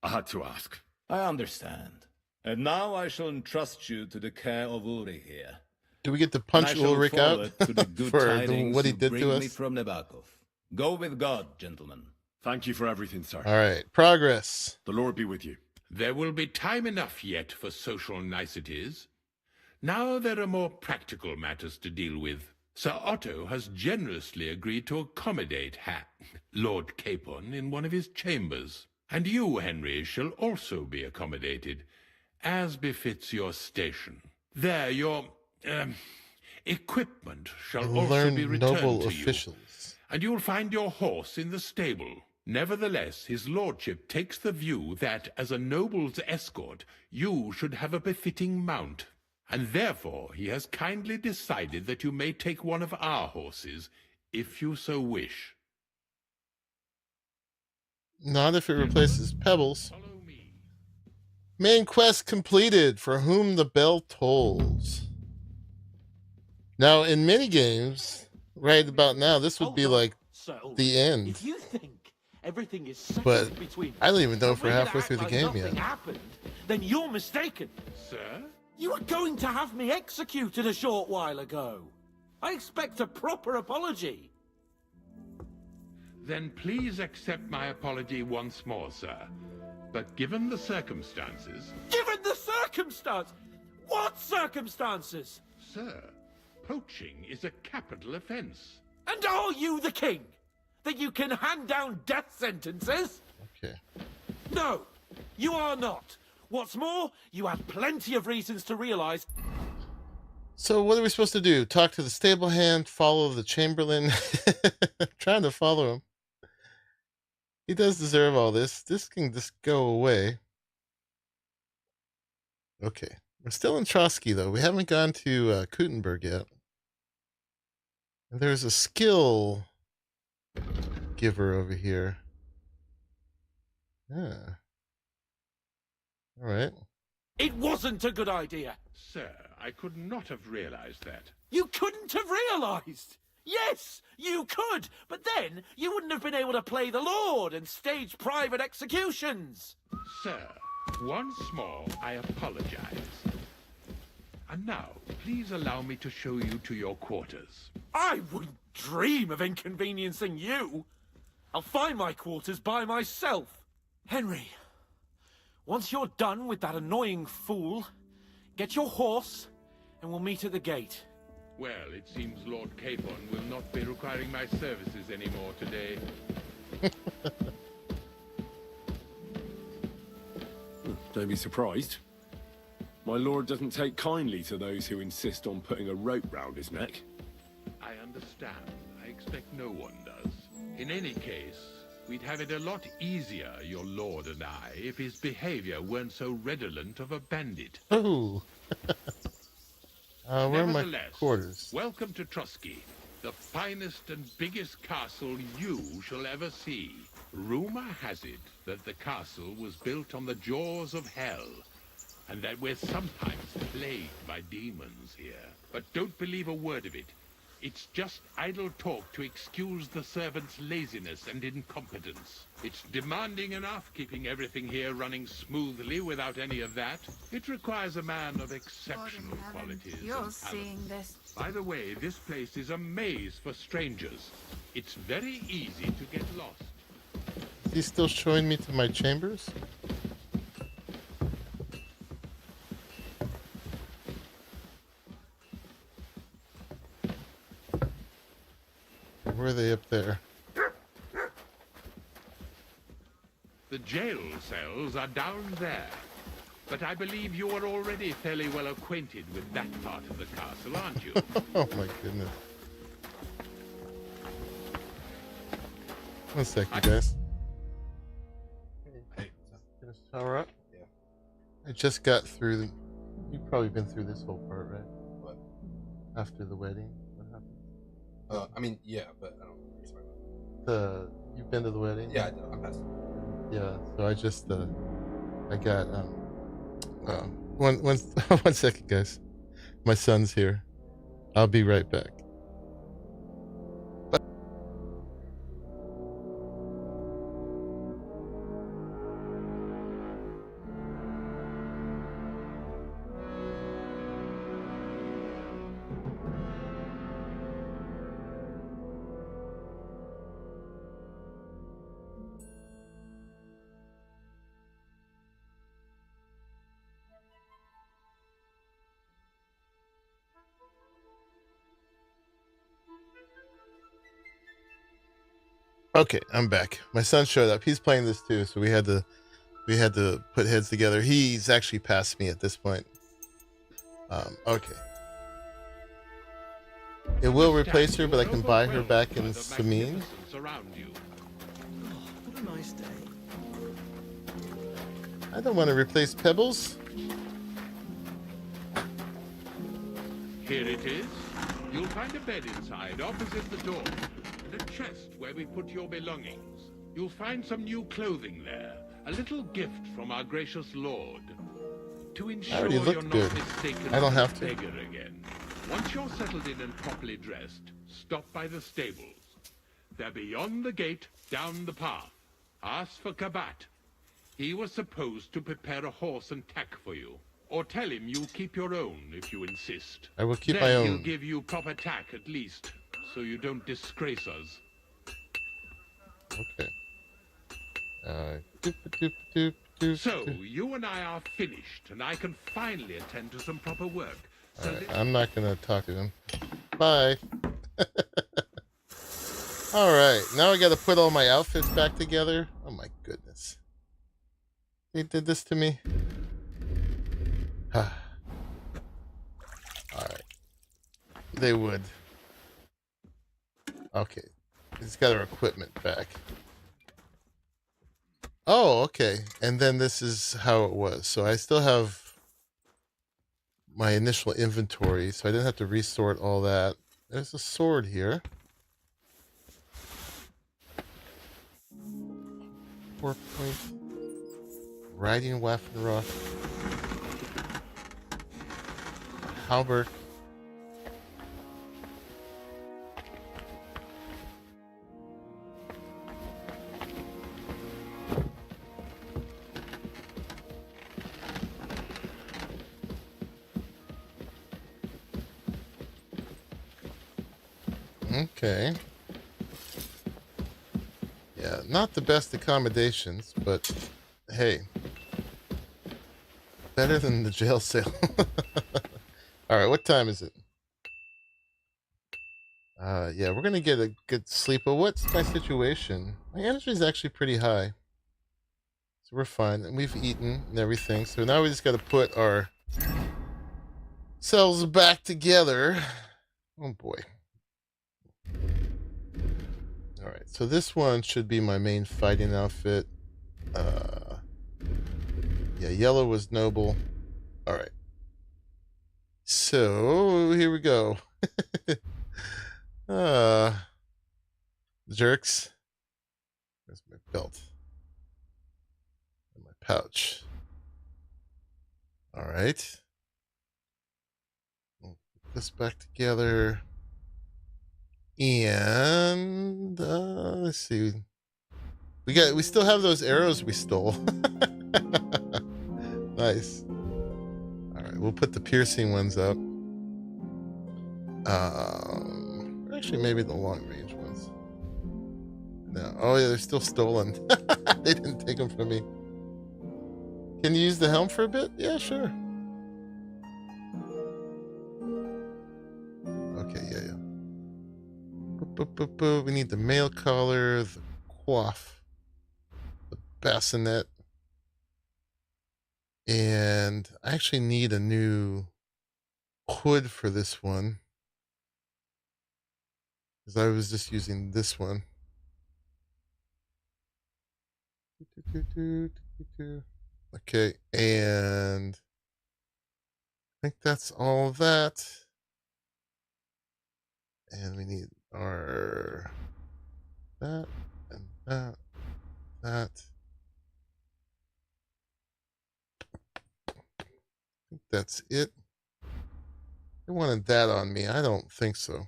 I had to ask. I understand. And now I shall entrust you to the care of Uri here. Do we get to punch Ulrich out to the good for tidings what he you did bring to me us? from Nabokov. Go with God, gentlemen. Thank you for everything, sir. All right, progress. The Lord be with you. There will be time enough yet for social niceties. Now there are more practical matters to deal with. Sir Otto has generously agreed to accommodate Lord Capon in one of his chambers. And you, Henry, shall also be accommodated, as befits your station. There, your equipment shall also be returned noble to officials. you. And you'll find your horse in the stable. Nevertheless, his lordship takes the view that, as a noble's escort, you should have a befitting mount. And therefore he has kindly decided that you may take one of our horses, if you so wish. Not if it replaces Pebbles. Main quest completed. For whom the bell tolls. Now, in minigames, right about now, this would be like the end. If you think everything is settled But between I don't even know if we're gonna halfway act through the like game nothing yet. happened, then you're mistaken. Sir? You were going to have me executed a short while ago. I expect a proper apology. Then please accept my apology once more, sir. But given the circumstances... Given the circumstance? What circumstances? Sir, poaching is a capital offence. And are you the king? That you can hand down death sentences? Okay. No, you are not. What's more, you have plenty of reasons to realize... So what are we supposed to do? Talk to the stable hand, follow the Chamberlain? I'm trying to follow him. He does deserve all this. This can just go away. Okay. We're still in Trotsky, though. We haven't gone to Kutenberg yet. And there's a skill giver over here. Yeah. All right. It wasn't a good idea. Sir, I could not have realized that. You couldn't have realized. Yes, you could, but then you wouldn't have been able to play the Lord and stage private executions. Sir, once more, I apologize. And now, please allow me to show you to your quarters. I wouldn't dream of inconveniencing you. I'll find my quarters by myself. Henry, once you're done with that annoying fool, get your horse and we'll meet at the gate. Well, it seems Lord Capon will not be requiring my services anymore today. Don't be surprised. My lord doesn't take kindly to those who insist on putting a rope round his neck. I understand. I expect no one does. In any case, we'd have it a lot easier, your lord and I, if his behavior weren't so redolent of a bandit. Oh. Where are my quarters? Welcome to Trotsky. The finest and biggest castle you shall ever see. Rumor has it that the castle was built on the jaws of hell, and that we're sometimes plagued by demons here. But don't believe a word of it. It's just idle talk to excuse the servants' laziness and incompetence. It's demanding enough keeping everything here running smoothly without any of that. It requires a man of exceptional qualities. You're seeing this. By the way, this place is a maze for strangers. It's very easy to get lost. Is he still showing me to my chambers? Where are they up there? The jail cells are down there. But I believe you are already fairly well acquainted with that part of the castle, aren't you? Oh my goodness. One second, guys. Hey, gonna power up? Yeah. I just got through the... You've probably been through this whole part, right? What? After the wedding? What happened? I mean, yeah, but I don't know what you're talking about. You've been to the wedding? Yeah, I'm past. Yeah, so I just, I got, one second, guys. My son's here. I'll be right back. Okay, I'm back. My son showed up. He's playing this too, so we had to put heads together. He's actually past me at this point. Okay. It will replace her, but I can buy her back in Samine. What a nice day. I don't want to replace Pebbles. Here it is. You'll find a bed inside, opposite the door, and a chest where we put your belongings. You'll find some new clothing there, a little gift from our gracious Lord. To ensure you're not mistaken I don't for a have to. beggar again. Once you're settled in and properly dressed, stop by the stables. They're beyond the gate, down the path. Ask for Kabat. He was supposed to prepare a horse and tack for you. Or tell him you'll keep your own if you insist. I will keep then my own. He'll give you proper tack at least, so you don't disgrace us. Okay. So, you and I are finished, and I can finally attend to some proper work. So Alright, I'm not gonna talk to him. Bye. Alright, now I gotta put all my outfits back together. Oh my goodness. They did this to me. Alright. They would. Okay. It's got our equipment back. Oh, okay. And then this is how it was. So I still have my initial inventory, so I didn't have to resort all that. There's a sword here. 4-point riding Waffenrock. Halberd. Okay. Yeah, not the best accommodations, but hey. Better than the jail cell. Alright, what time is it? Yeah, we're gonna get a good sleep, but what's my situation? My energy is actually pretty high. So we're fine, and we've eaten and everything, so now we just gotta put our cells back together. Oh boy. Alright, so this one should be my main fighting outfit. Yeah, yellow was noble. Alright. So, here we go. Jerks. Where's my belt? And my pouch. All right. We'll put this back together. And let's see. We still have those arrows we stole. Nice. All right, we'll put the piercing ones up. Actually, maybe the long range ones. No. Oh yeah, they're still stolen. They didn't take them from me. Can you use the helm for a bit? Yeah, sure. Okay, yeah. Boop, boop, boop, boop. We need the mail collar, the coif, the bassinet, and I actually need a new hood for this one because I was just using this one. Okay, and I think that's all of that. And we need our that and that. I think that's it. They wanted that on me. I don't think so.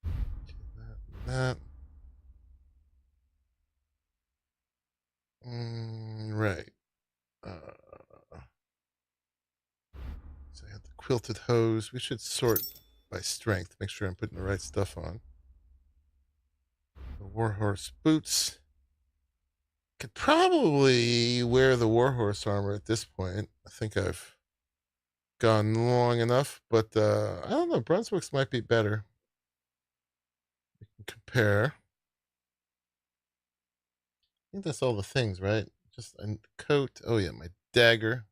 Okay, that. Right. So I have the quilted hose. We should sort by strength. Make sure I'm putting the right stuff on. The warhorse boots. Could probably wear the warhorse armor at this point. I think I've gone long enough, but I don't know. Brunswick's might be better. We can compare. I think that's all the things, right? Just a coat. Oh yeah, my dagger.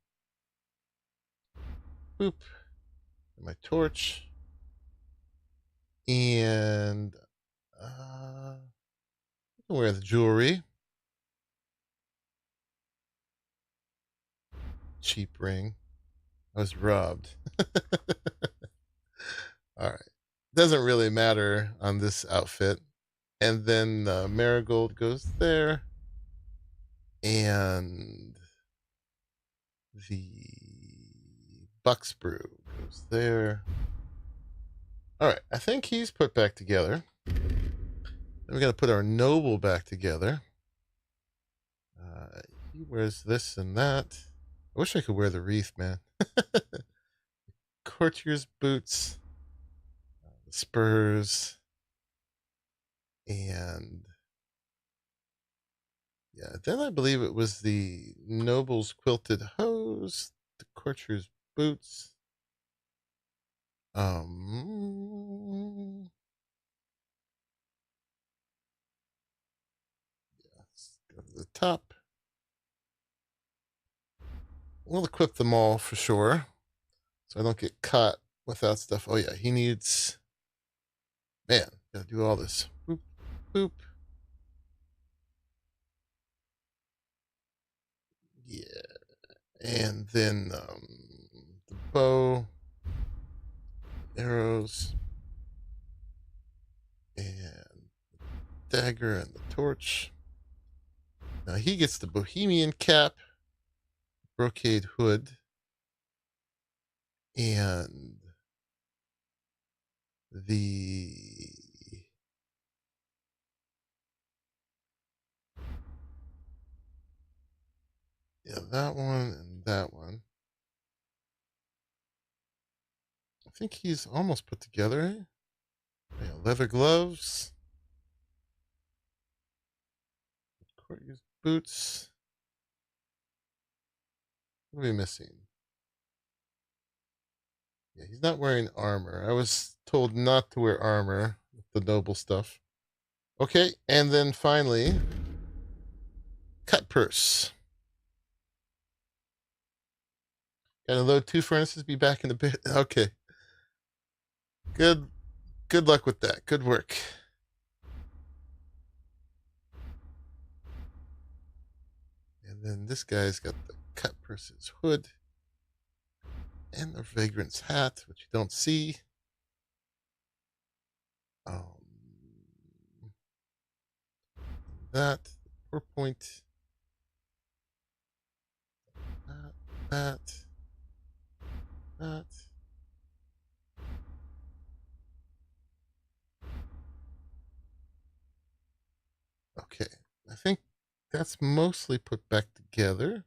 Boop. And my torch. And I can wear the jewelry. Cheap ring. I was robbed. All right. Doesn't really matter on this outfit. And then marigold goes there. And the bucksbrew goes there. All right. I think he's put back together. Then we got to put our noble back together. He wears this and that. I wish I could wear the wreath, man. Courtier's boots, spurs, and yeah, then I believe it was the noble's quilted hose, the courtier's boots. Yeah, let's go to the top. We'll equip them all for sure, so I don't get caught without stuff. Oh yeah, he needs. Man, gotta do all this. Boop, boop. Yeah, and then the bow, arrows, and the dagger and the torch. Now he gets the Bohemian cap, brocade hood, and the that one and that one. I think he's almost put together. Eh? Yeah, leather gloves, courtier's boots. What are we missing? Yeah, he's not wearing armor. I was told not to wear armor with the noble stuff. Okay, and then finally, cut purse. Gotta load 2 furnaces, be back in a bit. Okay. Good luck with that. Good work. And then this guy's got the cut purse's hood. And the Vagrant's hat, which you don't see. That, PowerPoint. That. Okay, I think that's mostly put back together.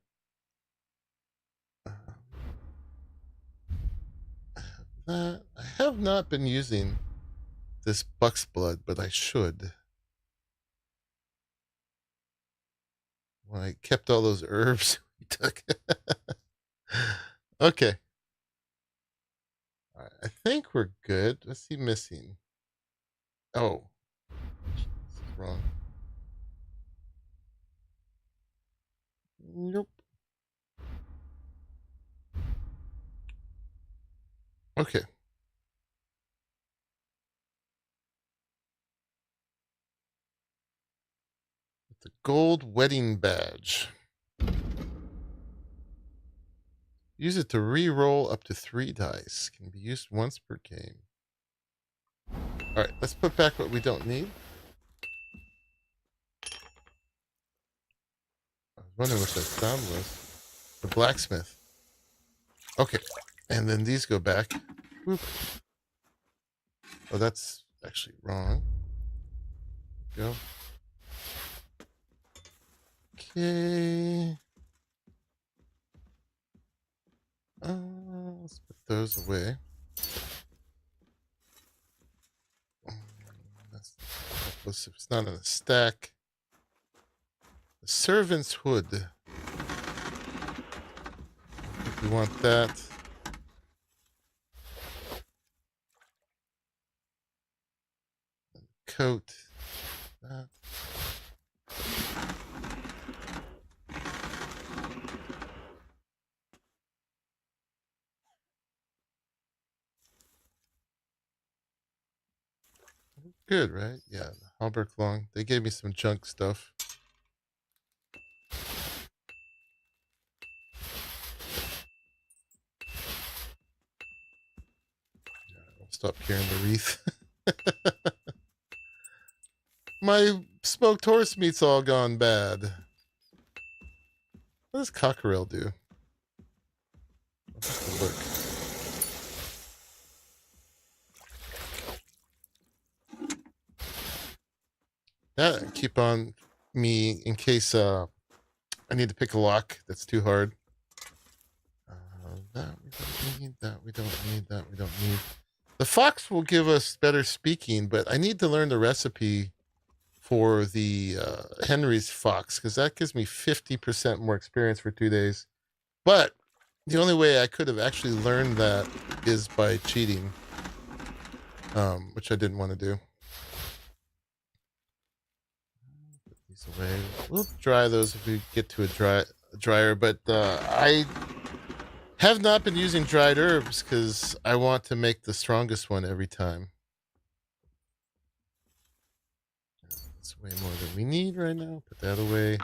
I have not been using this buck's blood, but I should. When I kept all those herbs we took. Okay. All right, I think we're good. What's he missing? Oh, this is wrong. Nope. Okay. The gold wedding badge. Use it to re-roll up to 3 dice. Can be used once per game. Alright, let's put back what we don't need. I was wondering what that sound was. The blacksmith. Okay. And then these go back. Whoop. Oh, that's actually wrong. Go. Okay. Let's put those away. That's helpless if it's not in a stack. The servant's hood. If we want that. Coat. That. Good, right? Yeah, the Halberg Long. They gave me some junk stuff. I'll stop carrying the wreath. My smoked horse meat's all gone bad. What does cockerel do? I'll have to look. That keep on me in case I need to pick a lock that's too hard. That we don't need, that we don't need, that we don't need. The fox will give us better speaking, but I need to learn the recipe for the Henry's fox, because that gives me 50% more experience for 2 days. But the only way I could have actually learned that is by cheating, which I didn't want to do. Put these away. We'll dry those if we get to a dryer, but I have not been using dried herbs because I want to make the strongest one every time. That's way more than we need right now. Put that away.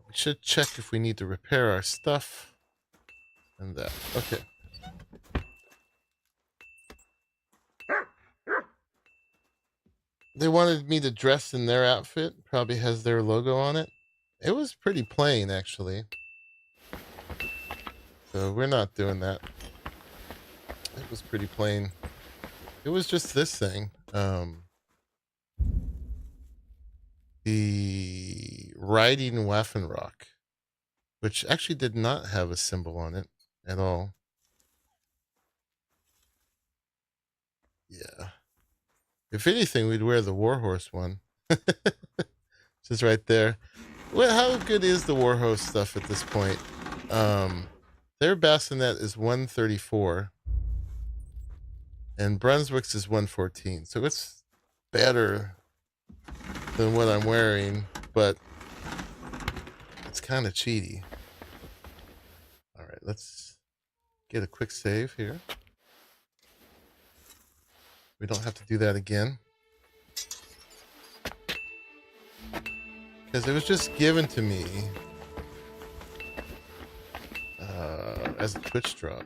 We should check if we need to repair our stuff. And that. Okay. They wanted me to dress in their outfit. Probably has their logo on it. It was pretty plain, actually. So we're not doing that. It was pretty plain. It was just this thing. The Riding Waffenrock, which actually did not have a symbol on it at all. Yeah. If anything, we'd wear the Warhorse one. Just right there. Well, how good is the Warhorse stuff at this point? Their bassinet is 134. And Brunswick's is 114. So it's better than what I'm wearing, but it's kind of cheaty. All right, let's get a quick save here. We don't have to do that again. Because it was just given to me. as a Twitch drop.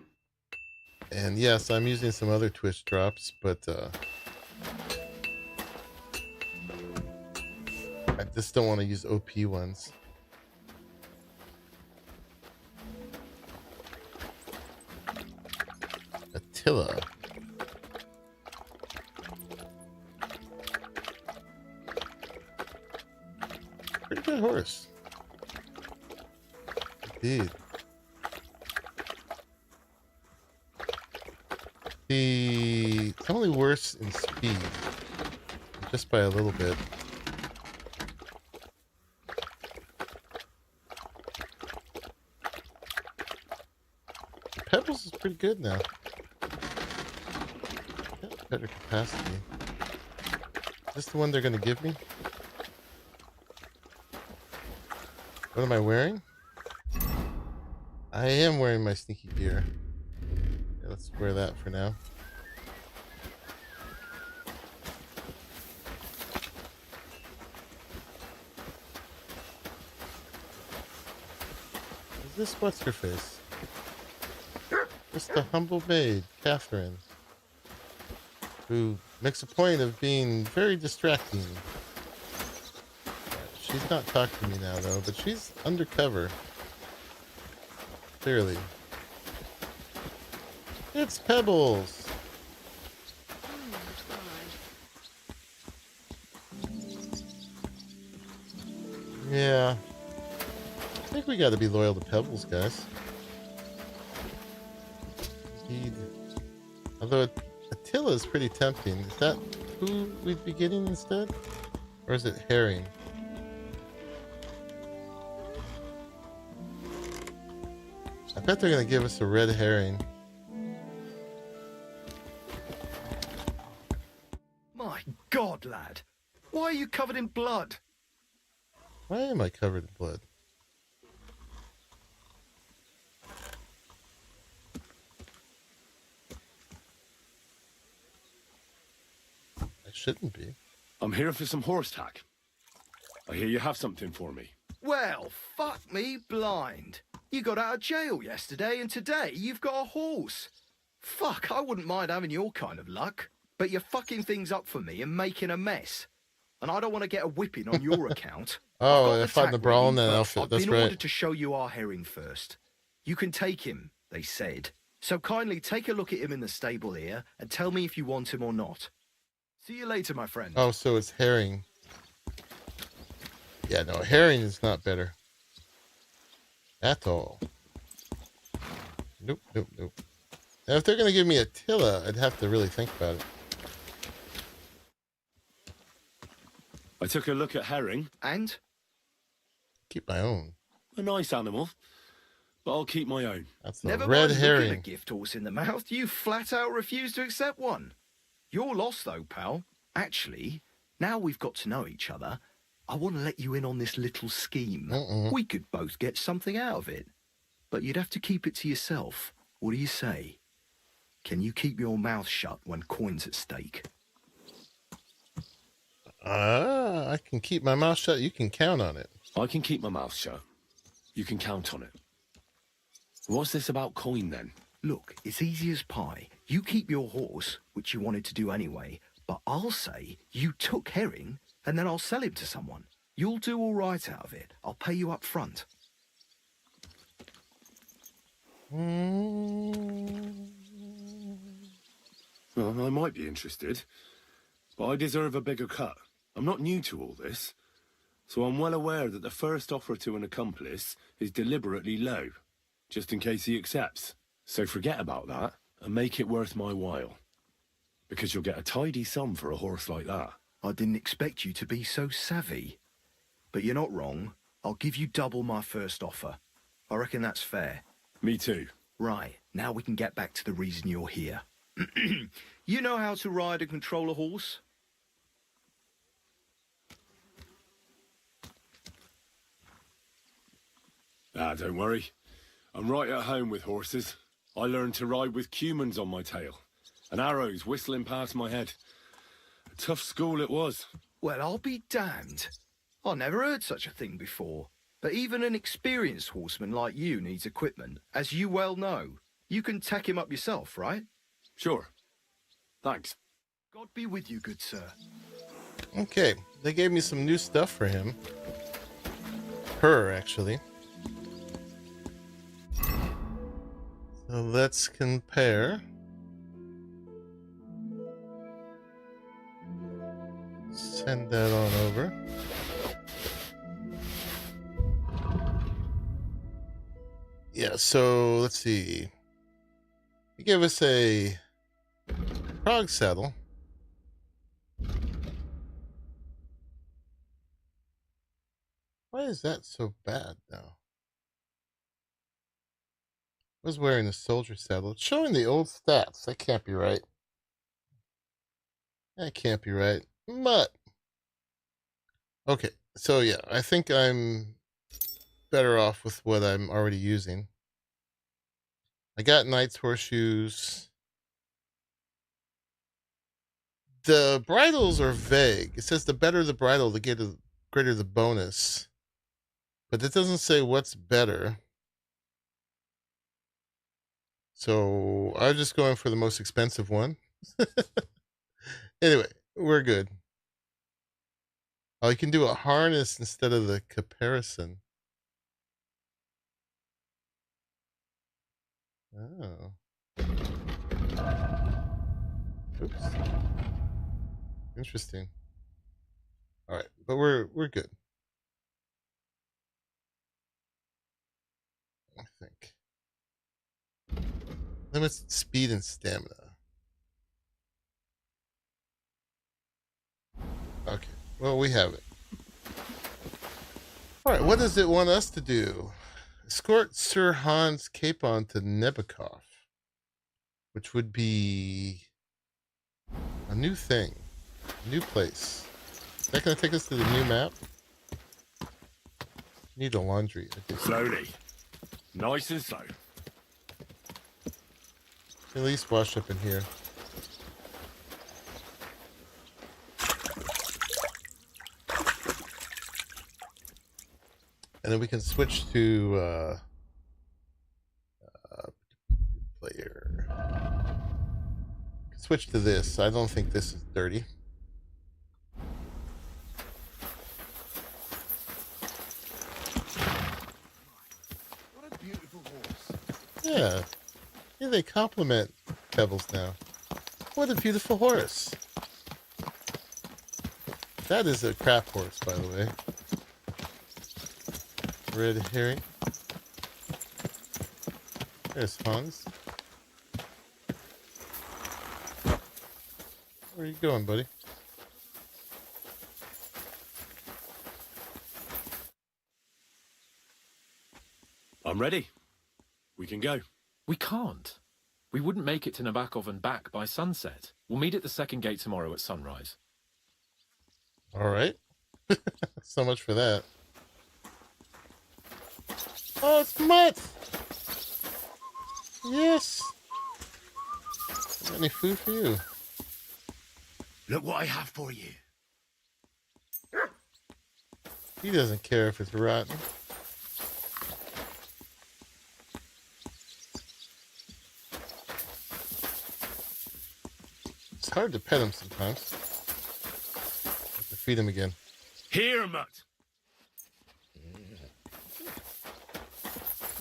And yes, I'm using some other Twitch drops, but I just don't want to use OP ones. Attila. Pretty good horse. Indeed. It's only worse in speed, just by a little bit. Pebbles is pretty good now. Got better capacity. Is this the one they're going to give me? What am I wearing? I am wearing my sneaky gear. Yeah, let's wear that for now. Is this what's her face? Just the humble maid, Catherine, who makes a point of being very distracting. She's not talking to me now, though, but she's undercover. Clearly. It's Pebbles! Yeah. I think we gotta be loyal to Pebbles, guys. Indeed. Although Attila is pretty tempting. Is that who we'd be getting instead? Or is it Herring? I bet they're gonna give us a red herring. My God, lad. Why are you covered in blood? Why am I covered in blood? I shouldn't be. I'm here for some horse tack. I hear you have something for me. Well, fuck me blind. You got out of jail yesterday, and today you've got a horse. Fuck, I wouldn't mind having your kind of luck. But you're fucking things up for me and making a mess. And I don't want to get a whipping on your account. Oh, I fought in the brawl in that outfit. That's I've been right. ordered to show you our herring first. You can take him, they said. So kindly take a look at him in the stable here and tell me if you want him or not. See you later, my friend. Oh, so it's herring. Yeah, no, herring is not better. At all. Nope, nope, nope. Now, if they're going to give me Attila, I'd have to really think about it. I took a look at herring. And? Keep my own. A nice animal, but I'll keep my own. That's Never red mind herring. looking a gift horse in the mouth. You flat out refuse to accept one. You're lost, though, pal. Actually, now we've got to know each other, I want to let you in on this little scheme. We could both get something out of it. But you'd have to keep it to yourself. What do you say? Can you keep your mouth shut when coin's at stake? I can keep my mouth shut. You can count on it. I can keep my mouth shut. You can count on it. What's this about coin, then? Look, it's easy as pie. You keep your horse, which you wanted to do anyway, but I'll say you took herring, and then I'll sell him to someone. You'll do all right out of it. I'll pay you up front. Well, I might be interested, but I deserve a bigger cut. I'm not new to all this, so I'm well aware that the first offer to an accomplice is deliberately low, just in case he accepts. So forget about that and make it worth my while, because you'll get a tidy sum for a horse like that. I didn't expect you to be so savvy. But you're not wrong. I'll give you double my first offer. I reckon that's fair. Me too. Right, now we can get back to the reason you're here. You know how to ride and control a horse? Don't worry. I'm right at home with horses. I learned to ride with cumans on my tail, and arrows whistling past my head. A tough school it was. Well, I'll be damned. I never heard such a thing before. But even an experienced horseman like you needs equipment, as you well know. You can tack him up yourself, right? Sure. Thanks. God be with you, good sir. Okay, they gave me some new stuff for him. Her, actually. So let's compare. Send that on over. Yeah, so let's see. He gave us a prog saddle. Why is that so bad now? I was wearing a soldier saddle. It's showing the old stats. That can't be right. That can't be right. But okay, so yeah, I think I'm better off with what I'm already using. I got Knight's horseshoes. The bridles are vague. It says the better the bridle, the greater the bonus. But it doesn't say what's better. So I'm just going for the most expensive one. Anyway, we're good. Oh, you can do a harness instead of the caparison. Oh. Oops. Interesting. All right, but we're good. I think. Limits speed and stamina. Okay. Well, we have it. All right. What does it want us to do? Escort Sir Hans Capon to Nebakov, which would be a new thing, a new place. Is that going to take us to the new map? Need a laundry. Slowly. Nice and slow. At least wash up in here. And then we can switch to player. Switch to this. I don't think this is dirty. What a beautiful horse. Yeah. Yeah, they compliment Pebbles now. What a beautiful horse. That is a crap horse, by the way. Red herring. There's Hans. Where are you going, buddy? I'm ready. We can go. We can't. We wouldn't make it to Nabakov and back by sunset. We'll meet at the second gate tomorrow at sunrise. All right. So much for that. Oh, it's Mutt! Yes! Got any food for you? Look what I have for you. He doesn't care if it's rotten. It's hard to pet him sometimes. Have to feed him again. Here, Mutt.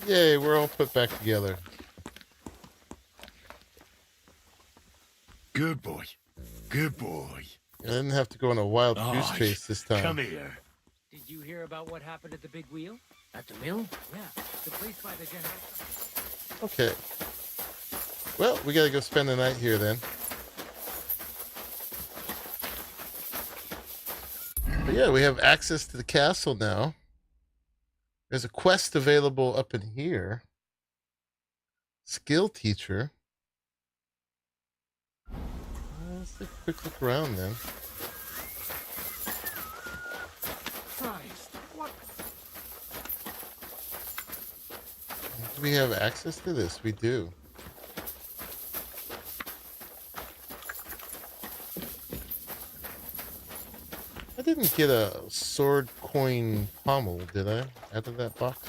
Yay, we're all put back together. Good boy. Good boy. I didn't have to go on a wild goose chase this time. Come here. Did you hear about what happened at the big wheel? At the mill? Yeah, the place by the generator. Okay. Well, we gotta go spend the night here then. But yeah, we have access to the castle now. There's a quest available up in here. Skill teacher. Let's take a quick look around then. Christ, what? Do we have access to this? We do. I didn't get a sword coin pommel, did I? out of that box.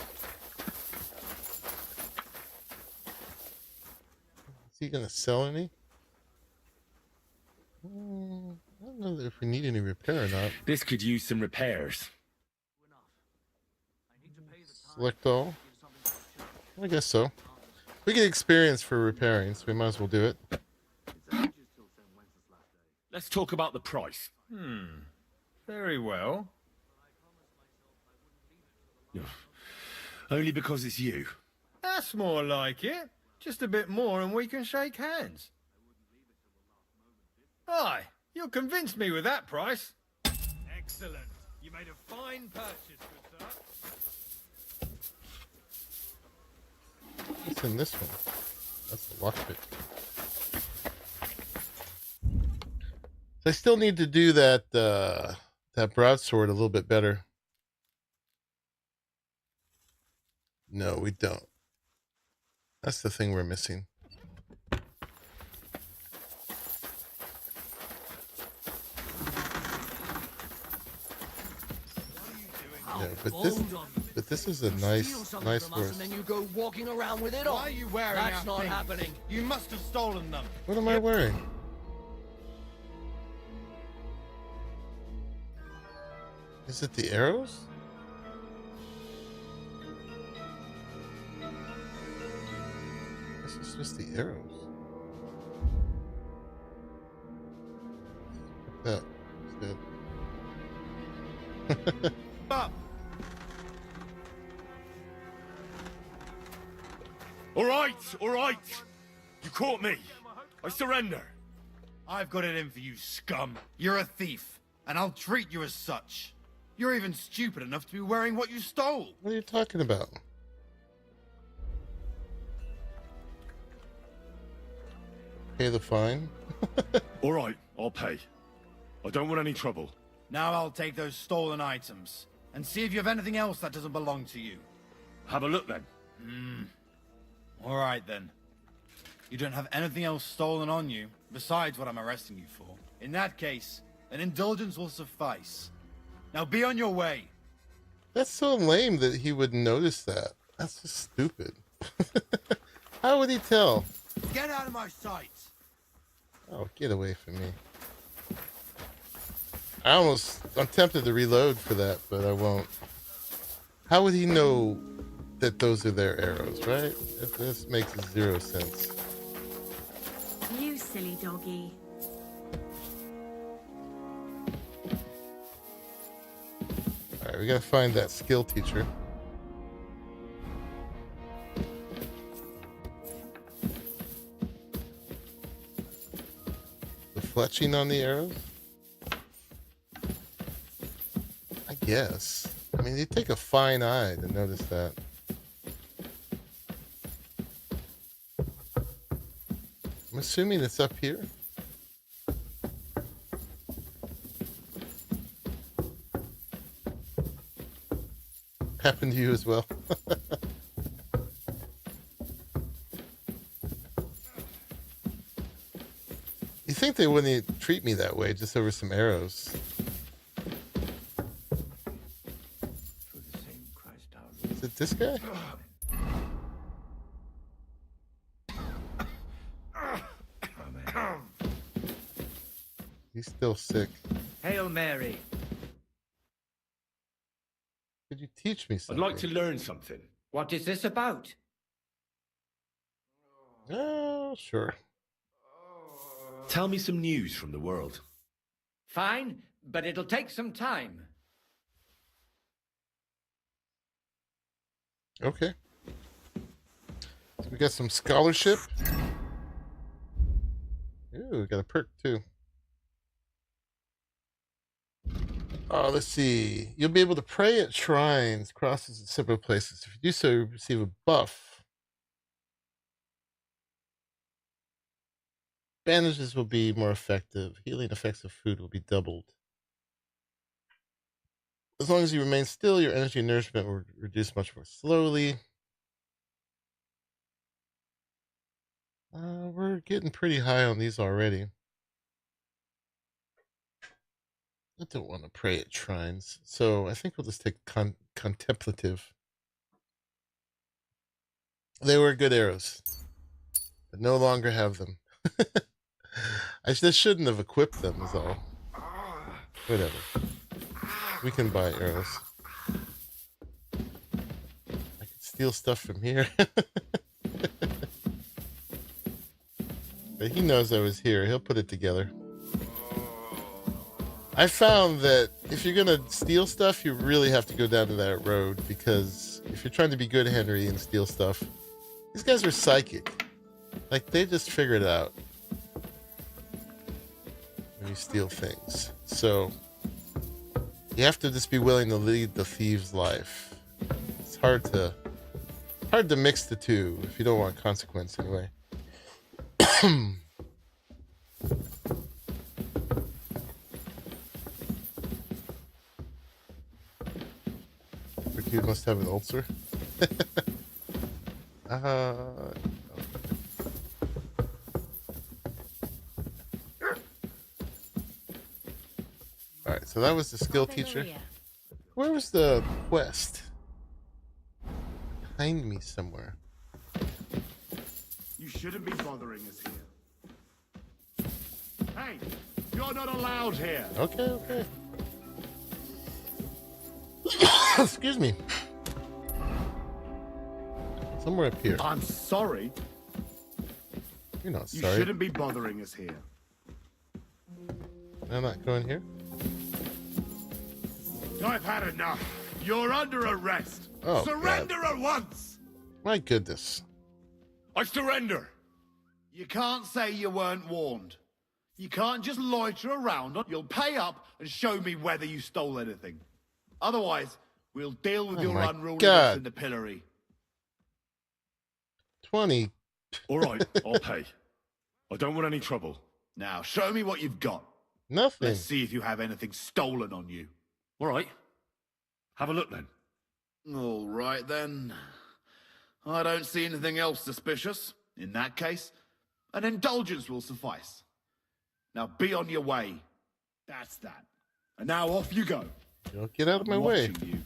Is he gonna sell any? I don't know if we need any repair or not. This could use some repairs. Select all. I guess so. We get experience for repairing, so we might as well do it. Let's talk about the price. Very well. Only because it's you. That's more like it. Just a bit more and we can shake hands. Aye, you'll convince me with that price. Excellent. You made a fine purchase, good sir. What's in this one? That's the lockpick. I still need to do that that broadsword a little bit better. No, we don't. That's the thing we're missing. Yeah, but this is a nice horse. And then you go walking around with it on. Why are you wearing That's our not things? happening. You must have stolen them. What am I wearing? Is it the arrows? This is just the arrows. That. Up. All right. You caught me. I surrender. I've got it in for you, scum. You're a thief, and I'll treat you as such. You're even stupid enough to be wearing what you stole. What are you talking about? Pay the fine? All right, I'll pay. I don't want any trouble. Now I'll take those stolen items and see if you have anything else that doesn't belong to you. Have a look then. All right then. You don't have anything else stolen on you besides what I'm arresting you for. In that case, an indulgence will suffice. Now be on your way. That's so lame that he would notice that. That's just stupid. How would he tell? Get out of my sight. Oh, get away from me. I'm tempted to reload for that, but I won't. How would he know that those are their arrows, right? This makes zero sense. You silly doggy. Alright, we gotta find that skill teacher. The fletching on the arrows? I guess. I mean, you take a fine eye to notice that. I'm assuming it's up here. Happened to you as well. You think they wouldn't treat me that way just over some arrows? Is it this guy? He's still sick. Hail Mary. Could you teach me I'd something? like to learn something. What is this about? Oh, sure. Tell me some news from the world. Fine, but it'll take some time. Okay. So we got some scholarship. Ooh, we got a perk too. Let's see. You'll be able to pray at shrines, crosses, and similar places. If you do so, you receive a buff. Bandages will be more effective. Healing effects of food will be doubled. As long as you remain still, your energy and nourishment will reduce much more slowly. We're getting pretty high on these already. I don't want to pray at shrines, so I think we'll just take contemplative. They were good arrows, but no longer have them. I just shouldn't have equipped them, is all. Whatever. We can buy arrows. I could steal stuff from here. But he knows I was here. He'll put it together. I found that if you're gonna steal stuff, you really have to go down to that road, because if you're trying to be good, Henry, and steal stuff, these guys are psychic. Like, they just figure it out when you steal things. So you have to just be willing to lead the thief's life. It's hard to mix the two if you don't want consequence, anyway. He must have an ulcer. Alright, so that was the skill teacher. Where was the quest? Behind me somewhere. You shouldn't be bothering us here. Hey, you're not allowed here. Okay, okay. Excuse me. Somewhere up here. I'm sorry. You're not You sorry. shouldn't be bothering us here. I'm not going here. I've had enough. You're under arrest. Oh, Surrender at once. My goodness. I surrender. You can't say you weren't warned. You can't just loiter around. You'll pay up and show me whether you stole anything. Otherwise, we'll deal with your my unruliness God. in the pillory. 20. All right, I'll pay. I don't want any trouble. Now, show me what you've got. Nothing. Let's see if you have anything stolen on you. All right. Have a look then. All right, then. I don't see anything else suspicious. In that case, an indulgence will suffice. Now be on your way. That's that. And now off you go. Don't get out of my way. Watching you.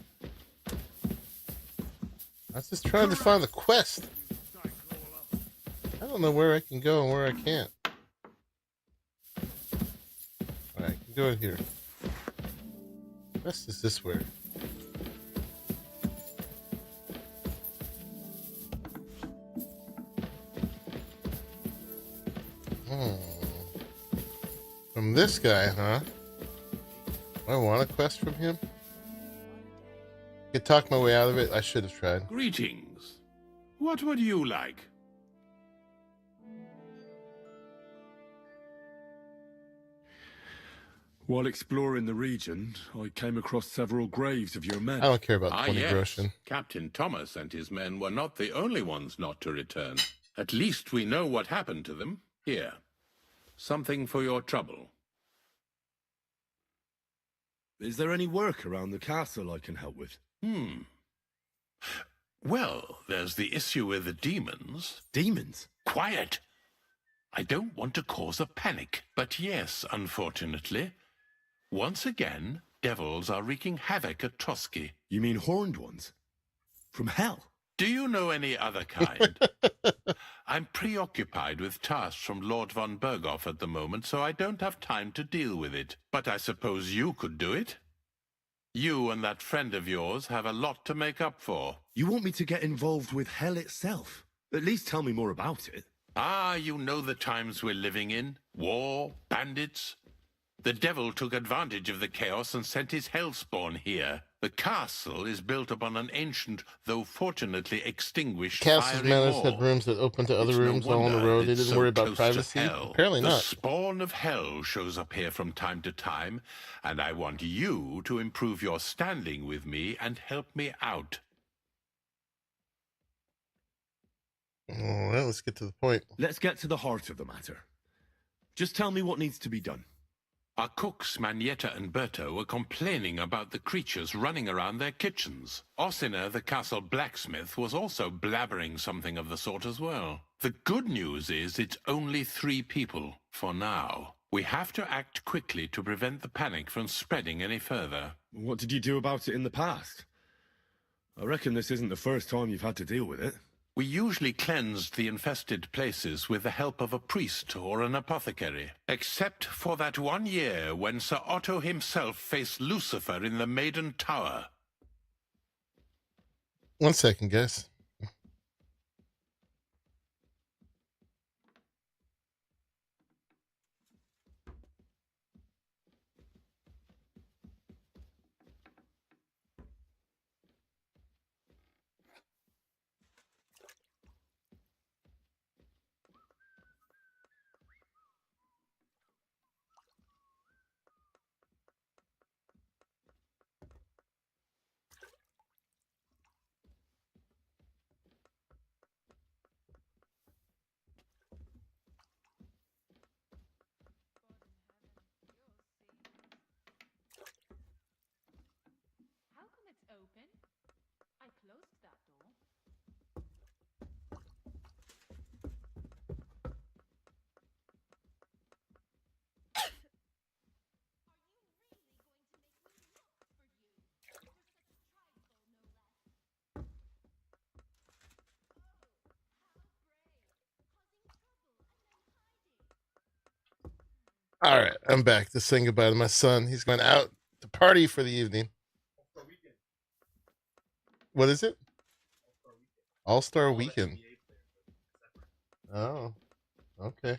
I was just trying to find the quest. I don't know where I can go and where I can't. Alright, I can go in here. Quest is this way. From this guy, huh? Do I want a quest from him? I could talk my way out of it. I should have tried. Greetings. What would you like? While exploring the region, I came across several graves of your men. I don't care about 20 yes. groschen. Captain Thomas and his men were not the only ones not to return. At least we know what happened to them. Here. Something for your trouble. Is there any work around the castle I can help with? Well, there's the issue with the demons. Demons? Quiet! I don't want to cause a panic, but yes, unfortunately. Once again, devils are wreaking havoc at Trotsky. You mean horned ones? From hell? Do you know any other kind? I'm preoccupied with tasks from Lord von Berghoff at the moment, so I don't have time to deal with it. But I suppose you could do it? You and that friend of yours have a lot to make up for. You want me to get involved with hell itself? At least tell me more about it. Ah, you know the times we're living in. War, bandits. The devil took advantage of the chaos and sent his hellspawn here. The castle is built upon an ancient, though fortunately extinguished, Castle's fiery manners wall. had rooms that opened to other It's no rooms all on the wonder road. They it's didn't so worry about close to privacy. hell. Apparently The not. spawn of hell shows up here from time to time, and I want you to improve your standing with me and help me out. All right, let's get to the point. Let's get to the heart of the matter. Just tell me what needs to be done. Our cooks, Manietta and Berto, were complaining about the creatures running around their kitchens. Ossiner, the castle blacksmith, was also blabbering something of the sort as well. The good news is it's only 3 people, for now. We have to act quickly to prevent the panic from spreading any further. What did you do about it in the past? I reckon this isn't the first time you've had to deal with it. We usually cleansed the infested places with the help of a priest or an apothecary. Except for that one year when Sir Otto himself faced Lucifer in the Maiden Tower. 1 second, guys. Open? I closed that door. All right, I'm back to saying goodbye to my son. He's going out to party for the evening. What is it? All-Star Weekend. Oh, okay.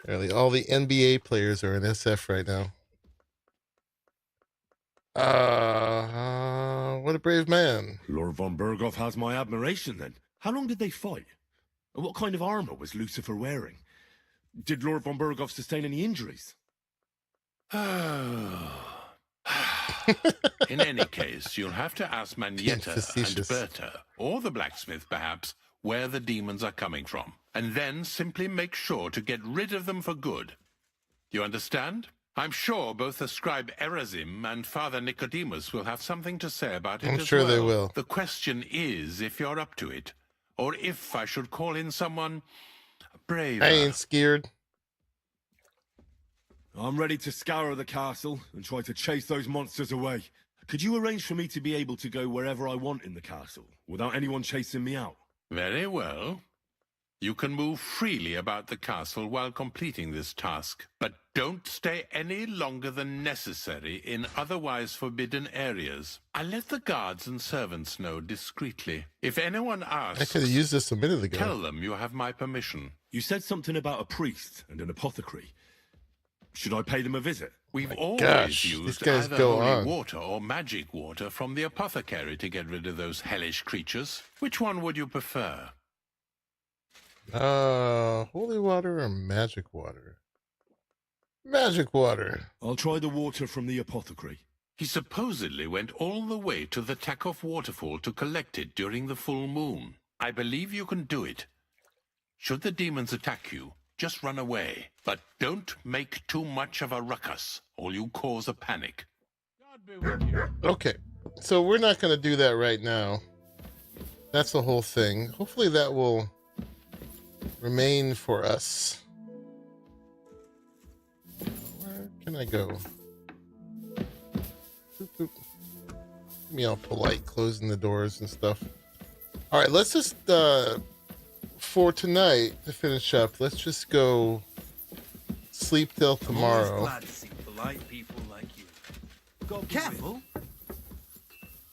Apparently all the NBA players are in SF right now. What a brave man. Lord von Berghoff has my admiration then. How long did they fight? And what kind of armor was Lucifer wearing? Did Lord von Berghoff sustain any injuries? In any case, you'll have to ask Manietta and Berta, or the blacksmith perhaps, where the demons are coming from. And then simply make sure to get rid of them for good. You understand? I'm sure both the scribe Erazim and Father Nicodemus will have something to say about it I'm as sure well. they will. The question is if you're up to it, or if I should call in someone braver. I ain't scared. I'm ready to scour the castle and try to chase those monsters away. Could you arrange for me to be able to go wherever I want in the castle, without anyone chasing me out? Very well. You can move freely about the castle while completing this task, but don't stay any longer than necessary in otherwise forbidden areas. I'll let the guards and servants know discreetly. If anyone asks, I could have used this a minute ago. tell them you have my permission. You said something about a priest and an apothecary. Should I pay them a visit? We've always gosh, used these guys either go holy on. water or magic water from the apothecary to get rid of those hellish creatures. Which one would you prefer? Holy water or magic water? Magic water. I'll try the water from the apothecary. He supposedly went all the way to the Takoff waterfall to collect it during the full moon. I believe you can do it. Should the demons attack you, just run away. But don't make too much of a ruckus, or you cause a panic. Okay, so we're not going to do that right now. That's the whole thing. Hopefully that will remain for us. Where can I go? Boop, boop. Me all polite, closing the doors and stuff. All right, let's just for tonight to finish up. Let's just go sleep till tomorrow. Glad to see polite people like you. Go careful.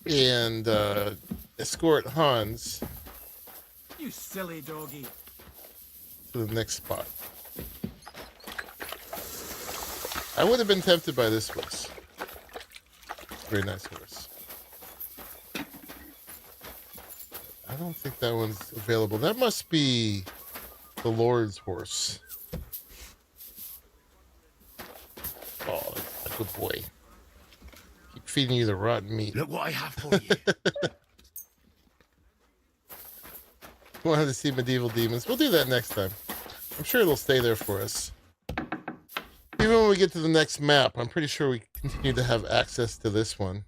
And escort Hans You silly doggy. to the next spot. I would have been tempted by this horse. Very nice horse. I don't think that one's available. That must be the Lord's horse. Oh, that's a good boy. Keep feeding you the rotten meat. Look what I have for you. Wanted to see medieval demons. We'll do that next time. I'm sure it'll stay there for us. Even when we get to the next map, I'm pretty sure we continue to have access to this one.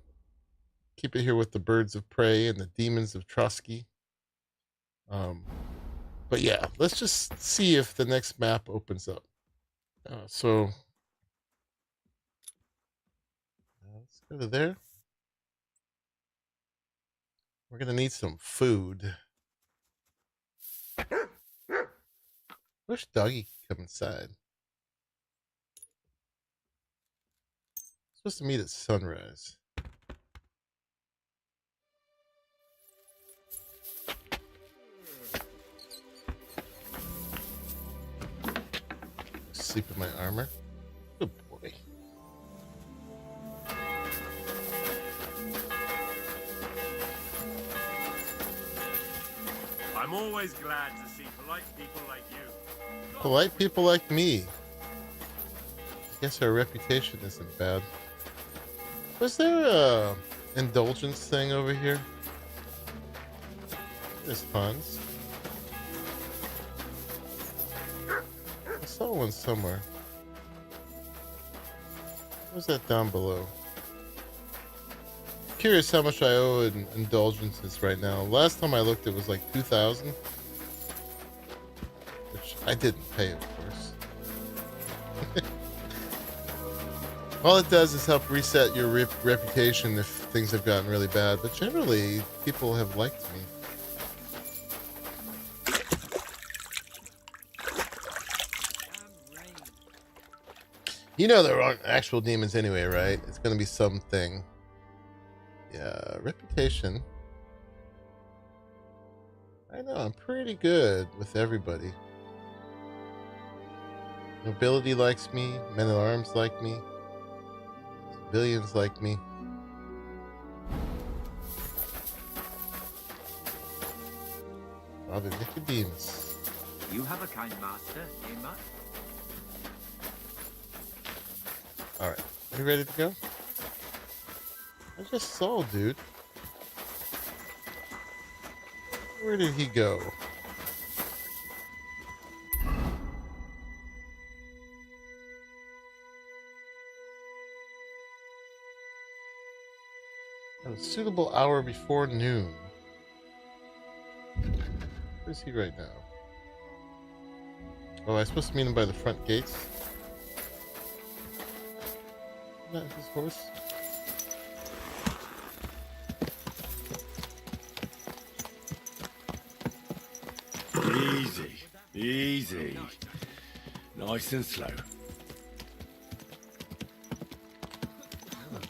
Keep it here with the birds of prey and the demons of Trotsky. But yeah, let's just see if the next map opens up. So let's go to there. We're gonna need some food. Wish doggy could come inside. Supposed to meet at sunrise. Sleep in my armor. Good boy. I'm always glad to see polite people like you. Polite people like me. I guess our reputation isn't bad. Was there a indulgence thing over here? There's tons. I saw one somewhere. What's that down below? Curious how much I owe in indulgences right now. Last time I looked, it was like 2,000, which I didn't pay, of course. All it does is help reset your reputation if things have gotten really bad, but generally, people have liked me. You know there aren't actual demons anyway, right? It's gonna be something. Yeah, reputation. I know, I'm pretty good with everybody. Nobility likes me, men at arms like me, civilians like me. Father Nicodemus. You have a kind master, eh, Matt? Alright, you ready to go? I just saw, dude. Where did he go? At a suitable hour before noon. Where's he right now? Oh, I'm supposed to meet him by the front gates. Isn't that his horse? Easy, easy. Nice and slow.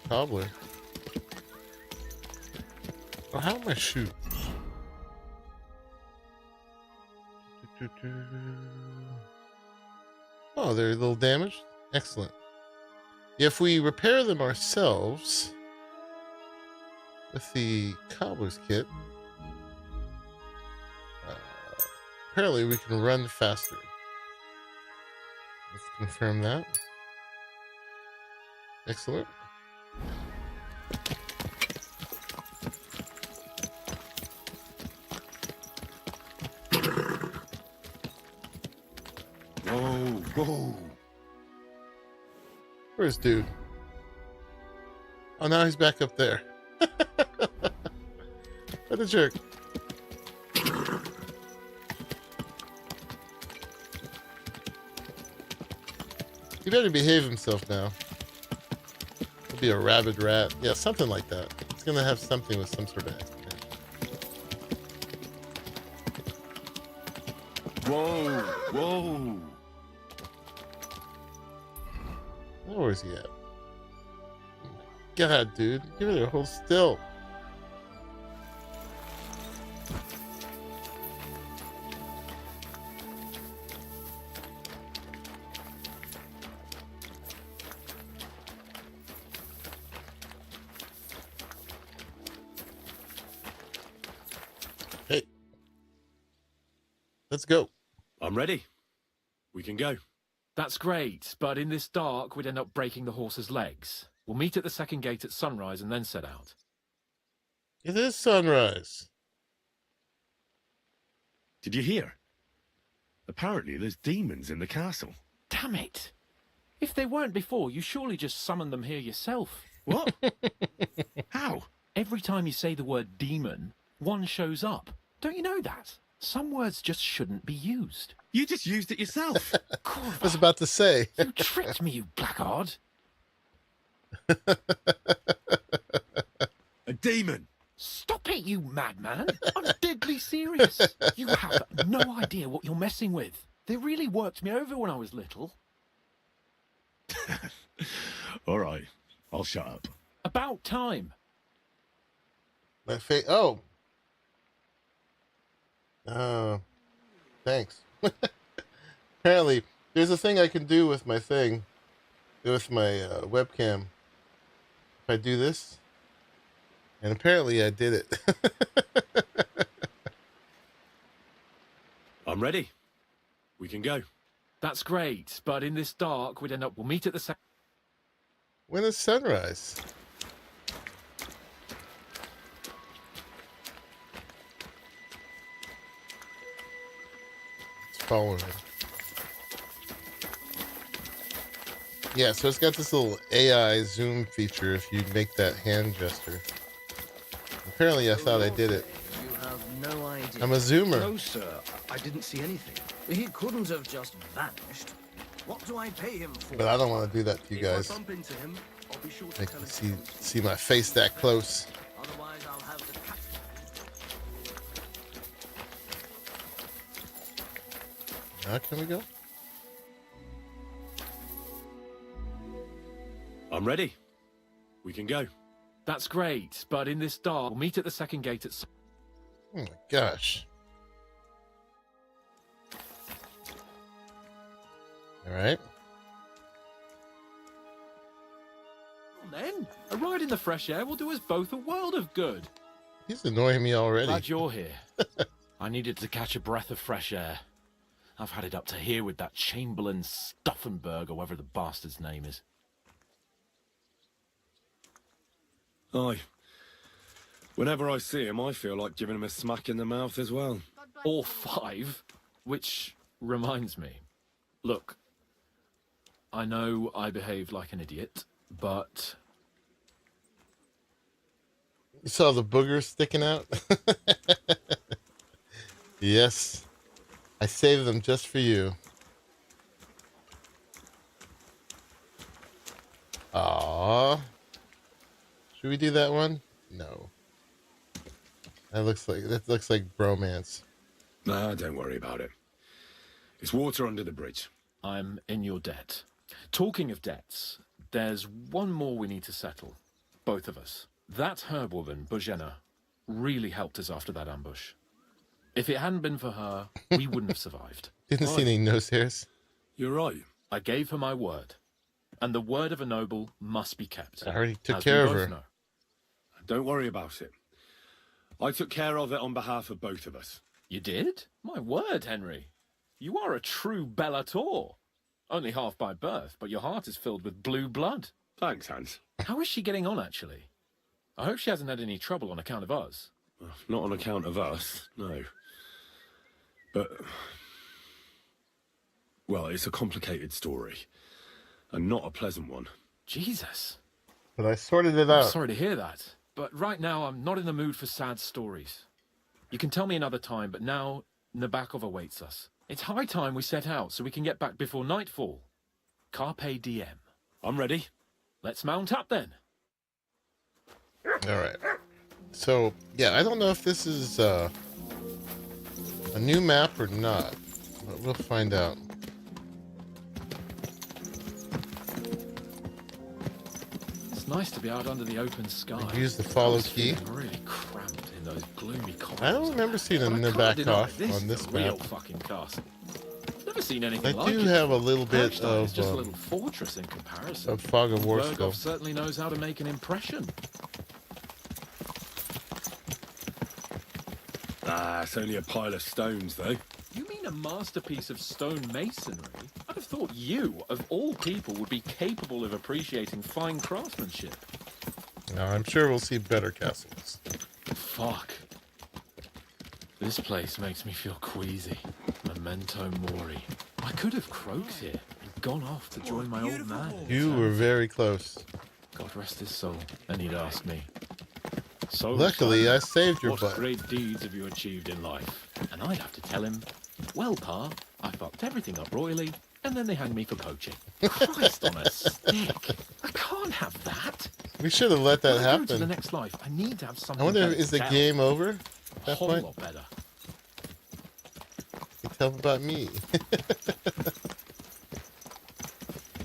Cobbler. Oh, how am I shoot? Oh, they're a little damaged? Excellent. If we repair them ourselves with the cobbler's kit, apparently we can run faster. Let's confirm that. Excellent. Whoa, whoa. Where's dude? Oh, now he's back up there. What a jerk. He better behave himself now. He'll be a rabid rat. Yeah, something like that. It's gonna have something with some sort of explanation. Whoa, whoa. Oh, where's he at? God, dude. Give it a hold still. Hey. Let's go. I'm ready. We can go. That's great, but in this dark, we'd end up breaking the horse's legs. We'll meet at the second gate at sunrise and then set out. It is sunrise. Did you hear? Apparently there's demons in the castle. Damn it! If they weren't before, you surely just summoned them here yourself. What? How? Every time you say the word demon, one shows up. Don't you know that? Some words just shouldn't be used. You just used it yourself. I was about to say. You tricked me, you blackguard. A demon. Stop it, you madman! I'm deadly serious. You have no idea what you're messing with. They really worked me over when I was little. All right, I'll shut up. About time. My oh. Thanks. Apparently, there's a thing I can do with my thing, with my webcam. If I do this, and apparently I did it. I'm ready. We can go. That's great, but in this dark, we'll meet at the When is sunrise? It's following me. Yeah, so it's got this little AI zoom feature if you make that hand gesture. Apparently I thought I did it. You have no idea. I'm a zoomer. No, sir. I didn't see anything. He couldn't have just vanished. What do I pay him for? But I don't want to do that to you guys. If I bump into him, I'll be sure to Make tell you him. see my face that close. Otherwise, I'll have the cat. Now can we go? I'm ready. We can go. That's great, but in this dark, we'll meet at the second gate at... Oh my gosh. All right. Then, a ride in the fresh air will do us both a world of good. He's annoying me already. Glad you're here. I needed to catch a breath of fresh air. I've had it up to here with that Chamberlain Stuffenberg or whatever the bastard's name is. Aye. Whenever I see him, I feel like giving him a smack in the mouth as well. Or 5, which reminds me. Look, I know I behaved like an idiot, but... You saw the boogers sticking out? Yes. I saved them just for you. Aww. Should we do that one? No. That looks like bromance. Nah, don't worry about it. It's water under the bridge. I'm in your debt. Talking of debts, there's one more we need to settle. Both of us. That herbwoman, Bojena, really helped us after that ambush. If it hadn't been for her, we wouldn't have survived. Didn't see any nose hairs. You're right. I gave her my word. And the word of a noble must be kept. I already took as care we of both her. know. Don't worry about it. I took care of it on behalf of both of us. You did? My word, Henry. You are a true Bellator. Only half by birth, but your heart is filled with blue blood. Thanks, Hans. How is she getting on, actually? I hope she hasn't had any trouble on account of us. Not on account of us, no. But... well, it's a complicated story. And not a pleasant one. Jesus. But I sorted it I'm out. sorry to hear that. But right now, I'm not in the mood for sad stories. You can tell me another time, but now Nabakov awaits us. It's high time we set out so we can get back before nightfall. Carpe diem. I'm ready. Let's mount up then. All right. So, yeah, I don't know if this is a new map or not, but we'll find out. It's nice to be out under the open sky. Use the follow I was key. feeling really cramped in those gloomy corridors. I don't remember seeing a But I can't deny Nabakov on this is a real map. fucking castle. Never seen anything I like do it. have a little bit Bergstein is of just a little fortress in comparison. Fog of War Berghoff still. certainly knows how to make an impression. Ah, it's only a pile of stones, though. You mean a masterpiece of stone masonry? I'd have thought you, of all people, would be capable of appreciating fine craftsmanship. No, I'm sure we'll see better castles. Fuck. This place makes me feel queasy. Memento mori. I could have croaked here and gone off to join my old man. You were very close. God rest his soul. And he'd ask me. So, Luckily, son, I saved your what butt. great deeds have you achieved in life? And I'd have to tell him, well, Pa, I fucked everything up royally, and then they hang me for poaching. Christ on a stick. I can't have that. We should have let that When I go to happen. the next life, I need to have something. I wonder, better is to the tell. game over at A that whole point? lot better. You tell them about me.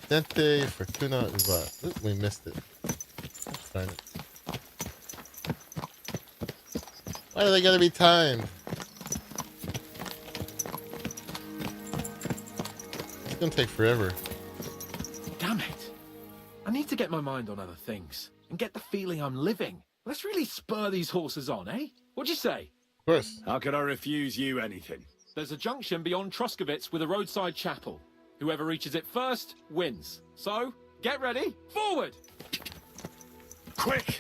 Dente Fortuna Uva. Oop, we missed it. Let's find it. Why do they gotta be timed? It's gonna take forever. Damn it. I need to get my mind on other things and get the feeling I'm living. Let's really spur these horses on, eh? What'd you say? Of course. How could I refuse you anything? There's a junction beyond Troskovitz with a roadside chapel. Whoever reaches it first wins. So, get ready. Forward! Quick!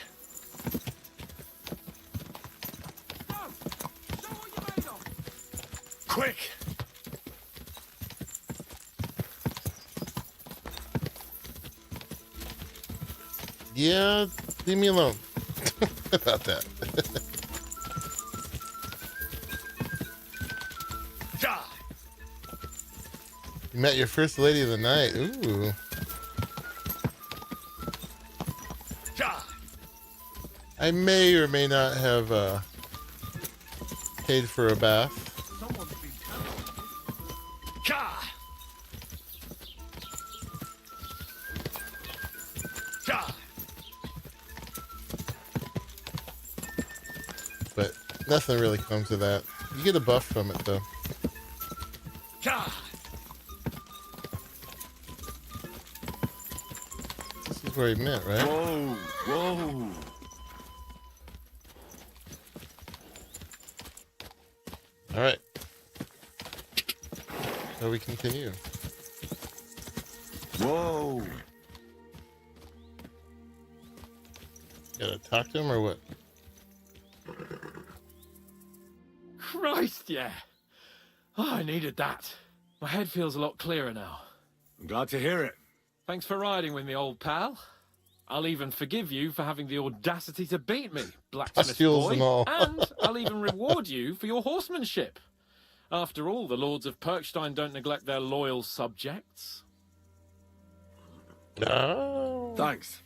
Quick! Yeah, leave me alone. About that. You met your first lady of the night. Ooh. I may or may not have paid for a bath. But nothing really comes of that. You get a buff from it, though. This is where he meant, right? Whoa! Whoa! All right. So we continue. Whoa! Gotta talk to him or what? Christ, yeah. Oh, I needed that. My head feels a lot clearer now. I'm glad to hear it. Thanks for riding with me, old pal. I'll even forgive you for having the audacity to beat me, blacksmith Pustules boy. and all. And I'll even reward you for your horsemanship. After all, the lords of Perkstein don't neglect their loyal subjects. No. Thanks.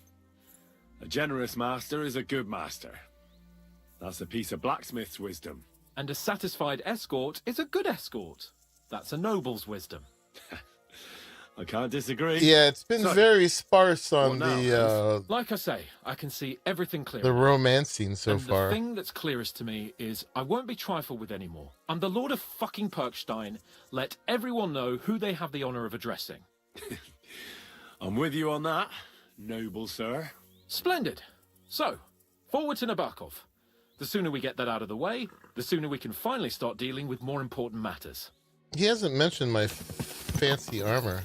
A generous master is a good master. That's a piece of blacksmith's wisdom. And a satisfied escort is a good escort. That's a noble's wisdom. I can't disagree. Yeah, it's been So, very sparse on what now, the Like I say, I can see everything clear. the romance scene so And far. the thing that's clearest to me is I won't be trifled with anymore. I'm the Lord of fucking Perkstein. Let everyone know who they have the honor of addressing. I'm with you on that, noble sir. Splendid. So, forward to Nabokov. The sooner we get that out of the way, the sooner we can finally start dealing with more important matters. He hasn't mentioned my fancy armor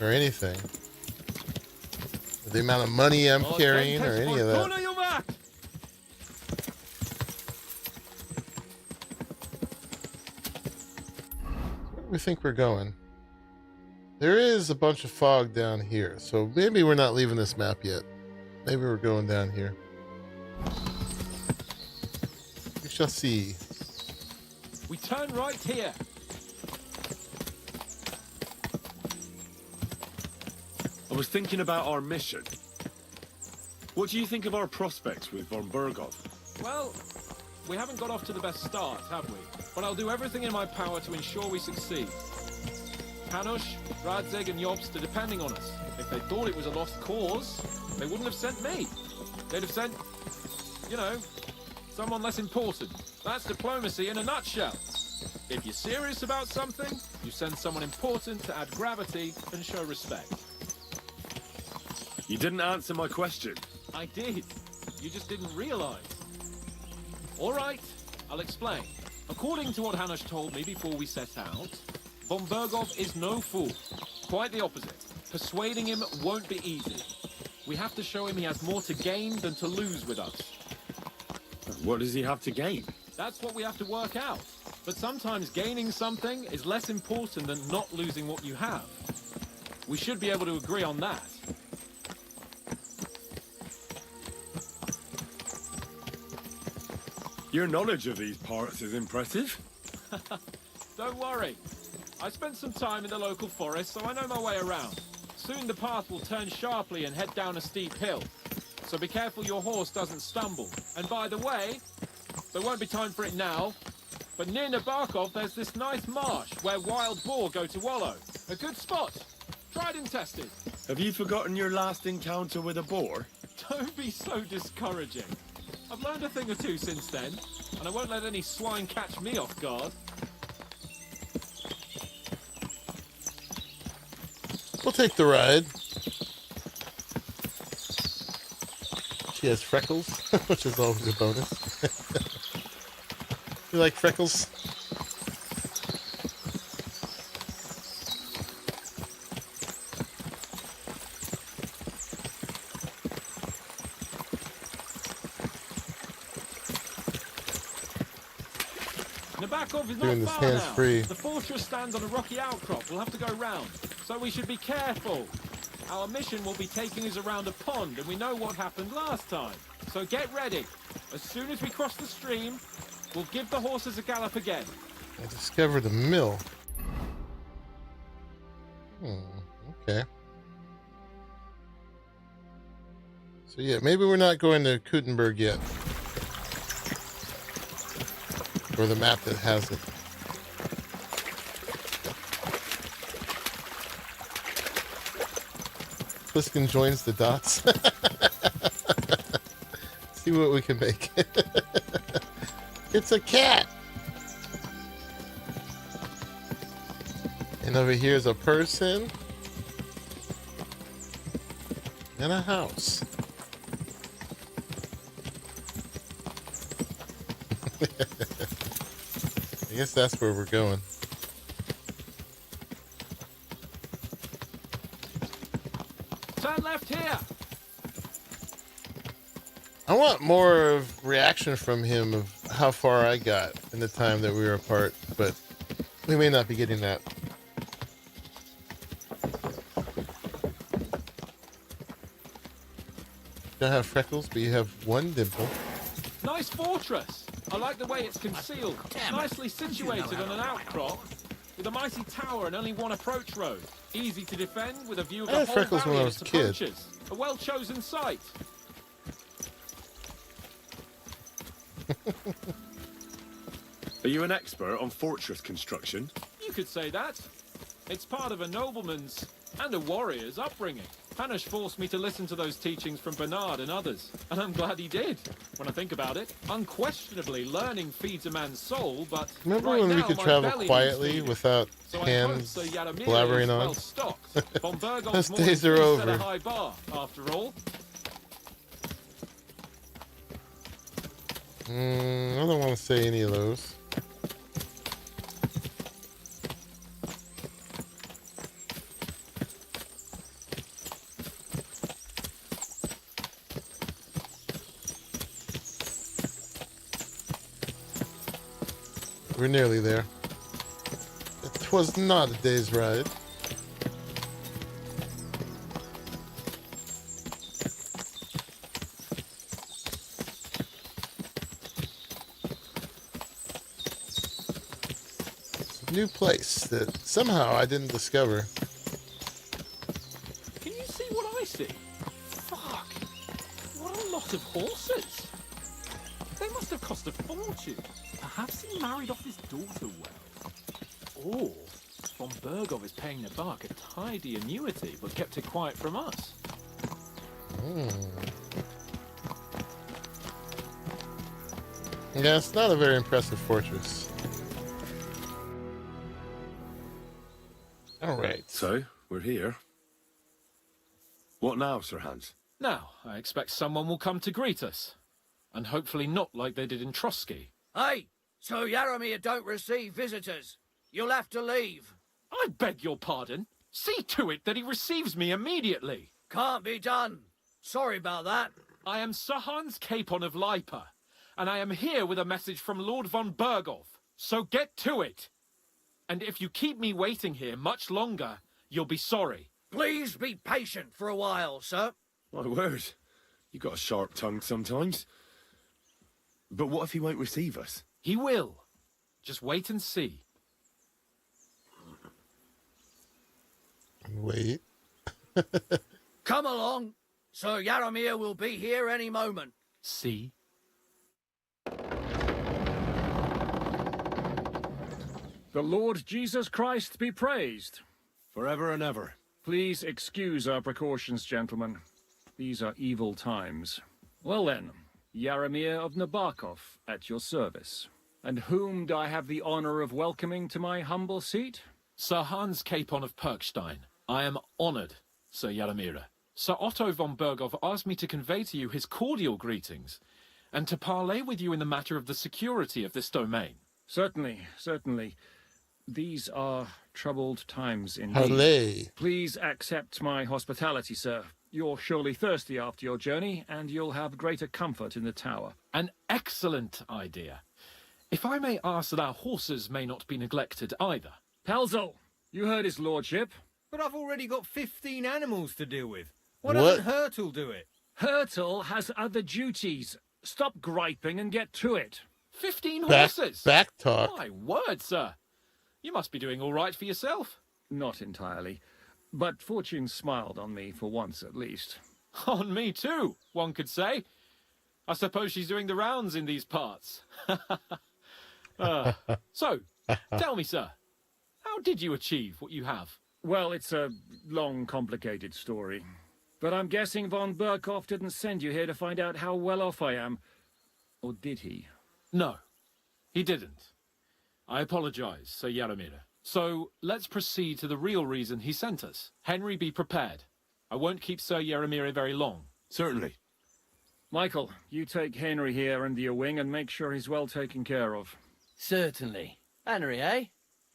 or anything. The amount of money I'm carrying or any of that. Where do we think we're going? There is a bunch of fog down here, so maybe we're not leaving this map yet. Maybe we're going down here. We shall see. We turn right here. I was thinking about our mission. What do you think of our prospects with von Berghoff? Well, we haven't got off to the best start, have we? But I'll do everything in my power to ensure we succeed. Hanush, Radzig and Jobst are depending on us. If they thought it was a lost cause, they wouldn't have sent me. They'd have sent, you know, someone less important. That's diplomacy in a nutshell. If you're serious about something, you send someone important to add gravity and show respect. You didn't answer my question. I did. You just didn't realize. All right, I'll explain. According to what Hanush told me before we set out, von Berghoff is no fool. Quite the opposite. Persuading him won't be easy. We have to show him he has more to gain than to lose with us. What does he have to gain? That's what we have to work out. But sometimes gaining something is less important than not losing what you have. We should be able to agree on that. Your knowledge of these parts is impressive. Don't worry. I spent some time in the local forest, so I know my way around. Soon the path will turn sharply and head down a steep hill. So be careful your horse doesn't stumble. And by the way, there won't be time for it now, but near Nabokov there's this nice marsh where wild boar go to wallow. A good spot. Tried and tested. Have you forgotten your last encounter with a boar? Don't be so discouraging. I've learned a thing or two since then, and I won't let any swine catch me off guard. We'll take the ride. She has freckles, which is always a bonus. You like freckles? Nabokov is Doing not this far now. hands-free. The fortress stands on a rocky outcrop. We'll have to go round, so we should be careful. Our mission will be taking us around a pond, and we know what happened last time. So get ready. As soon as we cross the stream, we'll give the horses a gallop again. I discovered a mill. Okay. So yeah, maybe we're not going to Kutenberg yet. Or the map that has it. Pliskin joins the dots. See what we can make. It's a cat! And over here is a person. And a house. I guess that's where we're going. Turn left here. I want more of reaction from him of how far I got in the time that we were apart, but we may not be getting that. You don't have freckles, but you have one dimple. Nice fortress. I like the way it's concealed. Nicely situated on an outcrop, with a mighty tower and only one approach road. Easy to defend with a view of I the had whole freckles when valley I and was its a kid. approaches. A well-chosen site. Are you an expert on fortress construction? You could say that. It's part of a nobleman's and a warrior's upbringing. Hanush forced me to listen to those teachings from Bernard and others, and I'm glad he did. When I think about it, unquestionably learning feeds a man's soul, but Remember right when we now, could my travel belly quietly needs feeding. without So hands I hope Sir Yadomir blabbering is on? well stocked. Von Bergov's Those morning days are feast set a over. high bar, after all. I don't want to say any of those. We're nearly there. It was not a day's ride. It's a new place that somehow I didn't discover. Can you see what I see? Fuck! What a lot of horses! They must have cost a fortune. Perhaps he married off his daughter well. Or Von Bergov is paying Nabok a tidy annuity, but kept it quiet from us. Yeah, it's not a very impressive fortress. All right. So, we're here. What now, Sir Hans? Now, I expect someone will come to greet us. And hopefully not like they did in Trotsky. Hey, so Yadomir don't receive visitors. You'll have to leave. I beg your pardon. See to it that he receives me immediately. Can't be done. Sorry about that. I am Sir Hans Capon of Lipa, and I am here with a message from Lord von Bergov. So get to it. And if you keep me waiting here much longer, you'll be sorry. Please be patient for a while, sir. My word. You got a sharp tongue sometimes. But what if he won't receive us? He will. Just wait and see. Wait. Come along. Sir Yaramir will be here any moment. See? The Lord Jesus Christ be praised. Forever and ever. Please excuse our precautions, gentlemen. These are evil times. Well then, Yaramir of Nabokov, at your service. And whom do I have the honor of welcoming to my humble seat? Sir Hans Capon of Perkstein. I am honored, Sir Yaramir. Sir Otto von Berghoff asked me to convey to you his cordial greetings, and to parley with you in the matter of the security of this domain. Certainly, certainly. These are troubled times indeed. Parley. Please accept my hospitality, sir. You're surely thirsty after your journey, and you'll have greater comfort in the tower. An excellent idea. If I may ask that our horses may not be neglected either. Pelzel, you heard his lordship. But I've already got 15 animals to deal with. Why What? doesn't Hurtle do it? Hurtle has other duties. Stop griping and get to it. 15 horses? Back talk. My word, sir. You must be doing all right for yourself. Not entirely. But fortune smiled on me for once at least. On me too, one could say. I suppose she's doing the rounds in these parts. So, tell me, sir, how did you achieve what you have? Well, it's a long, complicated story. But I'm guessing von Berghoff didn't send you here to find out how well off I am. Or did he? No, he didn't. I apologize, Sir Yaramir. So, let's proceed to the real reason he sent us. Henry, be prepared. I won't keep Sir Yaramir very long. Certainly. Michael, you take Henry here under your wing and make sure he's well taken care of. Certainly. Henry, eh?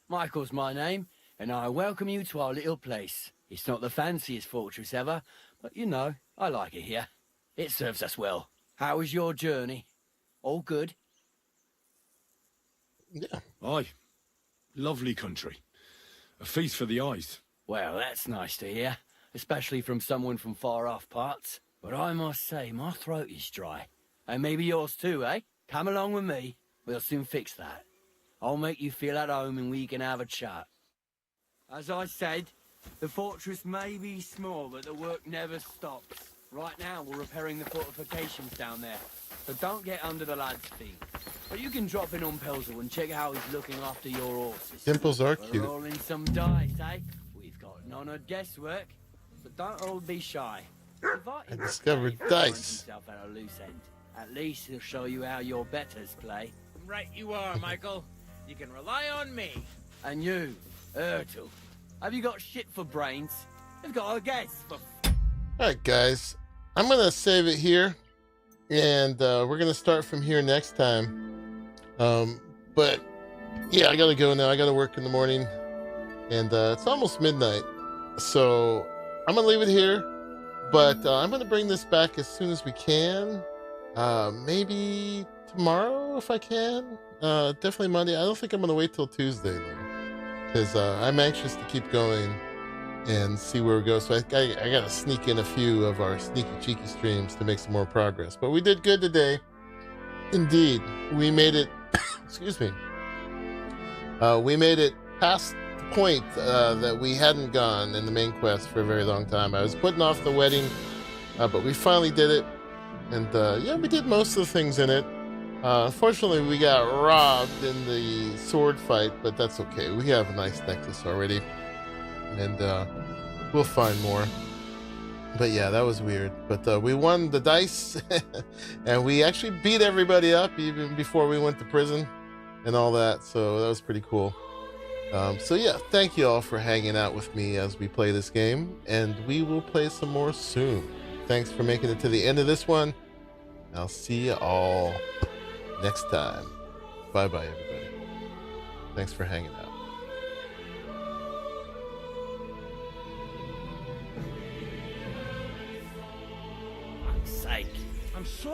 Michael's my name, and I welcome you to our little place. It's not the fanciest fortress ever, but you know, I like it here. It serves us well. How was your journey? All good? Yeah. Aye. Lovely country. A feast for the eyes. Well, that's nice to hear, especially from someone from far-off parts. But I must say, my throat is dry. And maybe yours too, eh? Come along with me. We'll soon fix that. I'll make you feel at home and we can have a chat. As I said, the fortress may be small, but the work never stops. Right now, we're repairing the fortifications down there, so don't get under the lad's feet. But you can drop in on Pelzel and check how he's looking after your horses. Dimples are We're cute. rolling some dice, eh? We've got none of guesswork, but don't all be shy. I discovered dice. Yourself at a loose end. At least he'll show you how your betters play. Right you are, Michael. You can rely on me. And you, Ertl, have you got shit for brains? You've got a guess for... Alright, guys. I'm going to save it here. And we're going to start from here next time. But, yeah, I got to go now. I got to work in the morning. And it's almost midnight. So, I'm going to leave it here. But I'm going to bring this back as soon as we can. Maybe tomorrow if I can. Definitely Monday. I don't think I'm going to wait till Tuesday, though. Because I'm anxious to keep going and see where we go. So I got to sneak in a few of our sneaky cheeky streams to make some more progress. But we did good today. Indeed. We made it... excuse me. We made it past the point that we hadn't gone in the main quest for a very long time. I was putting off the wedding, but we finally did it. And yeah, we did most of the things in it. Unfortunately, we got robbed in the sword fight, but that's okay. We have a nice necklace already. And we'll find more. But yeah, that was weird. But we won the dice. And we actually beat everybody up even before we went to prison and all that. So that was pretty cool. So yeah, thank you all for hanging out with me as we play this game. And we will play some more soon. Thanks for making it to the end of this one. I'll see you all next time. Bye-bye, everybody. Thanks for hanging out. Fuck's sake. I'm so...